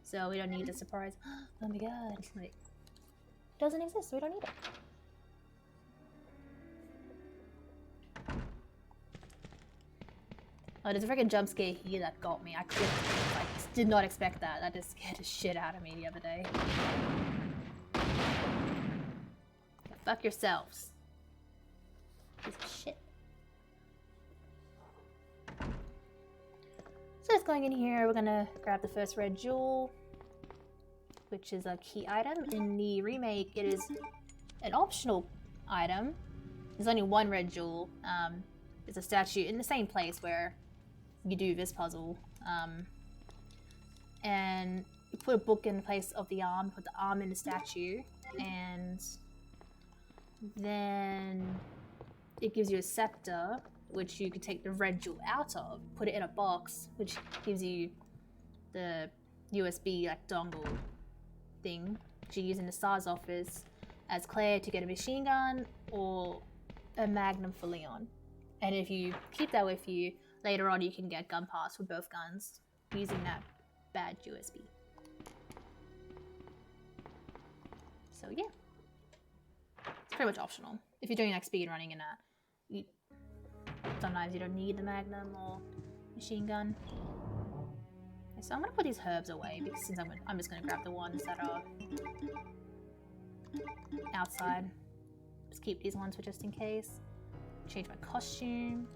Speaker 2: So we don't need the surprise. Oh my god. Like, it doesn't exist, so we don't need it. Oh, there's a freaking jump scare here that got me. I did not expect that. That just scared the shit out of me the other day. Yeah, fuck yourselves. Piece of shit. So just going in here, we're gonna grab the first red jewel, which is a key item. In the remake, it is an optional item. There's only one red jewel. It's a statue in the same place where you do this puzzle. And you put a book in place of the arm, put the arm in the statue, and then it gives you a scepter, which you could take the red jewel out of, put it in a box, which gives you the USB like dongle thing, which you use in the SARS office as Claire to get a machine gun or a Magnum for Leon. And if you keep that with you, later on you can get gun parts for both guns using that bad USB. So yeah, it's pretty much optional. If you're doing like speed running and that, sometimes you don't need the Magnum or machine gun. Okay, so I'm gonna put these herbs away because since I'm just gonna grab the ones that are outside. Just keep these ones for just in case. Change my costume.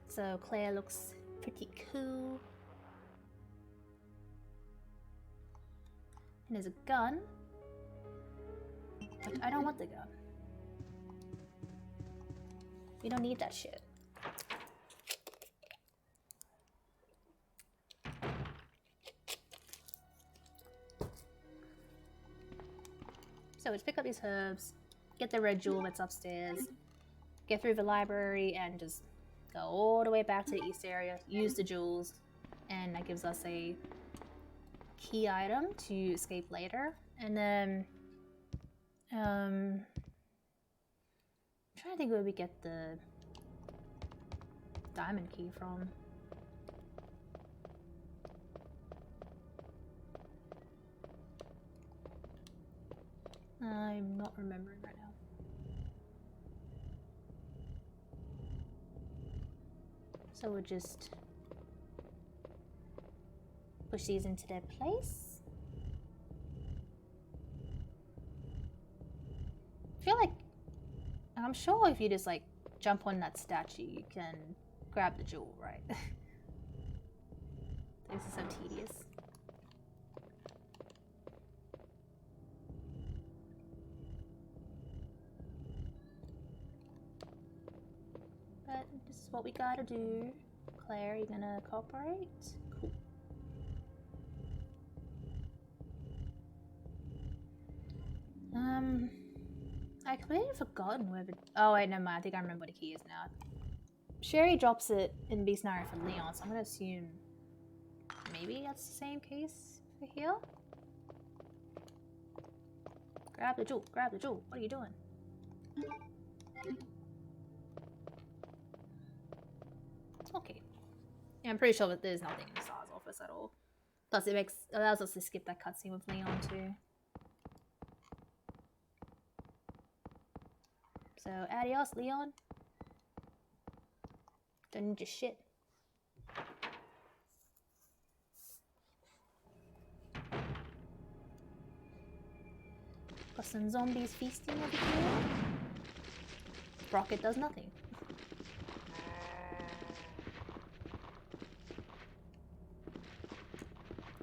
Speaker 2: So Claire looks pretty cool. And there's a gun. But I don't want the gun. We don't need that shit. So let's pick up these herbs, get the red jewel that's upstairs, get through the library, and just go all the way back to the east area, use the jewels, and that gives us a key item to escape later. And then I'm trying to think where we get the diamond key from. I'm not remembering right now. So we'll just push these into their place. I feel like, I'm sure if you just like jump on that statue, you can grab the jewel, right? This is so tedious. But this is what we gotta do. Claire, you gonna cooperate? Cool. I completely forgotten where the... Oh wait, never mind. I think I remember what the key is now. Sherry drops it in B scenario for Leon, so I'm gonna assume maybe that's the same case for here. Grab the jewel, grab the jewel. What are you doing? Okay. Yeah, I'm pretty sure that there's nothing in the SARS office at all. Plus it allows us to skip that cutscene with Leon too. So adios, Leon. Don't need your shit. Got some zombies feasting over here. Rocket does nothing.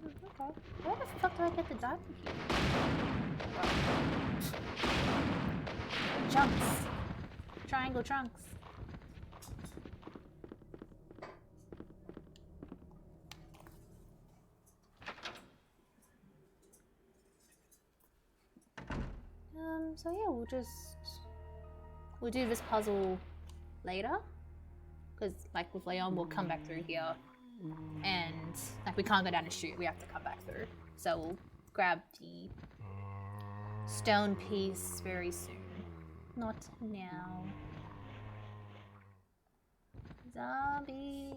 Speaker 2: Okay. Where the fuck did I get the diamond key? Chunks. Triangle trunks. So yeah, we'll do this puzzle later. Because like with Leon, we'll come back through here. And like we can't go down and shoot, we have to come back through. So we'll grab the stone piece very soon. Not now. Zombies.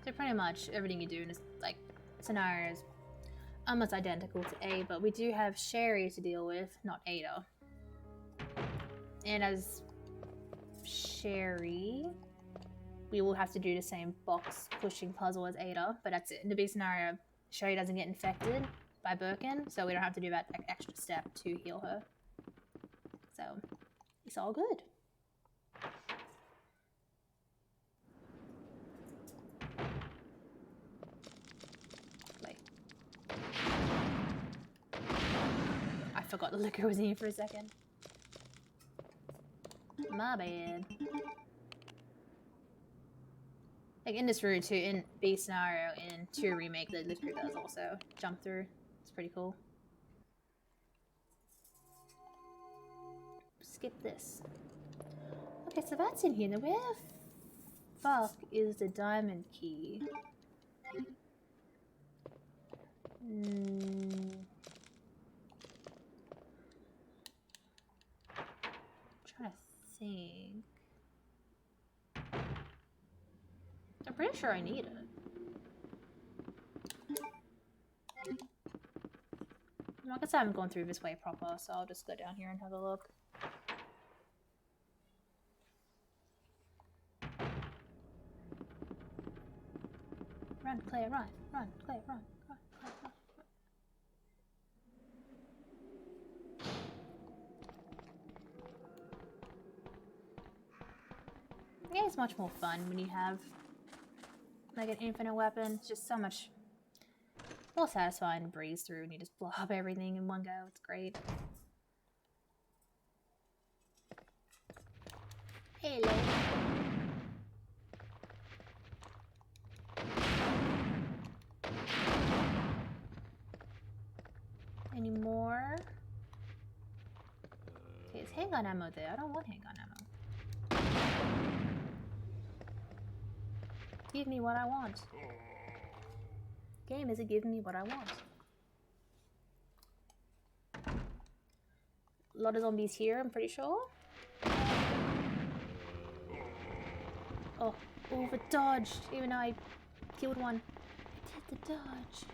Speaker 2: So pretty much everything you do in this like scenario is almost identical to A, but we do have Sherry to deal with, not Ada. And as Sherry, we will have to do the same box pushing puzzle as Ada, but that's it. In the B scenario, Sherry doesn't get infected by Birkin, so we don't have to do that extra step to heal her. So it's all good. I forgot the liquor was in here for a second. My bad. Like in this route too, in B scenario, in 2 remake, the liquor does also jump through. It's pretty cool. Skip this. Okay, so that's in here. Now where the fuck is the diamond key? Trying to think. I'm pretty sure I need it. I guess I haven't gone through this way proper, so I'll just go down here and have a look. Run, Claire, run, run, Claire, run, run, Claire, run. Yeah, it's much more fun when you have like an infinite weapon. It's just so much more satisfying to breeze through and you just blow up everything in one go. It's great. Hello. Any more? Okay, it's handgun ammo there. I don't want handgun ammo. Give me what I want. Game isn't giving me what I want. A lot of zombies here, I'm pretty sure. Oh, over dodged, even though I killed one. I did the dodge.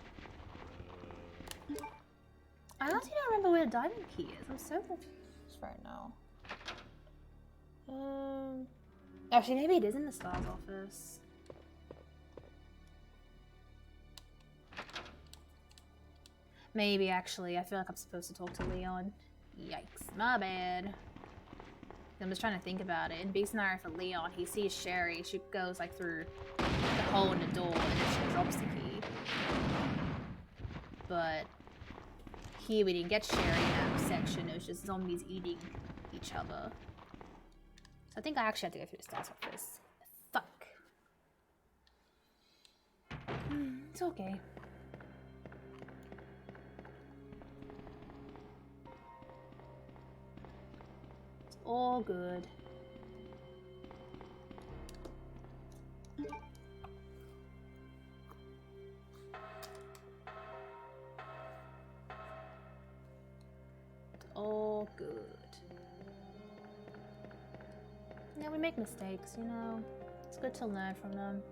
Speaker 2: I honestly don't remember where the diamond key is. I'm so confused right now. Actually, maybe it is in the STARS office. Maybe, actually. I feel like I'm supposed to talk to Leon. Yikes. My bad. I'm just trying to think about it. In B scenario for Leon, he sees Sherry. She goes like through the hole in the door and then she drops the key. but here we didn't get Sherry in that section. It was just zombies eating each other. So I think I actually have to go through the stars office. Fuck. It's okay. It's all good. All good. Yeah, we make mistakes, you know. It's good to learn from them.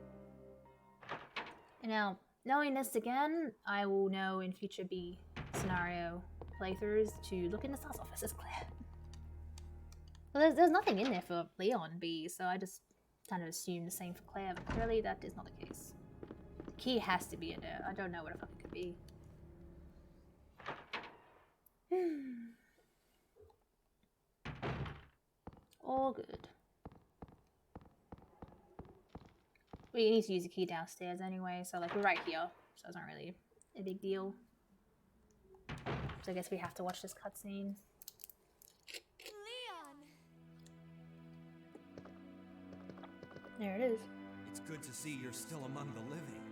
Speaker 2: And now, knowing this again, I will know in future B scenario playthroughs to look in the stars office as Claire. Well, there's nothing in there for Leon B, so I just kind of assume the same for Claire, but clearly that is not the case. The key has to be in there. I don't know what the fuck it could be. All good. We need to use the key downstairs anyway, so like we're right here, so it's not really a big deal. So I guess we have to watch this cutscene.
Speaker 11: Leon!
Speaker 2: There it is.
Speaker 9: It's good to see you're still among the living.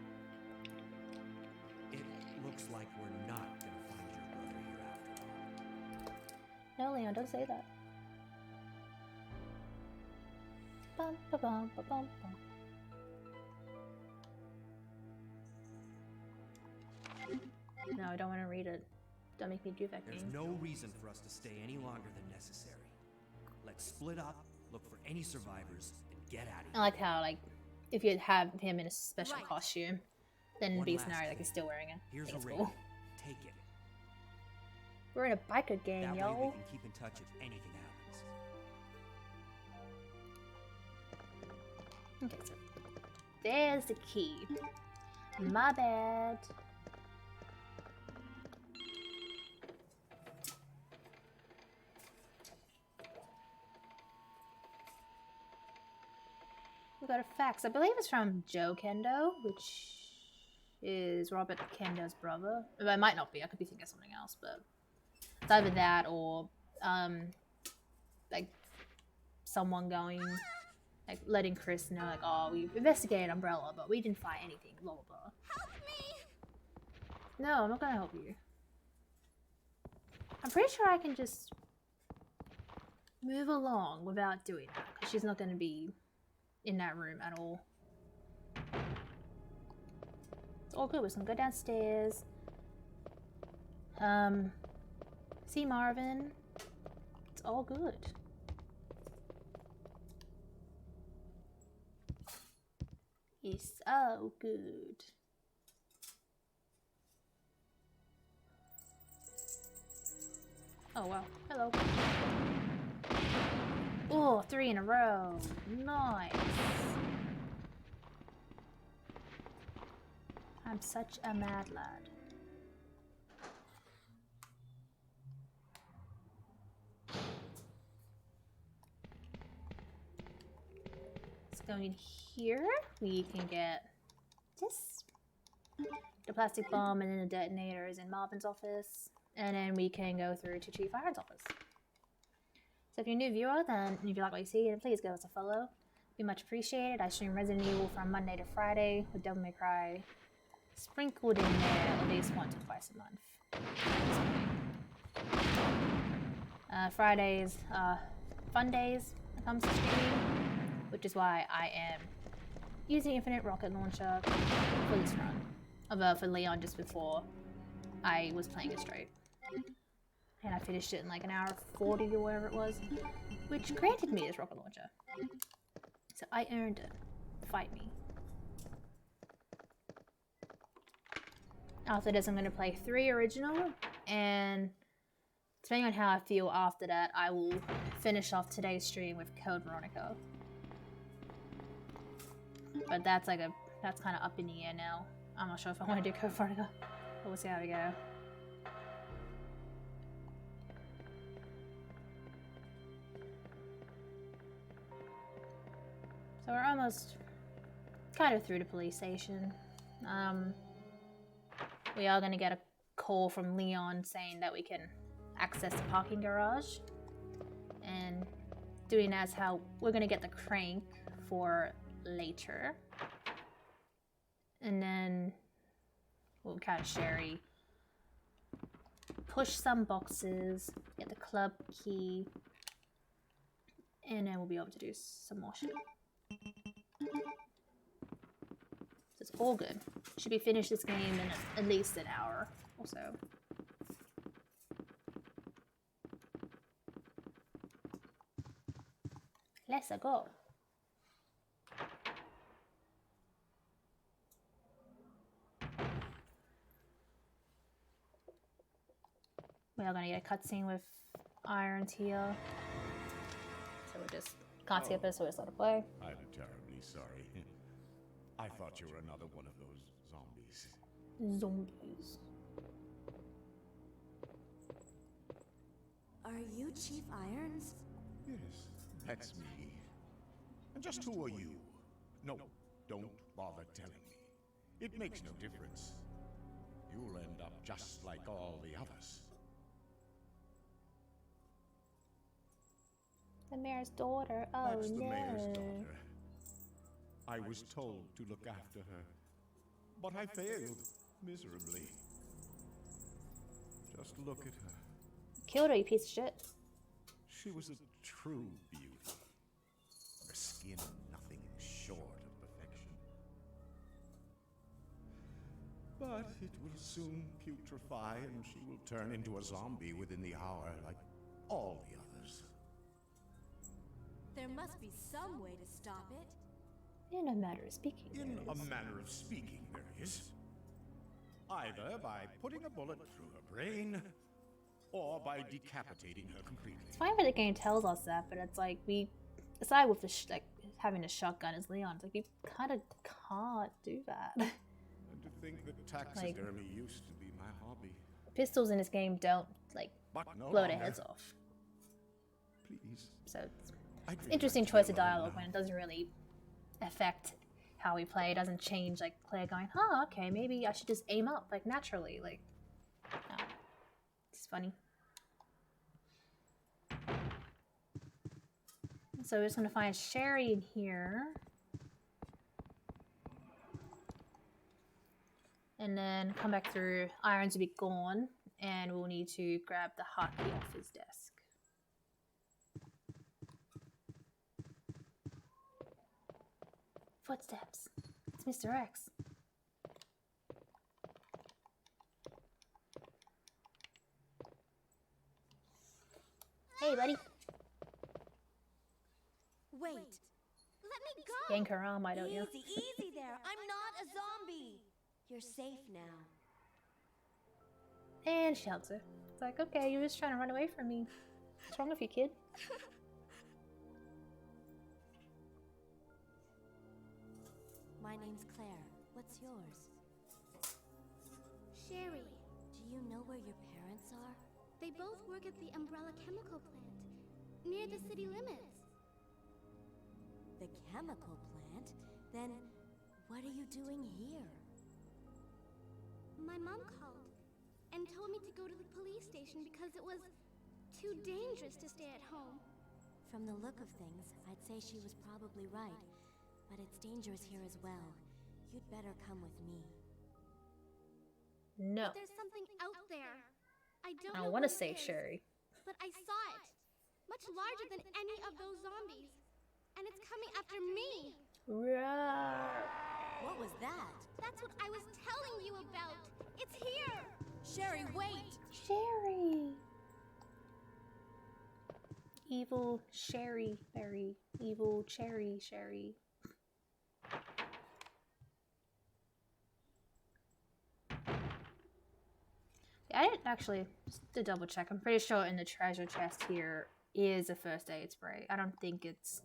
Speaker 9: It looks like we're not gonna find your brother here after all.
Speaker 2: No, Leon, don't say that. Bum, ba, bum, ba, bum, bum. No, I don't want to read it. Don't make me do that
Speaker 9: There's
Speaker 2: game.
Speaker 9: no reason for us to stay any longer than necessary. Let's split up, look for any survivors, and get out of
Speaker 2: I
Speaker 9: here.
Speaker 2: like how, like, if you have him in a special
Speaker 11: Right.
Speaker 2: costume, then
Speaker 9: One
Speaker 2: be a
Speaker 9: last
Speaker 2: scenario like
Speaker 9: thing.
Speaker 2: he's still wearing it. I
Speaker 9: Here's
Speaker 2: think
Speaker 9: a
Speaker 2: it's
Speaker 9: ring.
Speaker 2: cool.
Speaker 9: Take it.
Speaker 2: We're in a biker gang,
Speaker 9: That way
Speaker 2: yo.
Speaker 9: we can keep in touch if anything happens.
Speaker 2: Okay, so there's the key. My bad. We got a fax. I believe it's from Joe Kendo, which is Robert Kendo's brother. Well, it might not be. I could be thinking of something else, but it's either that or like someone going, like letting Chris know, like, oh, we investigated Umbrella, but we didn't find anything. Blah blah blah.
Speaker 11: Help me!
Speaker 2: No, I'm not gonna help you. I'm pretty sure I can just move along without doing that, because she's not gonna be in that room at all. It's all good. We're just gonna go downstairs. See Marvin. It's all good. It's so good. Oh wow. Hello. Oh, 3 in a row. Nice. I'm such a mad lad. Let's go in here. We can get this. The plastic bomb and then the detonator is in Marvin's office. And then we can go through to Chief Iron's office. So if you're a new viewer, then if you like what you see, then please give us a follow. Be much appreciated. I stream Resident Evil from Monday to Friday with Devil May Cry sprinkled in there at least once or twice a month. Fridays are fun days when it comes to streaming, which is why I am using Infinite Rocket Launcher for this run. Although for Leon just before I was playing it straight. And I finished it in like an hour 40 or whatever it was, which granted me this rocket launcher. So I earned it. Fight me. After this, I'm going to play 3 original, and depending on how I feel after that, I will finish off today's stream with Code Veronica. But that's kind of up in the air now. I'm not sure if I want to do Code Veronica, but we'll see how we go. So we're almost kind of through the police station. We are going to get a call from Leon saying that we can access the parking garage. And doing that's how we're gonna get the crank for later. And then we'll catch Sherry, push some boxes, get the club key, and then we'll be able to do some more shit. So it's all good. Should be finished this game in at least an hour or so. Let's go. We are gonna get a cutscene with Irons here. So we just can't skip it, so we just let it play.
Speaker 6: I'm terribly sorry. I thought you were another one of those zombies.
Speaker 2: Zombies.
Speaker 11: Are you Chief Irons?
Speaker 6: Yes, that's me. And just who are you? No, don't bother telling me. It makes no difference. You'll end up just like all the others.
Speaker 2: The mayor's daughter. Oh
Speaker 6: That's the
Speaker 2: no.
Speaker 6: mayor's daughter. I was told to look after her, but I failed miserably. Just look at her.
Speaker 2: Killed her, you piece of shit.
Speaker 6: She was a true beauty. Her skin nothing short of perfection. But it will soon putrefy and she will turn into a zombie within the hour like all the others.
Speaker 11: There must be some way to stop it.
Speaker 2: In a matter of speaking.
Speaker 6: In a manner of speaking, there is. Either by putting a bullet through her brain, or by decapitating her completely.
Speaker 2: It's fine when the game tells us that, but it's like we, aside with the like having a shotgun as Leon, it's like we kind of can't do that.
Speaker 6: And to think that taxidermy used to be my hobby.
Speaker 2: Pistols in this game don't like blow their heads off.
Speaker 6: Please.
Speaker 2: So it's interesting choice of dialogue when it doesn't really affect how we play. It doesn't change like Claire going, oh, okay, maybe I should just aim up like naturally. Like, no. It's funny. So we're just gonna find Sherry in here. And then come back through. Irons will be gone. And we'll need to grab the hotkey off his desk. Footsteps. It's Mr. X. Hey, buddy.
Speaker 11: Wait. Let me go.
Speaker 2: Yank her arm, why don't you?
Speaker 11: Easy, easy there. I'm not a zombie. You're safe now.
Speaker 2: And she hugs her. It's like, okay, you're just trying to run away from me. What's wrong with you, kid?
Speaker 11: My name's Claire. What's yours?
Speaker 12: Sherry.
Speaker 11: Do you know where your parents are?
Speaker 12: They both work at the Umbrella Chemical Plant, near the city limits.
Speaker 11: The chemical plant? Then what are you doing here?
Speaker 12: My mom called and told me to go to the police station because it was too dangerous to stay at home.
Speaker 11: From the look of things, I'd say she was probably right. But it's dangerous here as well. You'd better come with me.
Speaker 2: No.
Speaker 12: But there's something out there. I don't
Speaker 2: I
Speaker 12: know
Speaker 2: want to
Speaker 12: what it
Speaker 2: save
Speaker 12: is,
Speaker 2: Sherry.
Speaker 12: but I saw it. Much larger than any of those zombies. And it's coming after me.
Speaker 2: Right.
Speaker 11: What was that?
Speaker 12: That's what I was telling you about. It's here.
Speaker 11: Sherry, wait!
Speaker 2: Sherry. Evil Sherry Berry. Evil Cherry Sherry. I didn't actually, just to double check, I'm pretty sure in the treasure chest here is a first aid spray. I don't think it's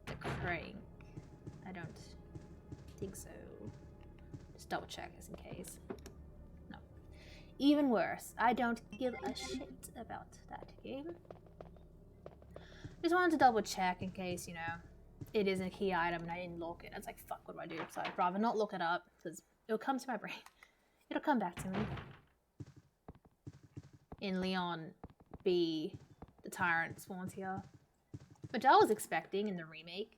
Speaker 2: the crank. I don't think so. Just double check just in case. No. Even worse, I don't give a shit about that game. Just wanted to double check in case, you know, it is a key item and I didn't look it. I was like, fuck, what do I do? So I'd rather not look it up because it'll come to my brain. It'll come back to me. in Leon be the tyrant spawns here. Which I was expecting in the remake,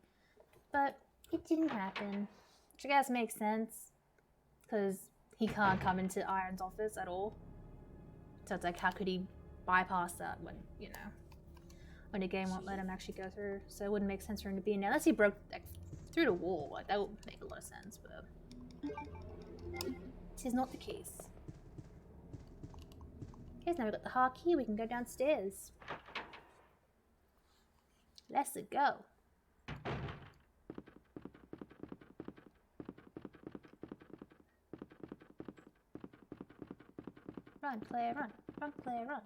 Speaker 2: but it didn't happen. Which I guess makes sense, because he can't come into Iron's office at all. So it's like, how could he bypass that when, you know, when the game won't let him actually go through? So it wouldn't make sense for him to be in there, unless he broke like, through the wall. Like, that would make a lot of sense, but this is not the case. Okay, so now we've got the hard key, we can go downstairs. Let's go. Run, player, run. Run, player, run.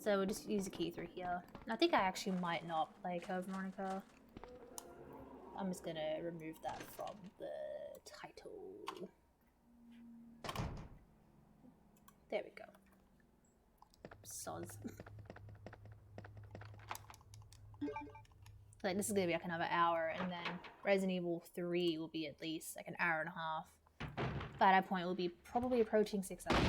Speaker 2: So we'll just use the key through here. And I think I actually might not play Code Veronica. I'm just gonna remove that from the title. There we go. Soz. Like, this is gonna be like another hour, and then Resident Evil 3 will be at least like an hour and a half. By that point, we'll be probably approaching 6 hours.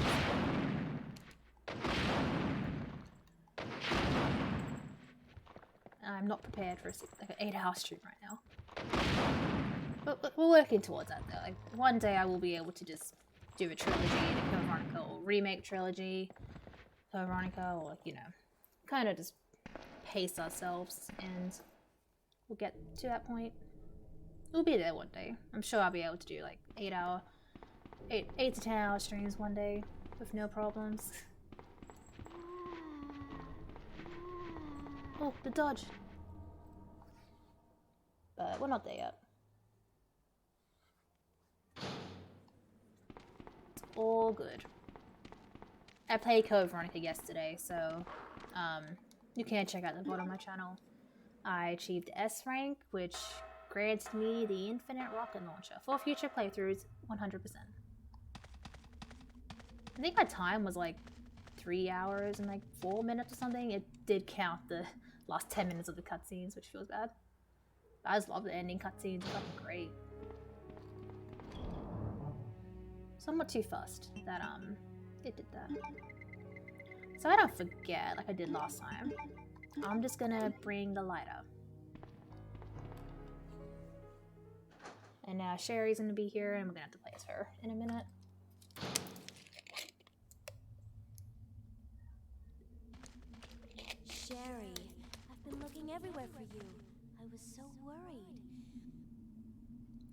Speaker 2: I'm not prepared for like an 8-hour stream right now. But we're working towards that though. Like, one day I will be able to just do a trilogy, the Code Veronica, or remake trilogy, Code Veronica, or, you know, kind of just pace ourselves, and we'll get to that point. We'll be there one day. I'm sure I'll be able to do like 8 to 10 hour streams one day with no problems. Oh, the dodge. But we're not there yet. It's all good. I played Code Veronica yesterday, so you can check out the VOD on my channel. I achieved S rank, which grants me the infinite rocket launcher for future playthroughs 100%. I think my time was like 3 hours and like 4 minutes or something. It did count the last 10 minutes of the cutscenes, which feels bad. I just love the ending cutscenes, it's fucking great. So I'm not too fussed that it did that. So I don't forget like I did last time. I'm just gonna bring the lighter. And now Sherry's gonna be here, and we're gonna have to play as her in a minute.
Speaker 11: Sherry, I've been looking everywhere for you. I was so worried.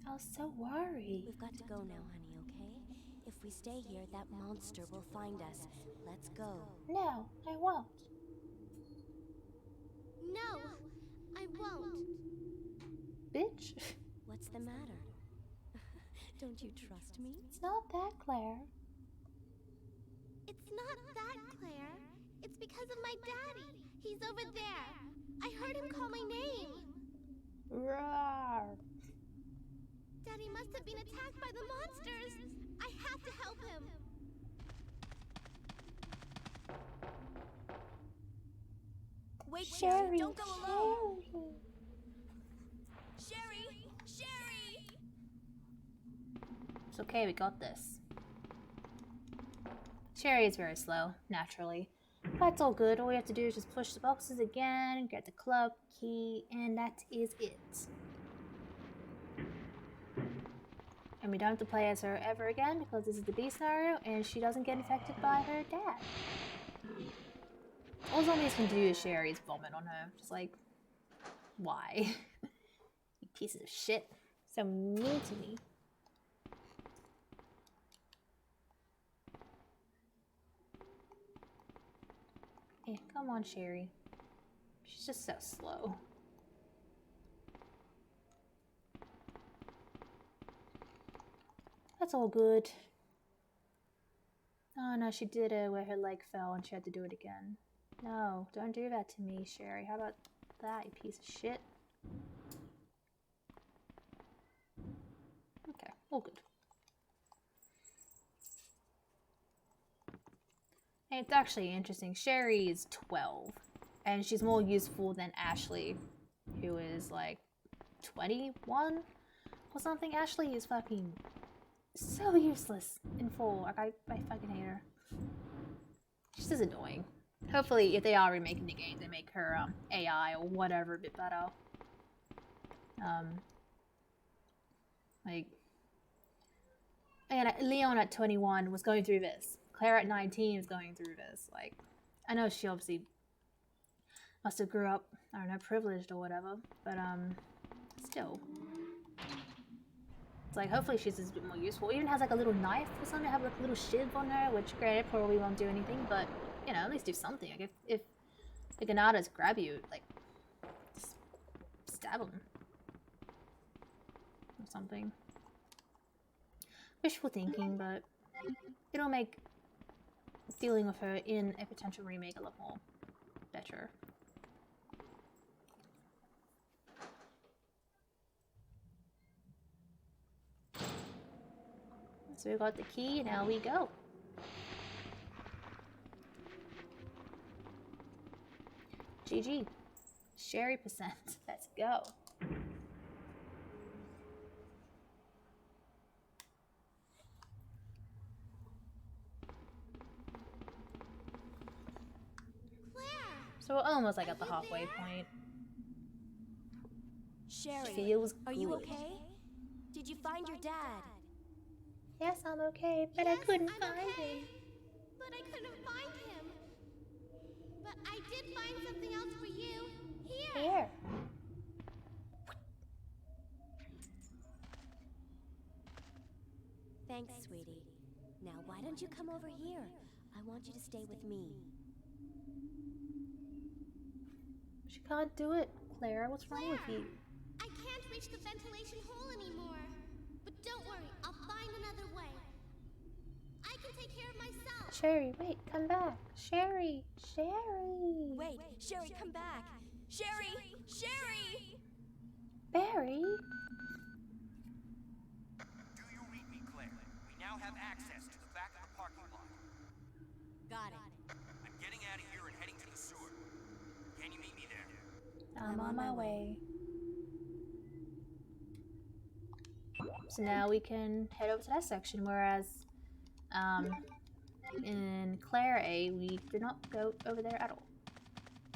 Speaker 2: I was so worried.
Speaker 11: We've got to go now, honey, okay? If we stay here, that monster will find us. Let's go.
Speaker 2: No, I won't.
Speaker 12: No, I won't.
Speaker 2: Bitch.
Speaker 11: What's the matter? Don't you trust me?
Speaker 2: It's not that, Claire.
Speaker 12: It's not that, Claire. It's because of my daddy. He's over there. I heard him call my name.
Speaker 2: Roar.
Speaker 12: Daddy must have been attacked by the monsters. I have to help him.
Speaker 11: Wait,
Speaker 2: Sherry,
Speaker 11: don't go alone.
Speaker 2: Sherry.
Speaker 11: Sherry! Sherry!
Speaker 2: It's okay, we got this. Sherry is very slow, naturally. But it's all good. All we have to do is just push the boxes again, get the club key, and that is it. And we don't have to play as her ever again because this is the B scenario and she doesn't get infected by her dad. All zombies can do is Sherry's vomit on her. Just like, why? You pieces of shit. So mean to me. Yeah, come on, Sherry. She's just so slow. That's all good. Oh no, she did it where her leg fell and she had to do it again. No, don't do that to me, Sherry. How about that, you piece of shit? Okay, All good. Hey, it's actually interesting. Sherry is 12, and she's more useful than Ashley, who is like 21 or something. Ashley is fucking so useless in 4. Like, I fucking hate her. She's just annoying. Hopefully, if they are remaking the game, they make her AI or whatever a bit better. Like, and Leon at 21 was going through this. Claire at 19 is going through this. Like, I know she obviously must have grew up, I don't know, privileged or whatever, but still. It's like, hopefully she's a bit more useful. Even has like a little knife or something, have like a little shiv on her, which granted probably won't do anything, but you know, at least do something. Like if the Ganadas grab you, like, just stab them or something. Wishful thinking, but it'll make dealing with her in a potential remake a lot more better. So we got the key, now we go. GG. Sherry percent. Let's go. So we're almost like at the halfway point.
Speaker 11: Sherry,
Speaker 2: Feels
Speaker 11: are you
Speaker 2: good.
Speaker 11: okay? Did you find your dad?
Speaker 2: Yes, I'm okay, but I couldn't find him.
Speaker 12: But I couldn't find him. But I did find something else for you.
Speaker 2: Here.
Speaker 11: Thanks, sweetie. Now, why don't you come over here? I want you to stay with me.
Speaker 2: She can't do it. Claire, what's wrong with you?
Speaker 12: I can't reach the ventilation hole anymore. But don't worry, I'll find another way. I can take care of myself.
Speaker 2: Sherry, wait, come back. Sherry, Sherry.
Speaker 11: Wait, Sherry, come back. Sherry! Sherry!
Speaker 2: Barry?
Speaker 9: Do you read me, Claire? We now have access to the back of the parking lot.
Speaker 11: Got it.
Speaker 9: I'm getting out of here and heading to the sewer. Can you meet me there?
Speaker 2: I'm on my way. So now we can head over to that section, whereas in Claire A, we did not go over there at all.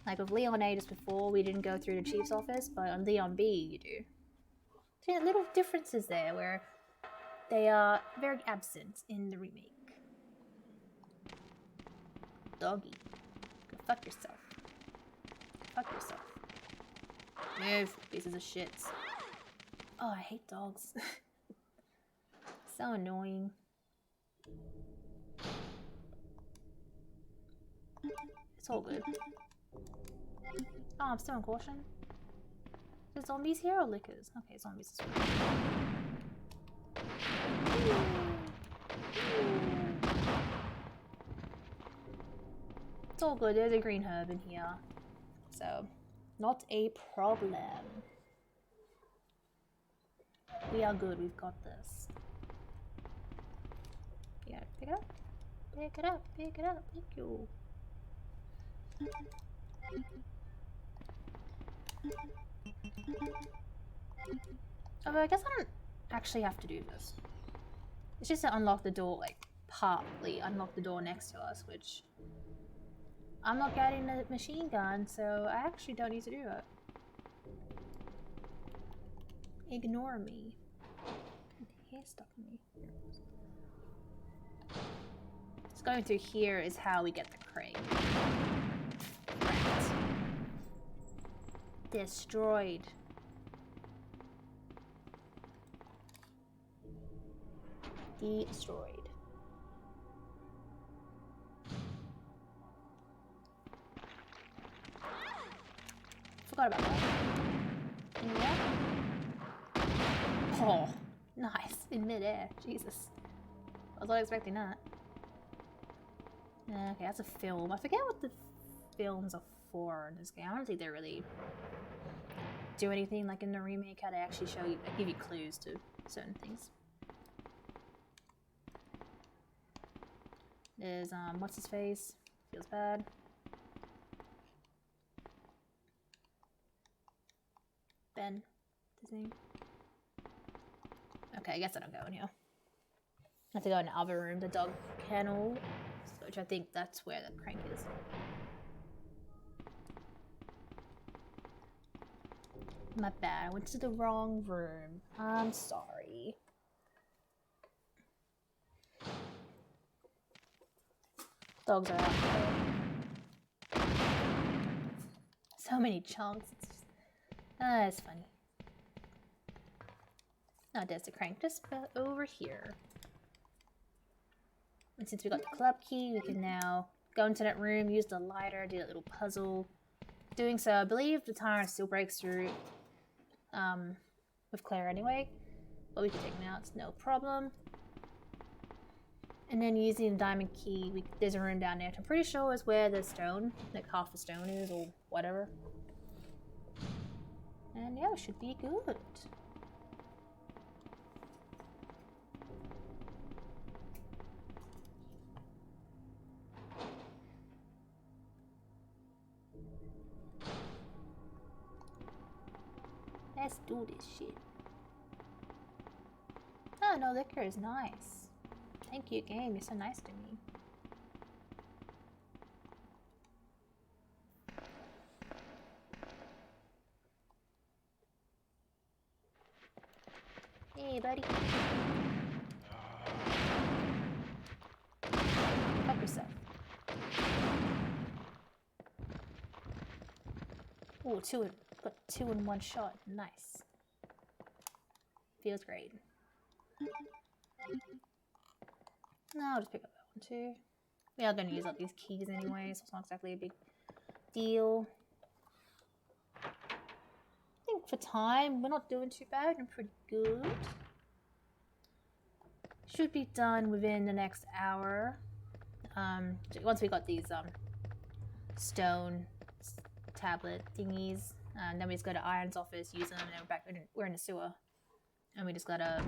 Speaker 2: Like with Leon A just before, we didn't go through the chief's office, but on Leon B, you do. So yeah, little differences there where they are very absent in the remake. Doggy. Go fuck yourself. Fuck yourself. Move, pieces of shit. Oh, I hate dogs. So annoying. It's all good. Oh, I'm still in caution. Is zombies here or lickers? Okay, zombies as well. It's all good. There's a green herb in here. So, not a problem. We are good. We've got this. Yeah, pick it up. Pick it up. Pick it up. Thank you. Although I guess I don't actually have to do this. It's just to unlock the door, like, partly unlock the door next to us, which I'm not getting the machine gun, so I actually don't need to do it. Ignore me. Hair stuck in me. Just going through here is how we get the crate. Right. Destroyed. Destroyed. Forgot about that. Anywhere? Oh, nice. In midair. Jesus. I was not expecting that. Okay, that's a film. I forget what the films are for in this game. I don't think they really do anything like in the remake, how they actually show you, give you clues to certain things. There's, what's his face? Feels bad. Ben, his name. Okay, I guess I don't go in here. I have to go in the other room, the dog kennel, which I think that's where the crank is. My bad, I went to the wrong room. I'm sorry. Dogs are out there. So many chunks. It's just, it's funny. Oh, there's the crank just about over here. And since we got the club key, we can now go into that room, use the lighter, do that little puzzle. Doing so, I believe the tyrant still breaks through with Claire anyway. But we can take him out, it's no problem. And then using the diamond key, there's a room down there, which I'm pretty sure is where the stone, like half the stone is, or whatever. And yeah, it should be good. Let's do this shit. Oh, no liquor is nice. Thank you, game. You're so nice to me. Hey, buddy. Help yourself. Oh, got two in one shot. Nice. Feels great. No, I'll just pick up that one too. We are going to use up these keys anyway, so it's not exactly a big deal. I think for time, we're not doing too bad. We're pretty good. Should be done within the next hour. Once we got these stone tablet thingies, then we just go to Iron's office, use them, and then we're in the sewer. And we just gotta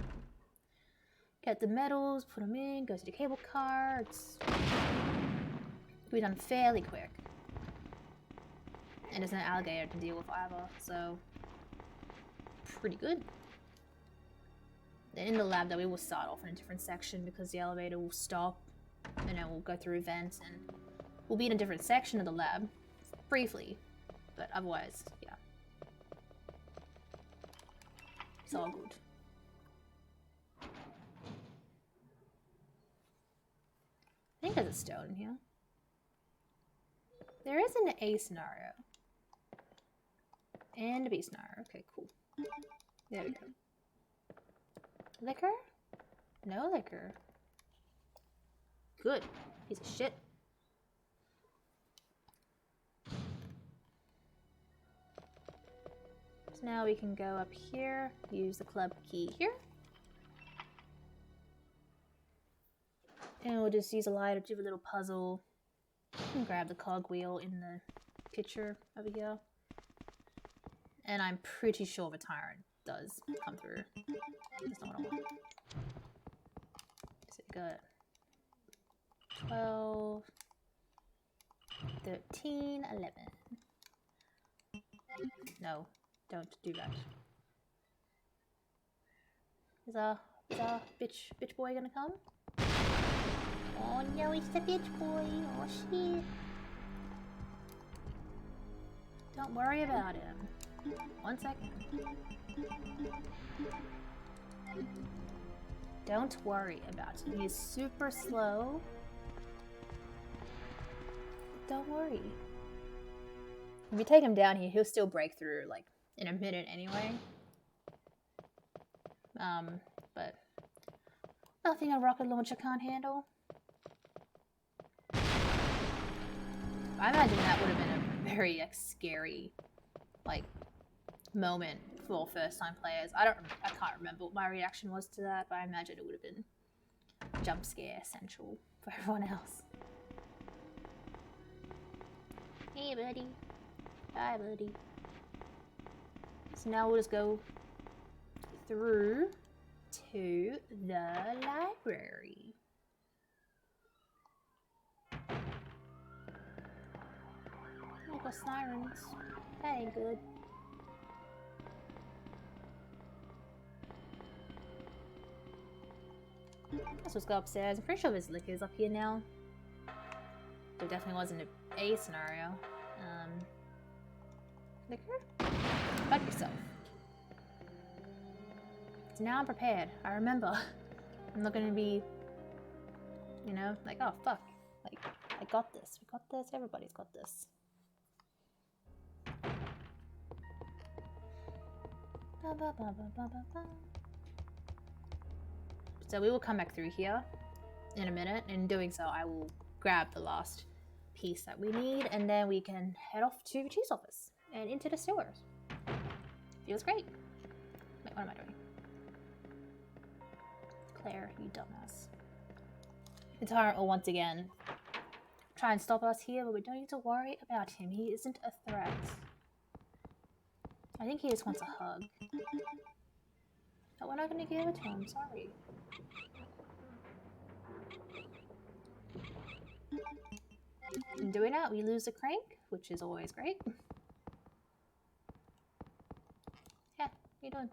Speaker 2: get the metals, put them in, go to the cable car. It's be done fairly quick. And there's no alligator to deal with either, so pretty good. Then in the lab though, we will start off in a different section because the elevator will stop and then we'll go through vents and we'll be in a different section of the lab briefly, but otherwise, yeah. It's all good. I think there's a stone in here. There is an A scenario. And a B scenario. Okay, cool. There we go. Liquor? No liquor. Good. Piece of shit. So now we can go up here, use the club key here. And we'll just use a lighter to do a little puzzle. And grab the cogwheel in the picture over here. And I'm pretty sure the tyrant does come through. That's not what I want. So we got 12, 13, 11. No, don't do that. Is our bitch boy gonna come? Oh no, it's the bitch boy. Oh shit. Don't worry about him. 1 second. Don't worry about him. He's super slow. Don't worry. If we take him down here, he'll still break through like in a minute anyway. But nothing a rocket launcher can't handle. I imagine that would have been a very scary moment for first-time players. I can't remember what my reaction was to that, but I imagine it would have been jump scare essential for everyone else. Hey, buddy. Bye, buddy. So now we'll just go through to the library. sirens. That ain't good. Let's go upstairs. I'm pretty sure there's liquors up here now. There definitely wasn't a scenario. Liquor? Fuck yourself. So now I'm prepared. I remember. I'm not gonna be, you know, like, oh fuck. Like, I got this. We got this. Everybody's got this. Ba, ba, ba, ba, ba, ba, ba. So we will come back through here in a minute. In doing so, I will grab the last piece that we need, and then we can head off to the chief's office and into the sewers. Feels great. Wait, what am I doing? Claire, you dumbass. The tyrant will once again try and stop us here, but we don't need to worry about him. He isn't a threat. I think he just wants a hug. But we're not going to give it to him, sorry. In doing that, we lose the crank, which is always great. Yeah, what are you doing?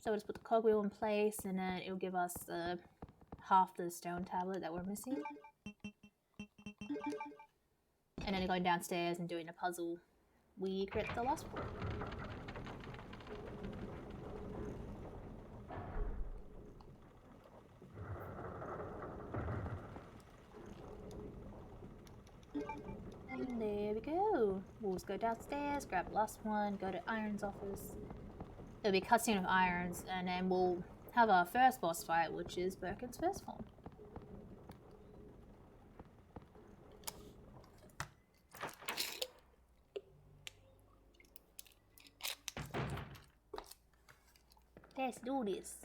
Speaker 2: So we'll just put the cogwheel in place, and then it'll give us half the stone tablet that we're missing. And then going downstairs and doing a puzzle, we create the last one. And there we go. We'll just go downstairs, grab the last one, go to Iron's office. It'll be a cutscene of Irons, and then we'll have our first boss fight, which is Birkin's first form. Let's do this.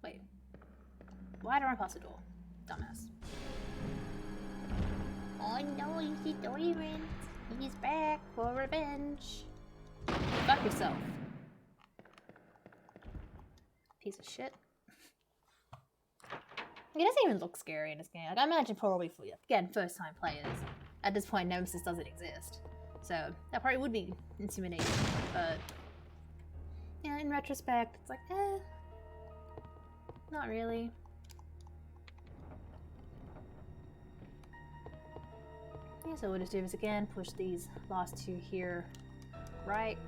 Speaker 2: Wait. Why did I run past the door? Dumbass. Oh no, he's the tyrant. He's back for revenge. Fuck yourself. Piece of shit. It doesn't even look scary in this game. Like, I imagine probably for, again, first time players, at this point Nemesis doesn't exist. So that probably would be intimidating, but yeah, in retrospect, it's like, not really. Yeah, so we'll just do this again, push these last two here right.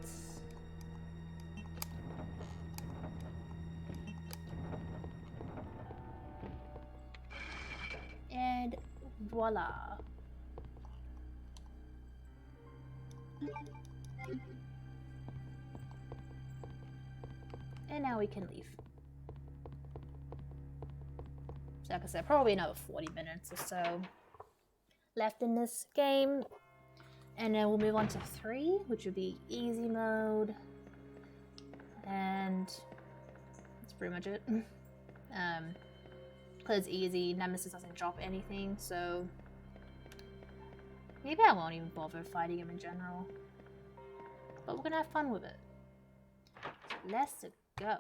Speaker 2: And voila. And now we can leave. So like I said, probably another 40 minutes or so left in this game. And then we'll move on to 3, which would be easy mode. And that's pretty much it. Because it's easy, Nemesis doesn't drop anything, so maybe I won't even bother fighting him in general. But we're gonna have fun with it. So let's go.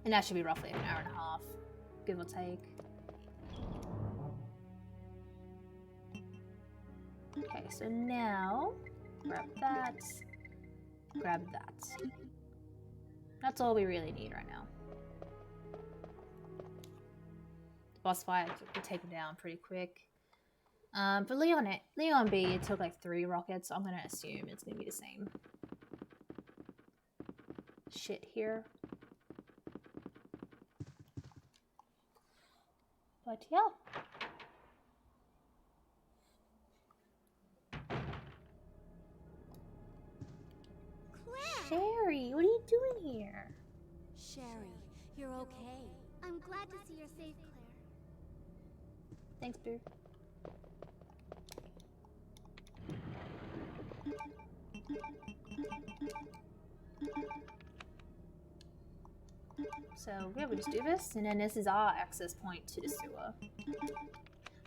Speaker 2: And that should be roughly an hour and a half, give or take. Okay, so now grab that, grab that. That's all we really need right now. The boss fight will take him down pretty quick. For Leon B, it took like 3 rockets, so I'm gonna assume it's gonna be the same shit here. But yeah.
Speaker 12: Claire!
Speaker 2: Sherry, what are you doing here?
Speaker 11: Sherry, you're okay.
Speaker 12: I'm glad to see you're safe, Claire.
Speaker 2: Thanks, Boo. So yeah, we just do this, and then this is our access point to the sewer.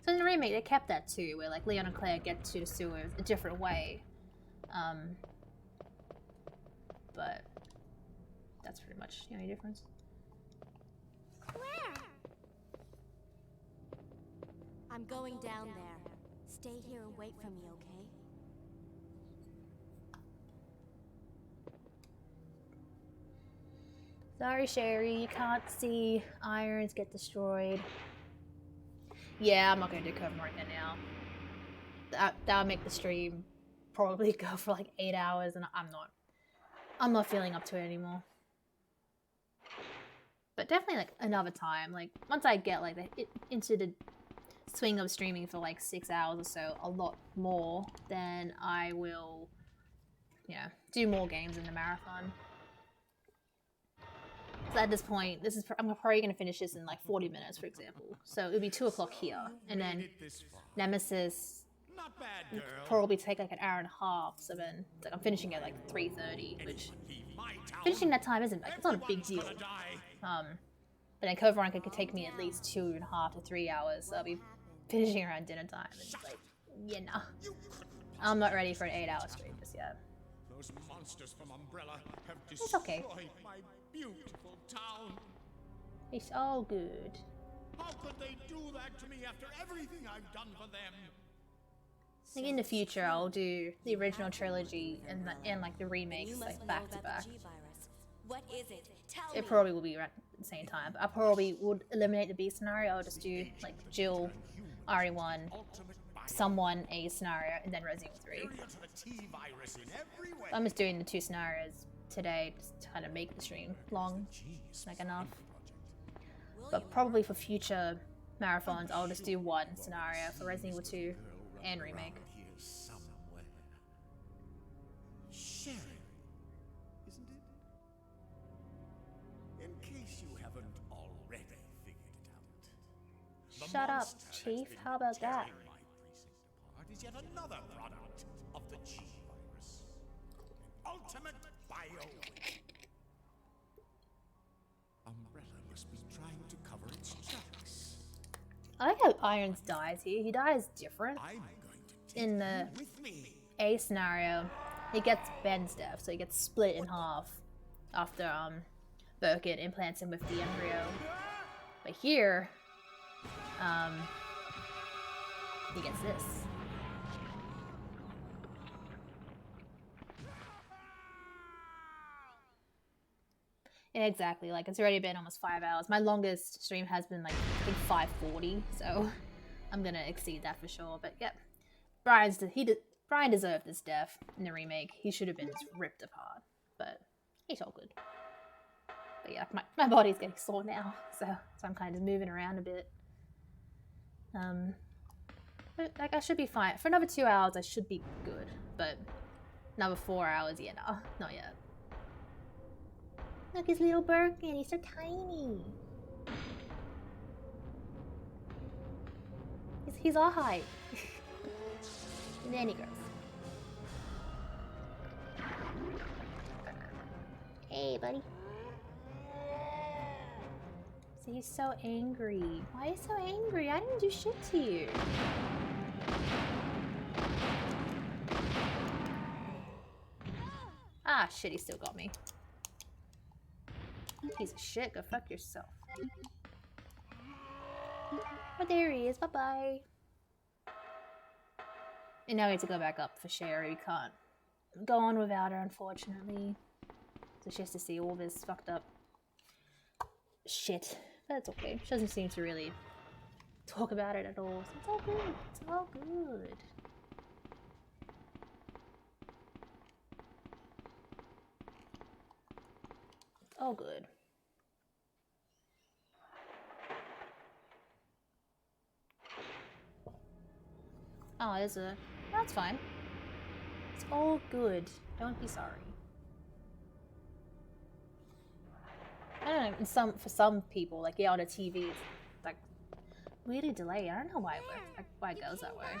Speaker 2: So in the remake, they kept that too, where like Leon and Claire get to the sewer a different way. But that's pretty much the only difference.
Speaker 12: Claire!
Speaker 11: I'm going down there. Stay here and wait for me, okay?
Speaker 2: Sorry, Sherry, you can't see irons get destroyed. Yeah, I'm not gonna do Code Veronica now. That'll make the stream probably go for like 8 hours, and I'm not feeling up to it anymore. But definitely like another time. Like once I get like into the swing of streaming for like 6 hours or so, a lot more, then I will, do more games in the marathon. So at this point, I'm probably going to finish this in like 40 minutes, for example. So it would be 2 o'clock here, and then Nemesis would probably take like an hour and a half. So then like, I'm finishing at like 3:30, which finishing that time isn't like it's not a big deal. But then Code Veronica could take me at least 2.5 to 3 hours. So I'll be finishing around dinner time. And it's like, nah. I'm not ready for an 8-hour stream just yet.
Speaker 6: Those monsters from Umbrella have
Speaker 2: It's okay.
Speaker 6: destroyed my beautiful town.
Speaker 2: It's all good.
Speaker 6: How could they do that to me after everything I've done for them?
Speaker 2: I think in the future I'll do the original trilogy and like the remakes like back to back.
Speaker 11: What is it? Tell
Speaker 2: It
Speaker 11: me.
Speaker 2: probably will be around the same time. But I probably would eliminate the B scenario. I'll just do like Jill, RE1, someone A scenario, and then Resident Evil 3. I'm just doing the 2 scenarios today just to kind of make the stream long, like enough. But probably for future marathons, I'll just do 1 scenario for Resident Evil 2 and remake.
Speaker 6: Sherry, isn't it? In case you haven't already figured it out.
Speaker 2: Shut up, Chief. How about that?
Speaker 6: Is yet another product of the G virus. Ultimate bio. Umbrella must be trying to cover its tracks.
Speaker 2: I like how Irons dies here. He dies different. In the A scenario, he gets Ben's death, so he gets split in half after Birkin implants him with the embryo. But here, he gets this. Yeah, exactly. Like it's already been almost 5 hours. My longest stream has been like I think 5:40, so I'm gonna exceed that for sure. But yep, Brian deserved this death in the remake. He should have been just ripped apart, but he's all good. But yeah, my body's getting sore now, so I'm kind of moving around a bit. But like I should be fine for another 2 hours. I should be good, but another 4 hours, yeah, no, not yet. Look, his little Birkin, he's so tiny. He's our height. And then he grows. Hey, buddy. See, he's so angry. Why are you so angry? I didn't do shit to you. Ah, shit, he still got me. Piece of shit, go fuck yourself. Oh, there he is, bye-bye. And now we have to go back up for Sherry. We can't go on without her, unfortunately. So she has to see all this fucked up shit. But it's okay. She doesn't seem to really talk about it at all. So it's all good. It's all good. All good. Oh, there's a... That's fine. It's all good. Don't be sorry. I don't know, for some people, like, yeah, on a TV, it's, like, really delayed. I don't know why it works, like, why it goes that way.
Speaker 11: I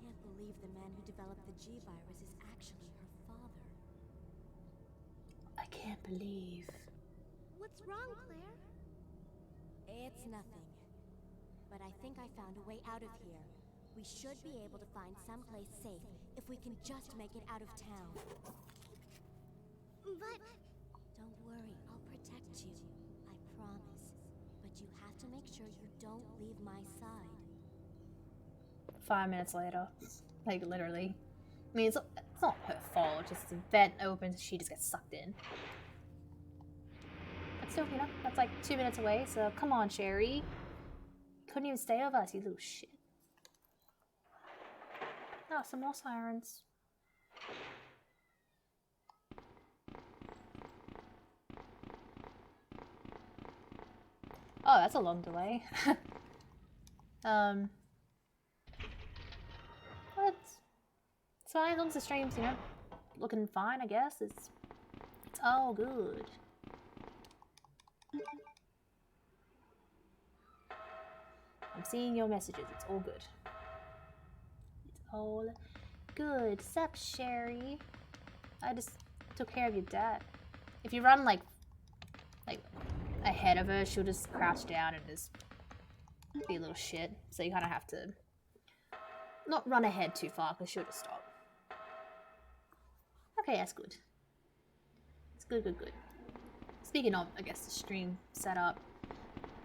Speaker 11: can't believe the man who developed the G virus is actually her father.
Speaker 2: I can't believe...
Speaker 12: What's wrong, Claire?
Speaker 11: It's nothing. But I think I found a way out of here. We should be able to find someplace safe if we can just make it out of town.
Speaker 12: But...
Speaker 11: Don't worry, I'll protect you. I promise. But you have to make sure you don't leave my side.
Speaker 2: 5 minutes later. Like, literally. I mean, it's not her fault, just the vent opens, she just gets sucked in. But still, you know, that's like 2 minutes away, so come on, Sherry. Couldn't even stay with us, you little shit. Oh, some more sirens. Oh, that's a long delay. But it's fine as long as the stream's, you know, looking fine, I guess. It's all good. I'm seeing your messages. It's all good. It's all good. Sup, Sherry? I just took care of your dad. If you run like ahead of her, she'll just crouch down and just be a little shit. So you kind of have to not run ahead too far because she'll just stop. Okay, that's good. It's good, good, good. Speaking of, I guess, the stream setup,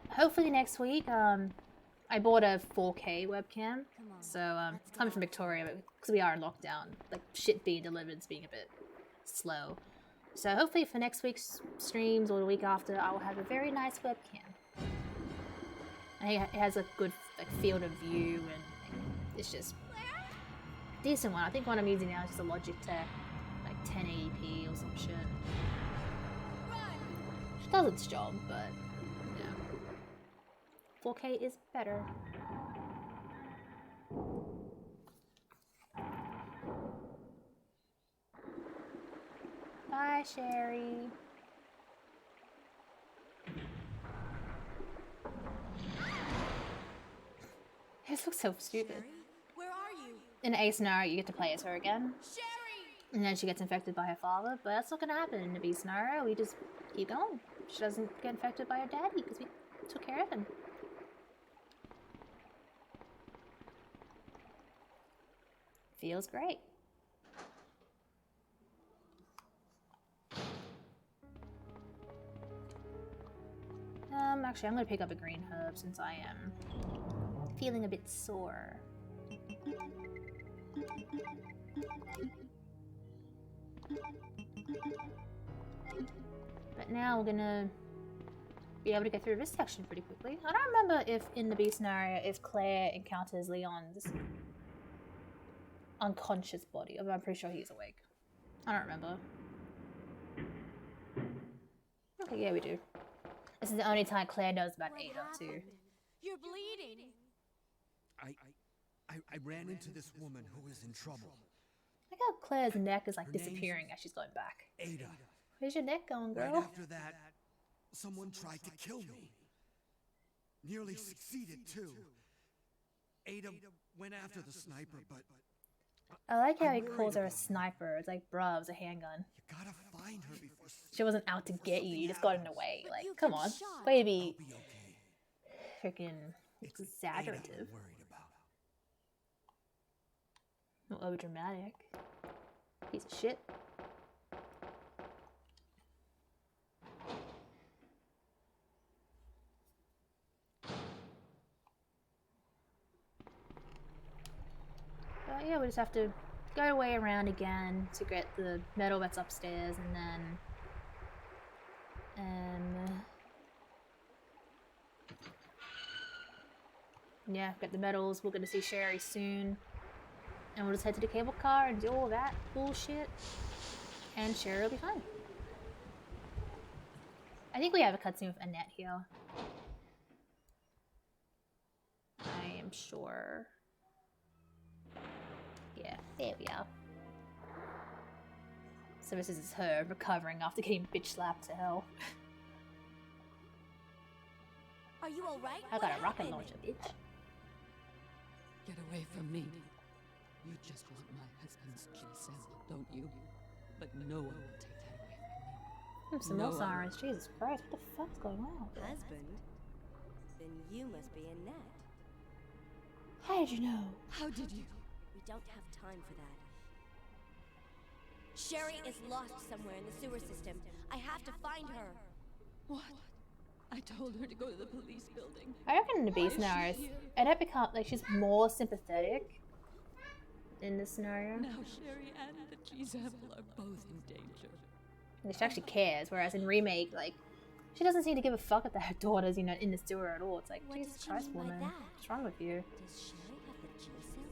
Speaker 2: hopefully next week, I bought a 4K webcam. So, it's coming from Victoria, but because we are in lockdown, like, shit being delivered is being a bit slow. So hopefully for next week's streams or the week after, I will have a very nice webcam. And it has a good like field of view, and it's just a decent one. I think one I'm using now is just a Logitech, like 1080p or some shit. Which does its job, but yeah. 4K is better. Bye, Sherry. This looks so stupid.
Speaker 11: Sherry, where are you?
Speaker 2: In A scenario, you get to play as her again.
Speaker 11: Sherry!
Speaker 2: And then she gets infected by her father, but that's not gonna happen in the B scenario. We just keep going. She doesn't get infected by her daddy because we took care of him. Feels great. Actually, I'm gonna pick up a green herb since I am feeling a bit sore. But now we're gonna be able to get through this section pretty quickly. I don't remember if in the B scenario if Claire encounters Leon's unconscious body, although I'm pretty sure he's awake. I don't remember. Okay, yeah, we do. This is the only time Claire knows about Ada, too.
Speaker 11: You're bleeding.
Speaker 9: I ran into this woman who was in trouble.
Speaker 2: Look how Claire's neck is like disappearing as she's going back.
Speaker 9: Ada.
Speaker 2: Where's your neck going, girl?
Speaker 9: Right after that, someone tried to kill me. Nearly succeeded, too. Ada went after the sniper, but...
Speaker 2: I like how he calls her a sniper. It's like, bruh, it was a handgun.
Speaker 9: You gotta find her before...
Speaker 2: She wasn't out to get you, you just got in the way. Like, come on. Way to be freaking exaggerative. Not over dramatic. Piece of shit. But yeah, we just have to go our way around again to get the medal that's upstairs, and then yeah, get the medals. We're gonna see Sherry soon, and we'll just head to the cable car and do all that bullshit, and Sherry will be fine. I think we have a cutscene with Annette here. I am sure. Yeah, there we are. So this is her recovering after getting bitch slapped to hell.
Speaker 11: Are you alright?
Speaker 2: I got a rocket launcher, bitch.
Speaker 8: Get away from me. You just want my husband's Giselle, don't you? But no one will take that away from me.
Speaker 2: Some more sirens. Jesus Christ, what the fuck's going on?
Speaker 11: Husband? Then you must be Annette.
Speaker 2: How did you know?
Speaker 8: How did you?
Speaker 11: We don't have time for that. Sherry is lost somewhere in the sewer system. I have to find her.
Speaker 8: What? I told her to go to the police building.
Speaker 2: I reckon in the
Speaker 8: Why
Speaker 2: B
Speaker 8: is she
Speaker 2: scenarios,
Speaker 8: here?
Speaker 2: Annette become like she's more sympathetic in this scenario.
Speaker 8: Now Sherry and the G-Sample are both in danger.
Speaker 2: Like, she actually cares, whereas in remake, like, she doesn't seem to give a fuck that her daughter's, you know, in the sewer at all. It's like,
Speaker 11: What
Speaker 2: Jesus
Speaker 11: did she
Speaker 2: Christ,
Speaker 11: mean by
Speaker 2: woman.
Speaker 11: that?
Speaker 2: What's wrong with you?
Speaker 11: Does Sherry have the G-sample?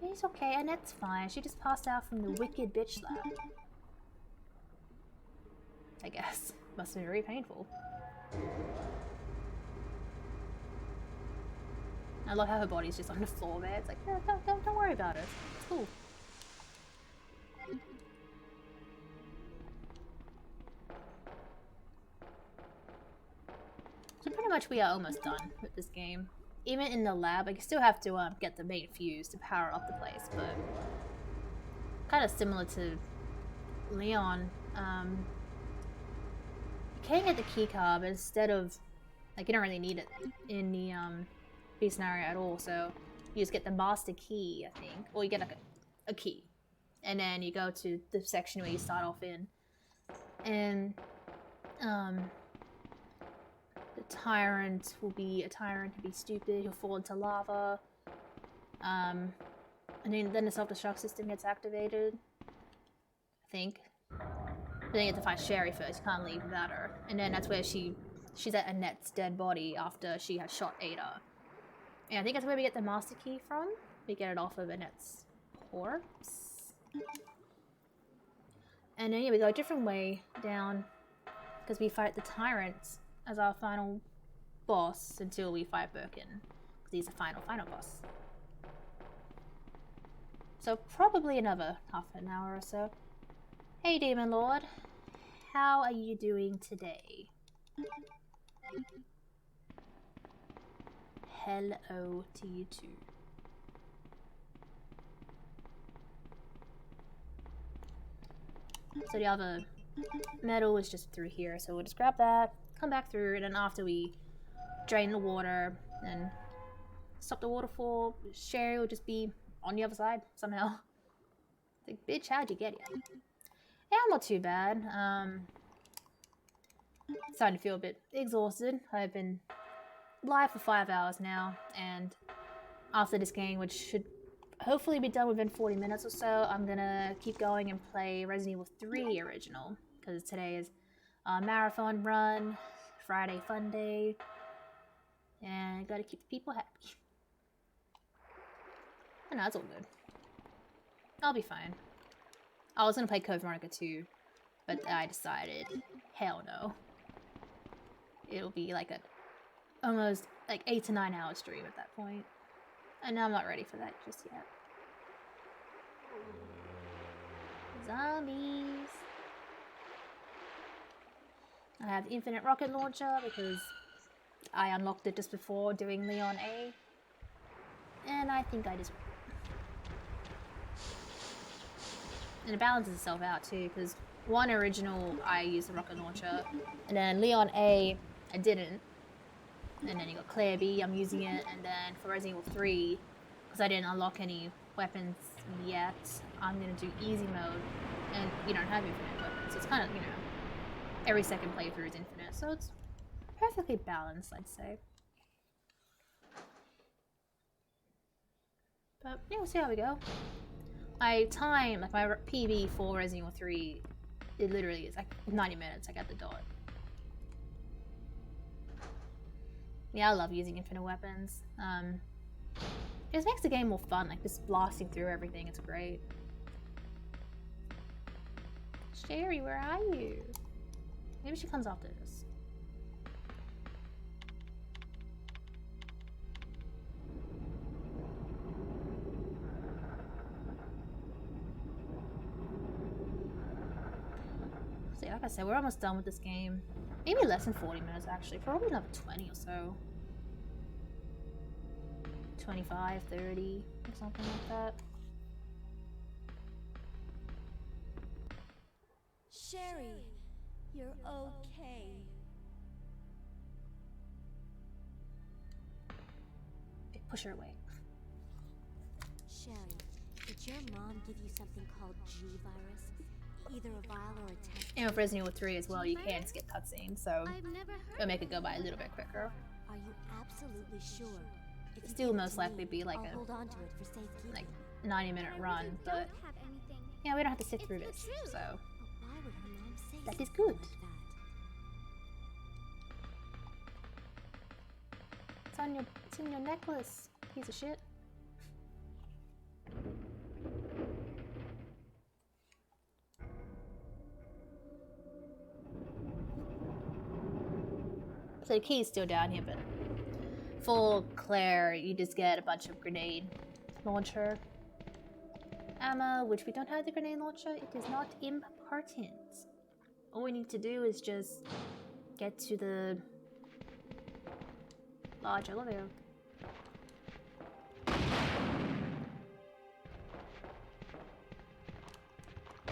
Speaker 2: But he's okay, Annette's fine. She just passed out from the wicked bitch slap. I guess. Must have been very painful. I love how her body's just on the floor there. It's like, no, don't worry about it. It's cool. So pretty much we are almost done with this game. Even in the lab, like, you still have to get the main fuse to power up the place, but kind of similar to Leon, you can get the key card, but instead of, like, you don't really need it in the B scenario at all, so you just get the master key, I think, or you get like a key, and then you go to the section where you start off in, and the tyrant will be a tyrant to be stupid, he'll fall into lava, and then the self-destruct system gets activated, I think. But then you have to find Sherry first, you can't leave without her. And then that's where she's at Annette's dead body after she has shot Ada. And I think that's where we get the master key from. We get it off of Annette's corpse. And then yeah, we go a different way down, because we fight the tyrant as our final boss until we fight Birkin, because he's the final boss. So probably another half an hour or so. Hey Demon Lord, how are you doing today? Hello to you too. So the other metal is just through here, so we'll just grab that, come back through, and then after we drain the water and stop the waterfall, Sherry will just be on the other side somehow. Like, bitch, how'd you get here? Yeah, I'm not too bad. Starting to feel a bit exhausted. I've been live for 5 hours now, and after this game, which should hopefully be done within 40 minutes or so, I'm gonna keep going and play Resident Evil 3 original, because today is a marathon run, Friday fun day, and I gotta keep the people happy. I know, it's all good. I'll be fine. I was gonna play Code Veronica 2, but I decided, hell no. It'll be like a almost like 8 to 9 hour stream at that point. And I'm not ready for that just yet. Zombies. I have the infinite rocket launcher because I unlocked it just before doing Leon A. And I think I deserve it. And it balances itself out too, because one original I used the rocket launcher, and then Leon A I didn't. And then you got Claire B, I'm using it, and then for Resident Evil 3, because I didn't unlock any weapons yet, I'm gonna do easy mode, and you don't have infinite weapons, so it's kind of, you know, every second playthrough is infinite, so it's perfectly balanced, I'd say. But yeah, we'll see how we go. My time, like my PB for Resident Evil 3, it literally is like 90 minutes, I got the dot. Yeah, I love using infinite weapons. It just makes the game more fun, like just blasting through everything, it's great. Sherry, where are you? Maybe she comes after this. See, like I said, we're almost done with this game. Maybe less than 40 minutes actually, probably another 20 or so. 25, 30, or something like that.
Speaker 11: Sherry, you're okay.
Speaker 2: Okay, push her away.
Speaker 11: Sherry, did your mom give you something called G-virus? Either a vial or a test.
Speaker 2: And with Resident Evil 3 as well, you can skip cutscenes, so
Speaker 12: I've never heard
Speaker 2: it'll make it go by a little bit quicker.
Speaker 11: Are you absolutely sure? If you
Speaker 2: Still
Speaker 11: give it
Speaker 2: most
Speaker 11: to
Speaker 2: likely
Speaker 11: me,
Speaker 2: be like
Speaker 11: I'll
Speaker 2: a
Speaker 11: hold on to it for safekeeping.
Speaker 2: like 90-minute run,
Speaker 12: don't
Speaker 2: but
Speaker 12: have anything.
Speaker 2: yeah, we don't have to sit
Speaker 12: It's
Speaker 2: through
Speaker 12: the
Speaker 2: this,
Speaker 12: truth.
Speaker 2: so
Speaker 11: But why would her mom say
Speaker 2: that is
Speaker 11: something
Speaker 2: good.
Speaker 11: like that?
Speaker 2: It's in your necklace, piece of shit. So the key is still down here, but for Claire, you just get a bunch of grenade launcher ammo, which we don't have the grenade launcher. It is not important. All we need to do is just get to the large elevator.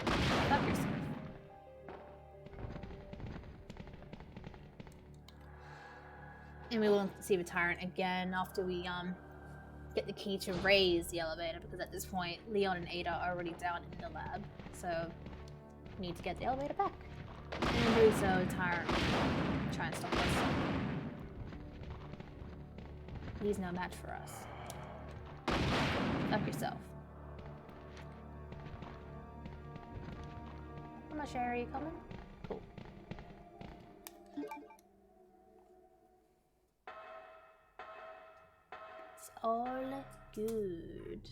Speaker 2: Fuck yourself. And we will see the tyrant again after we get the key to raise the elevator, because at this point Leon and Ada are already down in the lab, so we need to get the elevator back. And do so, tyrant will try and stop us. He's no match for us. Fuck yourself. How much air are you coming? Cool. It's all good.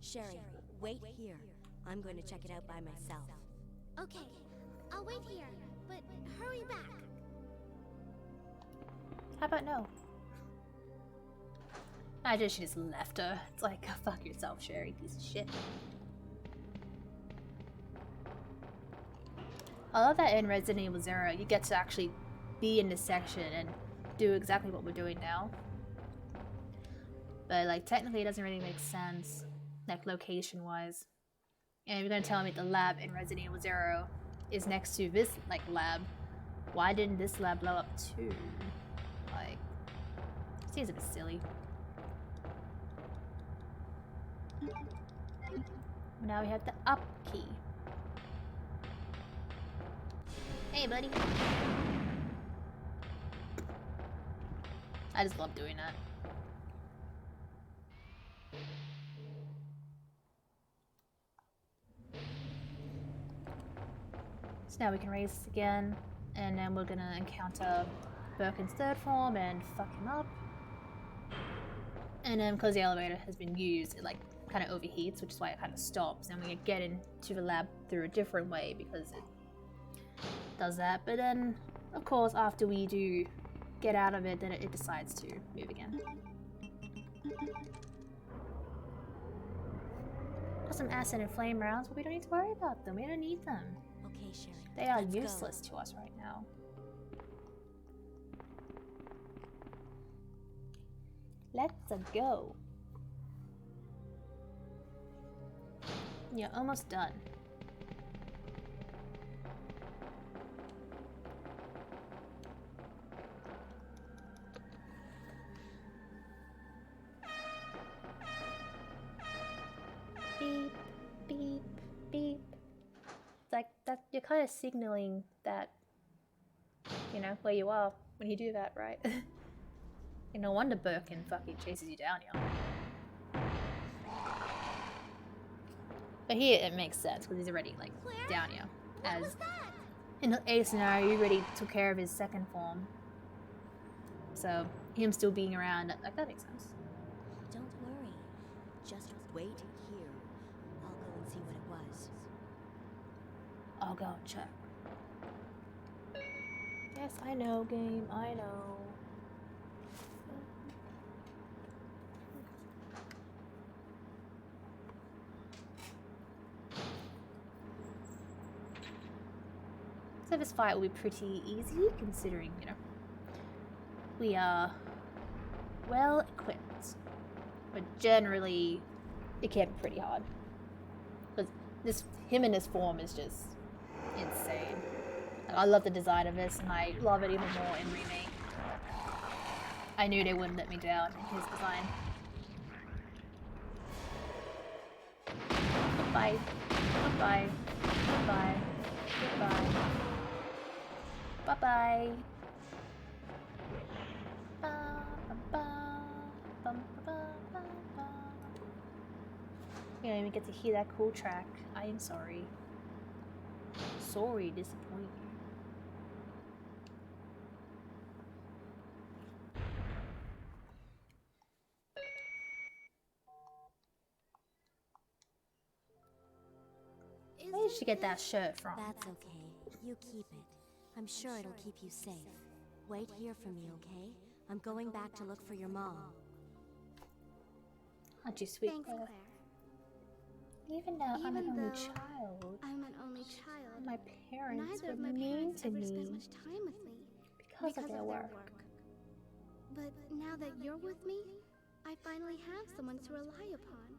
Speaker 11: Sherry, wait here. I'm going to check it out by myself.
Speaker 12: Okay, I'll wait here, but hurry back.
Speaker 2: How about no? I just left her. It's like, fuck yourself, Sherry, piece of shit. I love that in Resident Evil 0, you get to actually be in this section and do exactly what we're doing now. But like, technically it doesn't really make sense, like location-wise. And if you're gonna tell me the lab in Resident Evil 0 is next to this, like, lab, why didn't this lab blow up too? Like, seems a bit silly. Now we have the up key. Hey, buddy. I just love doing that. So now we can raise this again, and then we're gonna encounter Birkin's third form and fuck him up. And then because the elevator has been used, it like kind of overheats, which is why it kind of stops, and we get into the lab through a different way because it does that. But then, of course, after we do get out of it, then it decides to move again. Got some acid and flame rounds, but we don't need to worry about them. We don't need them.
Speaker 11: Okay, Sherry.
Speaker 2: They are
Speaker 11: let's
Speaker 2: useless
Speaker 11: go.
Speaker 2: to us right now. Let's go. Yeah, almost done. Beep, beep, beep. It's like that, you're kind of signaling that, you know, where you are when you do that, right? And no wonder Birkin fucking chases you down here. But here it makes sense because he's already like down here. As in the A scenario, you already took care of his second form. So him still being around, like, that makes sense.
Speaker 11: Don't worry. Just wait here. I'll go and see what it was.
Speaker 2: I'll go check. Yes, I know, game. I know. So this fight will be pretty easy, considering, you know, we are well equipped. But generally, it can be pretty hard. Because him in this form is just insane. Like, I love the design of this, and I love it even more in Remake. I knew they wouldn't let me down in his design. Goodbye. Goodbye. Goodbye. Goodbye. Bye-bye. You don't even get to hear that cool track. I am sorry. Sorry to disappoint you. Where did she get that shirt from?
Speaker 11: That's okay. You keep it. I'm sure it'll keep you safe. Wait here for me, okay? I'm going back to look for your mom.
Speaker 2: Aren't you sweet,
Speaker 12: Thanks,
Speaker 2: Claire?
Speaker 12: Claire.
Speaker 2: Even though I'm an
Speaker 12: Even
Speaker 2: only
Speaker 12: though
Speaker 2: child,
Speaker 12: I'm an only child,
Speaker 2: my parents
Speaker 12: neither
Speaker 2: were
Speaker 12: of my
Speaker 2: mean
Speaker 12: parents
Speaker 2: to
Speaker 12: ever
Speaker 2: me
Speaker 12: spent much time with me
Speaker 2: because of their work.
Speaker 12: But now that you're with me, I finally have someone to rely upon.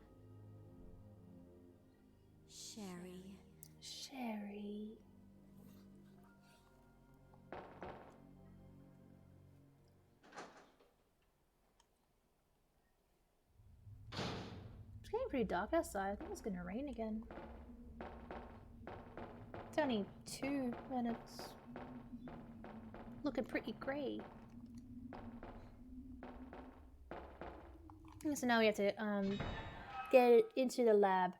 Speaker 11: Sherry.
Speaker 2: Sherry. It's getting pretty dark outside. I think it's gonna rain again. It's only 2 minutes. Looking pretty grey. So now we have to get into the lab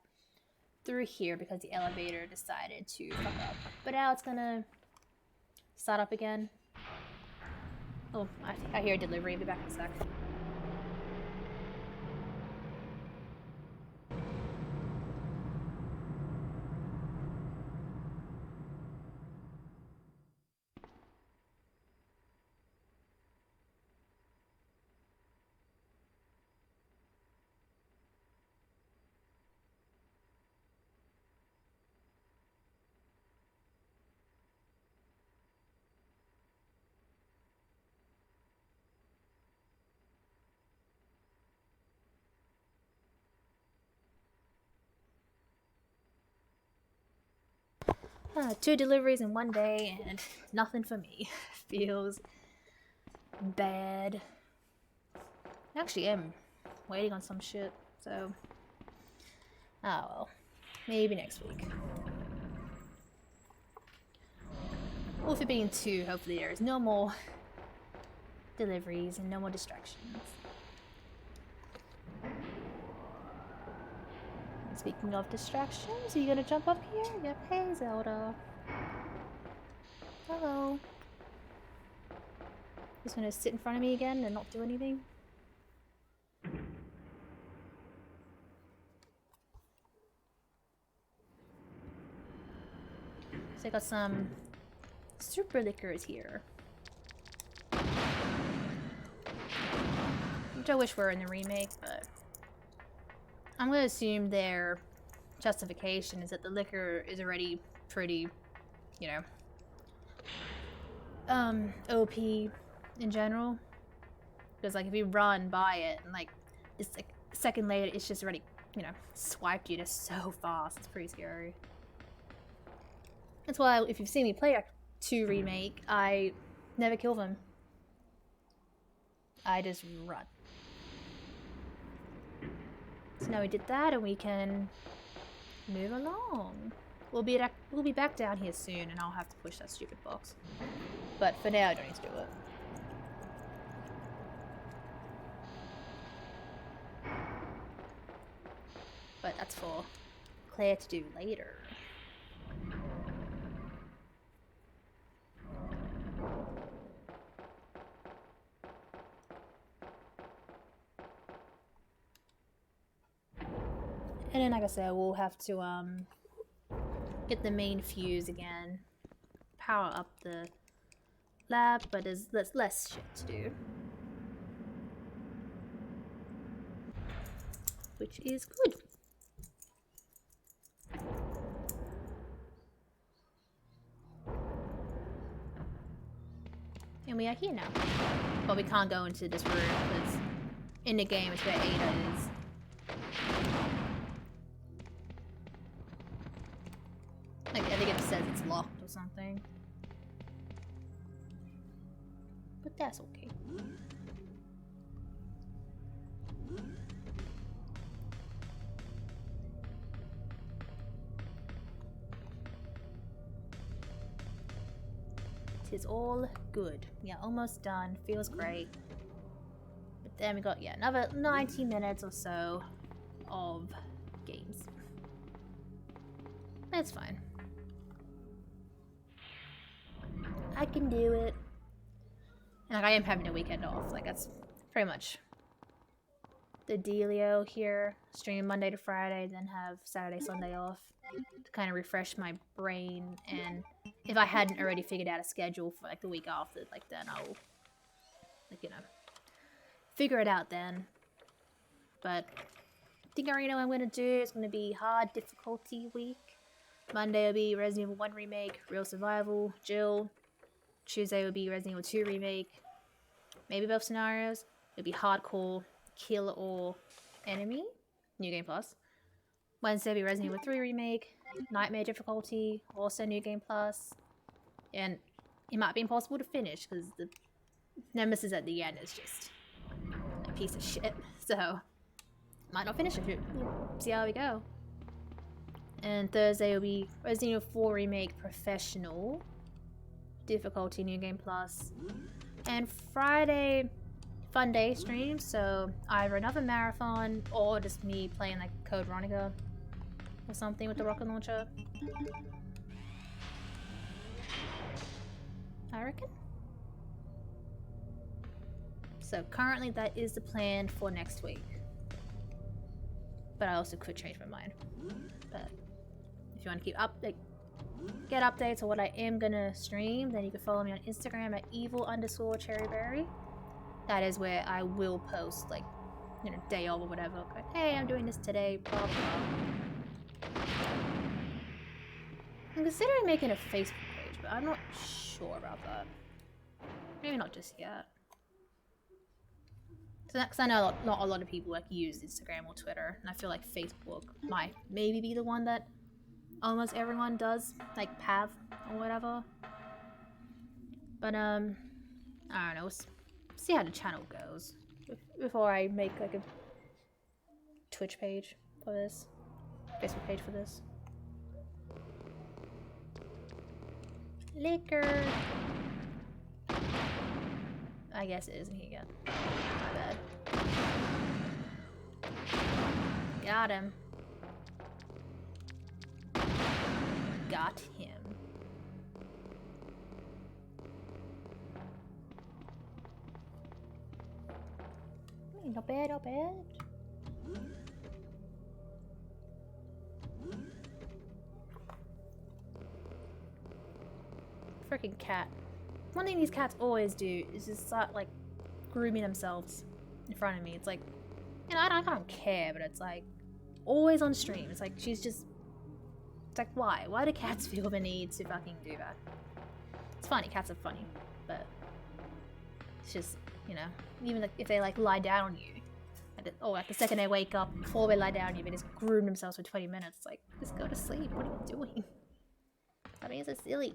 Speaker 2: through here because the elevator decided to fuck up. But now it's gonna start up again. Oh, I hear a delivery. I'll be back in a sec. Two deliveries in one day and nothing for me. Feels bad. I actually am waiting on some shit, so... Oh well. Maybe next week. Well, with it being 2, hopefully there's no more deliveries and no more distractions. Speaking of distractions, are you gonna jump up here? Yep, hey Zelda. Hello. Just gonna sit in front of me again and not do anything? So I got some super liquors here. Which I wish were in the remake, but I'm gonna assume their justification is that the liquor is already pretty, you know, OP in general. Because like if you run by it and like it's like a second later it's just already, you know, swiped you just so fast. It's pretty scary. That's why if you've seen me play Act 2 remake, I never kill them. I just run. So now we did that and we can move along. We'll be back down here soon and I'll have to push that stupid box. But for now I don't need to do it. But that's for Claire to do later. And then, like I said, we'll have to get the main fuse again, power up the lab, but there's less shit to do, which is good. And we are here now, but we can't go into this room because in the game it's where Ada is. Like, I think it says it's locked or something. But that's okay. 'Tis all good. Yeah, almost done. Feels great. But then we got, yeah, another 90 minutes or so of games. That's fine. I can do it. And like, I am having a weekend off. Like, that's pretty much the dealio here. Stream Monday to Friday, then have Saturday, Sunday off to kind of refresh my brain. And if I hadn't already figured out a schedule for like the week after, like then I'll, like, you know, figure it out then. But I think I already know what I'm going to do. It's going to be hard difficulty week. Monday will be Resident Evil 1 Remake, Real Survival, Jill. Tuesday will be Resident Evil 2 Remake. Maybe both scenarios. It'll be Hardcore, Kill All Enemy, New Game Plus. Wednesday will be Resident Evil 3 Remake, Nightmare difficulty, also New Game Plus. And it might be impossible to finish because the nemesis at the end is just a piece of shit. So, might not finish it. See how we go. And Thursday will be Resident Evil 4 Remake Professional, difficulty New Game Plus. And Friday, fun day stream, so either another marathon or just me playing like Code Veronica or something with the rocket launcher. I reckon. So currently that is the plan for next week. But I also could change my mind. But if you want to keep up, like, get updates on what I am gonna stream, then you can follow me on Instagram at evil_cherryberry. That is where I will post, like, you know, day of or whatever. Like, hey, I'm doing this today, blah blah. I'm considering making a Facebook page, but I'm not sure about that. Maybe not just yet. Because I know not a lot of people like use Instagram or Twitter, and I feel like Facebook might maybe be the one that almost everyone does, like Pav or whatever. But I don't know. We'll see how the channel goes before I make like a Twitch page for this, Facebook page for this. Liquor. I guess it isn't here yet. My bad. Got him. Got him. Not bad, not bad. Freaking cat. One thing these cats always do is just start like grooming themselves in front of me. It's like, you know, I don't care, but it's like always on stream. It's like she's just. It's like, why? Why do cats feel the need to fucking do that? It's funny, cats are funny, but it's just, you know, even like if they like lie down on you, or like the second they wake up, before they lie down on you, they just groom themselves for 20 minutes. It's like, just go to sleep. What are you doing? That means it's silly.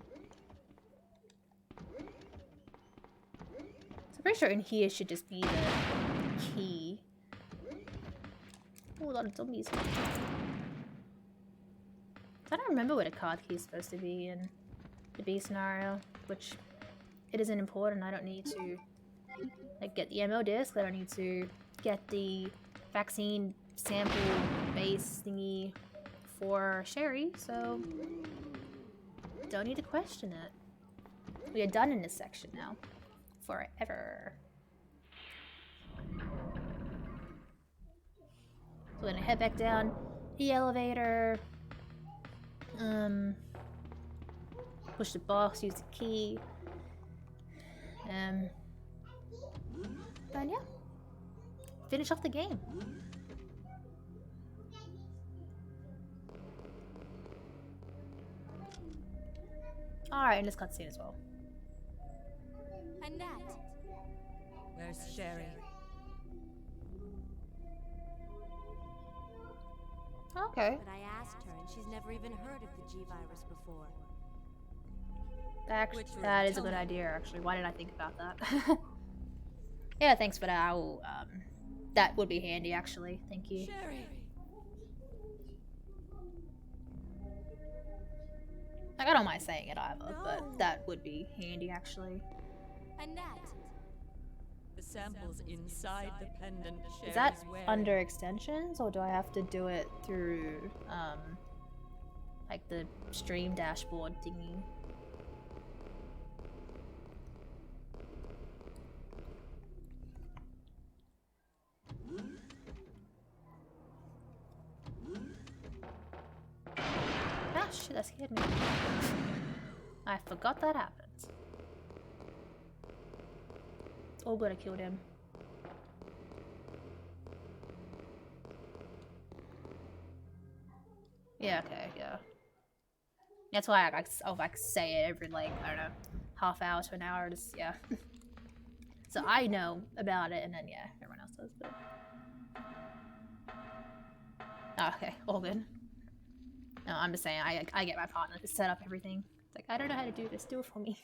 Speaker 2: So I'm pretty sure in here should just be the key. Oh, a lot of zombies. I don't remember what a card key is supposed to be in the B scenario, which it isn't important. I don't need to like get the MO disc. I don't need to get the vaccine sample base thingy for Sherry, so don't need to question it. We are done in this section now. Forever. So we're gonna head back down the elevator. Push the box, use the key. And yeah, finish off the game. Alright, and this cutscene as well.
Speaker 11: Annette.
Speaker 8: Where's Sherry?
Speaker 2: Okay.
Speaker 11: But I asked her, and she's never even heard of the G-Virus before.
Speaker 2: That is a good idea, actually. Why did I think about that? Yeah, thanks for that. I will, that would be handy, actually. Thank you.
Speaker 8: Sherry.
Speaker 2: Like, I don't mind saying it either, but that would be handy, actually.
Speaker 11: Annette.
Speaker 8: The samples inside the pendant
Speaker 2: Is that
Speaker 8: Sherry's wearing.
Speaker 2: under extensions, or do I have to do it through, like the stream dashboard thingy? Ah, shit, that scared me. I forgot that happened. It's all good, I killed him. Yeah, okay, yeah. That's why I'll like say it every, like, I don't know, half hour to an hour, just, yeah. So I know about it, and then, yeah, everyone else does, but... Oh, okay, all good. No, I'm just saying, I get my partner to set up everything. It's like, I don't know how to do this, do it for me.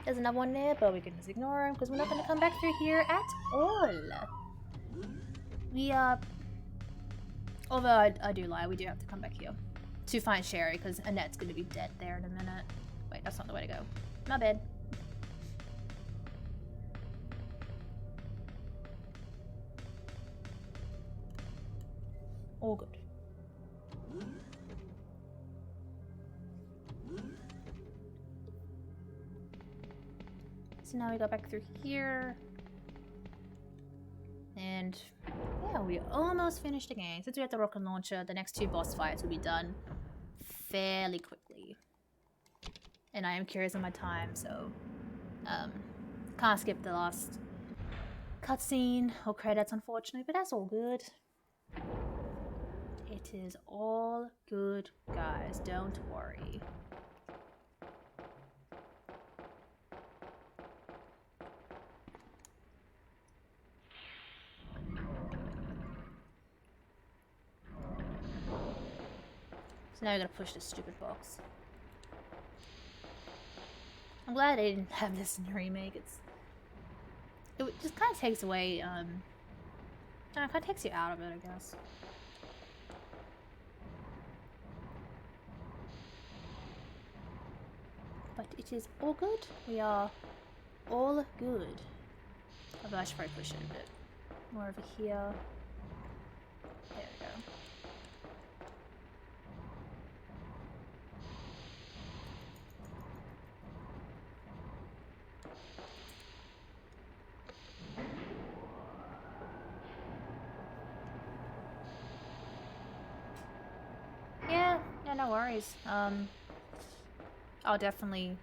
Speaker 2: There's another one there, but we can just ignore him because we're not going to come back through here at all. We although I do lie, we do have to come back here to find Sherry because Annette's going to be dead there in a minute. Wait, that's not the way to go. My bad. All good. So now we go back through here. And yeah, we almost finished the game. Since we have the rocket launcher, the next 2 boss fights will be done fairly quickly. And I am curious on my time, so can't skip the last cutscene or credits, unfortunately, but that's all good. It is all good, guys. Don't worry. So now we gotta push this stupid box. I'm glad they didn't have this in the remake. It just kind of takes away, kind of takes you out of it, I guess. But it is all good. We are all good. Although I should probably push it a bit more over here. There we go. Yeah, no worries. I'll definitely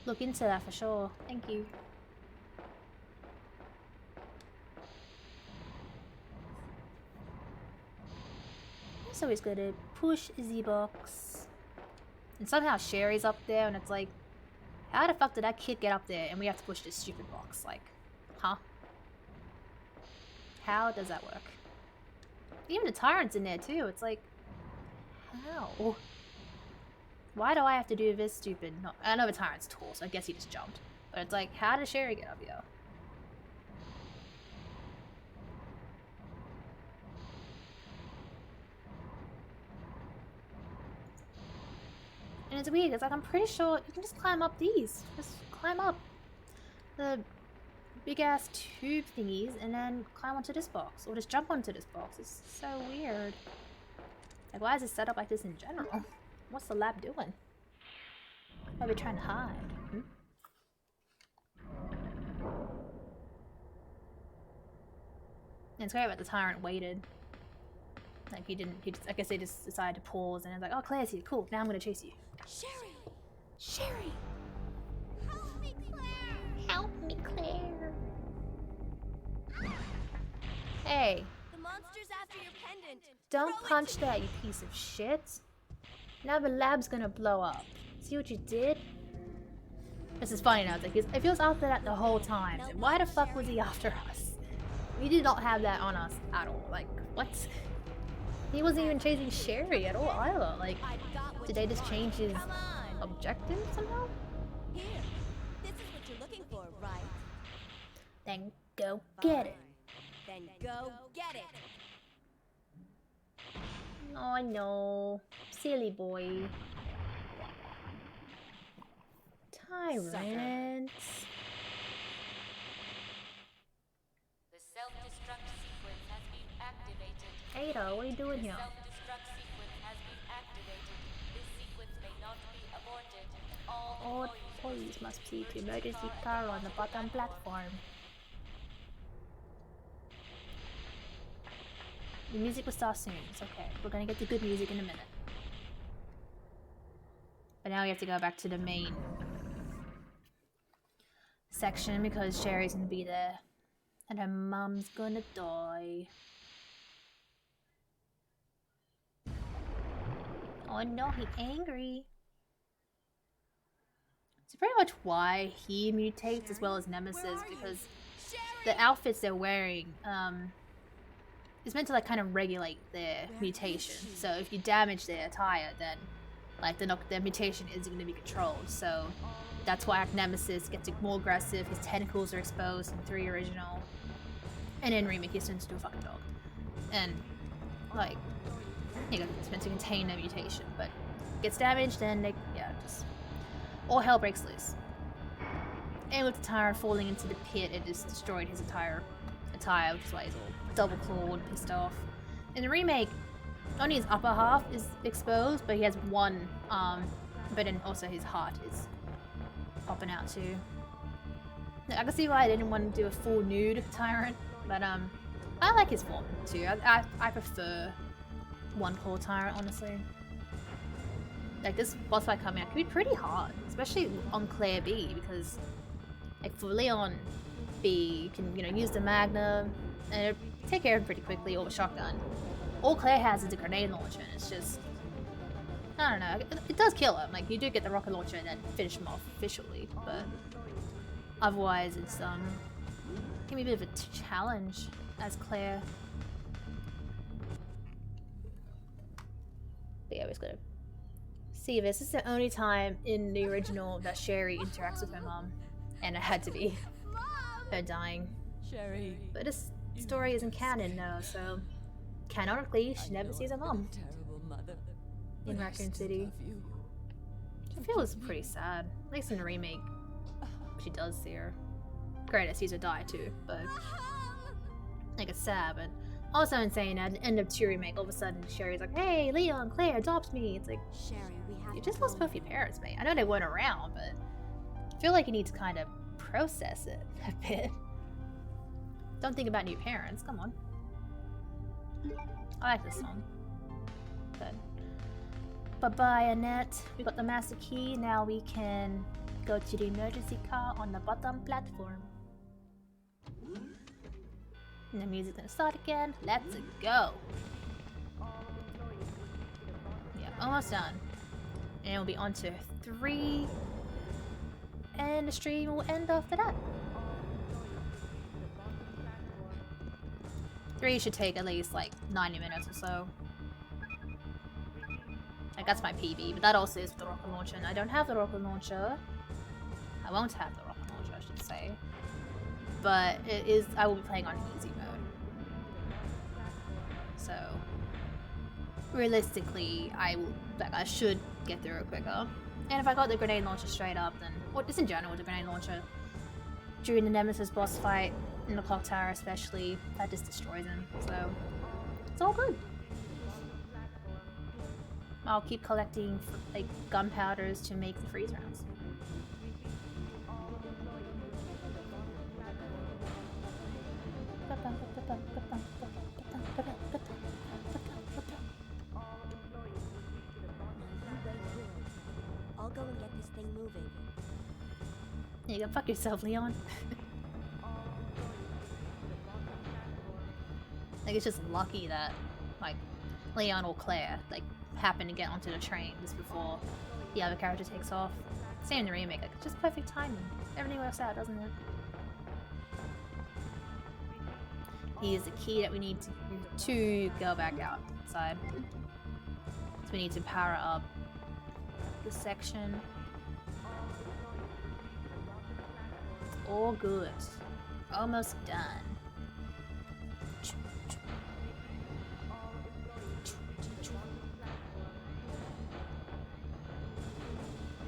Speaker 2: look into that for sure. Thank you. It's always good to push the box. And somehow Sherry's up there, and it's like, how the fuck did that kid get up there and we have to push this stupid box? Like, huh? How does that work? Even the tyrant's in there too. It's like, how? Why do I have to do this stupid... No, I know the tyrant's tall, so I guess he just jumped. But it's like, how did Sherry get up here? And it's weird, it's like, I'm pretty sure you can just climb up these. Just climb up the big-ass tube thingies and then climb onto this box. Or just jump onto this box. It's so weird. Like, why is it set up like this in general? What's the lab doing? Why are we trying to hide? Hmm? And it's great about the tyrant waited. Like, he didn't, I guess they just decided to pause and it's like, oh, Claire's here, cool, now I'm gonna chase you.
Speaker 11: Sherry! Sherry!
Speaker 12: Help me, Claire!
Speaker 2: Help me, Claire! Hey.
Speaker 11: The monster's after your pendant!
Speaker 2: Don't punch that, you piece of shit. Now the lab's gonna blow up. See what you did? This is funny now, like, if he was after that the whole time, then why the fuck was he after us? We did not have that on us at all. Like, what? He wasn't even chasing Sherry at all either. Like, did they just change his objective somehow?
Speaker 11: Here,
Speaker 2: Then go get it.
Speaker 11: Then go get it.
Speaker 2: Oh no. Silly boy. Tyrant.
Speaker 8: The self-destruct sequence has been activated.
Speaker 2: Ada, what are you doing here?
Speaker 8: Self-destruct sequence has been activated. This sequence may not be aborted.
Speaker 2: All employees must proceed to emergency car on the bottom platform. The music will start soon. It's okay. We're gonna get the good music in a minute. But now we have to go back to the main section because Sherry's gonna be there. And her mom's gonna die. Oh no, he's angry. It's pretty much why he mutates as well as Nemesis, because the outfits they're wearing is meant to like kind of regulate their mutation. So if you damage their attire, then like their mutation isn't going to be controlled. So that's why Nemesis gets more aggressive. His tentacles are exposed in 3 original, and in remake he turns into a fucking dog. And like, you know, it's meant to contain their mutation, but gets damaged, then they just all hell breaks loose. And with the tyrant falling into the pit, it just destroyed his entire attire, which is why he's all double clawed, pissed off. In the remake, only his upper half is exposed, but he has one arm, but then also his heart is popping out too. I can see why I didn't want to do a full nude tyrant, but I like his form too. I prefer one claw tyrant, honestly. Like this boss fight coming out could be pretty hard, especially on Claire B, because like for Leon B, you can, you know, use the Magnum and it'll take care of him pretty quickly, or the shotgun. All Claire has is a grenade launcher, and it's just, I don't know, it does kill him. Like you do get the rocket launcher and then finish him off officially, but otherwise it's can be a bit of a challenge as Claire. But yeah, we just gotta see this. This is the only time in the original that Sherry interacts with her mom, and it had to be her dying.
Speaker 8: Sherry.
Speaker 2: But this story isn't canon though, so canonically she never sees her mom
Speaker 8: Terrible mother.
Speaker 2: in Raccoon City. I feel it's pretty sad. At least in the remake, she does see her. Granted, sees her die too, but like it's sad. But also insane at the end of 2 remake, all of a sudden Sherry's like, "Hey, Leon, Claire, adopt me." It's like,
Speaker 11: Sherry, we have
Speaker 2: you just lost both your parents, mate. I know they weren't around, but I feel like you need to kind of process it a bit. Don't think about new parents. Come on. I like this song. Good. Bye-bye, Annette. We got the master key. Now we can go to the emergency car on the bottom platform. And the music's gonna start again. Let's go. Yeah, almost done. And we'll be on to 3. And the stream will end after that. 3 should take at least like 90 minutes or so. Like that's my PB, but that also is with the rocket launcher, and I don't have the rocket launcher. I won't have the rocket launcher, I should say. But it is, I will be playing on easy mode. So realistically, I should get through it quicker. And if I got the grenade launcher straight up, then, or just in general with the grenade launcher, during the Nemesis boss fight, in the clock tower especially, that just destroys him, so it's all good. I'll keep collecting like gunpowders to make the freeze rounds.
Speaker 11: I'll go and get this thing moving.
Speaker 2: You go fuck yourself, Leon. Like it's just lucky that like Leon or Claire like happen to get onto the train just before the other character takes off. Same in the remake, like it's just perfect timing. Everything works out, doesn't it? He is the key that we need to go back outside. So we need to power up this section. All good. almost done.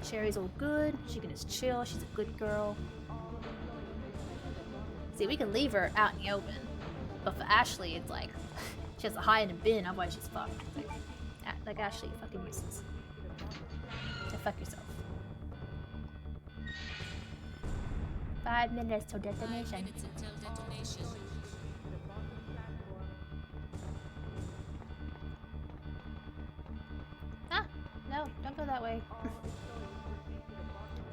Speaker 2: Cherry's all good. She can just chill. She's a good girl. See, we can leave her out in the open. But for Ashley, it's like, she has to hide in a bin, otherwise she's fucked. Like Ashley, you fucking useless. So fuck yourself. 5 minutes till detonation.
Speaker 8: 5 minutes until detonation.
Speaker 2: Ah, no, don't go that way.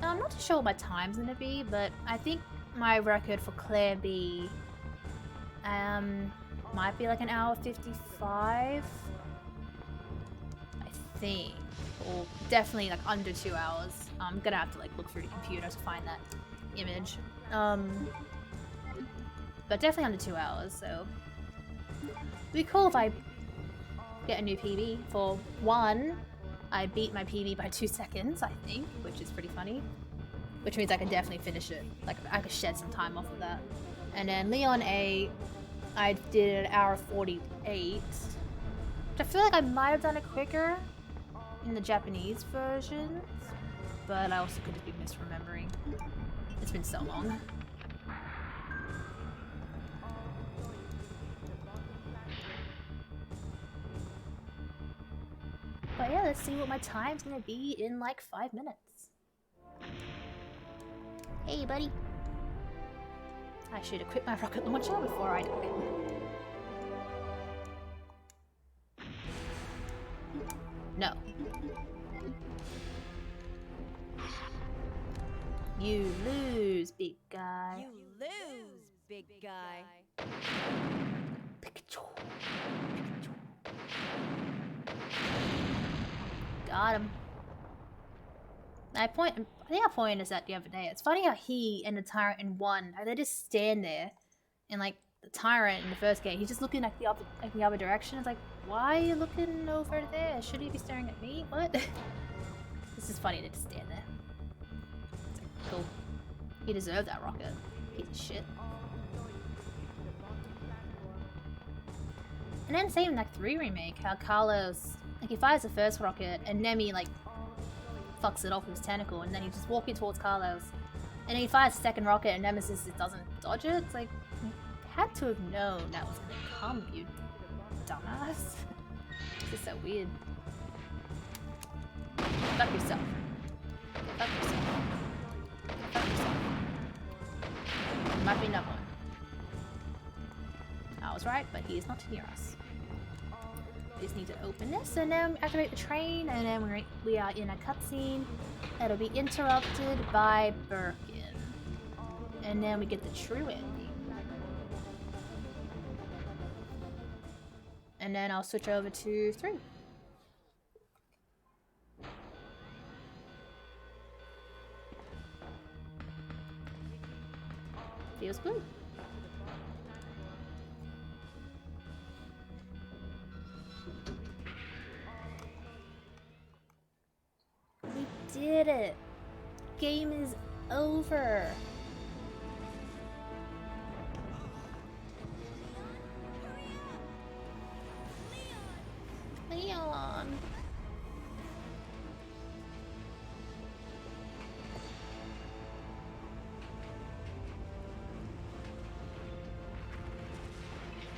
Speaker 2: I'm not too sure what my time's gonna be, but I think my record for Claire B might be like an hour 55. I think. Or definitely like under 2 hours. I'm gonna have to like look through the computer to find that image. But definitely under 2 hours, so it'd be cool if I get a new PB. For one, I beat my PB by 2 seconds, I think, which is pretty funny. Which means I can definitely finish it. Like, I could shed some time off of that. And then Leon A, I did an hour 48. Which I feel like I might have done it quicker in the Japanese versions. But I also could just be misremembering. It's been so long. But yeah, let's see what my time's gonna be in like 5 minutes. Hey, buddy. I should equip my rocket launcher before I do it. No. You lose, big guy.
Speaker 11: You lose, big guy.
Speaker 2: Pikachu. Got him. I think I pointed this out the other day. It's funny how he and the Tyrant in one, they just stand there, and like the Tyrant in the first game, he's just looking like the other direction. It's like, why are you looking over there? Should he be staring at me? What? This is funny to just stand there. It's like, cool. He deserved that rocket. Piece of shit. And then same in like 3 remake, how Carlos, like he fires the first rocket and Nemi like fucks it off with his tentacle, and then he's just walking towards Carlos, and then he fires the second rocket and Nemesis just doesn't dodge it. It's like, you had to have known that was gonna come, you dumbass. This is so weird. Fuck yourself. Fuck yourself. Fuck yourself. There might be another one. I was right, but he is not near us. We just need to open this and then activate the train, and then we are in a cutscene that'll be interrupted by Birkin. And then we get the true ending. And then I'll switch over to 3. Feels good. We did it! Game is over! Leon!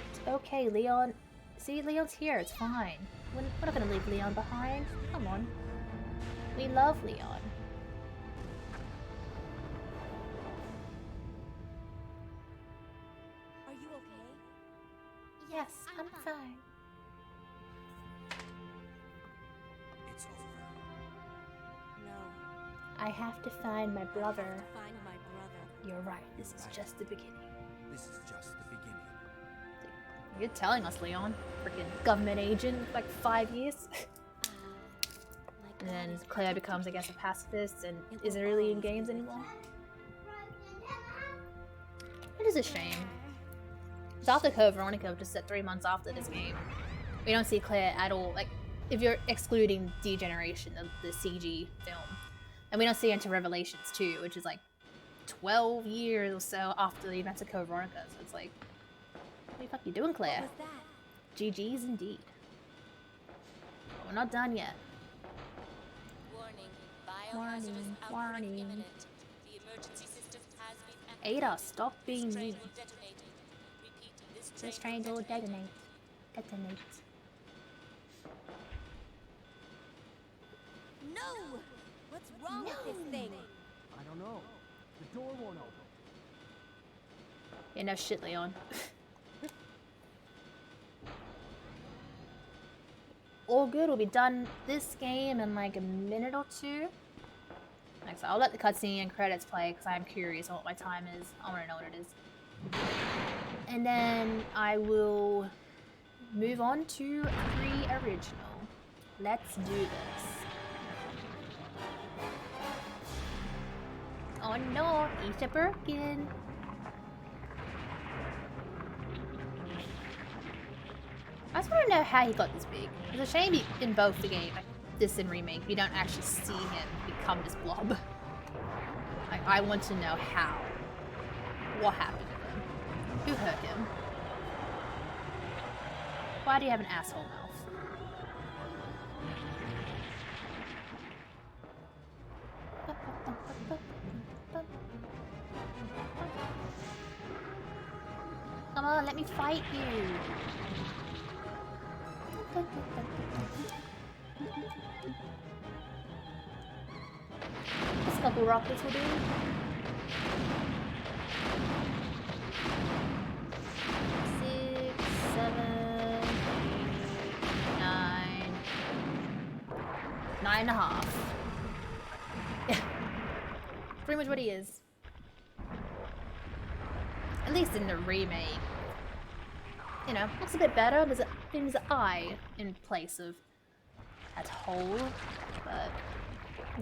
Speaker 2: It's okay, Leon. See, Leon's here, it's fine. We're not gonna leave Leon behind. Come on. We love Leon.
Speaker 11: Are you okay?
Speaker 2: Yes, I'm fine.
Speaker 9: It's over.
Speaker 11: No.
Speaker 2: I have to find my brother.
Speaker 11: Find my brother.
Speaker 2: You're right, this is just the beginning.
Speaker 9: This is just the beginning.
Speaker 2: You're telling us, Leon. Freaking government agent, like 5 years. And then Claire becomes, I guess, a pacifist and isn't really in games anymore. It is a shame. It's after Code Veronica, just set 3 months after this game. We don't see Claire at all, like, if you're excluding Degeneration, the CG film. And we don't see her until Revelations 2, which is like 12 years or so after the events of Code Veronica. So it's like, what the fuck you doing, Claire?
Speaker 11: What was that?
Speaker 2: GG's indeed. But we're not done yet.
Speaker 13: Warning. Biohazardous outbreak
Speaker 2: Warning.
Speaker 13: imminent. The emergency system has been
Speaker 2: Ada, stop being
Speaker 13: This train
Speaker 2: mean.
Speaker 13: will detonate. Repeat,
Speaker 2: This train will detonate. Detonate.
Speaker 11: No! What's wrong with this thing?
Speaker 9: I don't know. The door won't open.
Speaker 2: Yeah, no shit, Leon. All good, we'll be done this game in like a minute or two. Like, so I'll let the cutscene and credits play because I'm curious on what my time is. I want to know what it is. And then I will move on to pre-original. Let's do this. Oh no, he's a Birkin. I just want to know how he got this big. It's a shame in both the game, like this and remake, you don't actually see him become this blob. Like, I want to know how. What happened to him? Who hurt him? Why do you have an asshole mouth? Come on, let me fight you. Just a couple rockets will do. 6, 7, 8, 9, 9.5. Pretty much what he is. At least in the remake. You know, looks a bit better. There's an eye in place of that hole. But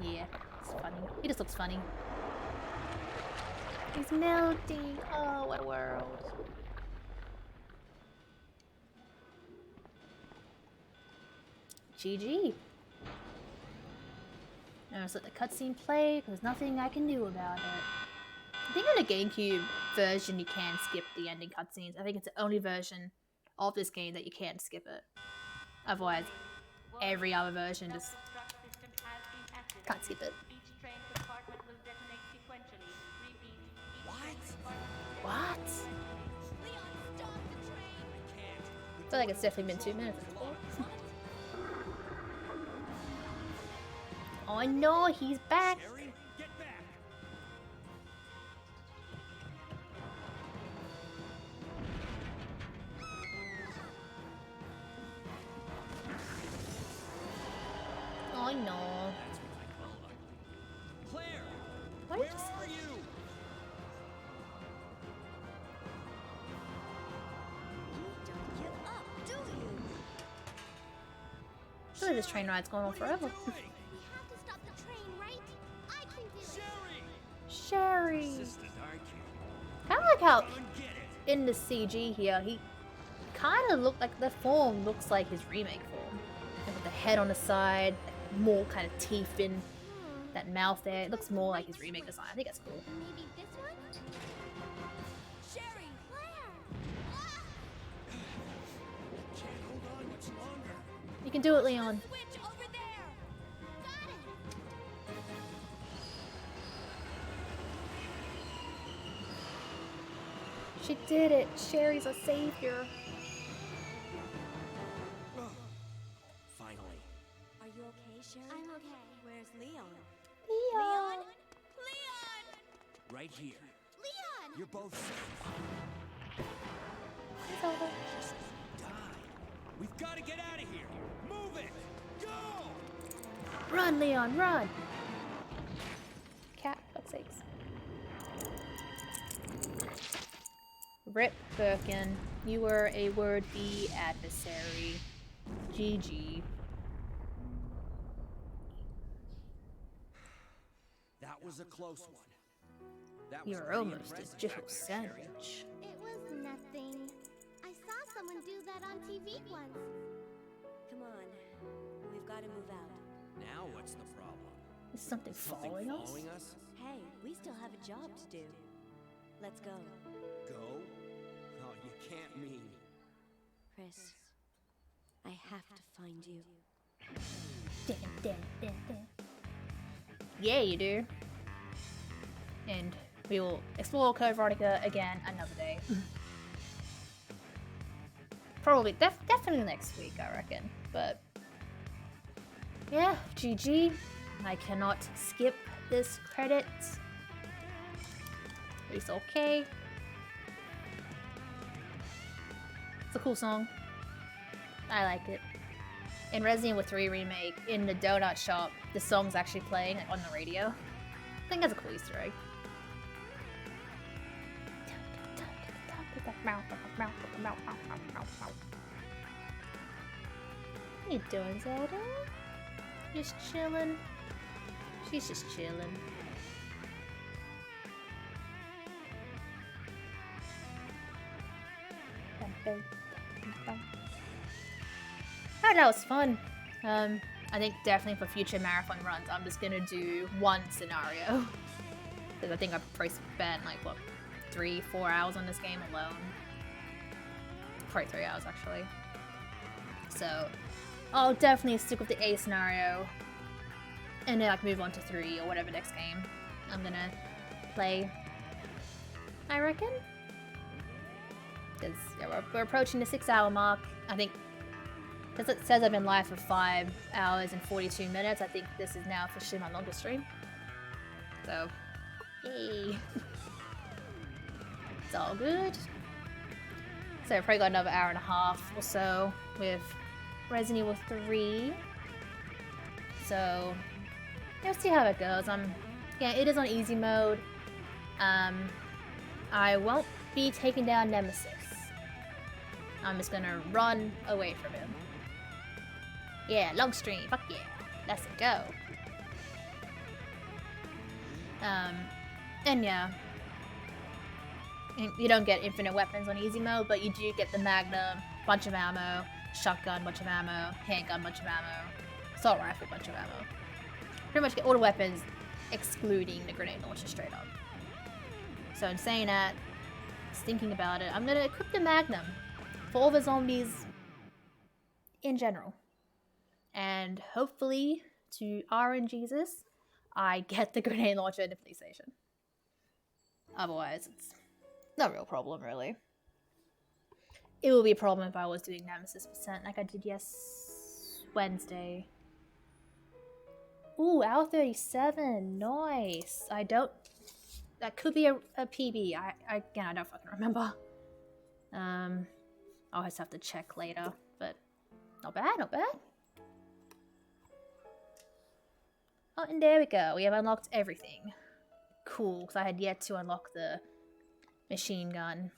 Speaker 2: yeah, it's funny. He just looks funny. He's melting. Oh, what a world. GG. Now let's let the cutscene play, because there's nothing I can do about it. I think on the GameCube version you can skip the ending cutscenes. I think it's the only version of this game that you can't skip it. Otherwise, every other version just can't skip it. What? I feel like it's definitely been 2 minutes. Oh no, he's back! Oh no.
Speaker 9: Claire,
Speaker 2: Why
Speaker 9: where
Speaker 2: did you
Speaker 9: are you?
Speaker 11: Don't give up, do you?
Speaker 2: Surely this train ride's going on forever.
Speaker 12: We have to stop the train, right? I can do it.
Speaker 2: Sherry!
Speaker 9: Assistant, aren't you?
Speaker 2: Kind of like how
Speaker 9: Go and get it.
Speaker 2: in the CG here, he kind of looked like the form looks like his remake form. And with the head on the side, more kind of teeth in that mouth there. It looks more like his remake design. I think it's cool.
Speaker 12: Maybe this one?
Speaker 11: Sherry!
Speaker 12: Claire!
Speaker 7: Can't hold on much longer.
Speaker 2: You can do it, Leon.
Speaker 11: Switch over there!
Speaker 12: Got it!
Speaker 2: She did it. Sherry's a savior.
Speaker 9: Finally.
Speaker 11: Are you okay, Sherry?
Speaker 12: I'm okay.
Speaker 11: Where's Leon?
Speaker 2: Leon!
Speaker 11: Leon!
Speaker 9: Right here.
Speaker 12: Leon!
Speaker 9: You're both safe.
Speaker 2: It's over.
Speaker 9: Just die. We've got to get out of here. Move it. Go.
Speaker 2: Run, Leon, run! Cat, for fuck's sakes. Rip Birkin, you were a would-be adversary. GG.
Speaker 9: That was a close one. That was
Speaker 2: You're
Speaker 9: pretty
Speaker 2: almost
Speaker 9: impressive
Speaker 2: a jiffle
Speaker 9: back there, Sherry.
Speaker 2: sandwich.
Speaker 12: It was nothing. I saw someone do that on TV once.
Speaker 11: Come on. We've got to move out.
Speaker 10: Now what's the problem?
Speaker 2: Is something
Speaker 10: Something
Speaker 2: following us?
Speaker 10: following us?
Speaker 11: Hey, Hey, we still have a job to do. Let's go.
Speaker 9: Go? Oh, you can't mean.
Speaker 11: Chris, I have to find you.
Speaker 2: Yeah, you do. And we will explore Code Veronica again another day. Probably, definitely next week, I reckon. But yeah, GG. I cannot skip this credit. It's okay. It's a cool song. I like it. In Resident Evil 3 Remake, in the donut shop, the song's actually playing on the radio. I think that's a cool Easter egg. What you doing, Zelda? Just chilling. She's just chilling. Oh, that was fun. I think definitely for future marathon runs, I'm just gonna do one scenario. Because I think I've probably spent like, what, 3-4 hours on this game alone. Probably 3 hours, actually. So, I'll definitely stick with the A scenario. And then like move on to 3 or whatever next game I'm gonna play. I reckon. Because yeah, we're approaching the 6-hour mark. I think, because it says I've been live for 5 hours and 42 minutes, I think this is now officially my longest stream. So, yay. It's all good. So I've probably got another hour and a half or so with Resident Evil 3. So, we'll see how it goes. Yeah, it is on easy mode. I won't be taking down Nemesis. I'm just gonna run away from him. Yeah, long stream. Fuck yeah. Let's go. And yeah. You don't get infinite weapons on easy mode, but you do get the Magnum, bunch of ammo, shotgun, bunch of ammo, handgun, bunch of ammo, assault rifle, bunch of ammo. Pretty much get all the weapons, excluding the grenade launcher straight up. So in saying that, just thinking about it, I'm gonna equip the Magnum for all the zombies in general. And hopefully, to RNGesus, I get the grenade launcher in the police station. Otherwise, it's no real problem, really. It will be a problem if I was doing Nemesis % like I did Wednesday. Ooh, hour 37. Nice. That could be a PB. Again, I don't fucking remember. I'll just have to check later, but not bad, not bad. Oh, and there we go. We have unlocked everything. Cool, because I had yet to unlock the machine gun.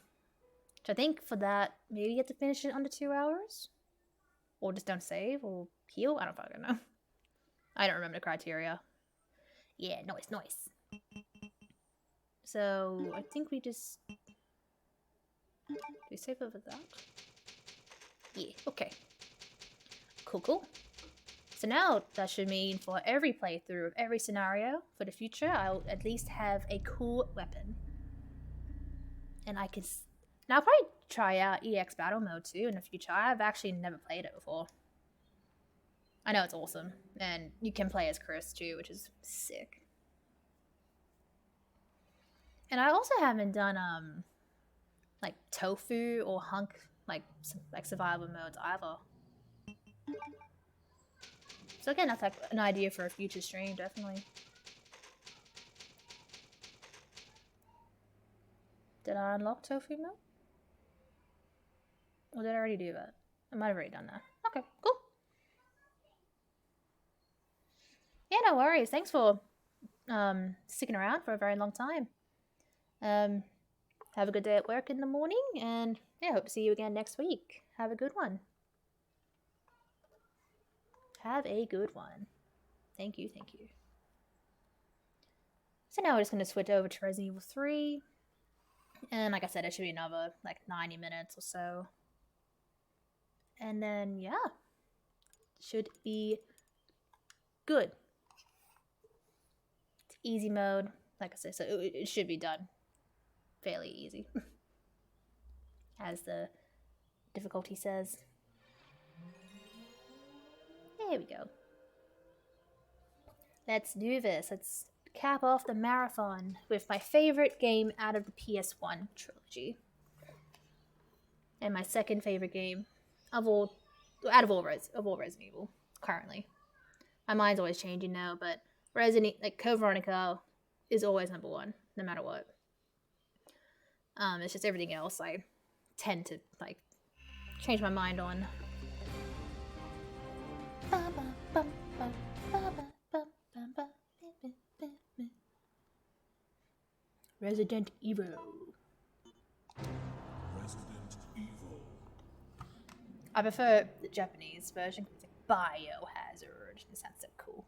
Speaker 2: Which I think for that, maybe you have to finish it under 2 hours? Or just don't save, or heal? I don't fucking know. I don't remember the criteria. Yeah, nice. So, I think we just... Do we save over that? Yeah, okay. Cool. So now, that should mean for every playthrough of every scenario, for the future, I'll at least have a cool weapon. And I can... Now, I'll probably try out EX Battle Mode too in the future. I've actually never played it before. I know it's awesome. And you can play as Chris too, which is sick. And I also haven't done, like, Tofu or Hunk, like survival modes either. So again, that's like an idea for a future stream, definitely. Did I unlock Tofu mode? Or did I already do that? I might have already done that. Okay, cool. Yeah, no worries. Thanks for sticking around for a very long time. Have a good day at work in the morning, and yeah, hope to see you again next week. Have a good one. Have a good one. Thank you. So now we're just going to switch over to Resident Evil 3. And like I said, it should be another, like, 90 minutes or so. And then, yeah. Should be good. It's easy mode. like I said, so it should be done fairly easy, as the difficulty says. There we go. Let's do this. Let's cap off the marathon with my favorite game out of the PS1 trilogy. And my second favorite game of all Resident Evil currently. My mind's always changing now, but Code Veronica is always number one, no matter what. It's just everything else I tend to like change my mind on. Resident Evil.
Speaker 7: Resident Evil.
Speaker 2: I prefer the Japanese version because it's like Biohazard. It sounds so cool.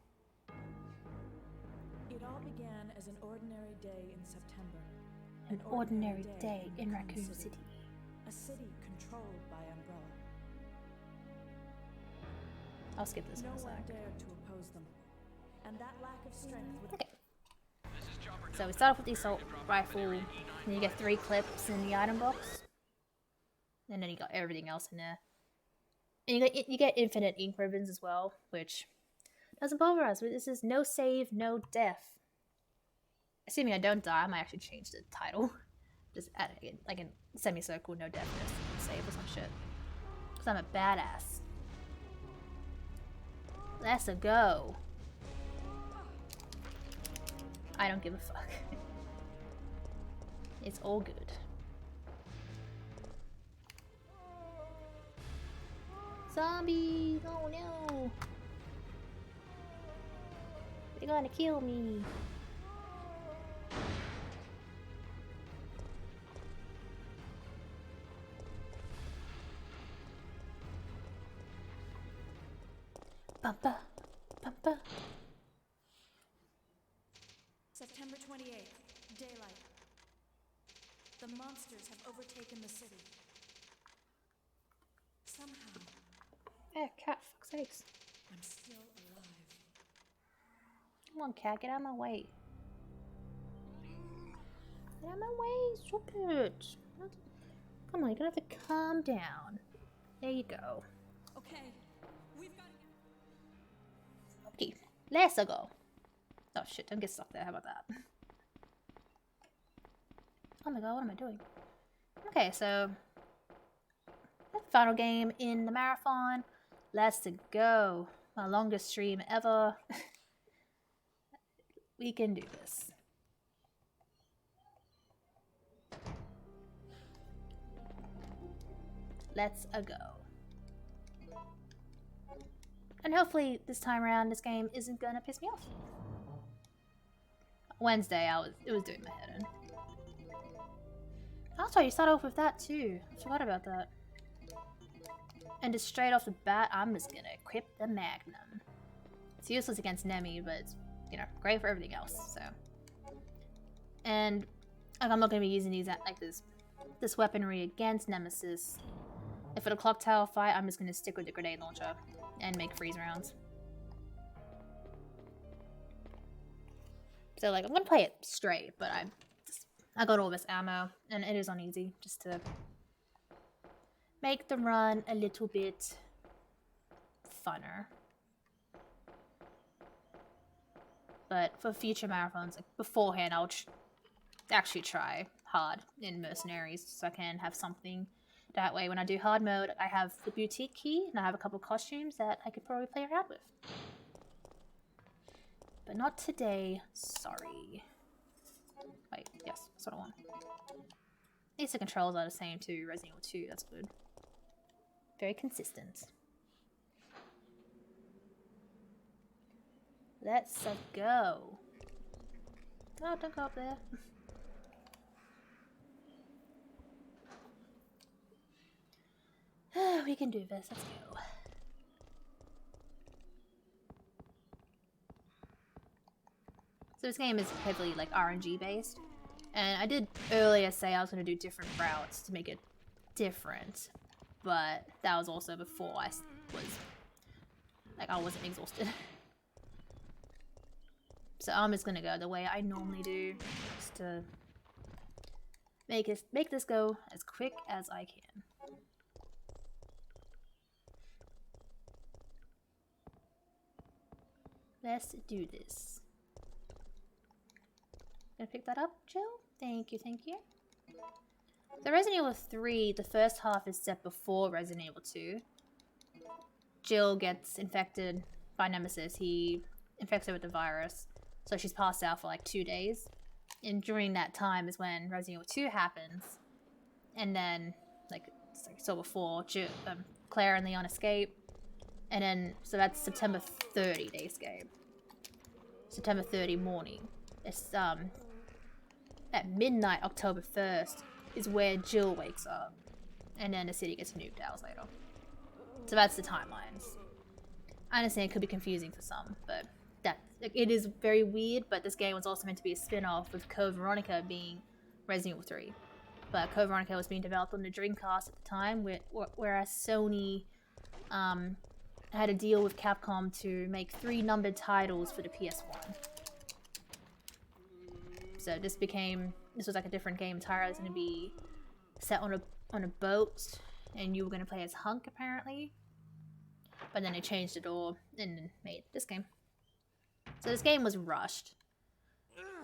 Speaker 14: It all began as an ordinary day in September.
Speaker 2: An ordinary day in Raccoon City.
Speaker 14: A city controlled by Umbrella.
Speaker 2: I'll skip this
Speaker 14: no
Speaker 2: one a
Speaker 14: one
Speaker 2: sec.
Speaker 14: dared to oppose them. And that lack of strength would...
Speaker 2: Okay. So we start off with the assault rifle, and you get 3 clips in the item box. And then you got everything else in there. And you get infinite ink ribbons as well, which doesn't bother us. This is no save, no death. Assuming I don't die, I might actually change the title. Just add it like in semicircle, no death, no save or some shit. Because I'm a badass. Let's go. I don't give a fuck. It's all good. Zombies! Oh no! They're gonna kill me. Bumpa, bumpa.
Speaker 14: September 28th, daylight. The monsters have overtaken the city. Somehow,
Speaker 2: Yeah, cat, fuck's sakes.
Speaker 14: I'm still alive.
Speaker 2: Come on, cat, get out of my way. Get out of my way, stop it. Come on, you're gonna have to calm down. There you go.
Speaker 14: Okay, we've got to
Speaker 2: Okay, let's go. Oh shit, don't get stuck there, how about that? Oh my god, what am I doing? Okay, so that's the final game in the marathon. Let's go. My longest stream ever. We can do this. Let's go. And hopefully this time around this game isn't gonna piss me off. Wednesday it was doing my head in. Also, you start off with that too. I forgot about that. And just straight off the bat, I'm just gonna equip the Magnum. It's useless against Nemi, but it's, you know, great for everything else, so. And like, I'm not gonna be using these like this weaponry against Nemesis. If for the clock tower fight, I'm just gonna stick with the grenade launcher and make freeze rounds. So like, I'm gonna play it straight, but I got all this ammo, and it is on easy, just to make the run a little bit funner. But for future marathons, like beforehand, I'll actually try hard in Mercenaries, so I can have something. That way, when I do hard mode, I have the boutique key, and I have a couple costumes that I could probably play around with. But not today, sorry. Wait, yes, that's what I want. At least the controls are the same too, Resident Evil 2, that's good. Very consistent. Let's go. Oh, don't go up there. We can do this, let's go. So this game is heavily like RNG based. And I did earlier say I was going to do different routes to make it different. But that was also before I wasn't exhausted. So I'm just gonna go the way I normally do, just to make this go as quick as I can. Let's do this. Gonna pick that up, Jill? Thank you, thank you. The Resident Evil 3, the first half is set before Resident Evil 2. Jill gets infected by Nemesis. He infects her with the virus. So she's passed out for like 2 days. And during that time is when Resident Evil 2 happens. And then, like I saw before, Claire and Leon escape. And then, so that's September 30 they escape. September 30 morning. It's, at midnight, October 1st, is where Jill wakes up. And then the city gets nuked hours later. So that's the timelines. I understand it could be confusing for some, but it is very weird, but this game was also meant to be a spin-off with Code Veronica being Resident Evil 3. But Code Veronica was being developed on the Dreamcast at the time, whereas Sony had a deal with Capcom to make 3 numbered titles for the PS1. So this was like a different game entirely. It was going to be set on a boat, and you were going to play as Hunk apparently. But then they changed it all and made this game. So this game was rushed,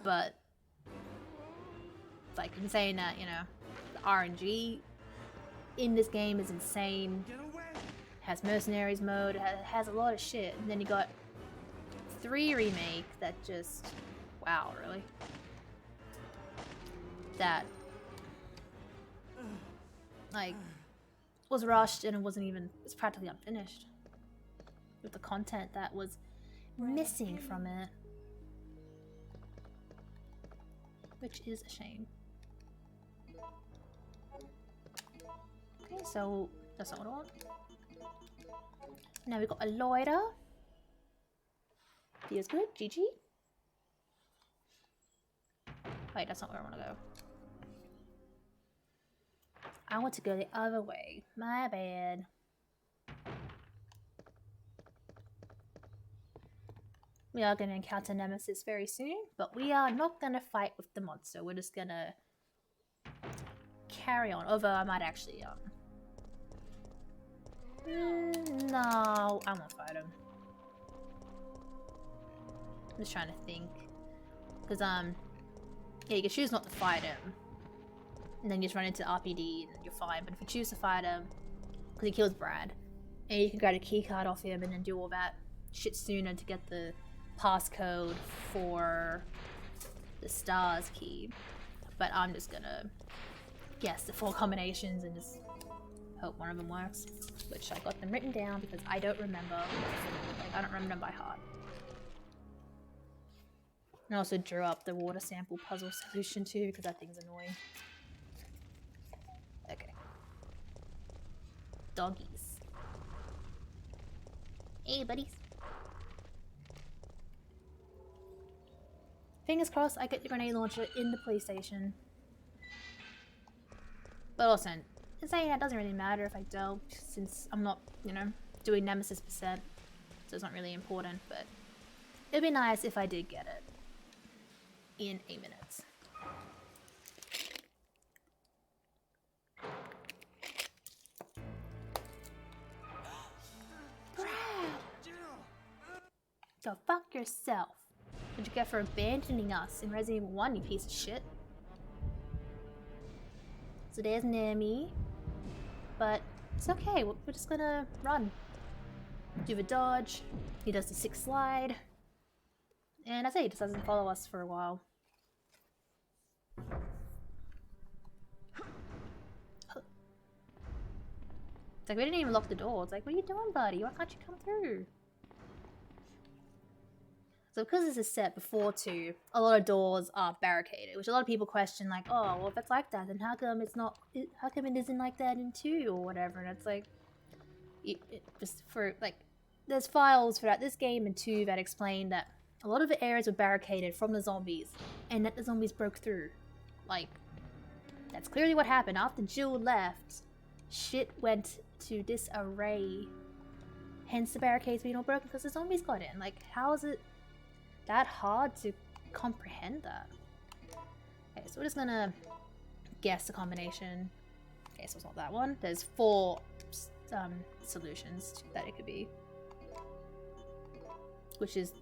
Speaker 2: but it's like in saying that, you know, the RNG in this game is insane. Has mercenaries mode, it has a lot of shit. And then you got 3 remake that just, wow, really? That, like, was rushed and it's practically unfinished. With the content that was missing from it. Which is a shame. Okay, so that's not what I want. Now we've got a loiter. Feels good, GG. Wait, that's not where I want to go. I want to go the other way. My bad. We are going to encounter Nemesis very soon, but we are not going to fight with the monster. We're just going to carry on. Although I might actually, no, I won't fight him. I'm just trying to think. Because, yeah, you can choose not to fight him. And then you just run into RPD and you're fine. But if you choose to fight him, because he kills Brad, and you can grab a key card off him and then do all that shit sooner to get the passcode for the stars key. But I'm just gonna guess the 4 combinations and just hope one of them works. Which I got them written down because I don't remember. Like, I don't remember them by heart. And I also drew up the water sample puzzle solution too because that thing's annoying. Okay. Doggies. Hey, buddies. Fingers crossed I get the grenade launcher in the police station. But also, in saying that, it doesn't really matter if I don't, since I'm not, you know, doing Nemesis percent. So it's not really important, but it'd be nice if I did get it in a minute. Go fuck yourself. What'd you get for abandoning us in Resident Evil 1, you piece of shit? So there's Nami. But it's okay, we're just gonna run. Do the dodge. He does the 6 slide. And that's it, he just doesn't follow us for a while. It's like, we didn't even lock the door. It's like, what are you doing, buddy? Why can't you come through? So because this is set before 2, a lot of doors are barricaded, which a lot of people question, like, oh, well, if it's like that, then how come it's not, how come it isn't like that in 2 or whatever? And it's like, just for, like, there's files for that, this game in 2 that explain that a lot of the areas were barricaded from the zombies, and that the zombies broke through. Like, that's clearly what happened. After Jill left, shit went to disarray. Hence the barricades being all broken, because the zombies got in. Like, how is it that hard to comprehend that. Okay, so we're just gonna guess the combination. Okay, so it's not that one. There's 4 solutions that it could be, which is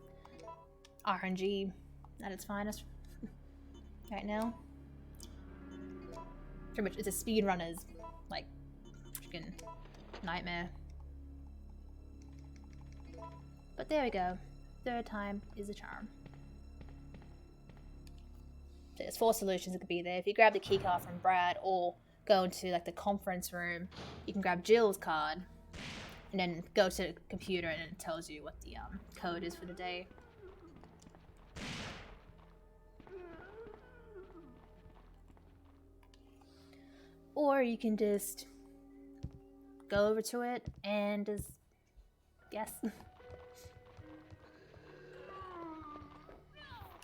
Speaker 2: RNG at its finest right now. Pretty much, it's a speedrunner's like freaking nightmare. But there we go. 3rd time is a charm. So there's 4 solutions that could be there. If you grab the keycard from Brad or go into like the conference room, you can grab Jill's card and then go to the computer and it tells you what the code is for the day. Or you can just go over to it and just guess.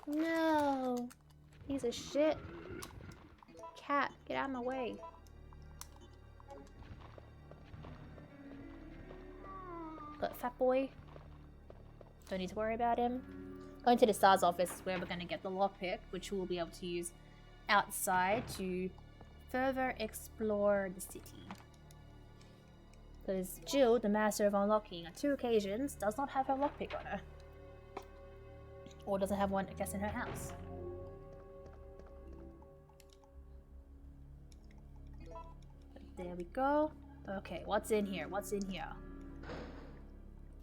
Speaker 2: No! Piece of shit. Cat, get out of my way. But fat boy, don't need to worry about him. Going to the SARS office is where we're going to get the lockpick, which we'll be able to use outside to further explore the city. Because Jill, the master of unlocking, on 2 occasions does not have her lockpick on her. Or doesn't have one, I guess, in her house. There we go. Okay, what's in here? What's in here?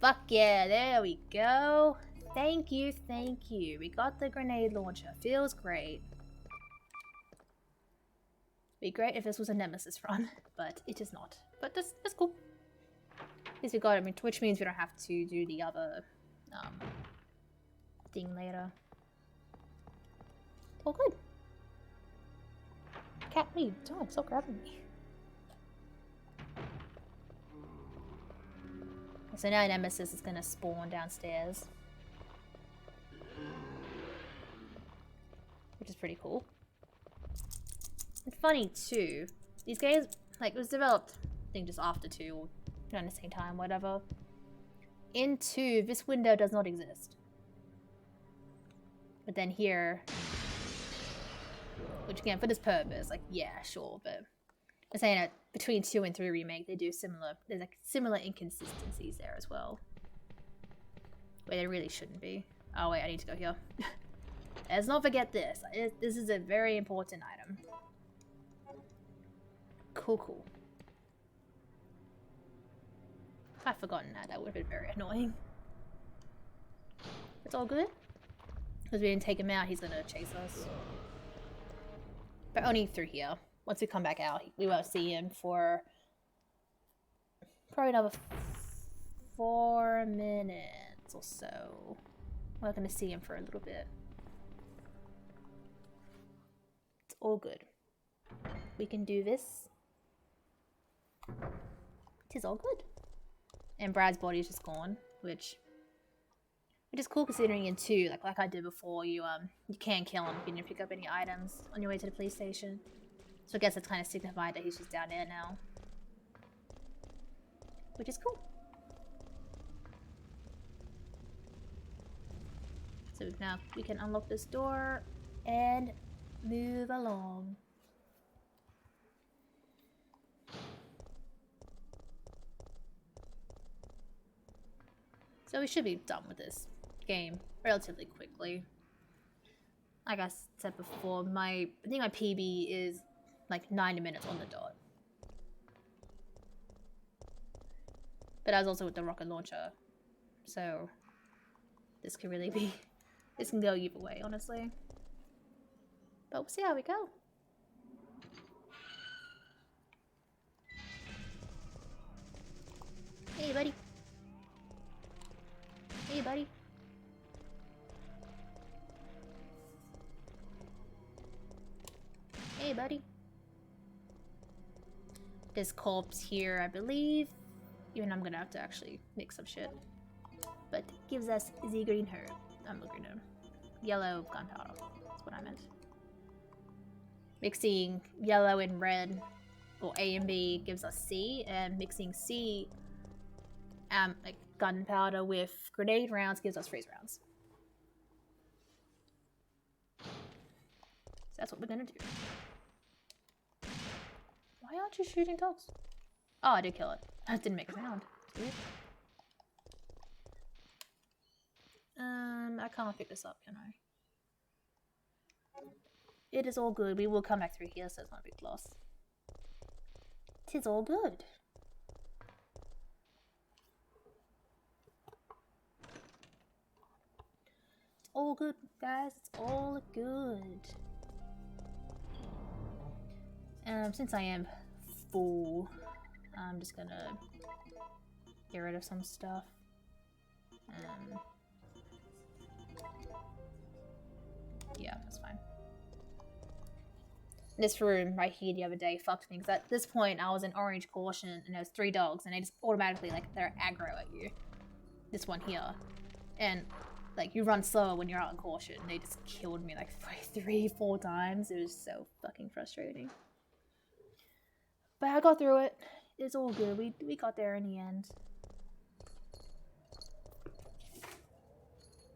Speaker 2: Fuck yeah, there we go. Thank you, thank you. We got the grenade launcher. Feels great. Be great if this was a Nemesis run, but it is not. But that's cool. At least we got it, which means we don't have to do the other thing later. All good. Cat, what are you doing? Stop grabbing me. So now Nemesis is gonna spawn downstairs, which is pretty cool. It's funny too. These games, like, it was developed, I think, just after 2 or around the same time, whatever. In 2, this window does not exist. But then here, which again, for this purpose, like, yeah, sure, but I'm saying that between 2 and 3 remake, they do similar, there's like similar inconsistencies there as well. Where there really shouldn't be. Oh wait, I need to go here. Let's not forget this. This is a very important item. Cool, cool. I've forgotten that. That would have been very annoying. It's all good. Because we didn't take him out, he's gonna chase us. But only through here. Once we come back out, we won't see him for probably another 4 minutes or so. We're not gonna see him for a little bit. It's all good. We can do this. It is all good. And Brad's body is just gone, which is cool considering in 2, like I did before, you can kill him if you didn't pick up any items on your way to the police station. So I guess that's kind of signified that he's just down there now, which is cool. So now we can unlock this door and move along. So we should be done with this game relatively quickly. Like I said before, I think my PB is like 90 minutes on the dot. But I was also with the rocket launcher, so this can really be, this can go either way, honestly. But we'll see how we go. Hey, buddy. Hey, buddy. Hey, buddy. This corpse here, I believe. Even I'm gonna have to actually mix some shit. But gives us the green herb. Yellow gunpowder. That's what I meant. Mixing yellow and red, or A and B, gives us C, and mixing C, like gunpowder with grenade rounds gives us freeze rounds. That's what we're gonna do. Why aren't you shooting dogs? Oh, I did kill it. That didn't make a sound. Weird. I can't pick this up, can I? It is all good. We will come back through here, so it's not a big loss. Tis all good. It's all good, guys. It's all good. Since I am full, I'm just gonna get rid of some stuff. Yeah, that's fine. This room right here the other day fucked me, because at this point I was in orange caution and there was 3 dogs and they just automatically, like, they're aggro at you. This one here. And, like, you run slower when you're out in caution. They just killed me like 3-4 times. It was so fucking frustrating. But I got through it. It's all good. We got there in the end.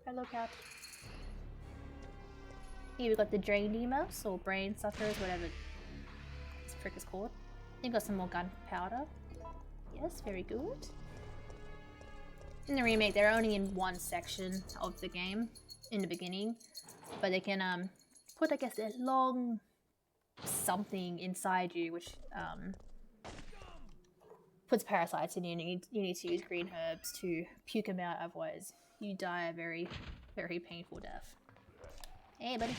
Speaker 2: Hello, cat. Here we got the drain demos, or brain suckers, whatever this prick is called. You got some more gunpowder. Yes, very good. In the remake, they're only in one section of the game in the beginning, but they can put, I guess, a long something inside you, which puts parasites in you, and you need to use green herbs to puke them out, otherwise you die a very, very painful death. Hey, buddy.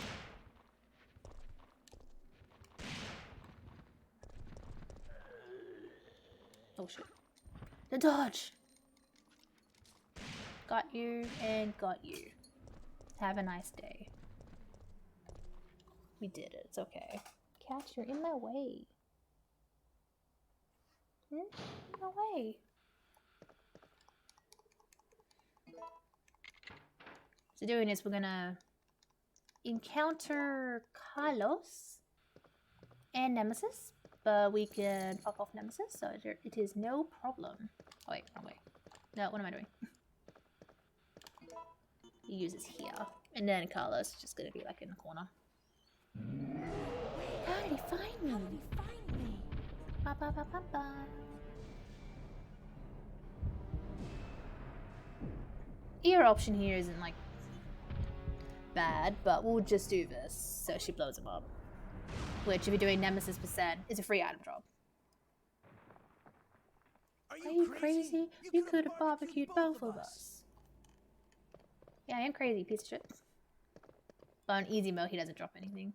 Speaker 2: Oh shit. The dodge! Got you and got you. Have a nice day. We did it. It's okay. Cat, you're in my way. In my way. So doing this, we're gonna encounter Carlos and Nemesis, but we can fuck off Nemesis, so it is no problem. Oh wait, wrong way. No, what am I doing? He uses here, and then Carlos is just gonna be like in the corner. How did he find me? How did he find me? Ba ba ba ba ba. Ear option here isn't like bad, but we'll just do this so she blows him up. Which, if you're doing Nemesis percent, is a free item drop. Are you crazy? You could have barbecued both of us. Yeah, I am crazy, piece of shit. But on easy mode, he doesn't drop anything.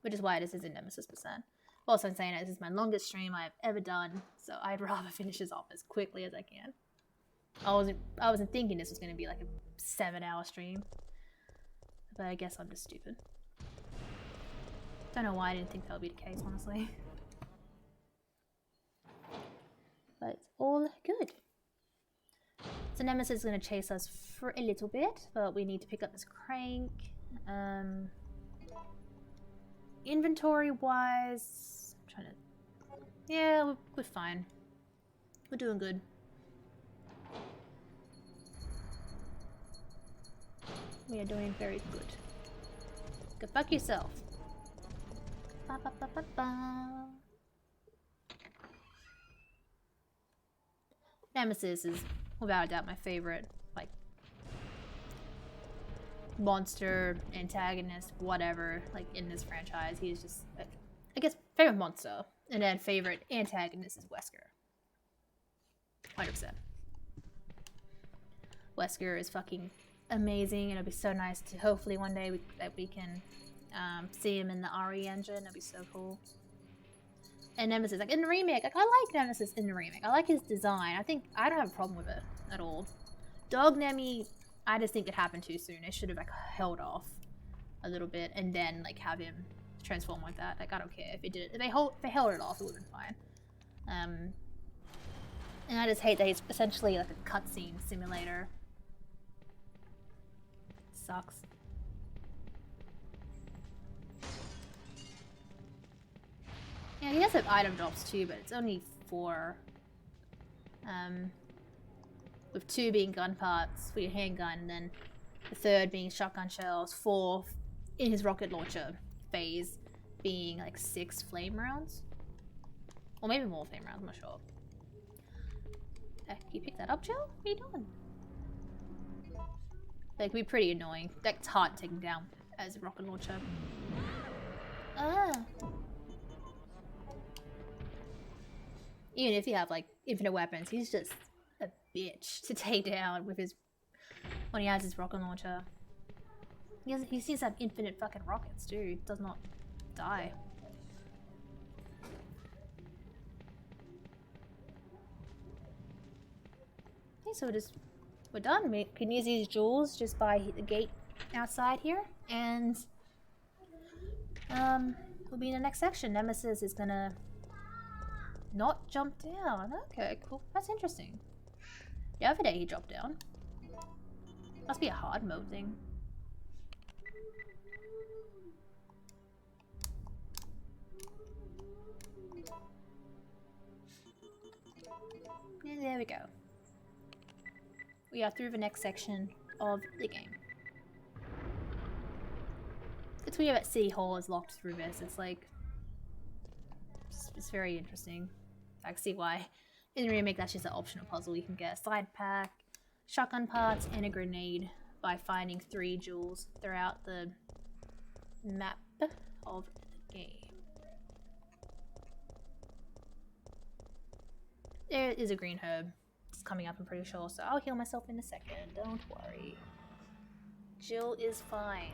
Speaker 2: Which is why this is in Nemesis percent. Also, I'm saying that this is my longest stream I've ever done, so I'd rather finish this off as quickly as I can. I wasn't thinking this was going to be like a 7-hour stream. But I guess I'm just stupid. Don't know why I didn't think that would be the case, honestly. But it's all good. So Nemesis is going to chase us for a little bit, but we need to pick up this crank. Inventory-wise, I'm trying to... Yeah, we're fine. We're doing good. We are doing very good. Go fuck yourself. Ba, ba, ba, ba, ba. Nemesis is, without a doubt, my favorite, like, monster, antagonist, whatever, like, in this franchise. He's just, I guess, favorite monster. And then favorite antagonist is Wesker. 100%. Wesker is fucking amazing, and it'll be so nice to hopefully one day that we can see him in the RE engine. That'd be so cool. And Nemesis, like in the remake, like I like Nemesis in the remake. I like his design. I don't have a problem with it at all. Dog Nemi, I just think it happened too soon. It should have like held off a little bit and then like have him transform like that. Like I don't care if it did. If they held it off, it would have been fine. And I just hate that he's essentially like a cutscene simulator. Sucks. Yeah, he does have item drops too, but it's only 4. With 2 being gun parts for your handgun, and then the 3rd being shotgun shells, 4 in his rocket launcher, phase being like 6 flame rounds. Or maybe more flame rounds, I'm not sure. Can you pick that up, Jill? What are you doing? That could be pretty annoying. Like, it's hard taking down as a rocket launcher. Ah! Even if you have, like, infinite weapons, he's just a bitch to take down with his... when he has his rocket launcher. He seems to have infinite fucking rockets, too. He does not die. Okay, so we're done. We can use these jewels just by the gate outside here, and we'll be in the next section. Nemesis is gonna not jump down. Okay, cool. That's interesting. The other day he dropped down. Must be a hard mode thing. And there we go. We are through the next section of the game. It's weird that City Hall is locked through this. It's like... it's very interesting. I can see why. In the remake, that's just an optional puzzle. You can get a side pack, shotgun parts, and a grenade by finding 3 jewels throughout the map of the game. There is a green herb. It's coming up, I'm pretty sure, so I'll heal myself in a second. Don't worry. Jill is fine.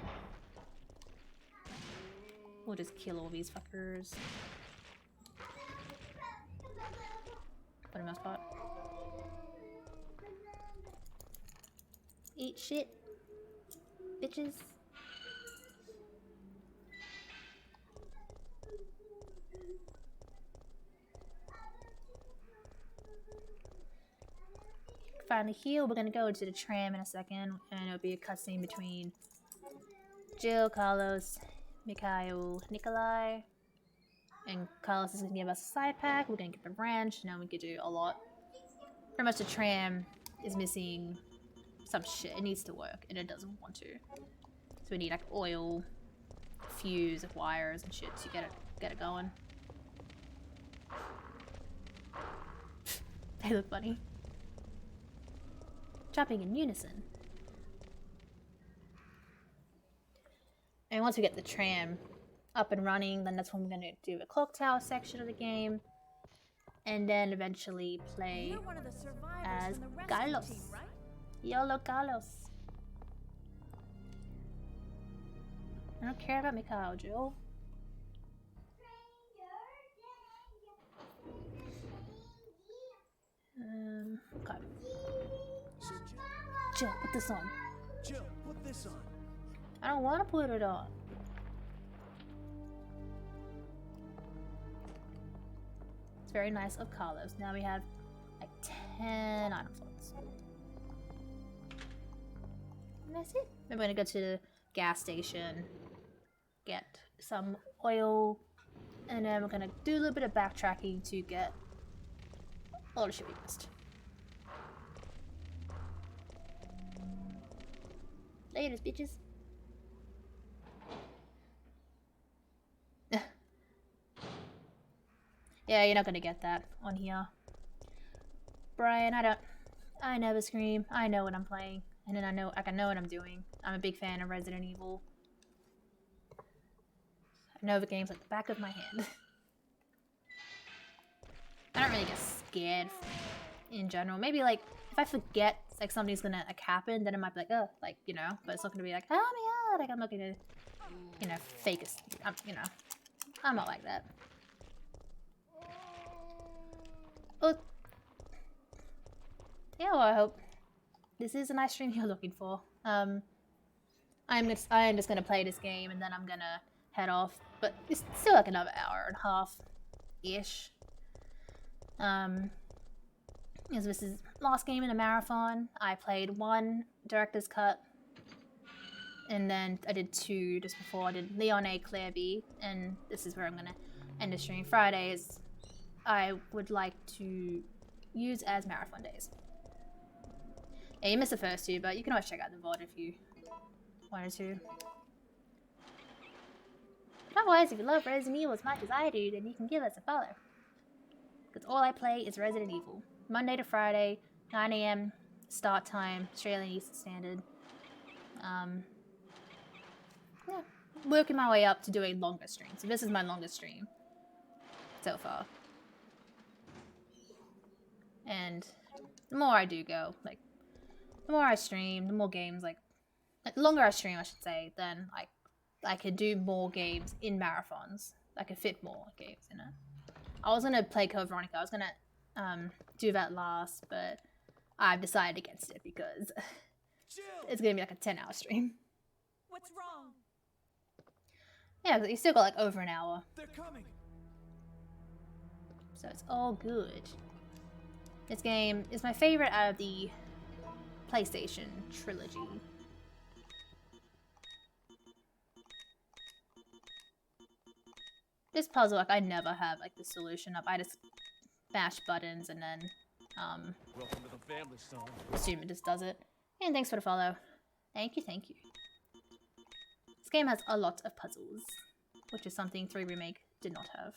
Speaker 2: We'll just kill all these fuckers. For the most part. Eat shit, bitches. Finally heal. We're gonna go into the tram in a second, and it'll be a cutscene between Jill, Carlos, Mikhail, Nikolai, and Carlos is gonna give us a side pack. We're gonna get the ranch. Now we could do a lot. Pretty much the tram is missing some shit. It needs to work, and it doesn't want to. So we need like oil, fuse, wires, and shit to get it going. They look funny. Chopping in unison. And once we get the tram up and running, then that's when we're going to do the clock tower section of the game. And then eventually play as Carlos.
Speaker 14: Team, right?
Speaker 2: YOLO Carlos. I don't care about Mikhail, Jill. Okay.
Speaker 7: So
Speaker 2: Jill, put this on.
Speaker 7: Jill, put this on.
Speaker 2: I don't want to put it on. It's very nice of Carlos. Now we have like 10 item slots. And that's it. Then we're gonna go to the gas station, get some oil, and then we're gonna do a little bit of backtracking to get all the shit we missed. Laters, bitches. Yeah, you're not gonna get that on here. Brian, I never scream. I know what I'm playing. And then I can know what I'm doing. I'm a big fan of Resident Evil. I know the game's like the back of my hand. I don't really get scared in general. Maybe like, if I forget like something's gonna like happen, then it might be like, oh, like, you know, but it's not gonna be like, oh my god, like I'm not gonna, you know, fake it. You know, I'm not like that. Well, yeah, well, I hope this is a nice stream you're looking for. I am just gonna play this game and then I'm gonna head off, but it's still like another hour and a half ish. As this is last game in a marathon, I played 1 director's cut, and then I did 2 just before. I did Leon A, Claire B, and this is where I'm gonna end the stream. Fridays, I would like to use as marathon days. Yeah, you missed the first 2, but you can always check out the VOD if you wanted to. But otherwise, if you love Resident Evil as much as I do, then you can give us a follow. Because all I play is Resident Evil. Monday to Friday, 9 AM start time, Australian Eastern Standard. Yeah, working my way up to doing longer streams. So this is my longest stream so far. And the more I do go, like, the more I stream, the more games, like the longer I stream, I should say, then I could do more games in marathons. I could fit more games in it. I was gonna play Code Veronica. I was gonna do that last, but I've decided against it because it's gonna be like a 10-hour stream.
Speaker 14: What's wrong?
Speaker 2: Yeah, but you still got like over an hour.
Speaker 7: They're coming.
Speaker 2: So it's all good. This game is my favorite out of the PlayStation Trilogy. This puzzle, like, I never have like the solution up. I just mash buttons and then
Speaker 7: Welcome to the family, son.
Speaker 2: assume it just does it. And thanks for the follow. Thank you, thank you. This game has a lot of puzzles, which is something 3 Remake did not have.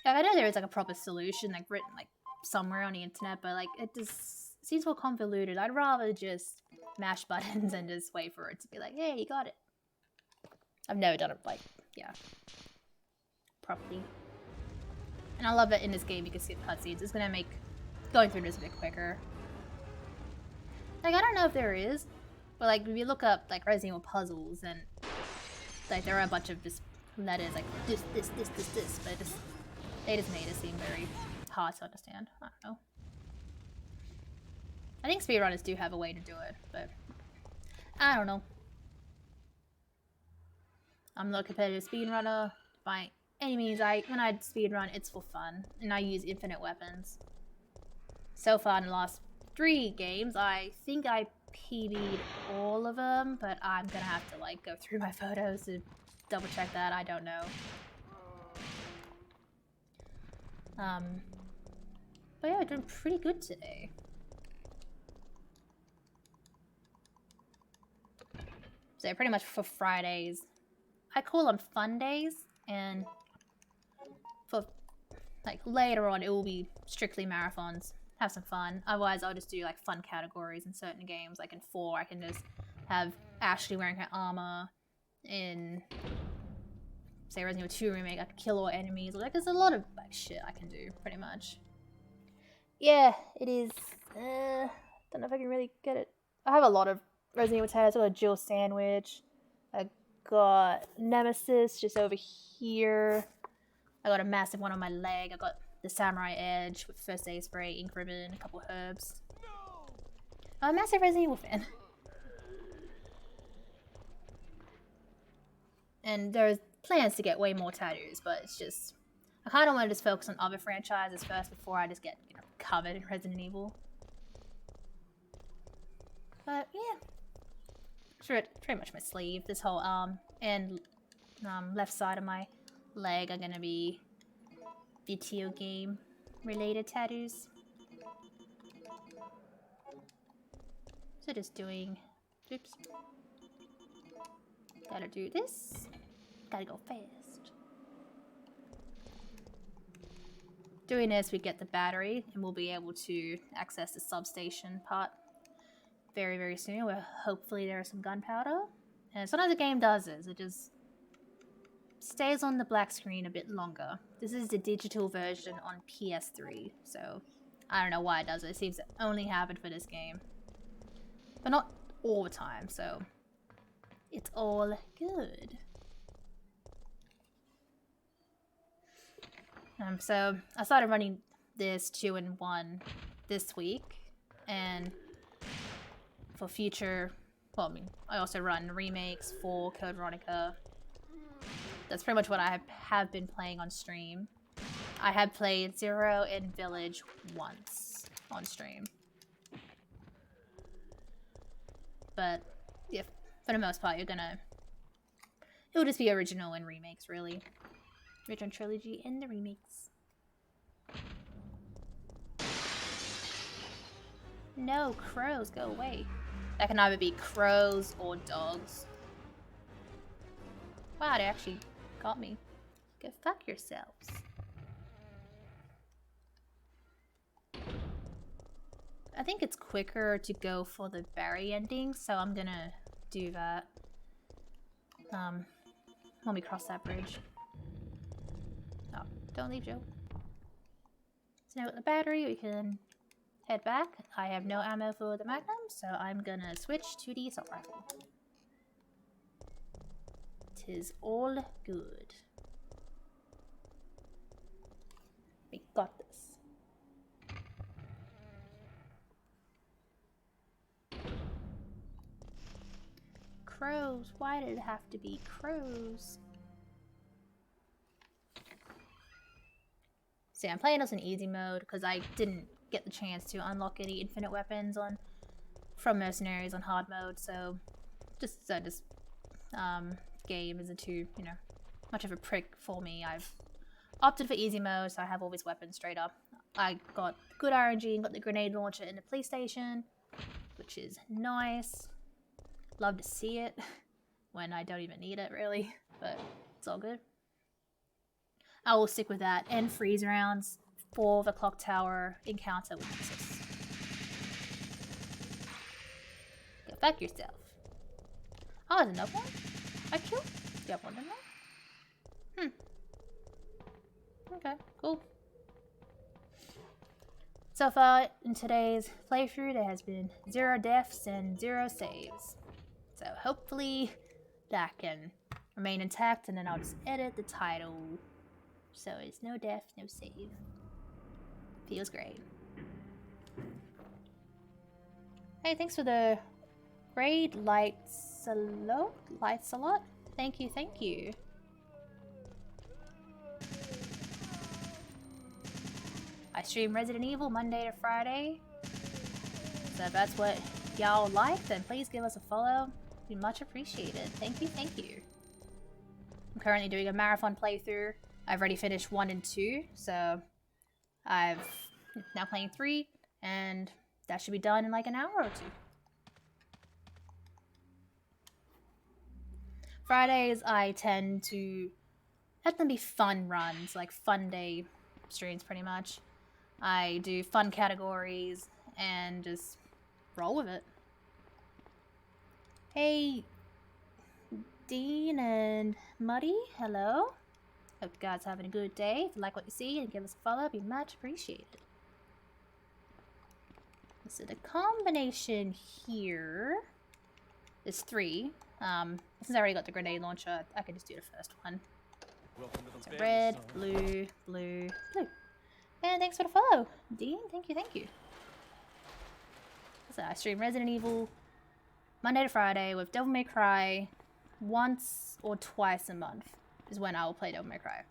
Speaker 2: Yeah, I know there is like a proper solution like written like somewhere on the internet, but like it just seems more convoluted. I'd rather just mash buttons and just wait for it to be like, hey, you got it. I've never done it like, yeah, properly. And I love that in this game you can skip cutscenes. It's gonna make going through this a bit quicker. Like, I don't know if there is, but like if you look up like Resident Evil puzzles, and like there are a bunch of just letters like this, but they just made it seem very hard to understand. I don't know. I think speedrunners do have a way to do it, but I don't know. I'm not a competitive speedrunner by any means. When I speedrun, it's for fun, and I use infinite weapons. So far in the last 3 games, I think I PB'd all of them, but I'm gonna have to like go through my photos to double check that. I don't know. But yeah, we're doing pretty good today. So pretty much for Fridays, I call them fun days, and for like later on, it will be strictly marathons. Have some fun. Otherwise, I'll just do like fun categories in certain games. Like in 4, I can just have Ashley wearing her armor. In say Resident Evil 2 Remake, I can kill all enemies. Like there's a lot of like shit I can do, pretty much. Yeah, it is. Don't know if I can really get it. I have a lot of Resident Evil tattoos. I got a Jill sandwich. I got Nemesis just over here. I got a massive one on my leg. I got the Samurai Edge with first aid spray, ink ribbon, a couple herbs. I'm a massive Resident Evil fan. And there's plans to get way more tattoos, but it's just I kind of want to just focus on other franchises first before I just get covered in Resident Evil. But yeah, pretty much my sleeve, this whole arm and left side of my leg are gonna be video game related tattoos. So just doing, oops, gotta do this, gotta go fast. Doing this, we get the battery, and we'll be able to access the substation part very, very soon, where hopefully there is some gunpowder. And sometimes the game does this, it just stays on the black screen a bit longer. This is the digital version on PS3, so I don't know why it does it. It seems to only happen for this game. But not all the time, so it's all good. So I started running this 2-in-1 this week, and for future, well, I mean, I also run remakes for Code Veronica. That's pretty much what I have been playing on stream. I have played Zero and Village once on stream. But yeah, for the most part, it'll just be original and remakes, really. Original Trilogy and the remakes. No, crows, go away. That can either be crows or dogs. Wow, they actually got me. Go fuck yourselves. I think it's quicker to go for the berry ending, so I'm gonna do that. When we cross that bridge. Oh, don't leave, Joe. So now with the battery, we can head back. I have no ammo for the Magnum, so I'm gonna switch to the assault rifle. 'Tis all good. We got this. Crows. Why did it have to be crows? See, I'm playing this in easy mode because I didn't get the chance to unlock any infinite weapons from Mercenaries on hard mode, so this game isn't too, much of a prick for me. I've opted for easy mode, so I have all these weapons straight up. I got good RNG and got the grenade launcher in the police station, which is nice. Love to see it when I don't even need it, really, but it's all good. I will stick with that and freeze rounds for the clock tower encounter with Nexus. Go fuck yourself. Oh, there's another one? I killed the other one, didn't I? Okay, cool. So far in today's playthrough, there has been 0 deaths and 0 saves. So hopefully that can remain intact, and then I'll just edit the title. So it's no death, no save. Feels great. Hey, thanks for the raid, lights a lot. Thank you, thank you. I stream Resident Evil Monday to Friday. So if that's what y'all like, then please give us a follow. Be much appreciated. Thank you, thank you. I'm currently doing a marathon playthrough. I've already finished 1 and 2, so I've now playing 3, and that should be done in like an hour or 2. Fridays, I tend to let them be fun runs, like fun day streams pretty much. I do fun categories and just roll with it. Hey, Dean and Muddy, hello. Hope you guys are having a good day. If you like what you see and give us a follow, it'd be much appreciated. So the combination here is 3. Since I already got the grenade launcher, I can just do the first one. So red, blue, blue, blue. And thanks for the follow, Dean. Thank you, thank you. So I stream Resident Evil Monday to Friday with Devil May Cry once or twice a month is when I will play Devil May Cry.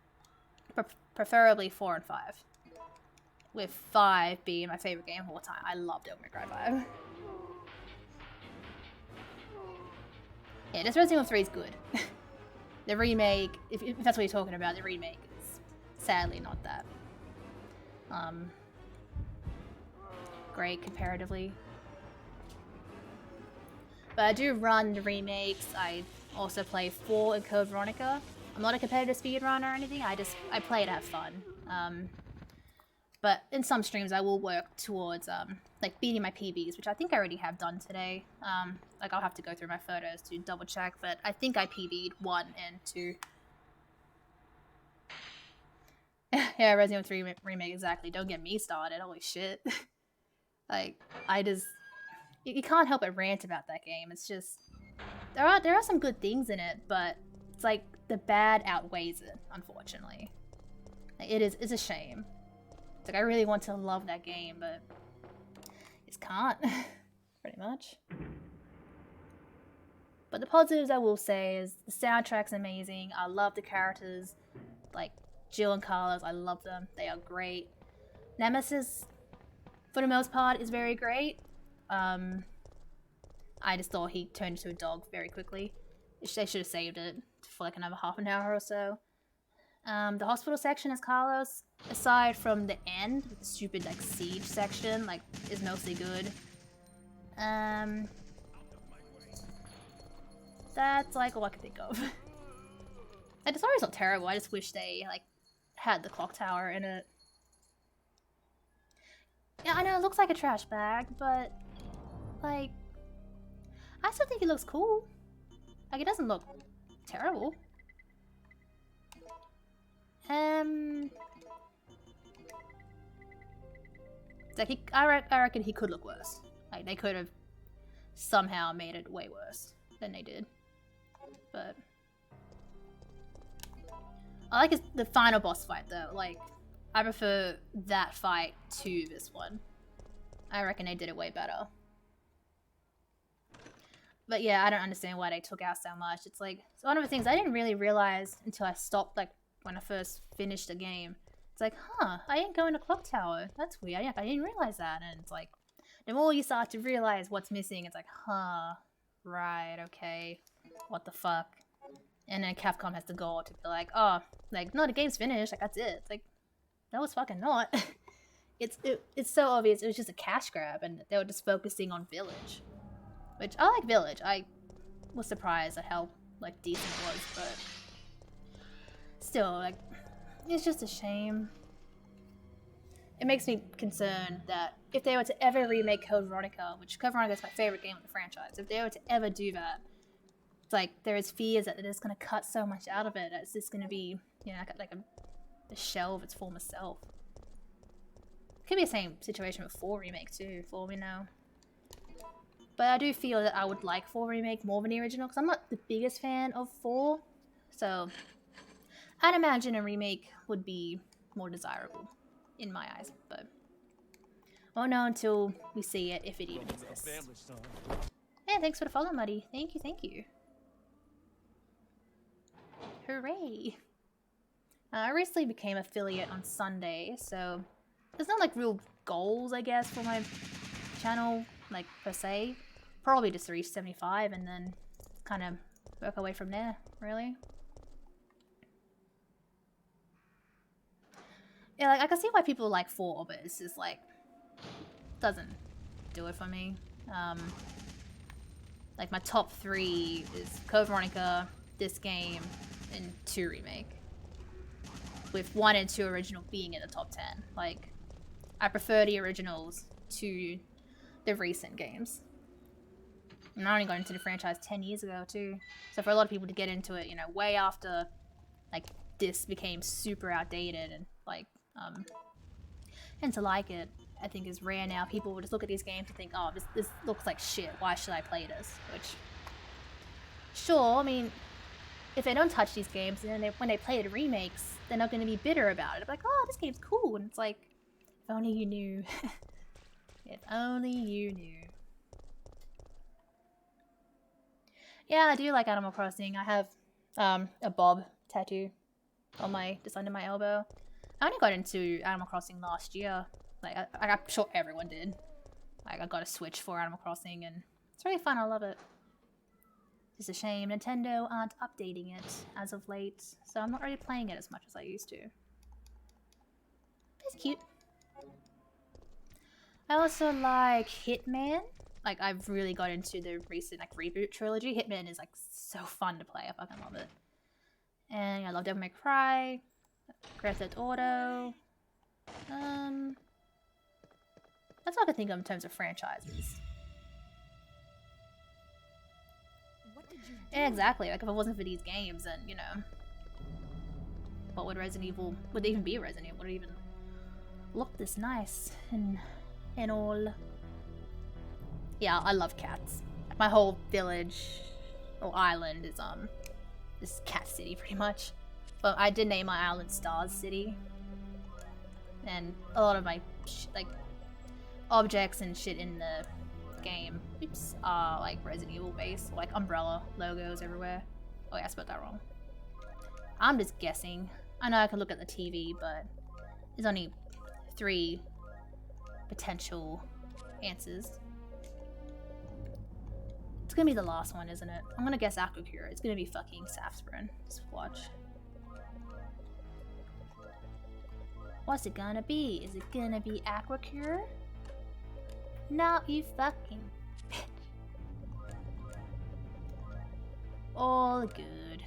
Speaker 2: Preferably 4 and 5. With 5 being my favorite game of all time. I love Devil May Cry 5. Yeah, this Resident Evil 3 is good. The remake, if that's what you're talking about, the remake is sadly not that great comparatively. But I do run the remakes. I also play 4 and Code Veronica. I'm not a competitive speedrunner or anything. I play to have fun. But in some streams, I will work towards like beating my PBs, which I think I already have done today. Like I'll have to go through my photos to double check, but I think I PB'd 1 and 2. Yeah, Resident Evil 3 remake, exactly. Don't get me started. Holy shit. Like, you can't help but rant about that game. It's just there are some good things in it, but it's like the bad outweighs it, unfortunately. Like, it's a shame. It's like I really want to love that game, but just can't. Pretty much. But the positives I will say is the soundtrack's amazing. I love the characters, like Jill and Carlos. I love them. They are great. Nemesis, for the most part, is very great. I just thought he turned into a dog very quickly. They should have saved it for like another half an hour or so. The hospital section is Carlos. Aside from the end, the stupid like siege section, like is mostly good. That's like all I can think of. And the story's not terrible. I just wish they like had the clock tower in it. Yeah, I know it looks like a trash bag, but like I still think it looks cool. Like it doesn't look terrible. Like I reckon he could look worse. Like they could have somehow made it way worse than they did. But I like the final boss fight though. Like I prefer that fight to this one. I reckon they did it way better. But yeah, I don't understand why they took out so much. It's like, it's one of the things I didn't really realize until I stopped, like, when I first finished the game. It's like, huh, I didn't go in the clock tower. That's weird. I didn't realize that. And it's like, the more you start to realize what's missing, it's like, huh, right, okay, what the fuck? And then Capcom has to go to be like, oh, like, no, the game's finished. Like, that's it. It's like, that was fucking not. It's so obvious. It was just a cash grab, and they were just focusing on Village. Which, I like Village. I was surprised at how, like, decent it was, but still, like, it's just a shame. It makes me concerned that if they were to ever remake Code Veronica, which Code Veronica is my favorite game of the franchise, if they were to ever do that, it's like, there is fears that they're just going to cut so much out of it that it's just going to be, you know, like a shell of its former self. Could be the same situation with 4 Remake too, for all we know. But I do feel that I would like 4 Remake more than the original, because I'm not the biggest fan of 4. So, I'd imagine a remake would be more desirable, in my eyes. But, won't know until we see it, if it even exists. Hey, thanks for the follow, Muddy. Thank you, thank you. Hooray! I recently became affiliate on Sunday, so there's not like real goals, I guess, for my channel, like, per se. Probably just reach 75 and then kind of work away from there, really. Yeah, like, I can see why people like 4, but it's just like, doesn't do it for me. Like, my top 3 is Code Veronica, this game, and 2 Remake. With 1 and 2 original being in the top 10. Like, I prefer the originals to the recent games. And I only got into the franchise 10 years ago too. So for a lot of people to get into it, you know, way after, like, this became super outdated and, like, and to like it, I think is rare now. People will just look at these games and think, oh, this looks like shit, why should I play this? Which, sure, I mean, if they don't touch these games, then when they play the remakes, they're not going to be bitter about it. They're like, oh, this game's cool. And it's like, if only you knew. If only you knew. Yeah, I do like Animal Crossing. I have a Bob tattoo on just under my elbow. I only got into Animal Crossing last year. Like, I'm sure everyone did. Like, I got a Switch for Animal Crossing, and it's really fun. I love it. It's a shame Nintendo aren't updating it as of late, so I'm not really playing it as much as I used to. It's cute. I also like Hitman. Like, I've really got into the recent, like, reboot trilogy. Hitman is, like, so fun to play. I fucking love it. And I love Devil May Cry, Grand Theft Auto. That's all I can think of in terms of franchises.
Speaker 11: What did you do?
Speaker 2: Yeah, exactly. Like, if it wasn't for these games, then, you know, what would Resident Evil, would there even be a Resident Evil? Would it even look this nice and all? Yeah, I love cats. My whole village or island is this cat city pretty much. But I did name my island Stars City, and a lot of my like objects and shit in the game, are like Resident Evil based, like umbrella logos everywhere. Oh yeah, I spelled that wrong. I'm just guessing. I know I can look at the TV, but there's only 3 potential answers. It's gonna be the last one, isn't it? I'm gonna guess Aquacure. It's gonna be fucking Saffron. Just watch. What's it gonna be? Is it gonna be Aquacure? No, you fucking bitch. all good.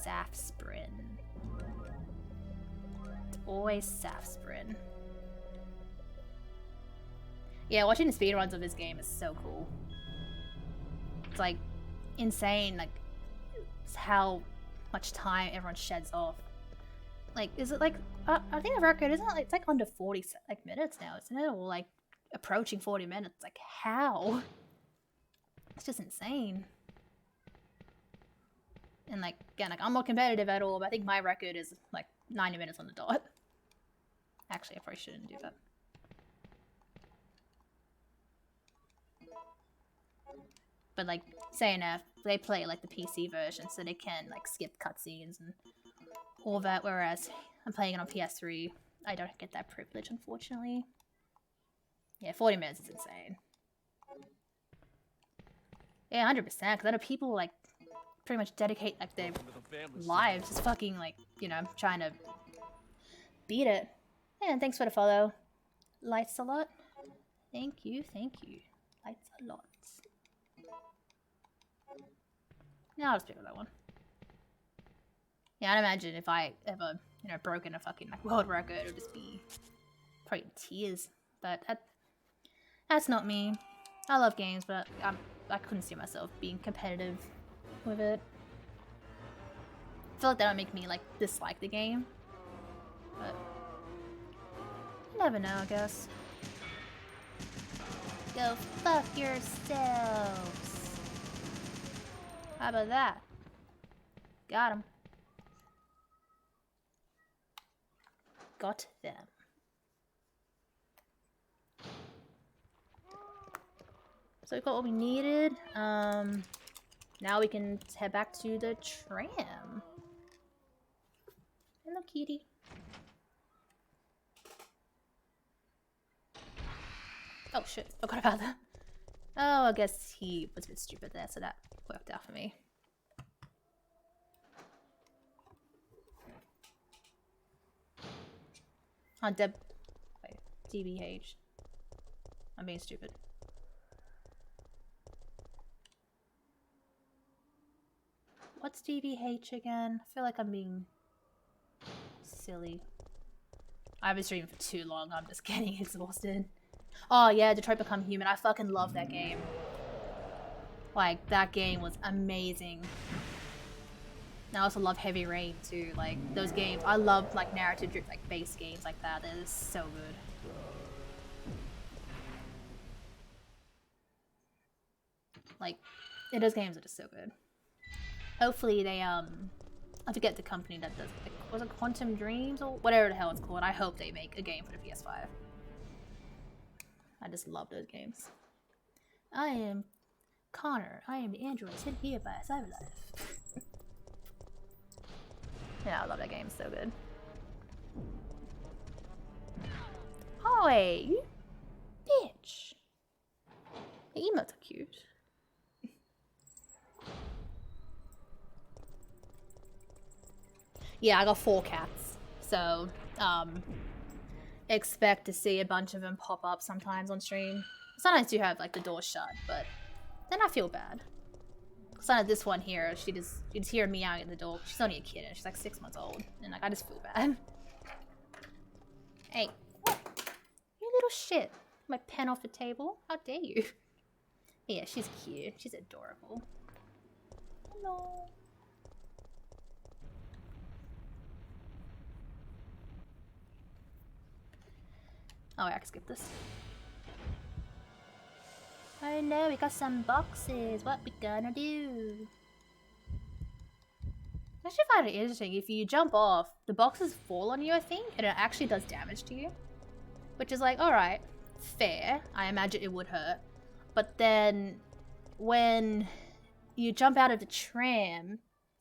Speaker 2: Safsprin. It's always Safsprin. Yeah, watching the speedruns of this game is so cool. It's like insane, like how much time everyone sheds off. Like, is it like I think the record isn't it like it's like under 40 like minutes now, isn't it? Or like approaching 40 minutes. Like how? It's just insane. And like again, like I'm not competitive at all, but I think my record is like 90 minutes on the dot. Actually, I probably shouldn't do that. But like saying that they play like the PC version, so they can like skip cutscenes and all that, whereas I'm playing it on PS3. I don't get that privilege, unfortunately. Yeah, 40 minutes is insane. Yeah, 100%, because I know people like pretty much dedicate like their lives just fucking like, you know, trying to beat it. Yeah, and thanks for the follow. Lights a lot. Thank you, thank you. Lights a lot. Yeah, I'll just pick up that one. Yeah, I'd imagine if I ever, you know, broken a fucking like world record, it would just be probably tears. But that's not me. I love games, but I couldn't see myself being competitive with it. I feel like that would make me like dislike the game. But you never know, I guess. Go fuck yourselves. How about that? Got him. Got them. So we got what we needed. Now we can head back to the tram. Hello, kitty. Oh shit, forgot about that. Oh, I guess he was a bit stupid there, so that worked out for me. Oh, wait, DBH. I'm being stupid. What's DBH again? I feel like I'm being silly. I've been streaming for too long, I'm just getting exhausted. Oh yeah, Detroit Become Human. I fucking love that game. Like, that game was amazing. I also love Heavy Rain too. Like, those games. I love like narrative like based games like that. It is so good. Like, those games are just so good. Hopefully they I forget the company that does like, was it Quantum Dreams or whatever the hell it's called. I hope they make a game for the PS5. I just love those games. I am Connor. I am the android sent here by Cyberlife. Yeah, I love that game. It's so good. Hi, you bitch. The emotes are cute. Yeah, I got 4 cats. So, expect to see a bunch of them pop up sometimes on stream. Sometimes do have like the door shut, but then I feel bad. Sometimes this one here, you just hear me meowing at the door. She's only a kitten. She's like 6 months old, and like I just feel bad. Hey, what? You little shit! My pen off the table. How dare you? Yeah, she's cute. She's adorable. Hello. Oh, I can skip this. Oh no, we got some boxes. What we gonna do? I actually find it interesting. If you jump off, the boxes fall on you, I think, and it actually does damage to you. Which is like, alright, fair. I imagine it would hurt. But then, when you jump out of the tram,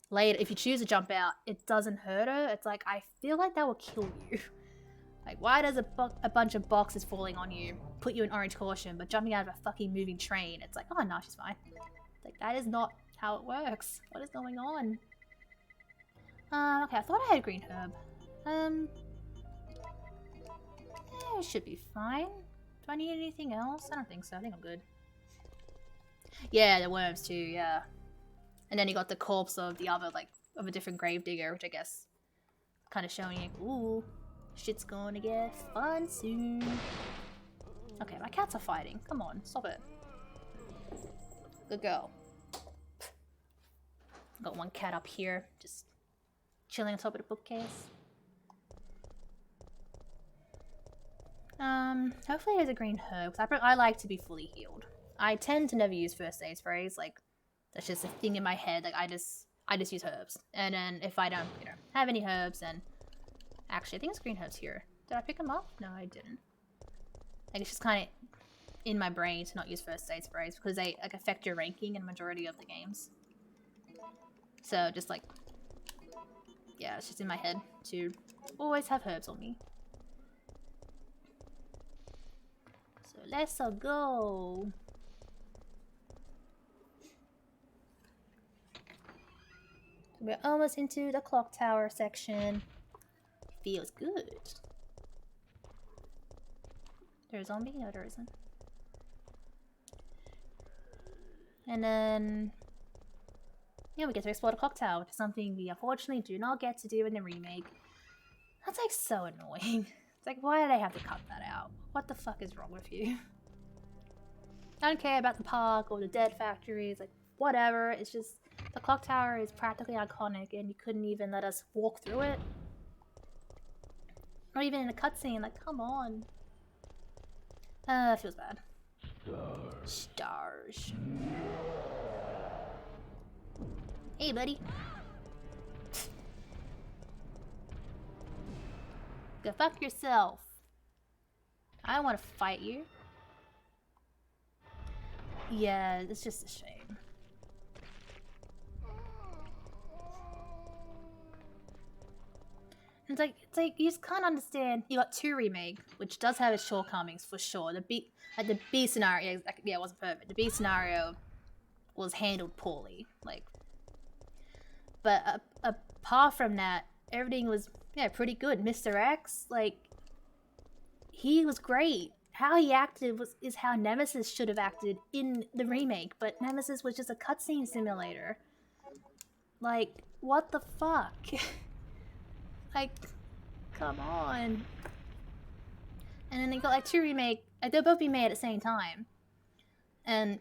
Speaker 2: later, if you choose to jump out, it doesn't hurt her. It's like, I feel like that will kill you. Like, why does a bunch of boxes falling on you put you in orange caution, but jumping out of a fucking moving train, it's like, oh no, she's fine. Like, that is not how it works. What is going on? Okay, I thought I had green herb. It should be fine. Do I need anything else? I don't think so. I think I'm good. Yeah, the worms too, yeah. And then you got the corpse of the other, like, of a different gravedigger, which I guess kind of showing you, ooh, shit's going to get fun soon. Okay, my cats are fighting. Come on, stop it. Good girl. Got one cat up here, just chilling on top of the bookcase. Hopefully there's a green herb, because I like to be fully healed. I tend to never use first aid sprays, like, that's just a thing in my head, like, I just use herbs. And then if I don't, you know, have any herbs, then... Actually, I think it's green herbs here. Did I pick them up? No, I didn't. Like, it's just kind of in my brain to not use first aid sprays, because they, like, affect your ranking in the majority of the games. So, just, like... Yeah, it's just in my head to always have herbs on me. So let's go. We're almost into the clock tower section. Feels good. There's a zombie? No, there isn't. And then... yeah, we get to explore the clock tower, which is something we unfortunately do not get to do in the remake. That's like so annoying. It's like, why did they have to cut that out? What the fuck is wrong with you? I don't care about the park or the dead factories, like, whatever. It's just, the clock tower is practically iconic and you couldn't even let us walk through it. Not even in a cutscene, like, come on. It feels bad. Stars. Hey, buddy. Go fuck yourself. I don't want to fight you. Yeah, it's just a shame. It's like you just can't understand. You got 2 remake, which does have its shortcomings for sure. The B scenario, yeah, it wasn't perfect. The B scenario was handled poorly, like. But apart from that, everything was, yeah, pretty good. Mr. X, like, he was great. How he acted is how Nemesis should have acted in the remake, but Nemesis was just a cutscene simulator. Like, what the fuck? Like, come on. And then they got like 2 remake, like, they'll both be made at the same time. And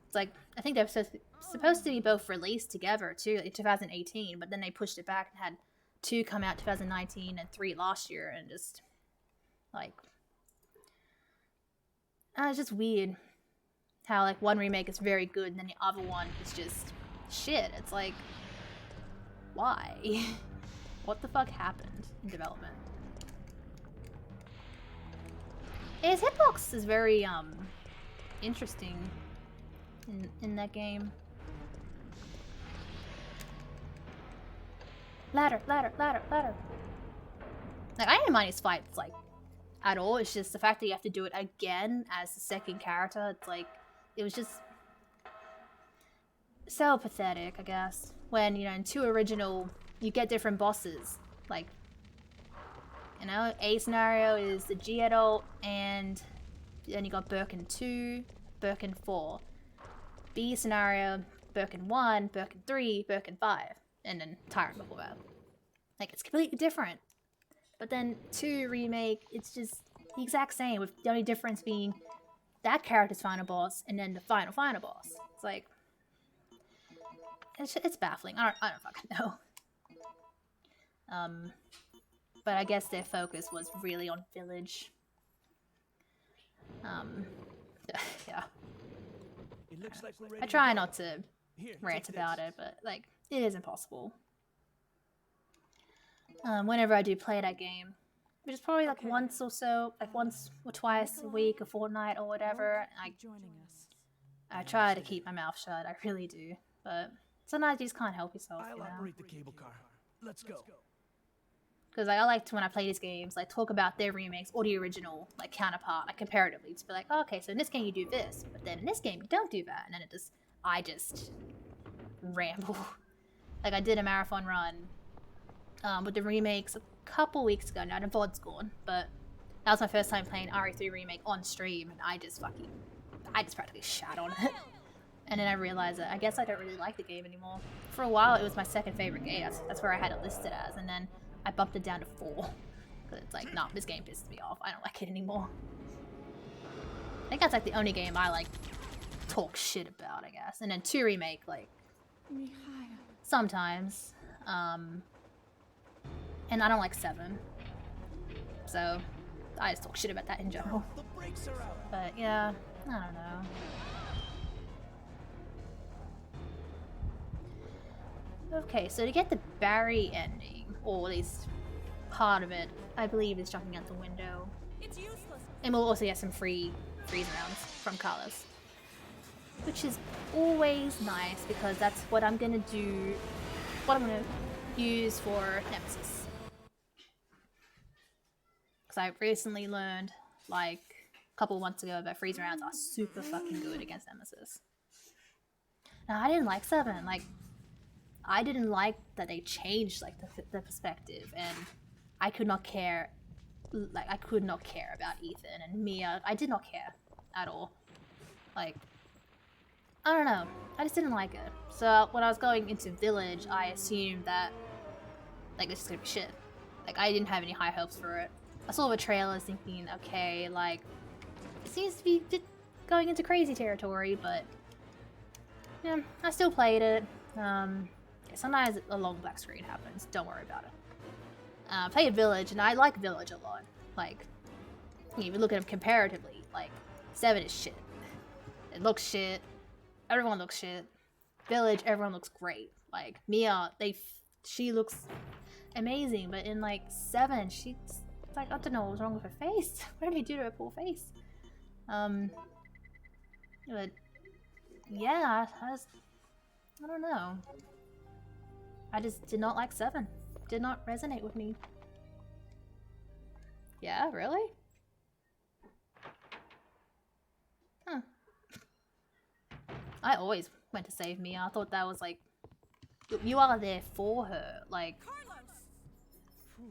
Speaker 2: it's like, I think they're supposed to be both released together too, like 2018, but then they pushed it back and had 2 come out 2019 and 3 last year, and just like it's just weird how like one remake is very good and then the other one is just shit. It's like, why? What the fuck happened in development? His hitbox is very interesting in that game. Ladder, ladder, ladder, ladder. Like, I didn't mind his fights, like, at all. It's just the fact that you have to do it again as the second character. It's like, it was just so pathetic, I guess. When, you know, in 2 original, you get different bosses. Like, you know, A scenario is the G adult, and then you got Birkin 2, Birkin 4. B scenario, Birkin 1, Birkin 3, Birkin 5. And then Tyrant before that. Like, it's completely different. But then 2 remake, it's just the exact same, with the only difference being that character's final boss and then the final boss. It's like, it's baffling. I don't fucking know. But I guess their focus was really on Village. Yeah.
Speaker 7: It looks like we're ready
Speaker 2: I try not to rant about it, but like, it is impossible. Whenever I do play that game, which is probably like once or so, like once or twice a week, a fortnight or whatever, I try to keep my mouth shut. I really do, but sometimes you just can't help yourself.
Speaker 7: I'll operate the cable car. Let's go.
Speaker 2: Because like, I like to, when I play these games, like, talk about their remakes or the original like counterpart, like comparatively, to be like, oh, okay, so in this game you do this, but then in this game you don't do that, and then I just ramble. Like, I did a marathon run with the remakes a couple weeks ago. Now the VOD's gone, but that was my first time playing RE3 remake on stream, and I just practically shat on it. And then I realized that I guess I don't really like the game anymore. For a while, it was my second favorite game. That's where I had it listed as. And then I bumped it down to 4. Because it's like, nah, this game pisses me off. I don't like it anymore. I think that's like the only game I like talk shit about, I guess. And then 2 Remake, like, sometimes. And I don't like 7. So, I just talk shit about that in general. But yeah, I don't know. Okay, so to get the Barry ending, or at least part of it, I believe is jumping out the window.
Speaker 14: It's useless.
Speaker 2: And we'll also get some free freeze rounds from Carlos. Which is always nice, because that's what I'm gonna do, what I'm gonna use for Nemesis. Because I recently learned, like, a couple months ago, that freeze rounds are super fucking good against Nemesis. Now, I didn't like 7, like, I didn't like that they changed, like, the perspective, and I could not care, like, I could not care about Ethan and Mia. I did not care at all. Like, I don't know, I just didn't like it. So when I was going into Village, I assumed that, like, this is gonna be shit. Like, I didn't have any high hopes for it. I saw the trailers thinking, okay, like, it seems to be going into crazy territory, but yeah, I still played it. Sometimes a long black screen happens, don't worry about it. I played Village, and I like Village a lot. Like, you look at them comparatively, like, 7 is shit. It looks shit. Everyone looks shit. Village, everyone looks great. Like, Mia, she looks amazing, but in, like, 7, she's like, I don't know what was wrong with her face. What did they do to her poor face? But, yeah, I don't know. I just did not like 7. Did not resonate with me. Yeah, really? Huh. I always went to save Mia. I thought that was like, you are there for her. Like,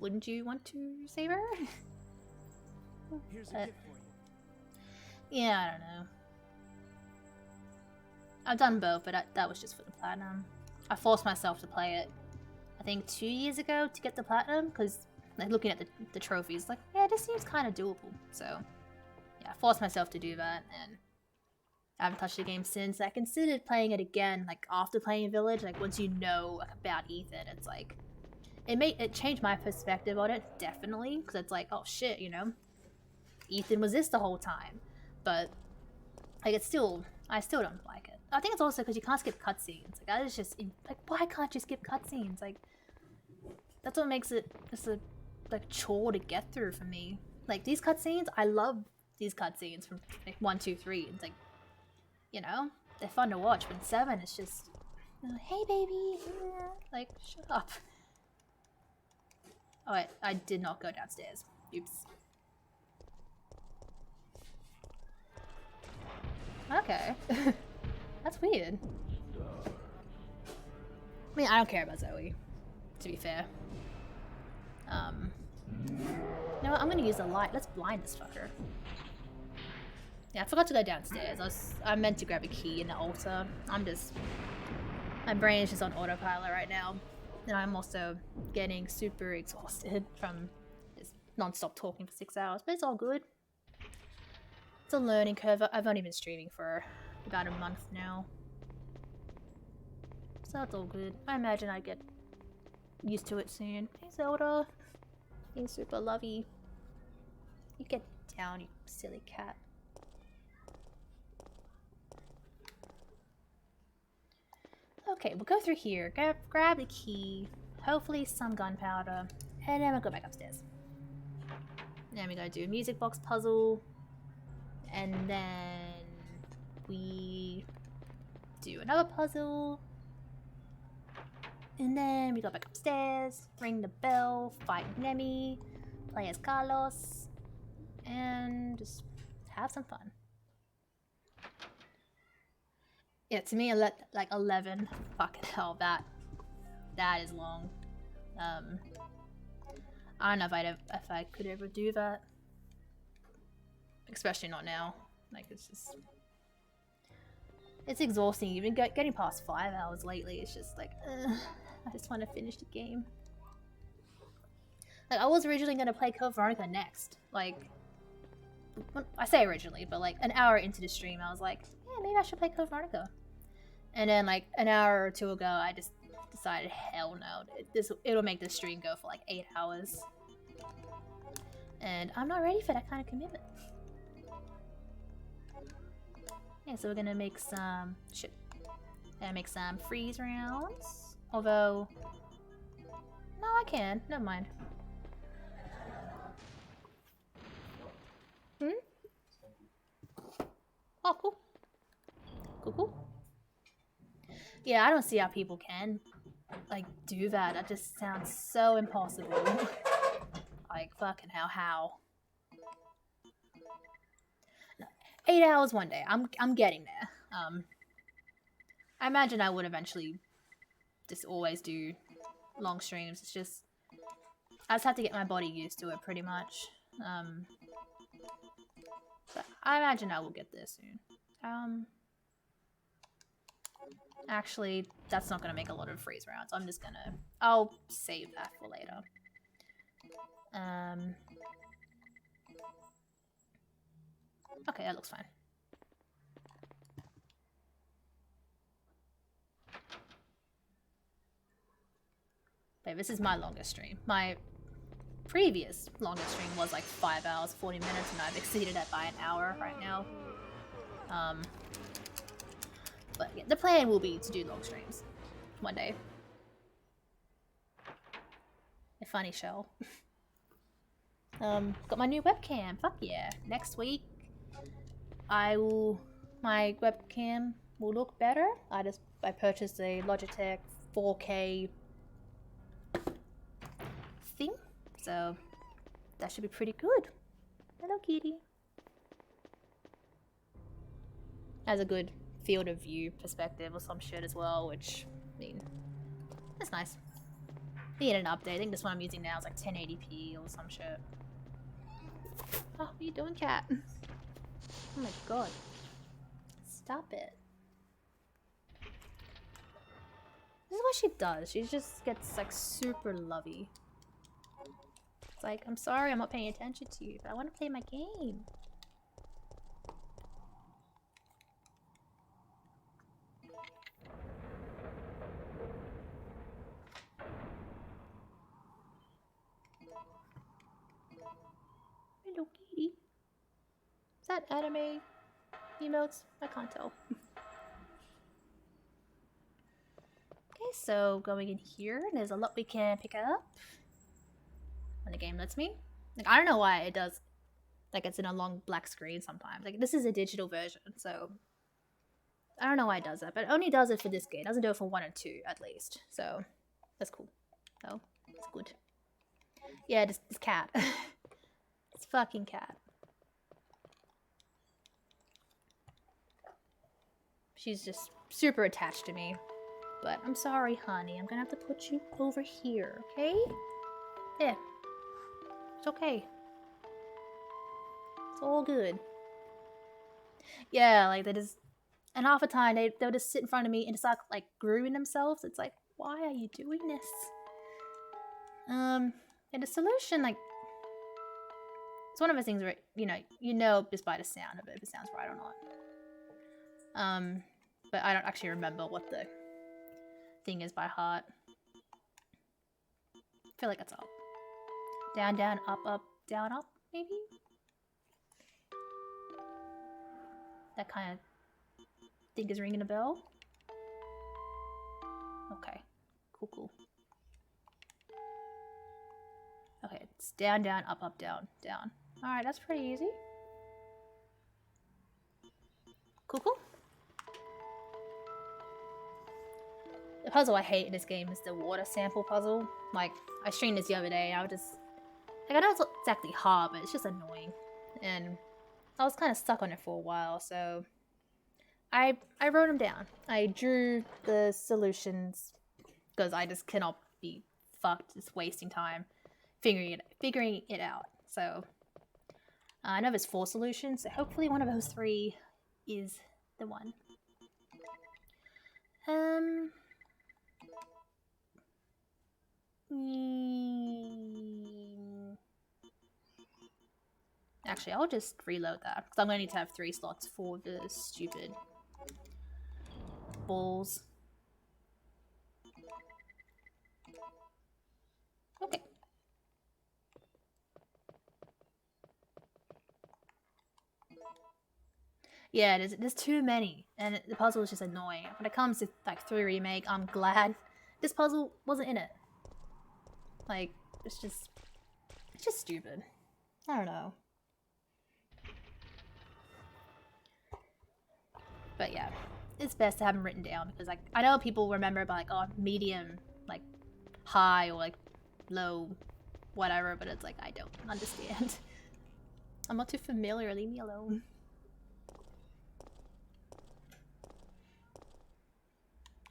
Speaker 2: wouldn't you want to save her?
Speaker 9: Here's a gift for you.
Speaker 2: Yeah, I don't know. I've done both, but that was just for the platinum. I forced myself to play it, I think 2 years ago to get the platinum, because like looking at the trophies, like, yeah, this seems kind of doable. So yeah, I forced myself to do that, and I haven't touched the game since. I considered playing it again, like after playing Village. Like once you know like, about Ethan, it's like it changed my perspective on it definitely, because it's like, oh shit, you know, Ethan was this the whole time. But like I still don't like it. I think it's also because you can't skip cutscenes. Like that is just like, why can't you skip cutscenes? Like that's what makes it just a like chore to get through for me. Like these cutscenes, I love these cutscenes from like 1, 2, 3. It's like, you know, they're fun to watch. But in 7, it's just, hey baby, like shut up. Oh, I did not go downstairs. Oops. Okay. That's weird. I mean, I don't care about Zoe, to be fair. You know what? I'm gonna use the light. Let's blind this fucker. Yeah, I forgot to go downstairs. I meant to grab a key in the altar. My brain is just on autopilot right now. And I'm also getting super exhausted from just non-stop talking for 6 hours, but it's all good. It's a learning curve. I've only been streaming for about a month now. So it's all good. I imagine I'd get used to it soon. Hey Zelda. Being super lovey. You get down, you silly cat. Okay, we'll go through here. Grab the key. Hopefully some gunpowder. And then we'll go back upstairs. Then we gotta do a music box puzzle. And then we do another puzzle. And then we go back upstairs, ring the bell, fight Nemi, play as Carlos, and just have some fun. Yeah, to me, like 11. Fucking hell, that is long. I don't know if I could ever do that. Especially not now. Like, it's It's exhausting. Even getting past 5 hours lately, it's just like, I just want to finish the game. Like, I was originally going to play Code Veronica next. Like, I say originally, but like an hour into the stream, I was like, yeah, maybe I should play Code Veronica. And then like an hour or two ago, I just decided, hell no, it'll make this stream go for like 8 hours. And I'm not ready for that kind of commitment. Yeah, so we're gonna make some freeze rounds. Although, no, I can. Never mind. Oh, cool. Cool. Yeah, I don't see how people can like do that. That just sounds so impossible. Like fucking hell, how? 8 hours one day. I'm getting there. I imagine I would eventually just always do long streams. It's just I just have to get my body used to it pretty much. But I imagine I will get there soon. Actually, that's not gonna make a lot of freeze rounds. I'll save that for later. Okay, that looks fine. Okay, this is my longest stream. My previous longest stream was like 5 hours, 40 minutes, and I've exceeded it by an hour right now. But yeah, the plan will be to do long streams one day. A funny show. Got my new webcam. Fuck yeah. Next week, my webcam will look better. I purchased a Logitech 4K thing, so that should be pretty good. Hello, kitty. Has a good field of view perspective or some shit as well, which, I mean, that's nice. Need an update. I think this one I'm using now is like 1080p or some shit. Oh, what are you doing, cat? Oh my god. Stop it. This is what she does. She just gets like super lovey. It's like, I'm sorry I'm not paying attention to you, but I want to play my game. Hello, kitty. Is that anime emotes? I can't tell. Okay, so going in here, there's a lot we can pick up when the game lets me. Like, I don't know why it does, like, it's in a long black screen sometimes. Like, this is a digital version, so I don't know why it does that, but it only does it for this game. It doesn't do it for 1 and 2, at least. So that's cool. So it's good. Yeah, this cat. It's fucking cat. She's just super attached to me. But I'm sorry, honey. I'm gonna have to put you over here, okay? There. It's okay. It's all good. Yeah, like they just... And half the time, they'll just sit in front of me and just start, like, grooming themselves. It's like, why are you doing this? And the solution, like... It's one of those things where, you know just by the sound of it if it sounds right or not. But I don't actually remember what the thing is by heart. I feel like it's up. Down, down, up, up, down, up, maybe? That kind of thing is ringing a bell. Okay. Cool, cool. Okay, it's down, down, up, up, down, down. Alright, that's pretty easy. Cool, cool. The puzzle I hate in this game is the water sample puzzle. Like, I streamed this the other day, I would just... Like, I know it's not exactly hard, but it's just annoying. And I was kind of stuck on it for a while, so... I wrote them down. I drew the solutions, because I just cannot be fucked just wasting time figuring it out. So, I know there's 4 solutions, so hopefully one of those 3 is the one. Um. Actually, I'll just reload that because I'm going to need to have 3 slots for the stupid balls. Okay. Yeah, there's too many, and the puzzle is just annoying. When it comes to like 3 remake, I'm glad this puzzle wasn't in it. Like, it's just stupid. I don't know. But yeah, it's best to have them written down because like I know people remember by like, oh, medium, like high or like low, whatever, but it's like I don't understand. I'm not too familiar, leave me alone.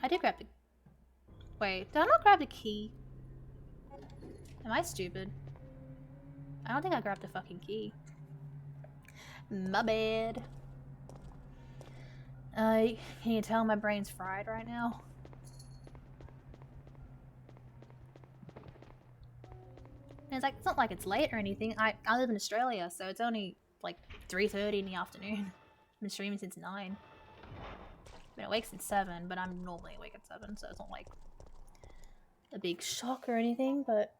Speaker 2: I did grab the... Wait, did I not grab the key? Am I stupid? I don't think I grabbed the fucking key. My bad. Can you tell my brain's fried right now? And it's like, it's not like it's late or anything. I live in Australia, so it's only like 3:30 in the afternoon. I've been streaming since 9. I've been awake since 7, but I'm normally awake at 7, so it's not like a big shock or anything, but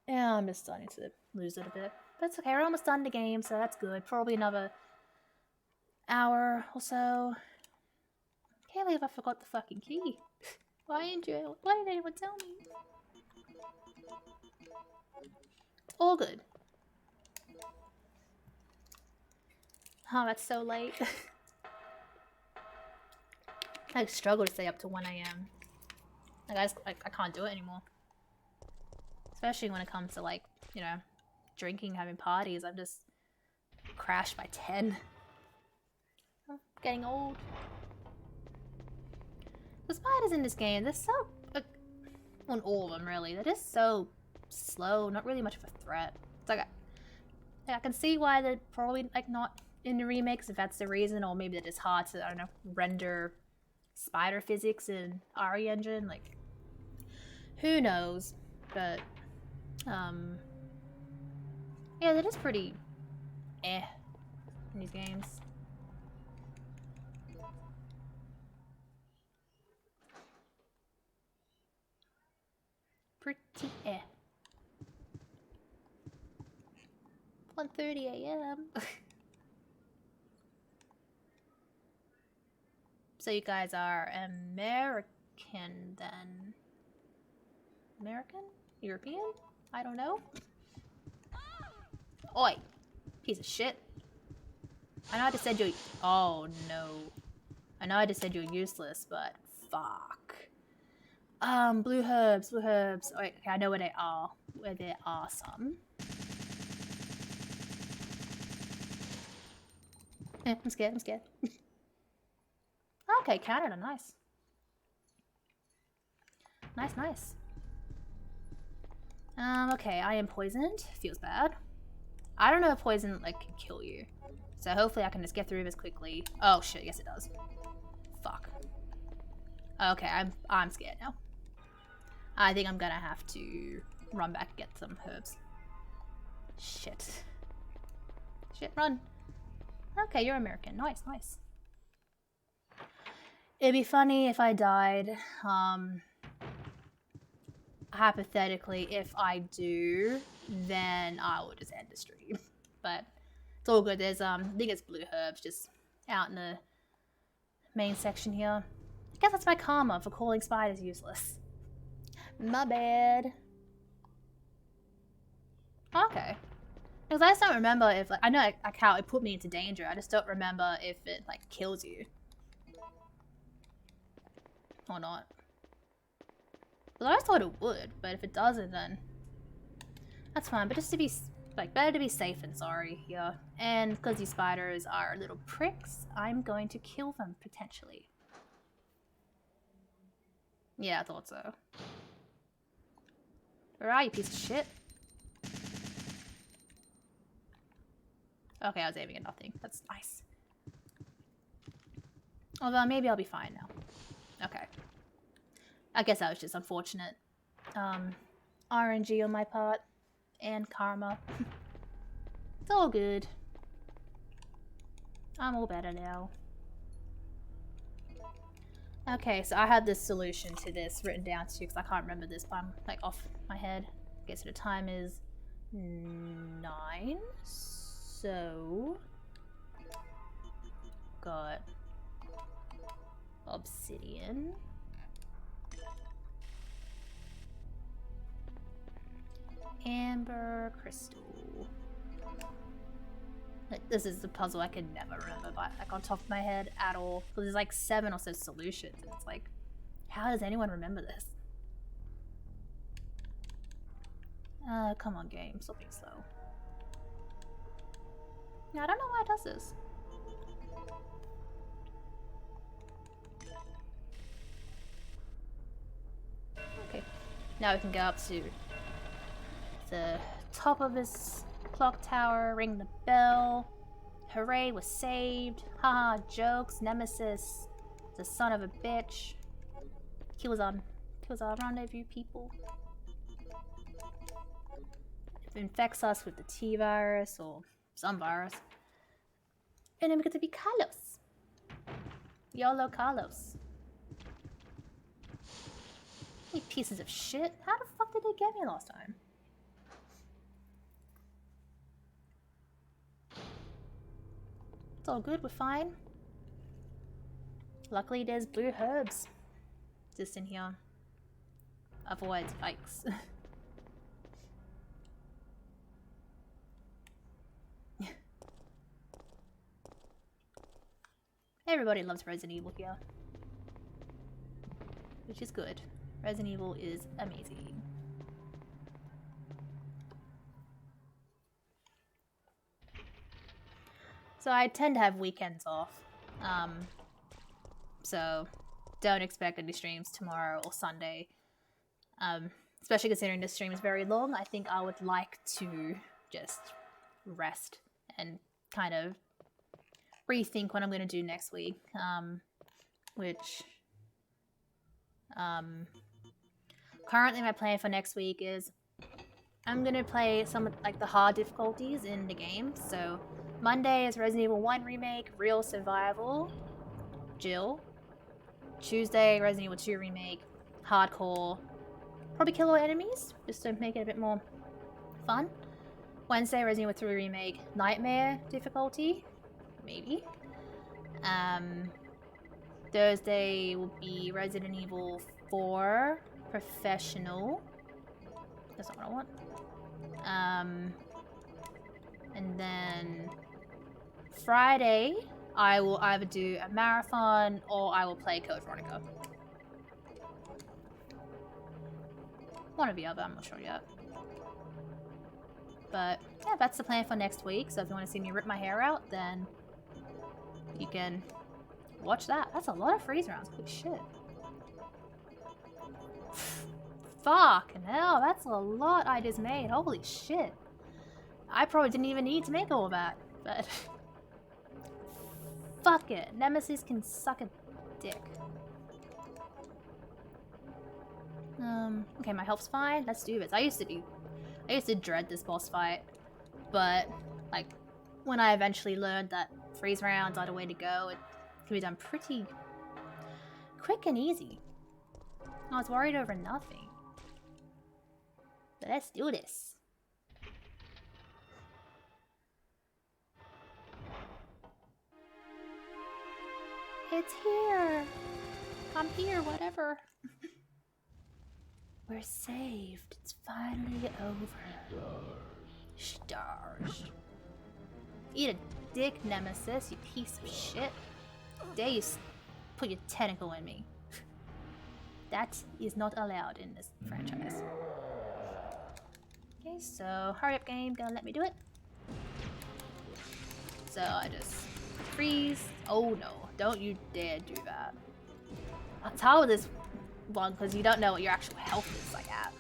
Speaker 2: yeah, I'm just starting to lose it a bit. But it's okay, we're almost done the game, so that's good. Probably another hour or so. Can't believe I forgot the fucking key. Why didn't anyone tell me? All good. Oh, that's so late. I struggle to stay up to 1 AM. Like, I can't do it anymore. Especially when it comes to, like, you know, drinking, having parties. I'm just crashed by 10. I'm getting old. The spiders in this game, they're so... on all of them, really. They're just so slow, not really much of a threat. It's like, I can see why they're probably, like, not in the remakes, if that's the reason, or maybe they're just hard to, I don't know, render spider physics in RE Engine, like, who knows, but, yeah, they're just pretty in these games. Pretty 1:30 AM. So you guys are American then? American? European? I don't know. Oi! Piece of shit. I know I just said you're... Oh no. I know I just said you're useless, but fuck. Blue herbs. Oh, wait, okay, I know where they are. Where there are some. I'm scared. Okay, Canada, nice. Nice. Okay, I am poisoned. Feels bad. I don't know if poison, like, can kill you. So hopefully I can just get through this quickly. Oh shit, yes it does. Fuck. Okay, I'm scared now. I think I'm gonna have to run back and get some herbs. Shit, run. Okay, you're American. Nice. It'd be funny if I died. Hypothetically, if I do, then I will just end the stream. But it's all good. There's I think it's blue herbs just out in the main section here. I guess that's my karma for calling spiders useless. My bad. Okay. Because I just don't remember if, like, I know like how it put me into danger. I just don't remember if it, like, kills you. Or not. Well, I always thought it would, but if it doesn't, then that's fine. But just to be, like, better to be safe than sorry here. And because these spiders are little pricks, I'm going to kill them, potentially. Yeah, I thought so. Where are you, piece of shit? Okay, I was aiming at nothing. That's nice. Although, maybe I'll be fine now. Okay. I guess that was just unfortunate. RNG on my part. And karma. It's all good. I'm all better now. Okay, so I had this solution to this written down too, because I can't remember this one, like, off my head. Okay, so the time is 9. So... got... obsidian. Amber crystal. Like, this is the puzzle I can never remember, but like on top of my head at all. Because there's like 7 or so solutions, and it's like, how does anyone remember this? Come on, game, stop being slow. Yeah, I don't know why it does this. Okay, now we can go up to the top of this clock tower, ring the bell. Hooray, was saved. Haha, jokes, nemesis, the son of a bitch. He was our rendezvous, people. It infects us with the T virus or some virus. And then we get to be Carlos. YOLO Carlos. You pieces of shit. How the fuck did they get me last time? It's all good, we're fine. Luckily there's blue herbs just in here. Otherwise, yikes. Everybody loves Resident Evil here. Which is good. Resident Evil is amazing. So I tend to have weekends off. So don't expect any streams tomorrow or Sunday. Especially considering this stream is very long, I think I would like to just rest and kind of rethink what I'm going to do next week. Currently my plan for next week is I'm going to play some like the hard difficulties in the game. So Monday is Resident Evil 1 Remake, Real Survival, Jill. Tuesday, Resident Evil 2 Remake, Hardcore. Probably kill all enemies, just to make it a bit more fun. Wednesday, Resident Evil 3 Remake, Nightmare difficulty. Maybe. Thursday will be Resident Evil 4 Professional. That's not what I want. And then Friday, I will either do a marathon or I will play Code Veronica. One or the other, I'm not sure yet. But yeah, that's the plan for next week. So if you want to see me rip my hair out, then you can watch that. That's a lot of freeze rounds. Holy shit. Fucking hell, that's a lot I just made. Holy shit. I probably didn't even need to make all that, but fuck it. Nemesis can suck a dick. Okay, my health's fine. Let's do this. I used to dread this boss fight, but like when I eventually learned that freeze rounds are the way to go, it can be done pretty quick and easy. I was worried over nothing. But let's do this. It's here. I'm here, whatever. We're saved. It's finally over. Stars. Eat a dick, Nemesis, you piece of shit. Dare you put your tentacle in me. That is not allowed in this franchise. Okay, so hurry up game, gonna let me do it. So I just freeze. Oh no, don't you dare do that. I'll tell this one because you don't know what your actual health is like at.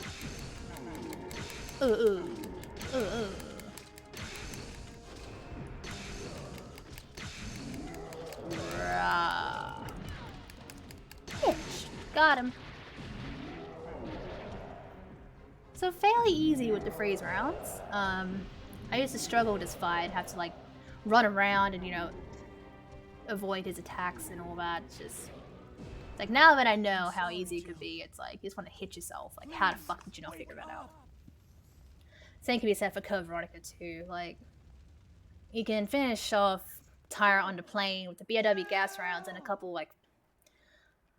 Speaker 2: Bitch. Got him. So fairly easy with the freeze rounds. I used to struggle with this fight, have to like run around and, you know, avoid his attacks and all that. It's just like, now that I know how easy it could be, it's like you just want to hit yourself. Like, how the fuck did you not figure that out? Same can be said for Code Veronica too. Like, you can finish off Tyra on the plane with the BOW gas rounds and a couple like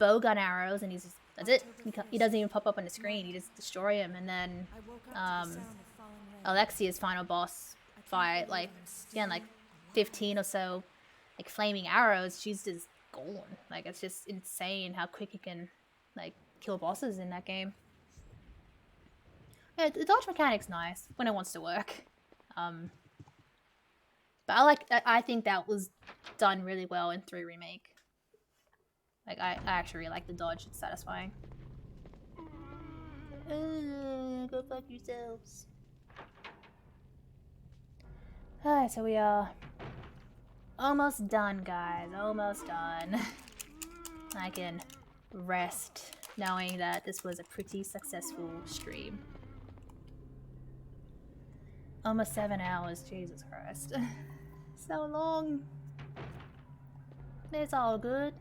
Speaker 2: bowgun arrows, and he's just, that's it. He doesn't even pop up on the screen. You just destroy him, and then Alexia's final boss fight, like again, like 15 or so like flaming arrows. She's just gone. Like, it's just insane how quick you can like kill bosses in that game. Yeah, the dodge mechanic's nice when it wants to work. But I think that was done really well in 3 Remake. Like, I actually really like the dodge, it's satisfying. Go fuck yourselves. Alright, so we are almost done, guys. Almost done. I can rest knowing that this was a pretty successful stream. Almost 7 hours, Jesus Christ. So long. It's all good.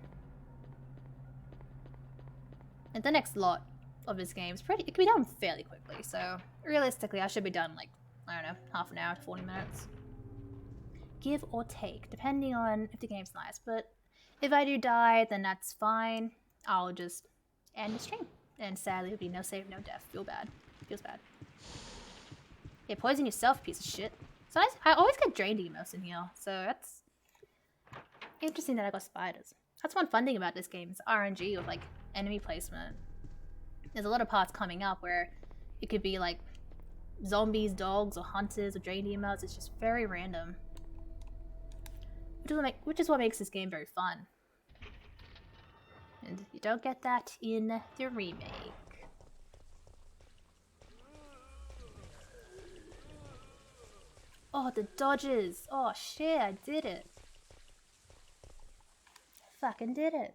Speaker 2: And the next lot of this game is it can be done fairly quickly, so realistically I should be done like, I don't know, half an hour to 40 minutes. Give or take, depending on if the game's nice, but if I do die, then that's fine. I'll just end the stream. And sadly, it'll be no save, no death. Feels bad. Yeah, poison yourself, piece of shit. So I always get drained emotes in here, so that's interesting that I got spiders. That's one fun thing about this game, is RNG with like enemy placement. There's a lot of parts coming up where it could be like zombies, dogs, or hunters, or drained emotes. It's just very random. Which is what makes this game very fun. And you don't get that in the remake. Oh, the dodges! Oh shit, I did it! I fucking did it!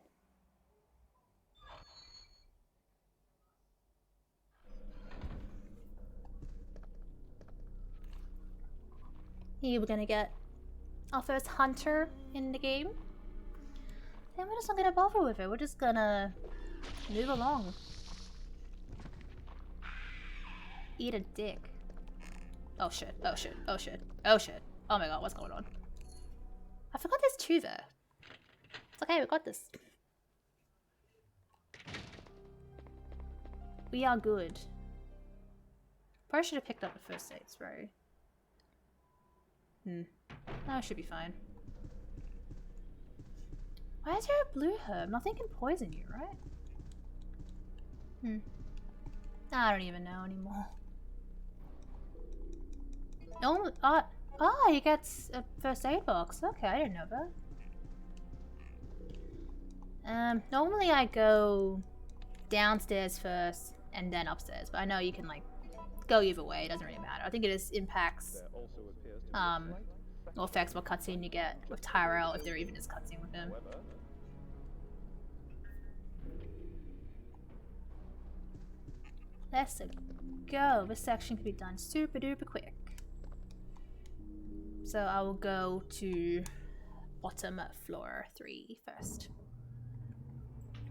Speaker 2: Here we're gonna get our first hunter in the game. Then we're just not gonna bother with it, we're just gonna move along. Eat a dick. Oh shit, oh shit, oh shit, oh shit. Oh my god, what's going on? I forgot there's 2 there. It's okay, we got this. We are good. Probably should have picked up the first aid spray. No, it should be fine. Why is there a blue herb? Nothing can poison you, right? I don't even know anymore. Oh, he gets a first aid box. Okay, I didn't know that. Normally I go downstairs first and then upstairs, but I know you can like go either way. It doesn't really matter. I think it just impacts or affects what cutscene you get with Tyrell, if there even is cutscene with him. Let's go. This section can be done super duper quick. So I will go to bottom floor 3 first.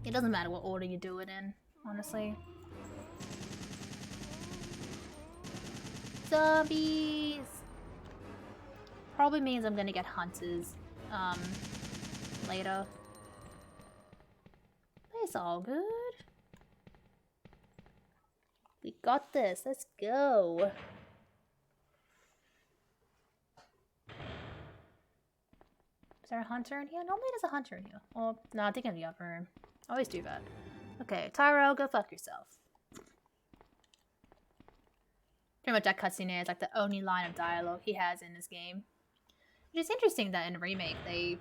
Speaker 2: It doesn't matter what order you do it in, honestly. Zombies! Probably means I'm gonna get hunters later. But it's all good. We got this. Let's go. Is there a hunter in here? Normally there's a hunter in here. Well, no, I think in the upper room. I always do that. Okay, Tyrell, go fuck yourself. Pretty much that cutscene is like the only line of dialogue he has in this game. Which is interesting that in the remake they,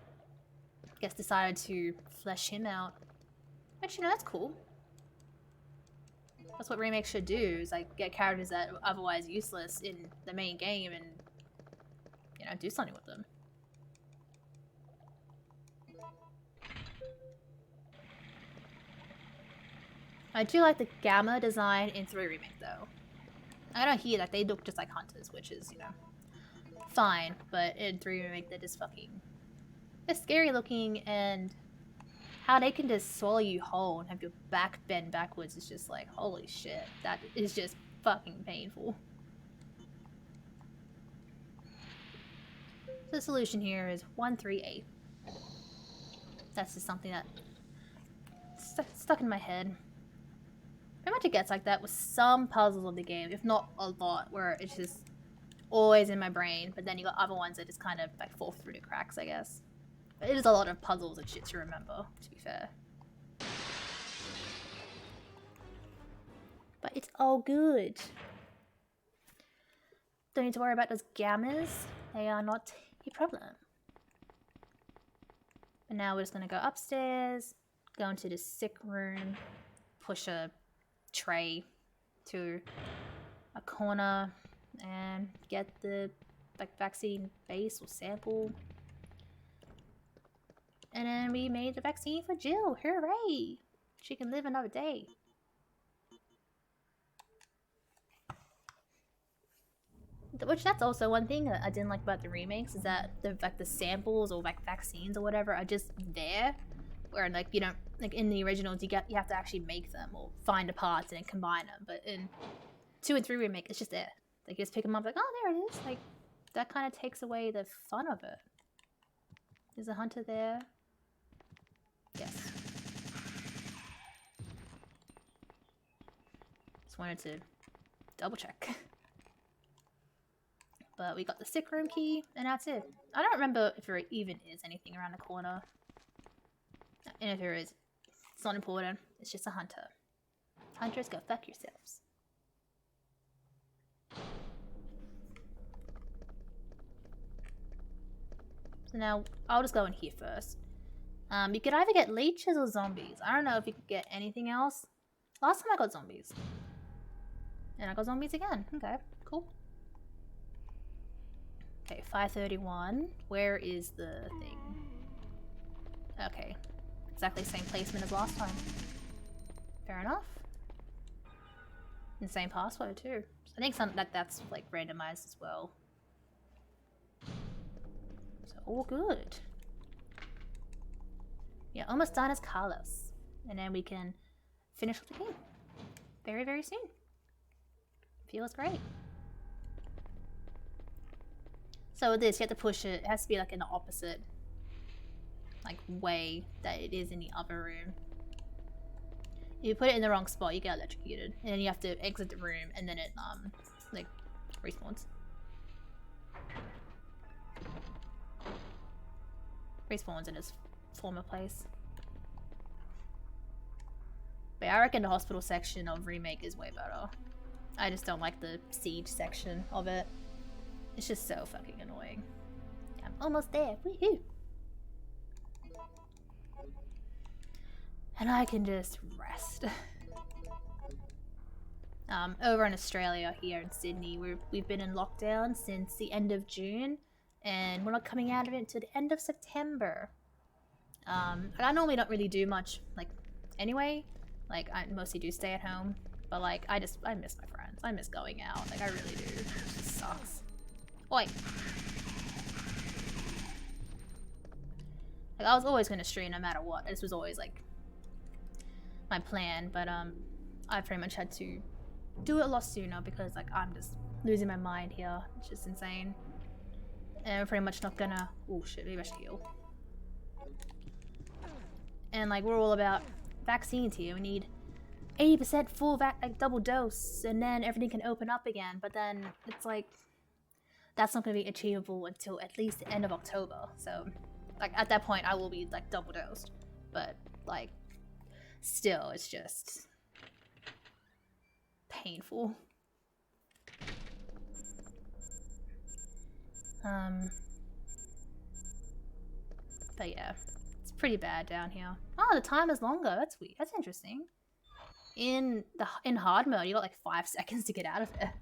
Speaker 2: I guess, decided to flesh him out. Which, you know, that's cool. That's what remakes should do, is like get characters that are otherwise useless in the main game and, you know, do something with them. I do like the gamma design in 3 Remake though. I don't hear that they look just like hunters, which is, you know, fine, but in 3 Remake they're just fucking... They're scary looking, and how they can just swallow you whole and have your back bend backwards is just like, holy shit, that is just fucking painful. So the solution here is 138. That's just something that stuck in my head. Pretty much it gets like that with some puzzles of the game, if not a lot, where it's just always in my brain, but then you got other ones that just kind of like fall through the cracks, I guess. But it is a lot of puzzles and shit to remember, to be fair. But it's all good. Don't need to worry about those gammas. They are not a problem. But now we're just gonna go upstairs, go into the sick room, push a tray to a corner, and get the like vaccine base or sample. And then we made the vaccine for Jill. Hooray! She can live another day. Which that's also one thing that I didn't like about the remakes, is that the samples or like vaccines or whatever are just there, where like you don't, like in the originals you have to actually make them or find the parts and then combine them. But in 2 and 3 remake, it's just there. Like you just pick them up, like, oh, there it is. Like that kind of takes away the fun of it. Is a hunter there? Yes. Just wanted to double check. But we got the sick room key, and that's it. I don't remember if there even is anything around the corner. And if there is, it's not important. It's just a hunter. Hunters, go fuck yourselves. So now, I'll just go in here first. You could either get leeches or zombies. I don't know if you could get anything else. Last time I got zombies. And I got zombies again. Okay, cool. Okay, 531. Where is the thing? Okay. Exactly the same placement as last time. Fair enough. And same password too. So I think that's like randomized as well. So all good. Yeah, almost done as Carlos. And then we can finish with the game. Very, very soon. Feels great. So with this, you have to push it. It has to be like in the opposite like way that it is in the other room. If you put it in the wrong spot, you get electrocuted. And then you have to exit the room and then it like respawns. Respawns in its former place. But yeah, I reckon the hospital section of Remake is way better. I just don't like the siege section of it. It's just so fucking annoying. I'm almost there. Woohoo! And I can just rest. Over in Australia, here in Sydney, we've been in lockdown since the end of June, and we're not coming out of it until the end of September. And I normally don't really do much, like, anyway. Like, I mostly do stay at home, but like, I miss my friends. I miss going out. Like, I really do. It just sucks. Oi! Like, I was always gonna stream no matter what. This was always like my plan, but I pretty much had to do it a lot sooner because like I'm just losing my mind here. It's just insane. And I'm pretty much not gonna... Oh shit, maybe I should heal. And like we're all about vaccines here. We need 80% full like double dose, and then everything can open up again. But then it's like that's not gonna be achievable until at least the end of October. So like at that point I will be like double dosed. But like still, it's just painful. But yeah, it's pretty bad down here. Oh, the time is longer. That's weird. That's interesting. In hard mode, you got like 5 seconds to get out of there.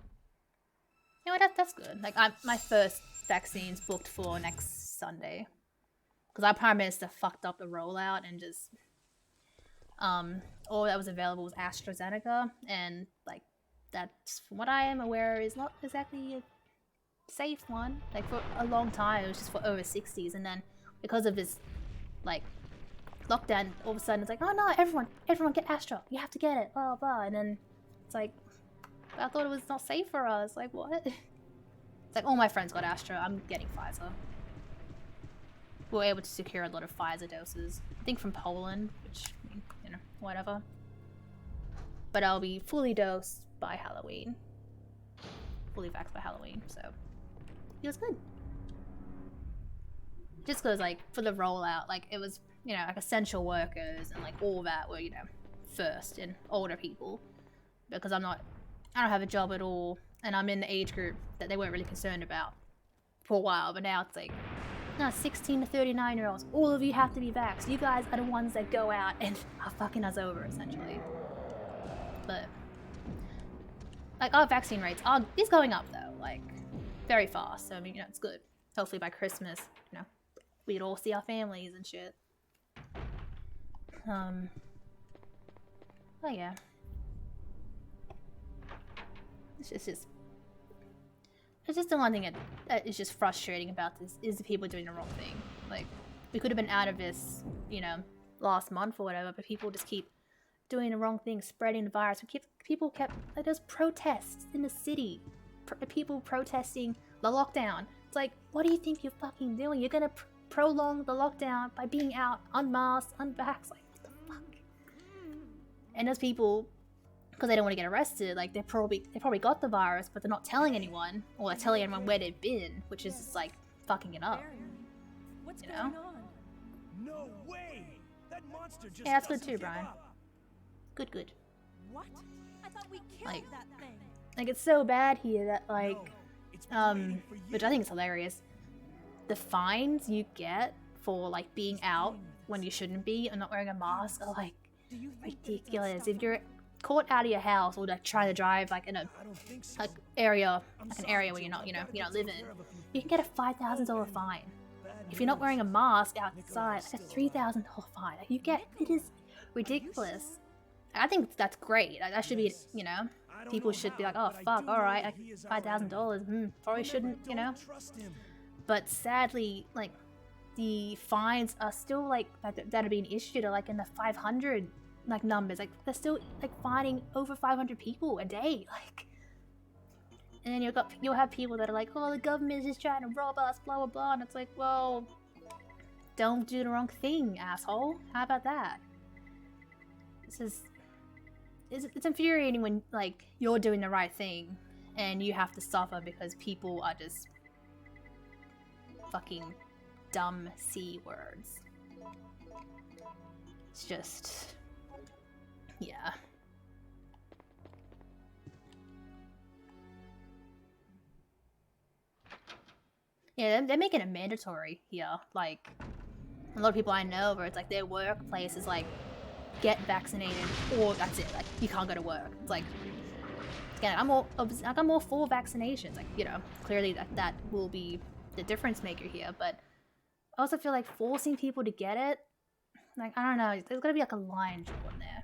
Speaker 2: You know what? That's good. Like my first vaccine's booked for next Sunday, because I promised to fucked up the rollout and just All that was available was AstraZeneca, and like that's from what I am aware is not exactly a safe one. Like for a long time, it was just for over 60s, and then because of this like lockdown, all of a sudden it's like, oh no, everyone get Astra, you have to get it, blah blah, and then it's like, I thought it was not safe for us. Like what? It's like all my friends got Astra, I'm getting Pfizer. We were able to secure a lot of Pfizer doses. I think from Poland, which, you know, whatever. But I'll be fully dosed by Halloween. Fully vaxxed by Halloween, so it was good. Just because, like, for the rollout, like, it was, you know, like essential workers and, like, all that were, you know, first and older people. Because I don't have a job at all, and I'm in the age group that they weren't really concerned about for a while, but now it's like, no, 16 to 39-year-olds, all of you have to be vaxxed. You guys are the ones that go out and are fucking us over, essentially. But, like, our vaccine rates is going up, though, like, very fast. So, I mean, you know, it's good. Hopefully by Christmas, you know, we'd all see our families and shit. But yeah. It's just the one thing that is just frustrating about this is the people doing the wrong thing. Like, we could have been out of this, you know, last month or whatever, but people just keep doing the wrong thing, spreading the virus. People kept, like, there's protests in the city. People protesting the lockdown. It's like, what do you think you're fucking doing? You're gonna prolong the lockdown by being out, unmasked, unvaxxed. Like, what the fuck? And there's people, because they don't want to get arrested, like they probably got the virus, but they're not telling anyone, or they're telling anyone where they've been, which is just like fucking it up.
Speaker 14: What's
Speaker 2: you
Speaker 14: going
Speaker 2: know?
Speaker 14: on?
Speaker 9: No way! That monster just
Speaker 2: Yeah, that's good
Speaker 9: doesn't
Speaker 2: too,
Speaker 9: give
Speaker 2: Brian.
Speaker 9: up.
Speaker 2: Good.
Speaker 14: What? I thought we killed
Speaker 2: Like-
Speaker 14: that thing.
Speaker 2: Like, it's so bad here that, like,
Speaker 9: No, it's been waiting for
Speaker 2: which I think is hilarious. The fines you get for, like, being out when you shouldn't be and not wearing a mask are, like,
Speaker 14: Do you think that it's
Speaker 2: ridiculous.
Speaker 14: unstoppable?
Speaker 2: If you're caught out of your house or like trying to drive like in a
Speaker 9: I don't think so.
Speaker 2: like area,
Speaker 9: I'm
Speaker 2: like an
Speaker 9: sorry,
Speaker 2: area where
Speaker 9: Joe,
Speaker 2: you're not, you know,
Speaker 9: I've gotta
Speaker 2: you're
Speaker 9: go
Speaker 2: not living,
Speaker 9: take care of a few
Speaker 2: you can get a $5,000 fine.
Speaker 9: bad
Speaker 2: If you're not
Speaker 9: news.
Speaker 2: wearing a mask outside,
Speaker 9: Nikolai's
Speaker 2: like a
Speaker 9: still
Speaker 2: $3,000 fine. Like, you get, it is ridiculous. I think that's great. Like, that should be,
Speaker 9: Yes.
Speaker 2: you know,
Speaker 9: I don't
Speaker 2: people
Speaker 9: know
Speaker 2: should be
Speaker 9: how,
Speaker 2: like, oh
Speaker 9: but I
Speaker 2: fuck,
Speaker 9: do
Speaker 2: all
Speaker 9: know
Speaker 2: right,
Speaker 9: that
Speaker 2: like
Speaker 9: he is our
Speaker 2: $5,000, probably shouldn't, you know.
Speaker 9: Don't trust him.
Speaker 2: But sadly, like, the fines are still like that are being issued are like in the 500 like numbers. Like, they're still like fining over 500 people a day. Like, and then you'll have people that are like, oh, the government is just trying to rob us, blah blah blah, and it's like, well, don't do the wrong thing, asshole. How about that? It's infuriating when like you're doing the right thing and you have to suffer because people are just fucking dumb C words. It's just, yeah. Yeah, they're making it mandatory here. Like, a lot of people I know where it's like their workplace is like, get vaccinated or that's it. Like, you can't go to work. It's like, again, I'm all for vaccinations. Like, you know, clearly that will be the difference maker here. But I also feel like forcing people to get it, like, I don't know, there's gotta be like a line drawn there.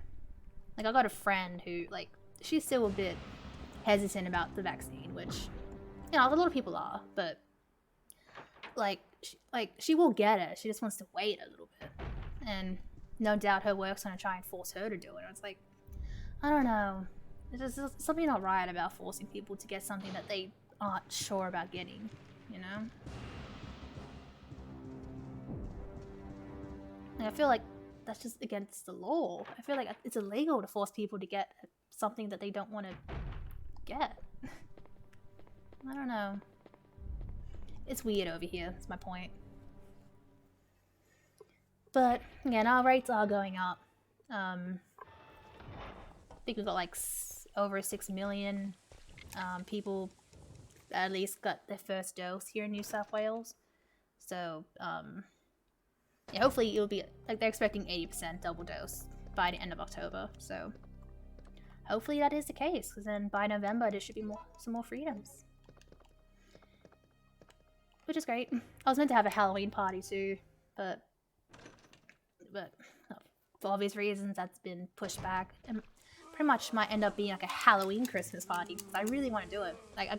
Speaker 2: Like, I got a friend who, like, she's still a bit hesitant about the vaccine, which, you know, a lot of people are, but like she will get it. She just wants to wait a little bit, and no doubt her work's gonna try and force her to do it. It's like, I don't know, there's something not right about forcing people to get something that they aren't sure about getting, you know? Like, I feel like that's just against the law. I feel like it's illegal to force people to get something that they don't want to get. I don't know. It's weird over here, that's my point. But, again, our rates are going up. I think we've got like over 6 million people that at least got their first dose here in New South Wales. So, yeah, hopefully it'll be, like, they're expecting 80% double dose by the end of October. So, hopefully that is the case, because then by November there should be some more freedoms. Which is great. I was meant to have a Halloween party too, but oh, for obvious reasons, that's been pushed back. And pretty much might end up being like a Halloween Christmas party. Because I really want to do it. Like, I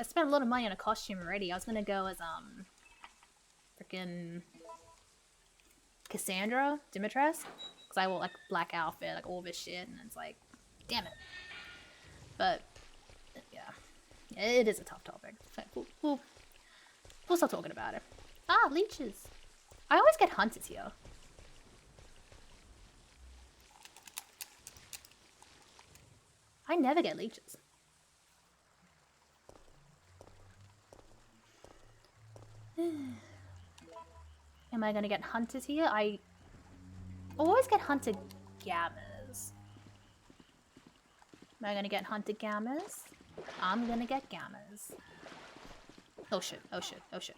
Speaker 2: spent a lot of money on a costume already. I was gonna go as, freaking Cassandra Dimitrescu. Because I want, like, black outfit, like, all this shit. And it's like, damn it. But, yeah. It is a tough topic. We'll stop talking about it. Ah, leeches. I always get hunted here. I never get leeches. Am I gonna get hunted here? I always get hunted gammas. Am I gonna get hunted gammas? I'm gonna get gammas. Oh shit, oh shit, oh shit.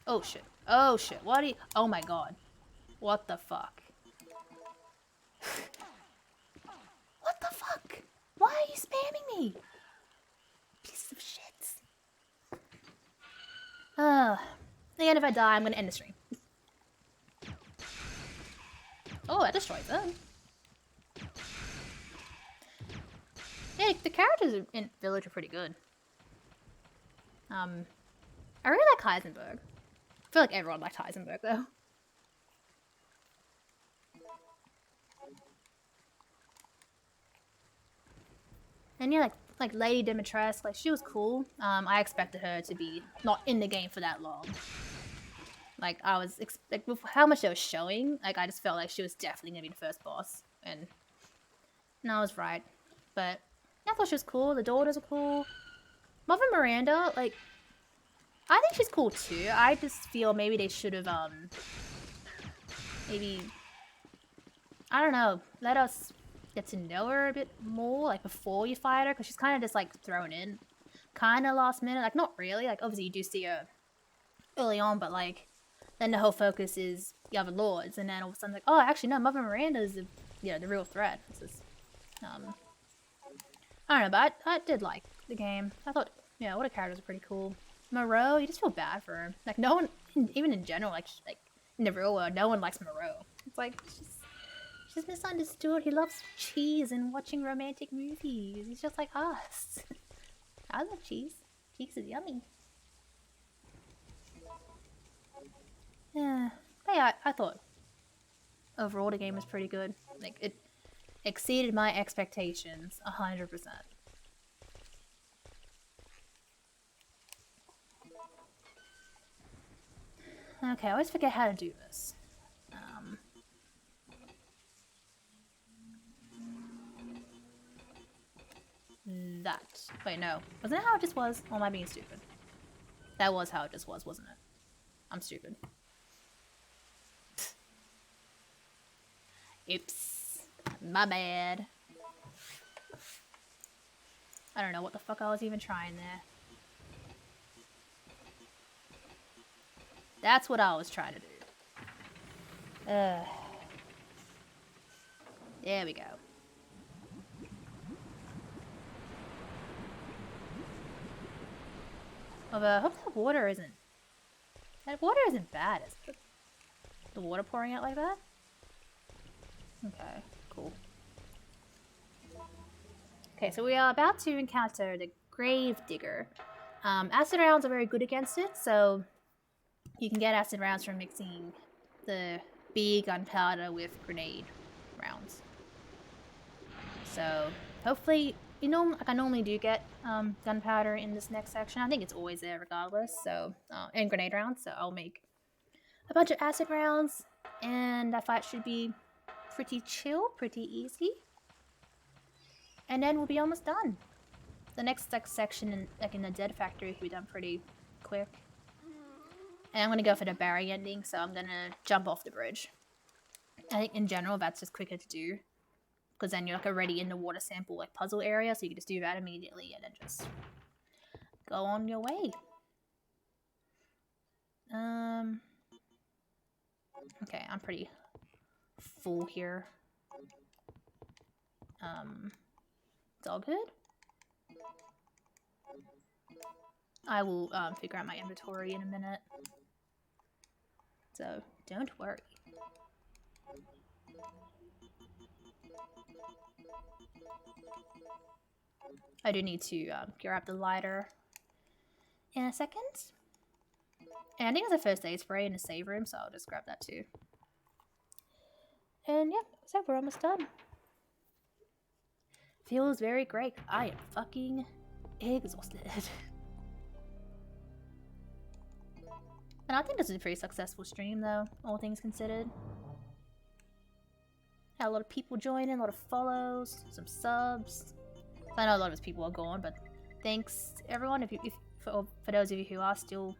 Speaker 2: Oh shit, oh shit, what are you— oh my god. What the fuck? What the fuck? Why are you spamming me? Piece of shit. Again, if I die, I'm gonna end the stream. Oh, I destroyed them. Yeah, the characters in Village are pretty good. I really like Heisenberg. I feel like everyone liked Heisenberg, though. And yeah, like Lady Dimitrescu, like, she was cool. I expected her to be not in the game for that long. Like, I was like, with how much they were showing, like, I just felt like she was definitely gonna be the first boss. And I was right. But yeah, I thought she was cool. The daughters are cool. Mother Miranda, like, I think she's cool too. I just feel maybe they should have, maybe, I don't know, let us get to know her a bit more, like, before you fight her, because she's kind of just, like, thrown in kind of last minute. Like, not really, like, obviously you do see her early on, but, like, then the whole focus is the other lords, and then all of a sudden, like, oh, actually, no, Mother Miranda is the real threat. This is, I don't know, but I did like the game. I thought, yeah, all the characters are pretty cool. Moreau, you just feel bad for her. Like, no one, even in general, like in the real world, no one likes Moreau. It's like, she's misunderstood. He loves cheese and watching romantic movies. He's just like us. I love cheese. Cheese is yummy. Yeah, but yeah, I thought overall the game was pretty good. Like, it exceeded my expectations 100%. Okay, I always forget how to do this. That. Wait, no. Wasn't that how it just was? Or am I being stupid? That was how it just was, wasn't it? I'm stupid. Oops. My bad. I don't know what the fuck I was even trying there. That's what I was trying to do. There we go. Although, I hope that water isn't... that water isn't bad, is it? The water pouring out like that? Okay, cool. Okay, so we are about to encounter the Gravedigger. Acid rounds are very good against it, so you can get acid rounds from mixing the big gunpowder with grenade rounds. So hopefully, you know, like I normally do get gunpowder in this next section. I think it's always there regardless. So and grenade rounds. So I'll make a bunch of acid rounds, and that fight should be pretty chill, pretty easy. And then we'll be almost done. The next section, in the Dead Factory, will be done pretty quick. And I'm gonna go for the Barry ending, so I'm gonna jump off the bridge. I think in general that's just quicker to do, because then you're like already in the water sample like puzzle area, so you can just do that immediately and then just go on your way. Okay, I'm pretty full here. It's all good. I will figure out my inventory in a minute. So don't worry. I do need to grab the lighter in a second. And I think there's a first aid spray in the save room, so I'll just grab that too. And yeah, so we're almost done. Feels very great. I am fucking exhausted. And I think this is a pretty successful stream though, all things considered. Had a lot of people join in, a lot of follows, some subs. I know a lot of people are gone, but thanks everyone for those of you who are still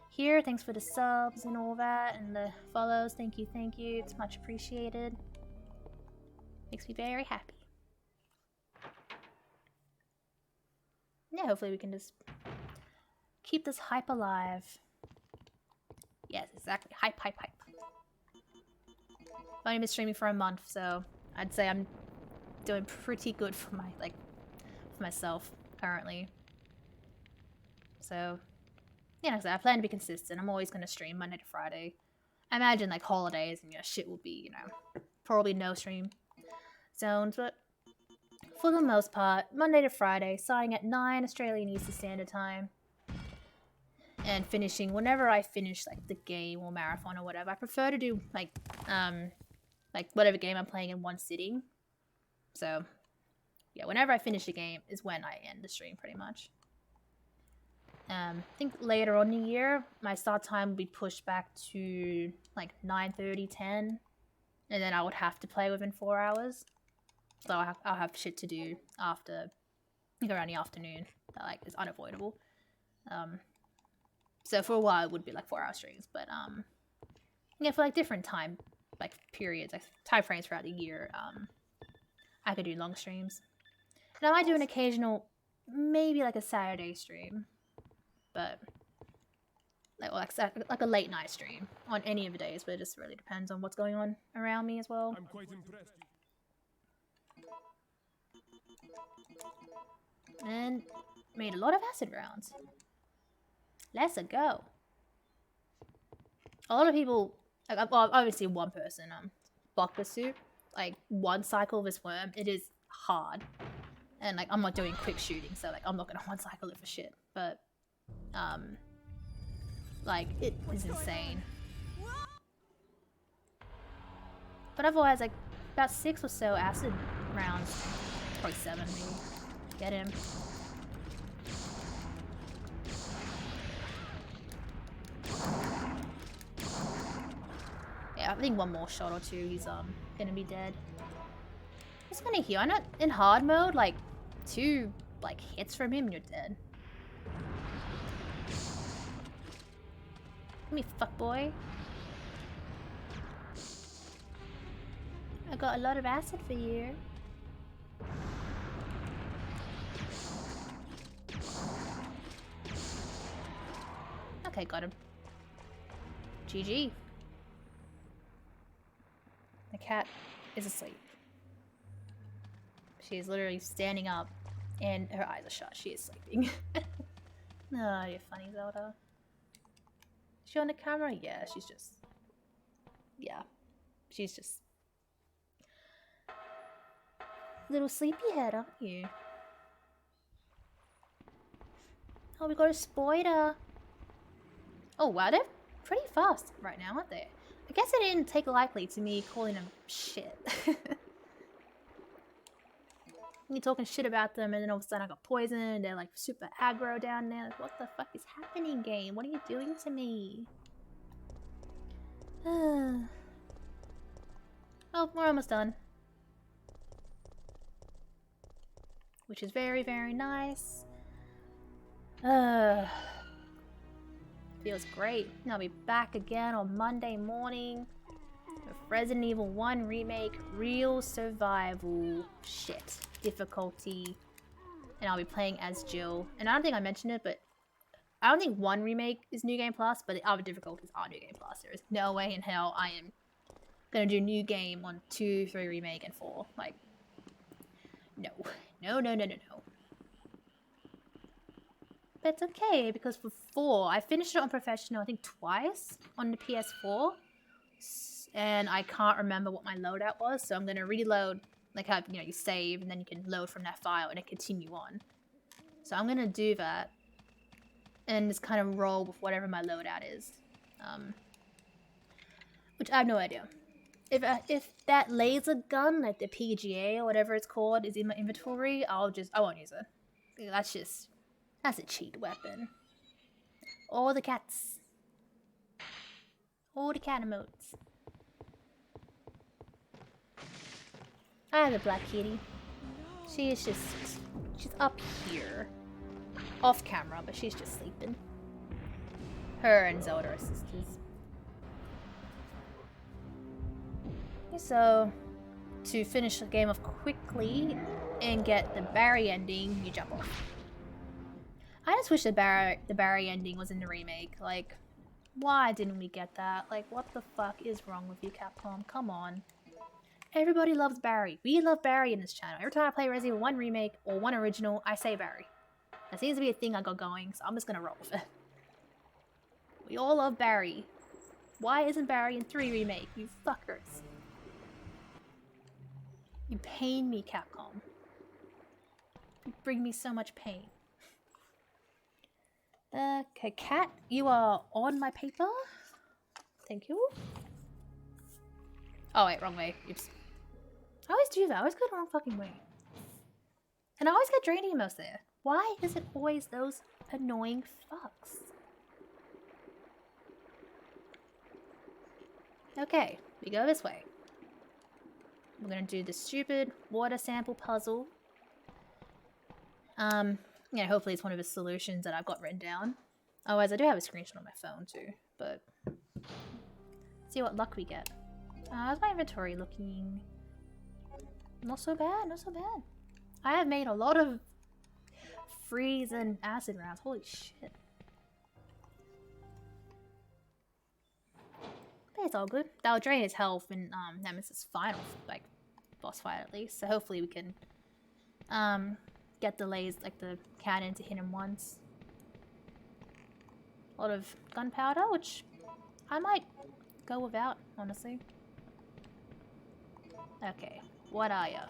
Speaker 2: here. Thanks for the subs and all that, and the follows. Thank you, thank you. It's much appreciated. Makes me very happy. Yeah, hopefully we can just keep this hype alive. Yes, exactly. Hype, hype, hype. I've only been streaming for a month, so I'd say I'm doing pretty good for myself currently. So, yeah, like I plan to be consistent. I'm always going to stream Monday to Friday. I imagine like holidays and shit will be, probably no stream zones, but for the most part, Monday to Friday, starting at 9 Australian Eastern Standard Time. And finishing whenever I finish like the game or marathon or whatever. I prefer to do like whatever game I'm playing in one sitting. So yeah, whenever I finish a game is when I end the stream pretty much. I think later on in the year my start time will be pushed back to like 9:30, 10, and then I would have to play within 4 hours. So I'll have shit to do after, around the afternoon. That like is unavoidable. So for a while it would be like 4-hour streams, but yeah, for like different time periods, like time frames throughout the year, I could do long streams. And I might do an occasional, maybe like a Saturday stream, but like a late night stream on any of the days, but it just really depends on what's going on around me as well.
Speaker 7: I'm quite impressed.
Speaker 2: And made a lot of acid rounds. Let's go. A lot of people, well, obviously one person, Bokka soup, like one cycle of this worm, it is hard. And like I'm not doing quick shooting, so like I'm not gonna one cycle it for shit. But like it is insane. But otherwise, like about 6 or so acid rounds, probably 7 maybe. Get him. Yeah, I think one more shot or two, he's gonna be dead. He's gonna heal. I know in hard mode, like 2 like hits from him, you're dead. Give me fuckboy. I got a lot of acid for you. Okay, got him. GG. The cat is asleep. She is literally standing up and her eyes are shut. She is sleeping. Oh, you're funny, Zelda. Is she on the camera? Yeah, she's just... Yeah. She's just... Little sleepyhead, aren't you? Oh, we got a spider. Oh, wow, they're pretty fast right now, aren't they? I guess it didn't take lightly to me calling them shit. You're talking shit about them and then all of a sudden I got poisoned. They're like super aggro down there. Like, what the fuck is happening, game? What are you doing to me? Oh, we're almost done. Which is very, very nice. Feels great. I'll be back again on Monday morning with Resident Evil 1 Remake Real Survival shit difficulty. And I'll be playing as Jill. And I don't think I mentioned it, but I don't think 1 Remake is New Game Plus, but the other difficulties are New Game Plus. There is no way in hell I am gonna do New Game on 2, 3 Remake, and 4. Like, no. No, no, no, no, no. But it's okay, because for 4, I finished it on Professional, I think twice, on the PS4. and I can't remember what my loadout was, so I'm gonna reload, like how, you know, you save and then you can load from that file and it continue on. So I'm gonna do that and just kind of roll with whatever my loadout is, which I have no idea. If that laser gun, like the PGA or whatever it's called, is in my inventory, I won't use it. That's a cheat weapon. All the cats. All the cat emotes. I have a black kitty. She's up here. Off camera, but she's just sleeping. Her and Zelda are sisters. So, to finish the game off quickly and get the Barry ending, you jump off. I just wish the Barry ending was in the remake. Like, why didn't we get that? Like, what the fuck is wrong with you, Capcom? Come on. Everybody loves Barry. We love Barry in this channel. Every time I play Resident Evil 1 Remake or 1 Original, I say Barry. That seems to be a thing I got going, so I'm just gonna roll with it. We all love Barry. Why isn't Barry in 3 Remake, you fuckers? You pain me, Capcom. You bring me so much pain. Okay, Cat, you are on my paper. Thank you. Oh wait, wrong way. Oops. I always do that. I always go the wrong fucking way. And I always get draining emotes there. Why is it always those annoying fucks? Okay, we go this way. We're gonna do the stupid water sample puzzle. Yeah, hopefully it's one of the solutions that I've got written down. Otherwise, I do have a screenshot on my phone too, but see what luck we get. How's my inventory looking? Not so bad, not so bad. I have made a lot of freeze and acid rounds. Holy shit. But it's all good. That'll drain his health in Nemesis' final, like, boss fight at least. So hopefully we can get the the cannon to hit him once. A lot of gunpowder, which I might go without, honestly. Okay, what are ya?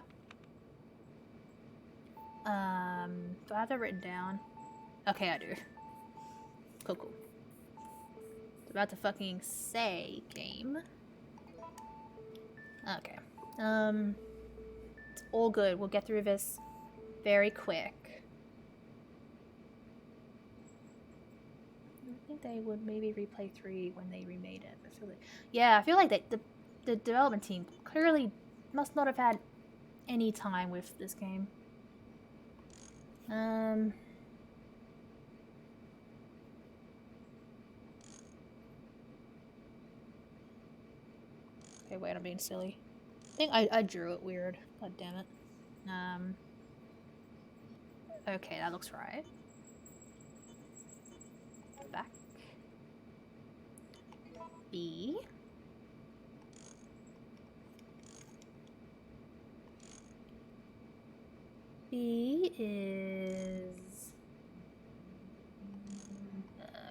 Speaker 2: Do I have that written down? Okay, I do. Cool, cool. About to fucking say game. Okay. It's all good. We'll get through this very quick. I think they would maybe replay 3 when they remade it. I feel like the development team clearly must not have had any time with this game. Okay, wait, I'm being silly. I think I drew it weird. God damn it. Okay, that looks right. Back. B. B is...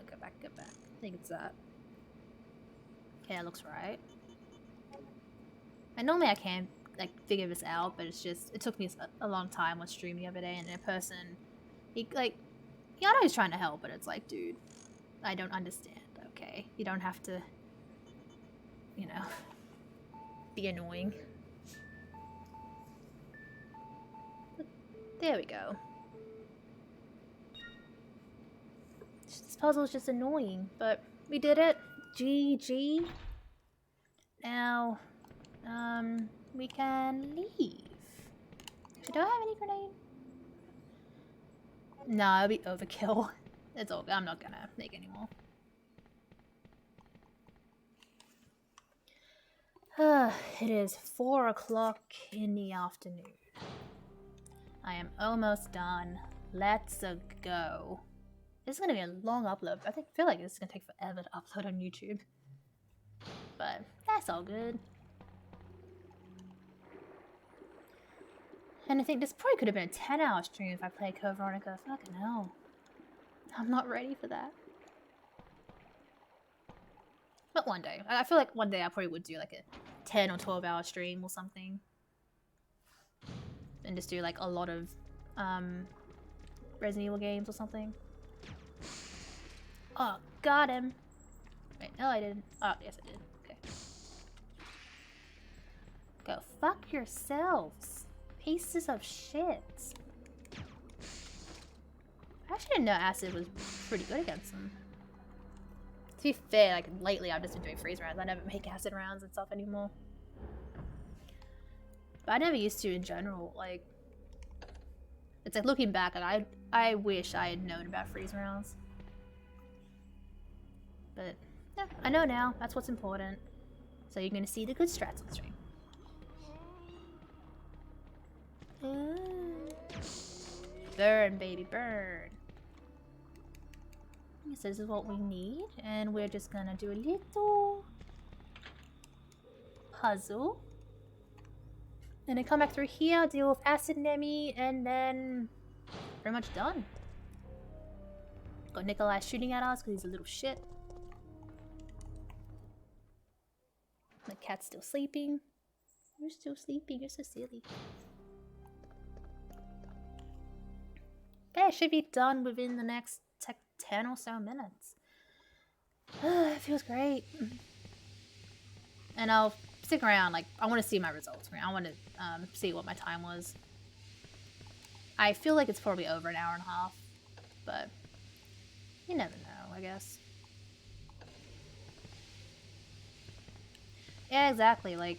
Speaker 2: go back. I think it's that. Okay, that looks right. And normally I can, like, figure this out, but it's just... It took me a long time on stream the other day, and a person... I know he's trying to help, but it's like, dude, I don't understand, okay? You don't have to, you know, be annoying. But there we go. This puzzle is just annoying, but we did it. GG. Now, we can leave. Actually, do I have any grenade? No, it'll be overkill. It's all. I'm not gonna make any more. It is 4 o'clock in the afternoon. I am almost done. Let's go. This is gonna be a long upload. I feel like this is gonna take forever to upload on YouTube. But that's all good. And I think this probably could have been a 10-hour stream if I played Code Veronica. Fucking hell. I'm not ready for that. But one day. I feel like one day I probably would do like a 10 or 12 hour stream or something. And just do like a lot of Resident Evil games or something. Oh, got him. Wait, no I didn't. Oh, yes I did. Okay. Go fuck yourselves. Pieces of shit. I actually didn't know acid was pretty good against them. To be fair, like lately I've just been doing freeze rounds. I never make acid rounds and stuff anymore. But I never used to in general. Like, it's like looking back, like I wish I had known about freeze rounds. But yeah, I know now. That's what's important. So you're gonna see the good strats on stream. Burn, baby, burn. So this is what we need, and we're just gonna do a little puzzle. And then come back through here, deal with Acid Nemi, and then pretty much done. Got Nikolai shooting at us because he's a little shit. The cat's still sleeping. You're still sleeping, you're so silly. Okay, it should be done within the next 10 or so minutes. It feels great. And I'll stick around, like, I want to see my results. I want to see what my time was. I feel like it's probably over an hour and a half, but you never know, I guess. Yeah, exactly, like,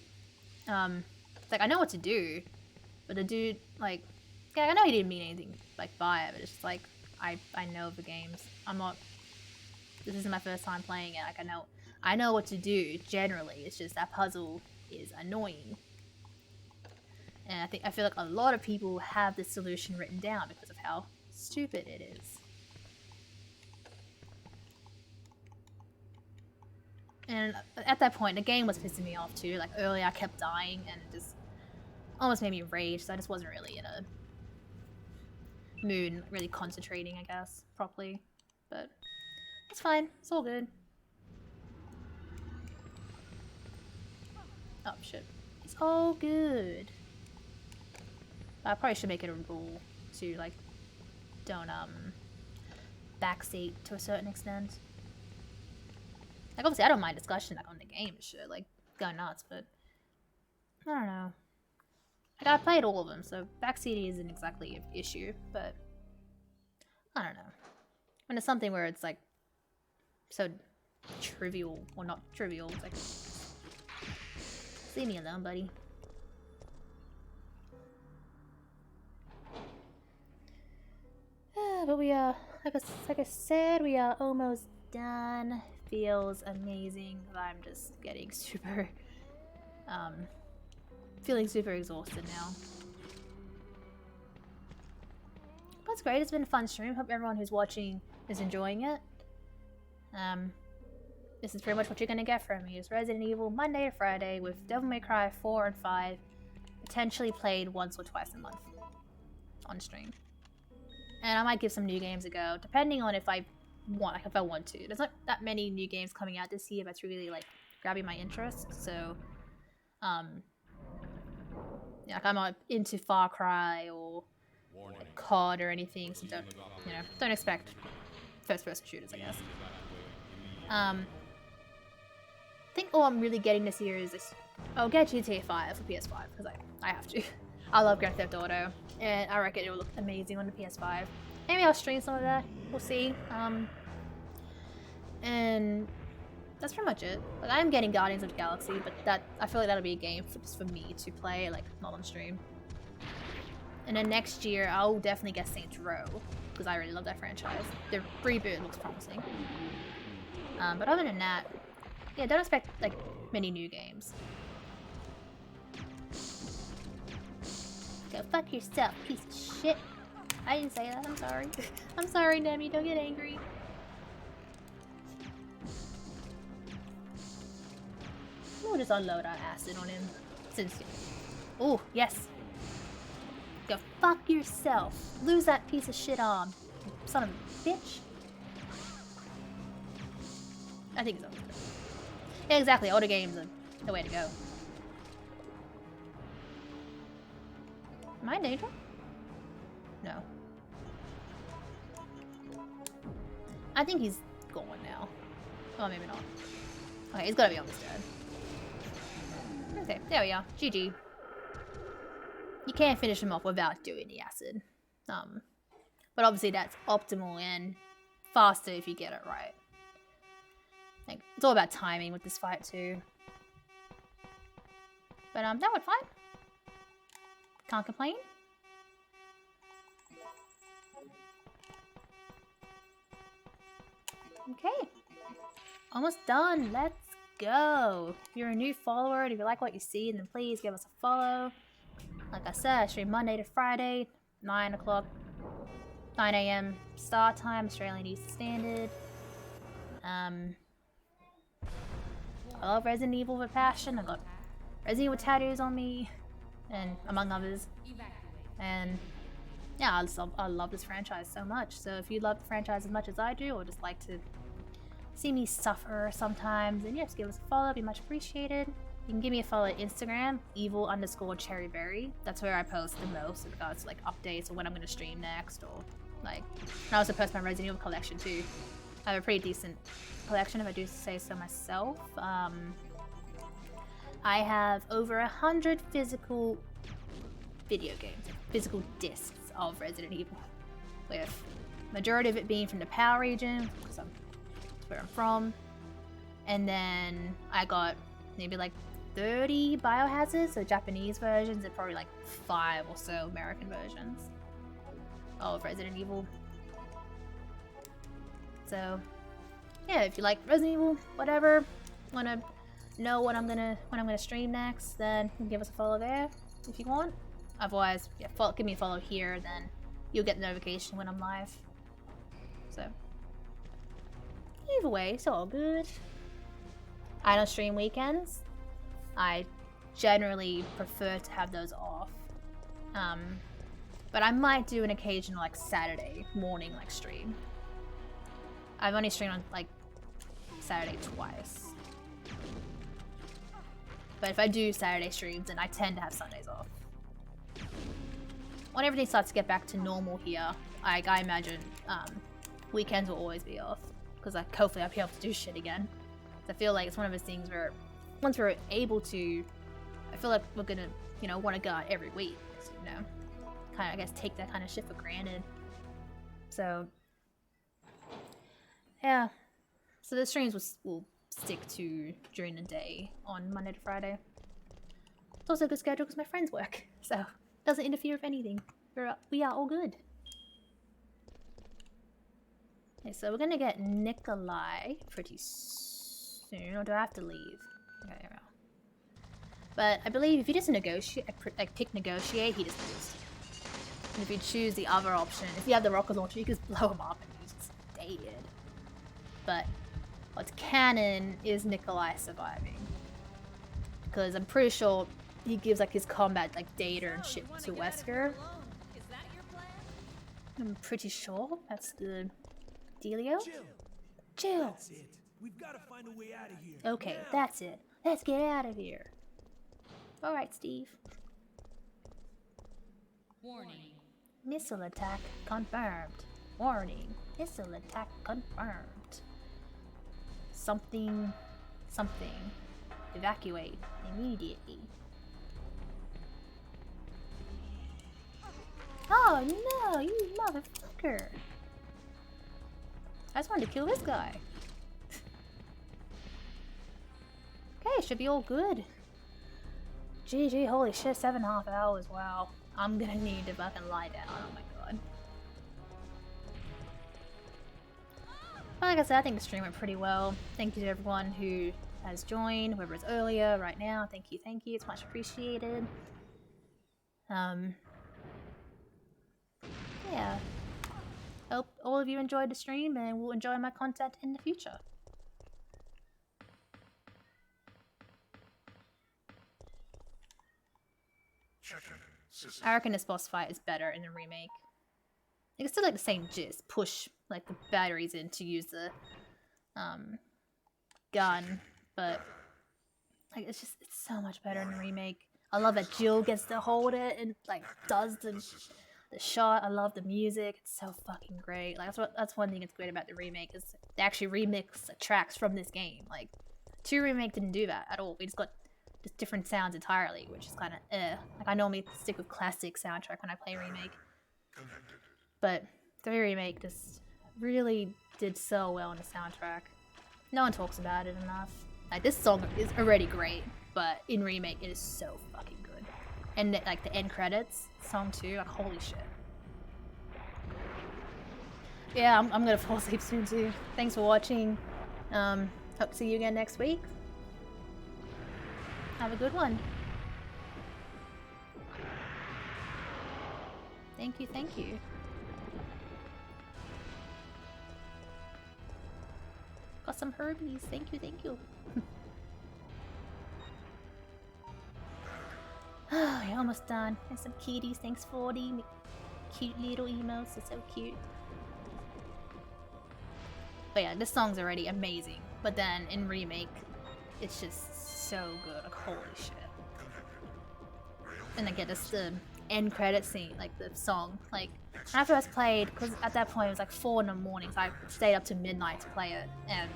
Speaker 2: it's like, I know what to do, but the dude, like, yeah, I know he didn't mean anything, like, by it, but it's just like, I know the games. I'm not, this isn't my first time playing it, like, I know what to do, generally, it's just that puzzle is annoying. And I feel like a lot of people have this solution written down because of how stupid it is. And at that point, the game was pissing me off too, like, earlier I kept dying and it just almost made me rage, so I just wasn't really in a mood, really concentrating, I guess, properly. But it's fine, it's all good. Oh shit. It's all good. I probably should make it a rule to, like, don't backseat to a certain extent. Like, obviously I don't mind discussion, like, on the game and shit, like, go nuts, but I don't know. Like, I played all of them, so backseating isn't exactly an issue, but I don't know. When it's something where it's, like, so trivial, or not trivial, it's like, leave me alone, buddy. But we are, like I said, we are almost done. Feels amazing. I'm just getting super, feeling super exhausted now. That's great. It's been a fun stream. Hope everyone who's watching is enjoying it. This is pretty much what you're gonna get from me. It's Resident Evil Monday to Friday with Devil May Cry 4 and 5, potentially played once or twice a month on stream. And I might give some new games a go, depending on if I want to. There's not that many new games coming out this year that's really, like, grabbing my interest, so yeah, like, I'm not into Far Cry or COD or anything, so don't expect first-person shooters, I guess. I think all I'm really getting this year is this. I'll get GTA 5 for PS5 because I have to. I love Grand Theft Auto, and I reckon it will look amazing on the PS5. Maybe I'll stream some of that. We'll see. And that's pretty much it. Like, I'm getting Guardians of the Galaxy, but I feel like that'll be a game just for me to play, like, not on stream. And then next year, I'll definitely get Saints Row because I really love that franchise. The reboot looks promising. But other than that, yeah, don't expect, like, many new games. Go fuck yourself, piece of shit. I didn't say that, I'm sorry. I'm sorry, Nemi, don't get angry. We'll just unload our acid on him. Oh, yes. Go fuck yourself. Lose that piece of shit arm. Son of a bitch. I think it's over. Yeah, exactly. Older games are the way to go. Am I in danger? No. I think he's gone now. Oh, maybe not. Okay, he's gotta be almost dead. Okay, there we are. GG. You can't finish him off without doing the acid. But obviously that's optimal and faster if you get it right. Like, it's all about timing with this fight too. But that went fine. Can't complain. Okay. Almost done. Let's go. If you're a new follower and if you like what you see, then please give us a follow. Like I said, I stream Monday to Friday, 9 a.m. start time, Australian Eastern Standard. I love Resident Evil with passion. I got Resident Evil tattoos on me, and among others. And yeah, I love this franchise so much. So if you love the franchise as much as I do, or just like to see me suffer sometimes, then yes, give us a follow. It'd be much appreciated. You can give me a follow at Instagram, evil_cherryberry. That's where I post the most in regards to like updates or when I'm going to stream next, or like, I also post my Resident Evil collection too. I have a pretty decent collection if I do say so myself. I have over 100 physical video games, physical discs of Resident Evil, with majority of it being from the PAL region, because that's where I'm from. And then I got maybe like 30 Biohazards, so Japanese versions, and probably like 5 or so American versions of Resident Evil. So yeah, if you like Resident Evil, whatever, wanna know when I'm gonna stream next, then you can give us a follow there if you want. Otherwise, yeah, give me a follow here, then you'll get the notification when I'm live. So either way, it's all good. I don't stream weekends. I generally prefer to have those off. But I might do an occasional like Saturday morning like stream. I've only streamed on like Saturday twice. But if I do Saturday streams, then I tend to have Sundays off. When everything starts to get back to normal here, I imagine weekends will always be off. Because like, hopefully I'll be able to do shit again. I feel like it's one of those things where once we're able to, I feel like we're gonna, want to go out every week. So, kind of, I guess, take that kind of shit for granted. So, yeah. So the streams will stick to during the day on Monday to Friday. It's also a good schedule because my friends work, so it doesn't interfere with anything. We are all good. Okay, so we're gonna get Nikolai pretty soon, or do I have to leave? Okay, there we go. But I believe if you just negotiate, like pick negotiate, he just moves. And if you choose the other option, if you have the rocket launcher, you can just blow him up and he's just dead. But what's canon is Nikolai surviving. Because I'm pretty sure he gives like his combat like data and shit to Wesker. I'm pretty sure that's the dealio. Chill.
Speaker 7: That's it. We've got to find a way out of here.
Speaker 2: Okay, that's it. Let's get out of here. Alright, Steve.
Speaker 8: Warning.
Speaker 2: Missile attack confirmed. Warning. Missile attack confirmed. Something. Evacuate immediately. Oh no, you motherfucker. I just wanted to kill this guy. Okay, should be all good. GG, holy shit, 7.5 hours, wow. I'm gonna need to fucking lie down, oh my god. Well, like I said, I think the stream went pretty well. Thank you to everyone who has joined, whoever is earlier, right now. Thank you, it's much appreciated. Yeah. Hope all of you enjoyed the stream and will enjoy my content in the future. I reckon this boss fight is better in the remake. It's still like the same gist. Push like the batteries in to use the gun, but Like, it's so much better in the remake. I love that Jill gets to hold it and like does the shot. I love the music. It's so fucking great. Like that's one thing that's great about the remake is they actually remix the tracks from this game. Like 2 remake didn't do that at all. We just got just different sounds entirely, which is kind of Like I normally stick with classic soundtrack when I play remake, but the remake just really did so well on the soundtrack. No one talks about it enough. Like this song is already great, but in remake it is so fucking good. And like the end credits song too, like holy shit. Yeah, I'm gonna fall asleep soon too. Thanks for watching. Hope to see you again next week. Have a good one. Thank you, thank you. Got some herbies. Thank you, thank you. Oh, you're almost done. And some kitties. Thanks for the cute little emos. They're so cute. But yeah, this song's already amazing. But then in remake, it's just so good. Like, holy shit. And again, just the end credit scene, like the song. Like, when I first played, because at that point it was like 4 in the morning, so I stayed up to midnight to play it. And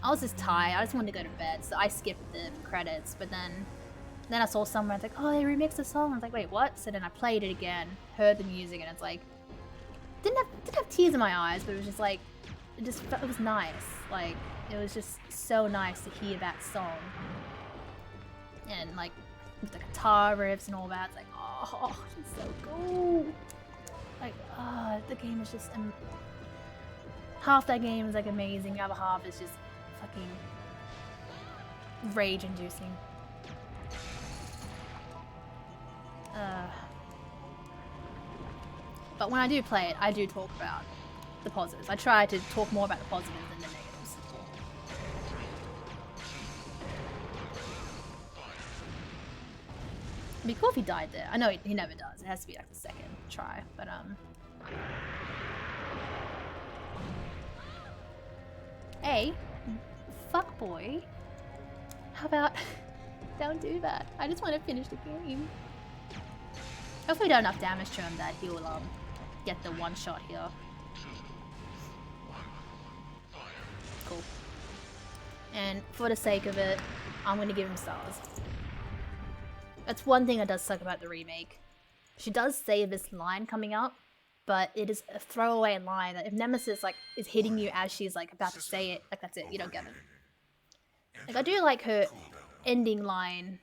Speaker 2: I was just tired. I just wanted to go to bed, so I skipped the credits. But then I saw somewhere, it's like, oh, they remixed the song. I was like, wait, what? So then I played it again, heard the music, and it's like, didn't have tears in my eyes, but it was just like, it was nice. Like, it was just so nice to hear that song. And like, with the guitar riffs and all that, it's like, oh, it's so cool. Like, the game is just, half that game is like amazing, the other half is just fucking rage-inducing. But when I do play it, I do talk about the positives. I try to talk more about the positives than the negatives. It'd be cool if he died there. I know he never does. It has to be like the second try, but hey, fuck boy. How about don't do that? I just want to finish the game. Hopefully we do enough damage to him that he will get the one shot here. Cool. And for the sake of it, I'm gonna give him stars. That's one thing that does suck about the remake. She does say this line coming up, but it is a throwaway line that if Nemesis like is hitting you as she's like about to say it, like that's it, you don't get it. Like I do like her ending line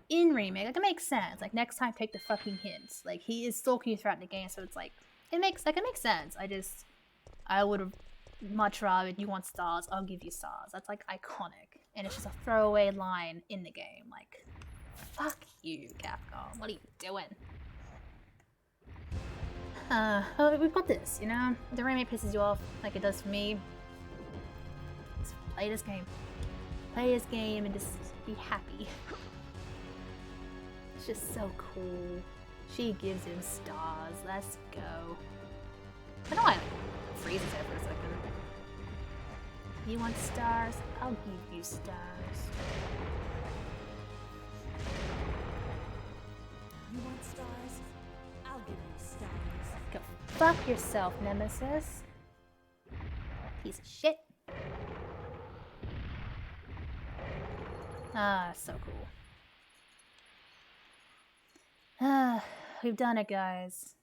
Speaker 2: in remake. Like it makes sense. Like next time take the fucking hints. Like he is stalking you throughout the game, so it's like it makes sense. I would have much rather you want stars, I'll give you stars. That's like iconic. And it's just a throwaway line in the game. Like, fuck you, Capcom. What are you doing? Well, we've got this, you know? The remake pisses you off like it does for me. Just play this game. Play this game and just be happy. It's just so cool. She gives him stars. Let's go. I know I freezes there for a second. You want stars? I'll give you stars.
Speaker 14: You want stars? I'll give you stars.
Speaker 2: Go fuck yourself, Nemesis. Piece of shit. Ah, so cool. We've done it, guys.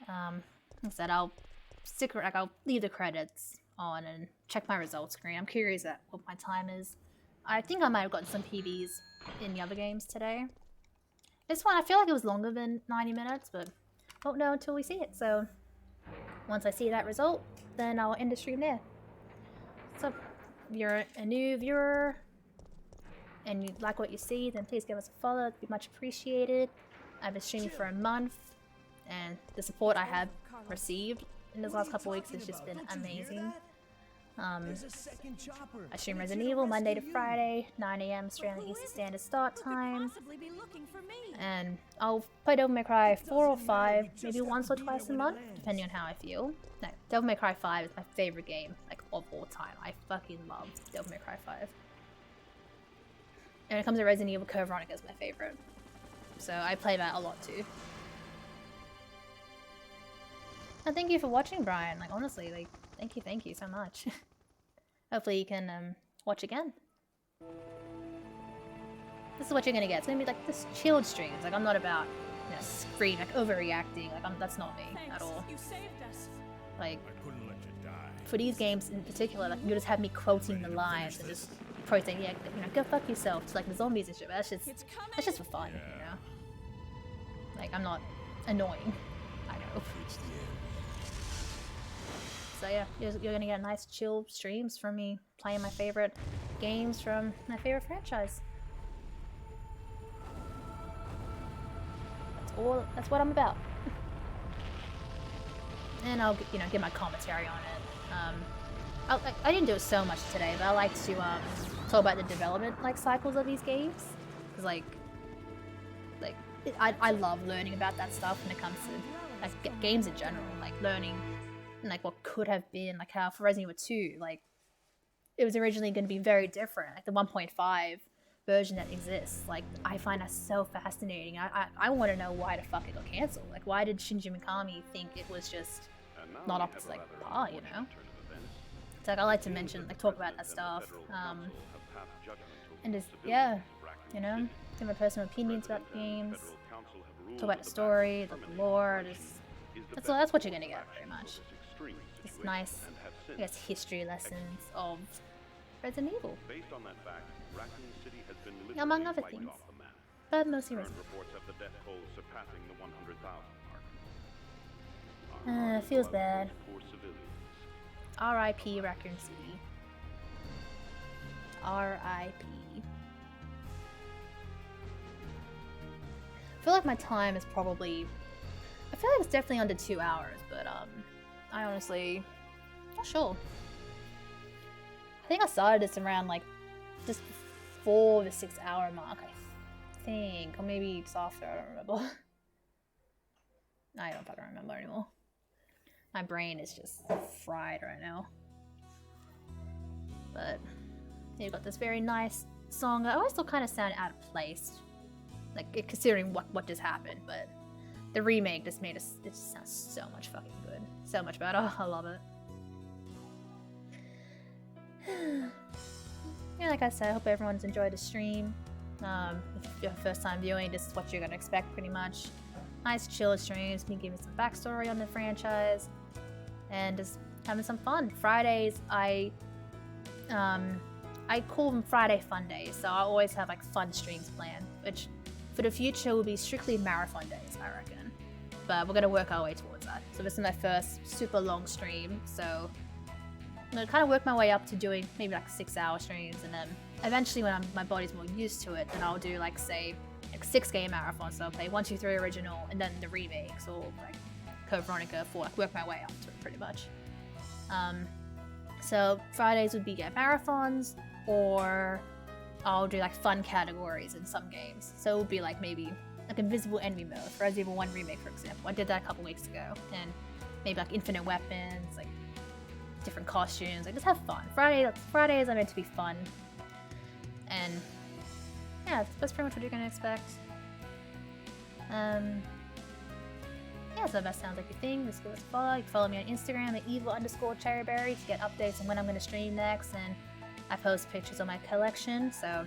Speaker 2: Like I said, I'll leave the credits on and check my results screen. I'm curious at what my time is. I think I might have gotten some PBs in the other games today. This one, I feel like it was longer than 90 minutes, but won't know until we see it. So once I see that result, then I'll end the stream there. So if you're a new viewer and you like what you see, then please give us a follow. It'd be much appreciated. I've been streaming for a month, and the support I have received in these last couple weeks has just been amazing. I stream Resident Evil Monday to Friday, 9 AM Australian Eastern Standard Start Time. And I'll play Devil May Cry 4 or 5, maybe once or twice a month, depending on how I feel. No, Devil May Cry 5 is my favorite game, like, of all time. I fucking love Devil May Cry 5. And when it comes to Resident Evil, Code Veronica is my favorite. So I play that a lot too. And thank you for watching, Brian. Like, honestly, like, thank you so much. Hopefully you can watch again. This is what you're gonna get. It's gonna be like this chilled streams. Like, I'm not about, you know, scream, like overreacting. Like, that's not me at all.
Speaker 14: You saved us.
Speaker 2: Like,
Speaker 6: I couldn't let you die.
Speaker 2: for these games in particular, like, you just have me quoting the lines and just quoting, yeah, you know, go fuck yourself to like the zombies and shit. But that's just for fun, you know. Like, I'm not annoying. I know.
Speaker 6: It's the end.
Speaker 2: So yeah, you're gonna get nice chill streams from me playing my favorite games from my favorite franchise. That's what I'm about. And I'll, you know, give my commentary on it. I didn't do it so much today, but I like to talk about the development like cycles of these games, because I love learning about that stuff when it comes to like games in general, like learning like what could have been, like how for Resident Evil 2, like it was originally going to be very different, like the 1.5 version that exists. Like, I find that so fascinating. I want to know why the fuck it got cancelled. Like, why did Shinji Mikami think it was just not up to like par, you know? So like, I like to mention, like, talk about that stuff, and just, yeah, you know, give my personal opinions about the games, talk about the story, the lore, just, that's what you're gonna get, pretty much. Just nice, I guess, history lessons of Resident Evil. Among other things. But mostly Resident Evil. Feels bad. R.I.P. Raccoon City. R.I.P. I feel like my time is probably... I feel like it's definitely under 2 hours, but I honestly... not sure. I think I started this around like just before the 6 hour mark, I think. Or maybe it's after, I don't remember. I don't fucking remember anymore. My brain is just fried right now. But you've got this very nice song. I always still kind of sound out of place, like considering what just happened. But the remake just made it just sounds so much fucking good, so much better. I love it. Yeah, like I said, I hope everyone's enjoyed the stream. If you're first time viewing, this is what you're gonna expect pretty much. Nice chill streams, me giving some backstory on the franchise, and just having some fun. Fridays, I call them Friday Fun Days, so I always have like fun streams planned, which for the future will be strictly marathon days, I reckon. But we're gonna work our way towards that. So this is my first super long stream, so I'm gonna kind of work my way up to doing maybe like 6 hour streams, and then eventually when my body's more used to it, then I'll do like, say, like 6 game marathons. So I'll play 1, 2, 3 original, and then the remakes, or like Code Veronica 4, like work my way up to it pretty much. So Fridays would be game marathons, or I'll do like fun categories in some games. So it would be like maybe like invisible enemy mode for Resident Evil 1 remake, for example. I did that a couple weeks ago, and maybe like infinite weapons, like different costumes, like just have fun. Fridays are meant to be fun, and yeah, that's pretty much what you're gonna expect. Yeah, so if that sounds like your thing, just give us a follow. You can follow me on Instagram at evil_cherryberry to get updates on when I'm gonna stream next, and I post pictures of my collection, so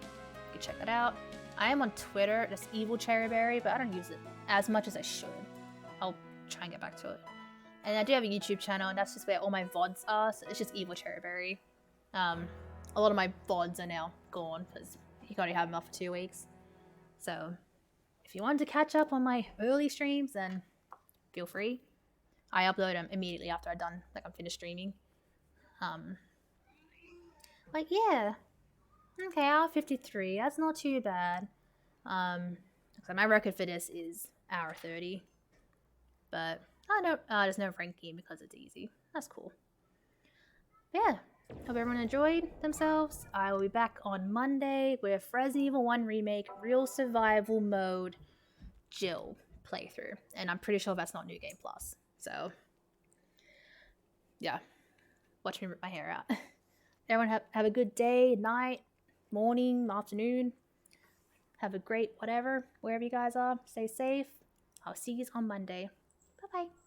Speaker 2: you can check that out. I am on Twitter, just evilcherryberry, but I don't use it as much as I should. I'll try and get back to it. And I do have a YouTube channel, and that's just where all my VODs are, so it's just Evil Cherryberry. A lot of my VODs are now gone, because you can only have them up for 2 weeks. So, if you want to catch up on my early streams, then feel free. I upload them immediately after I'm finished streaming. Like, yeah. Okay, hour 53, that's not too bad. So my record for this is hour 30. But... there's no ranking because it's easy. That's cool. But yeah, hope everyone enjoyed themselves. I will be back on Monday with Resident Evil 1 Remake Real Survival Mode Jill playthrough. And I'm pretty sure that's not New Game Plus. So, yeah, watch me rip my hair out. Everyone have a good day, night, morning, afternoon. Have a great whatever, wherever you guys are. Stay safe. I'll see you on Monday. Bye-bye.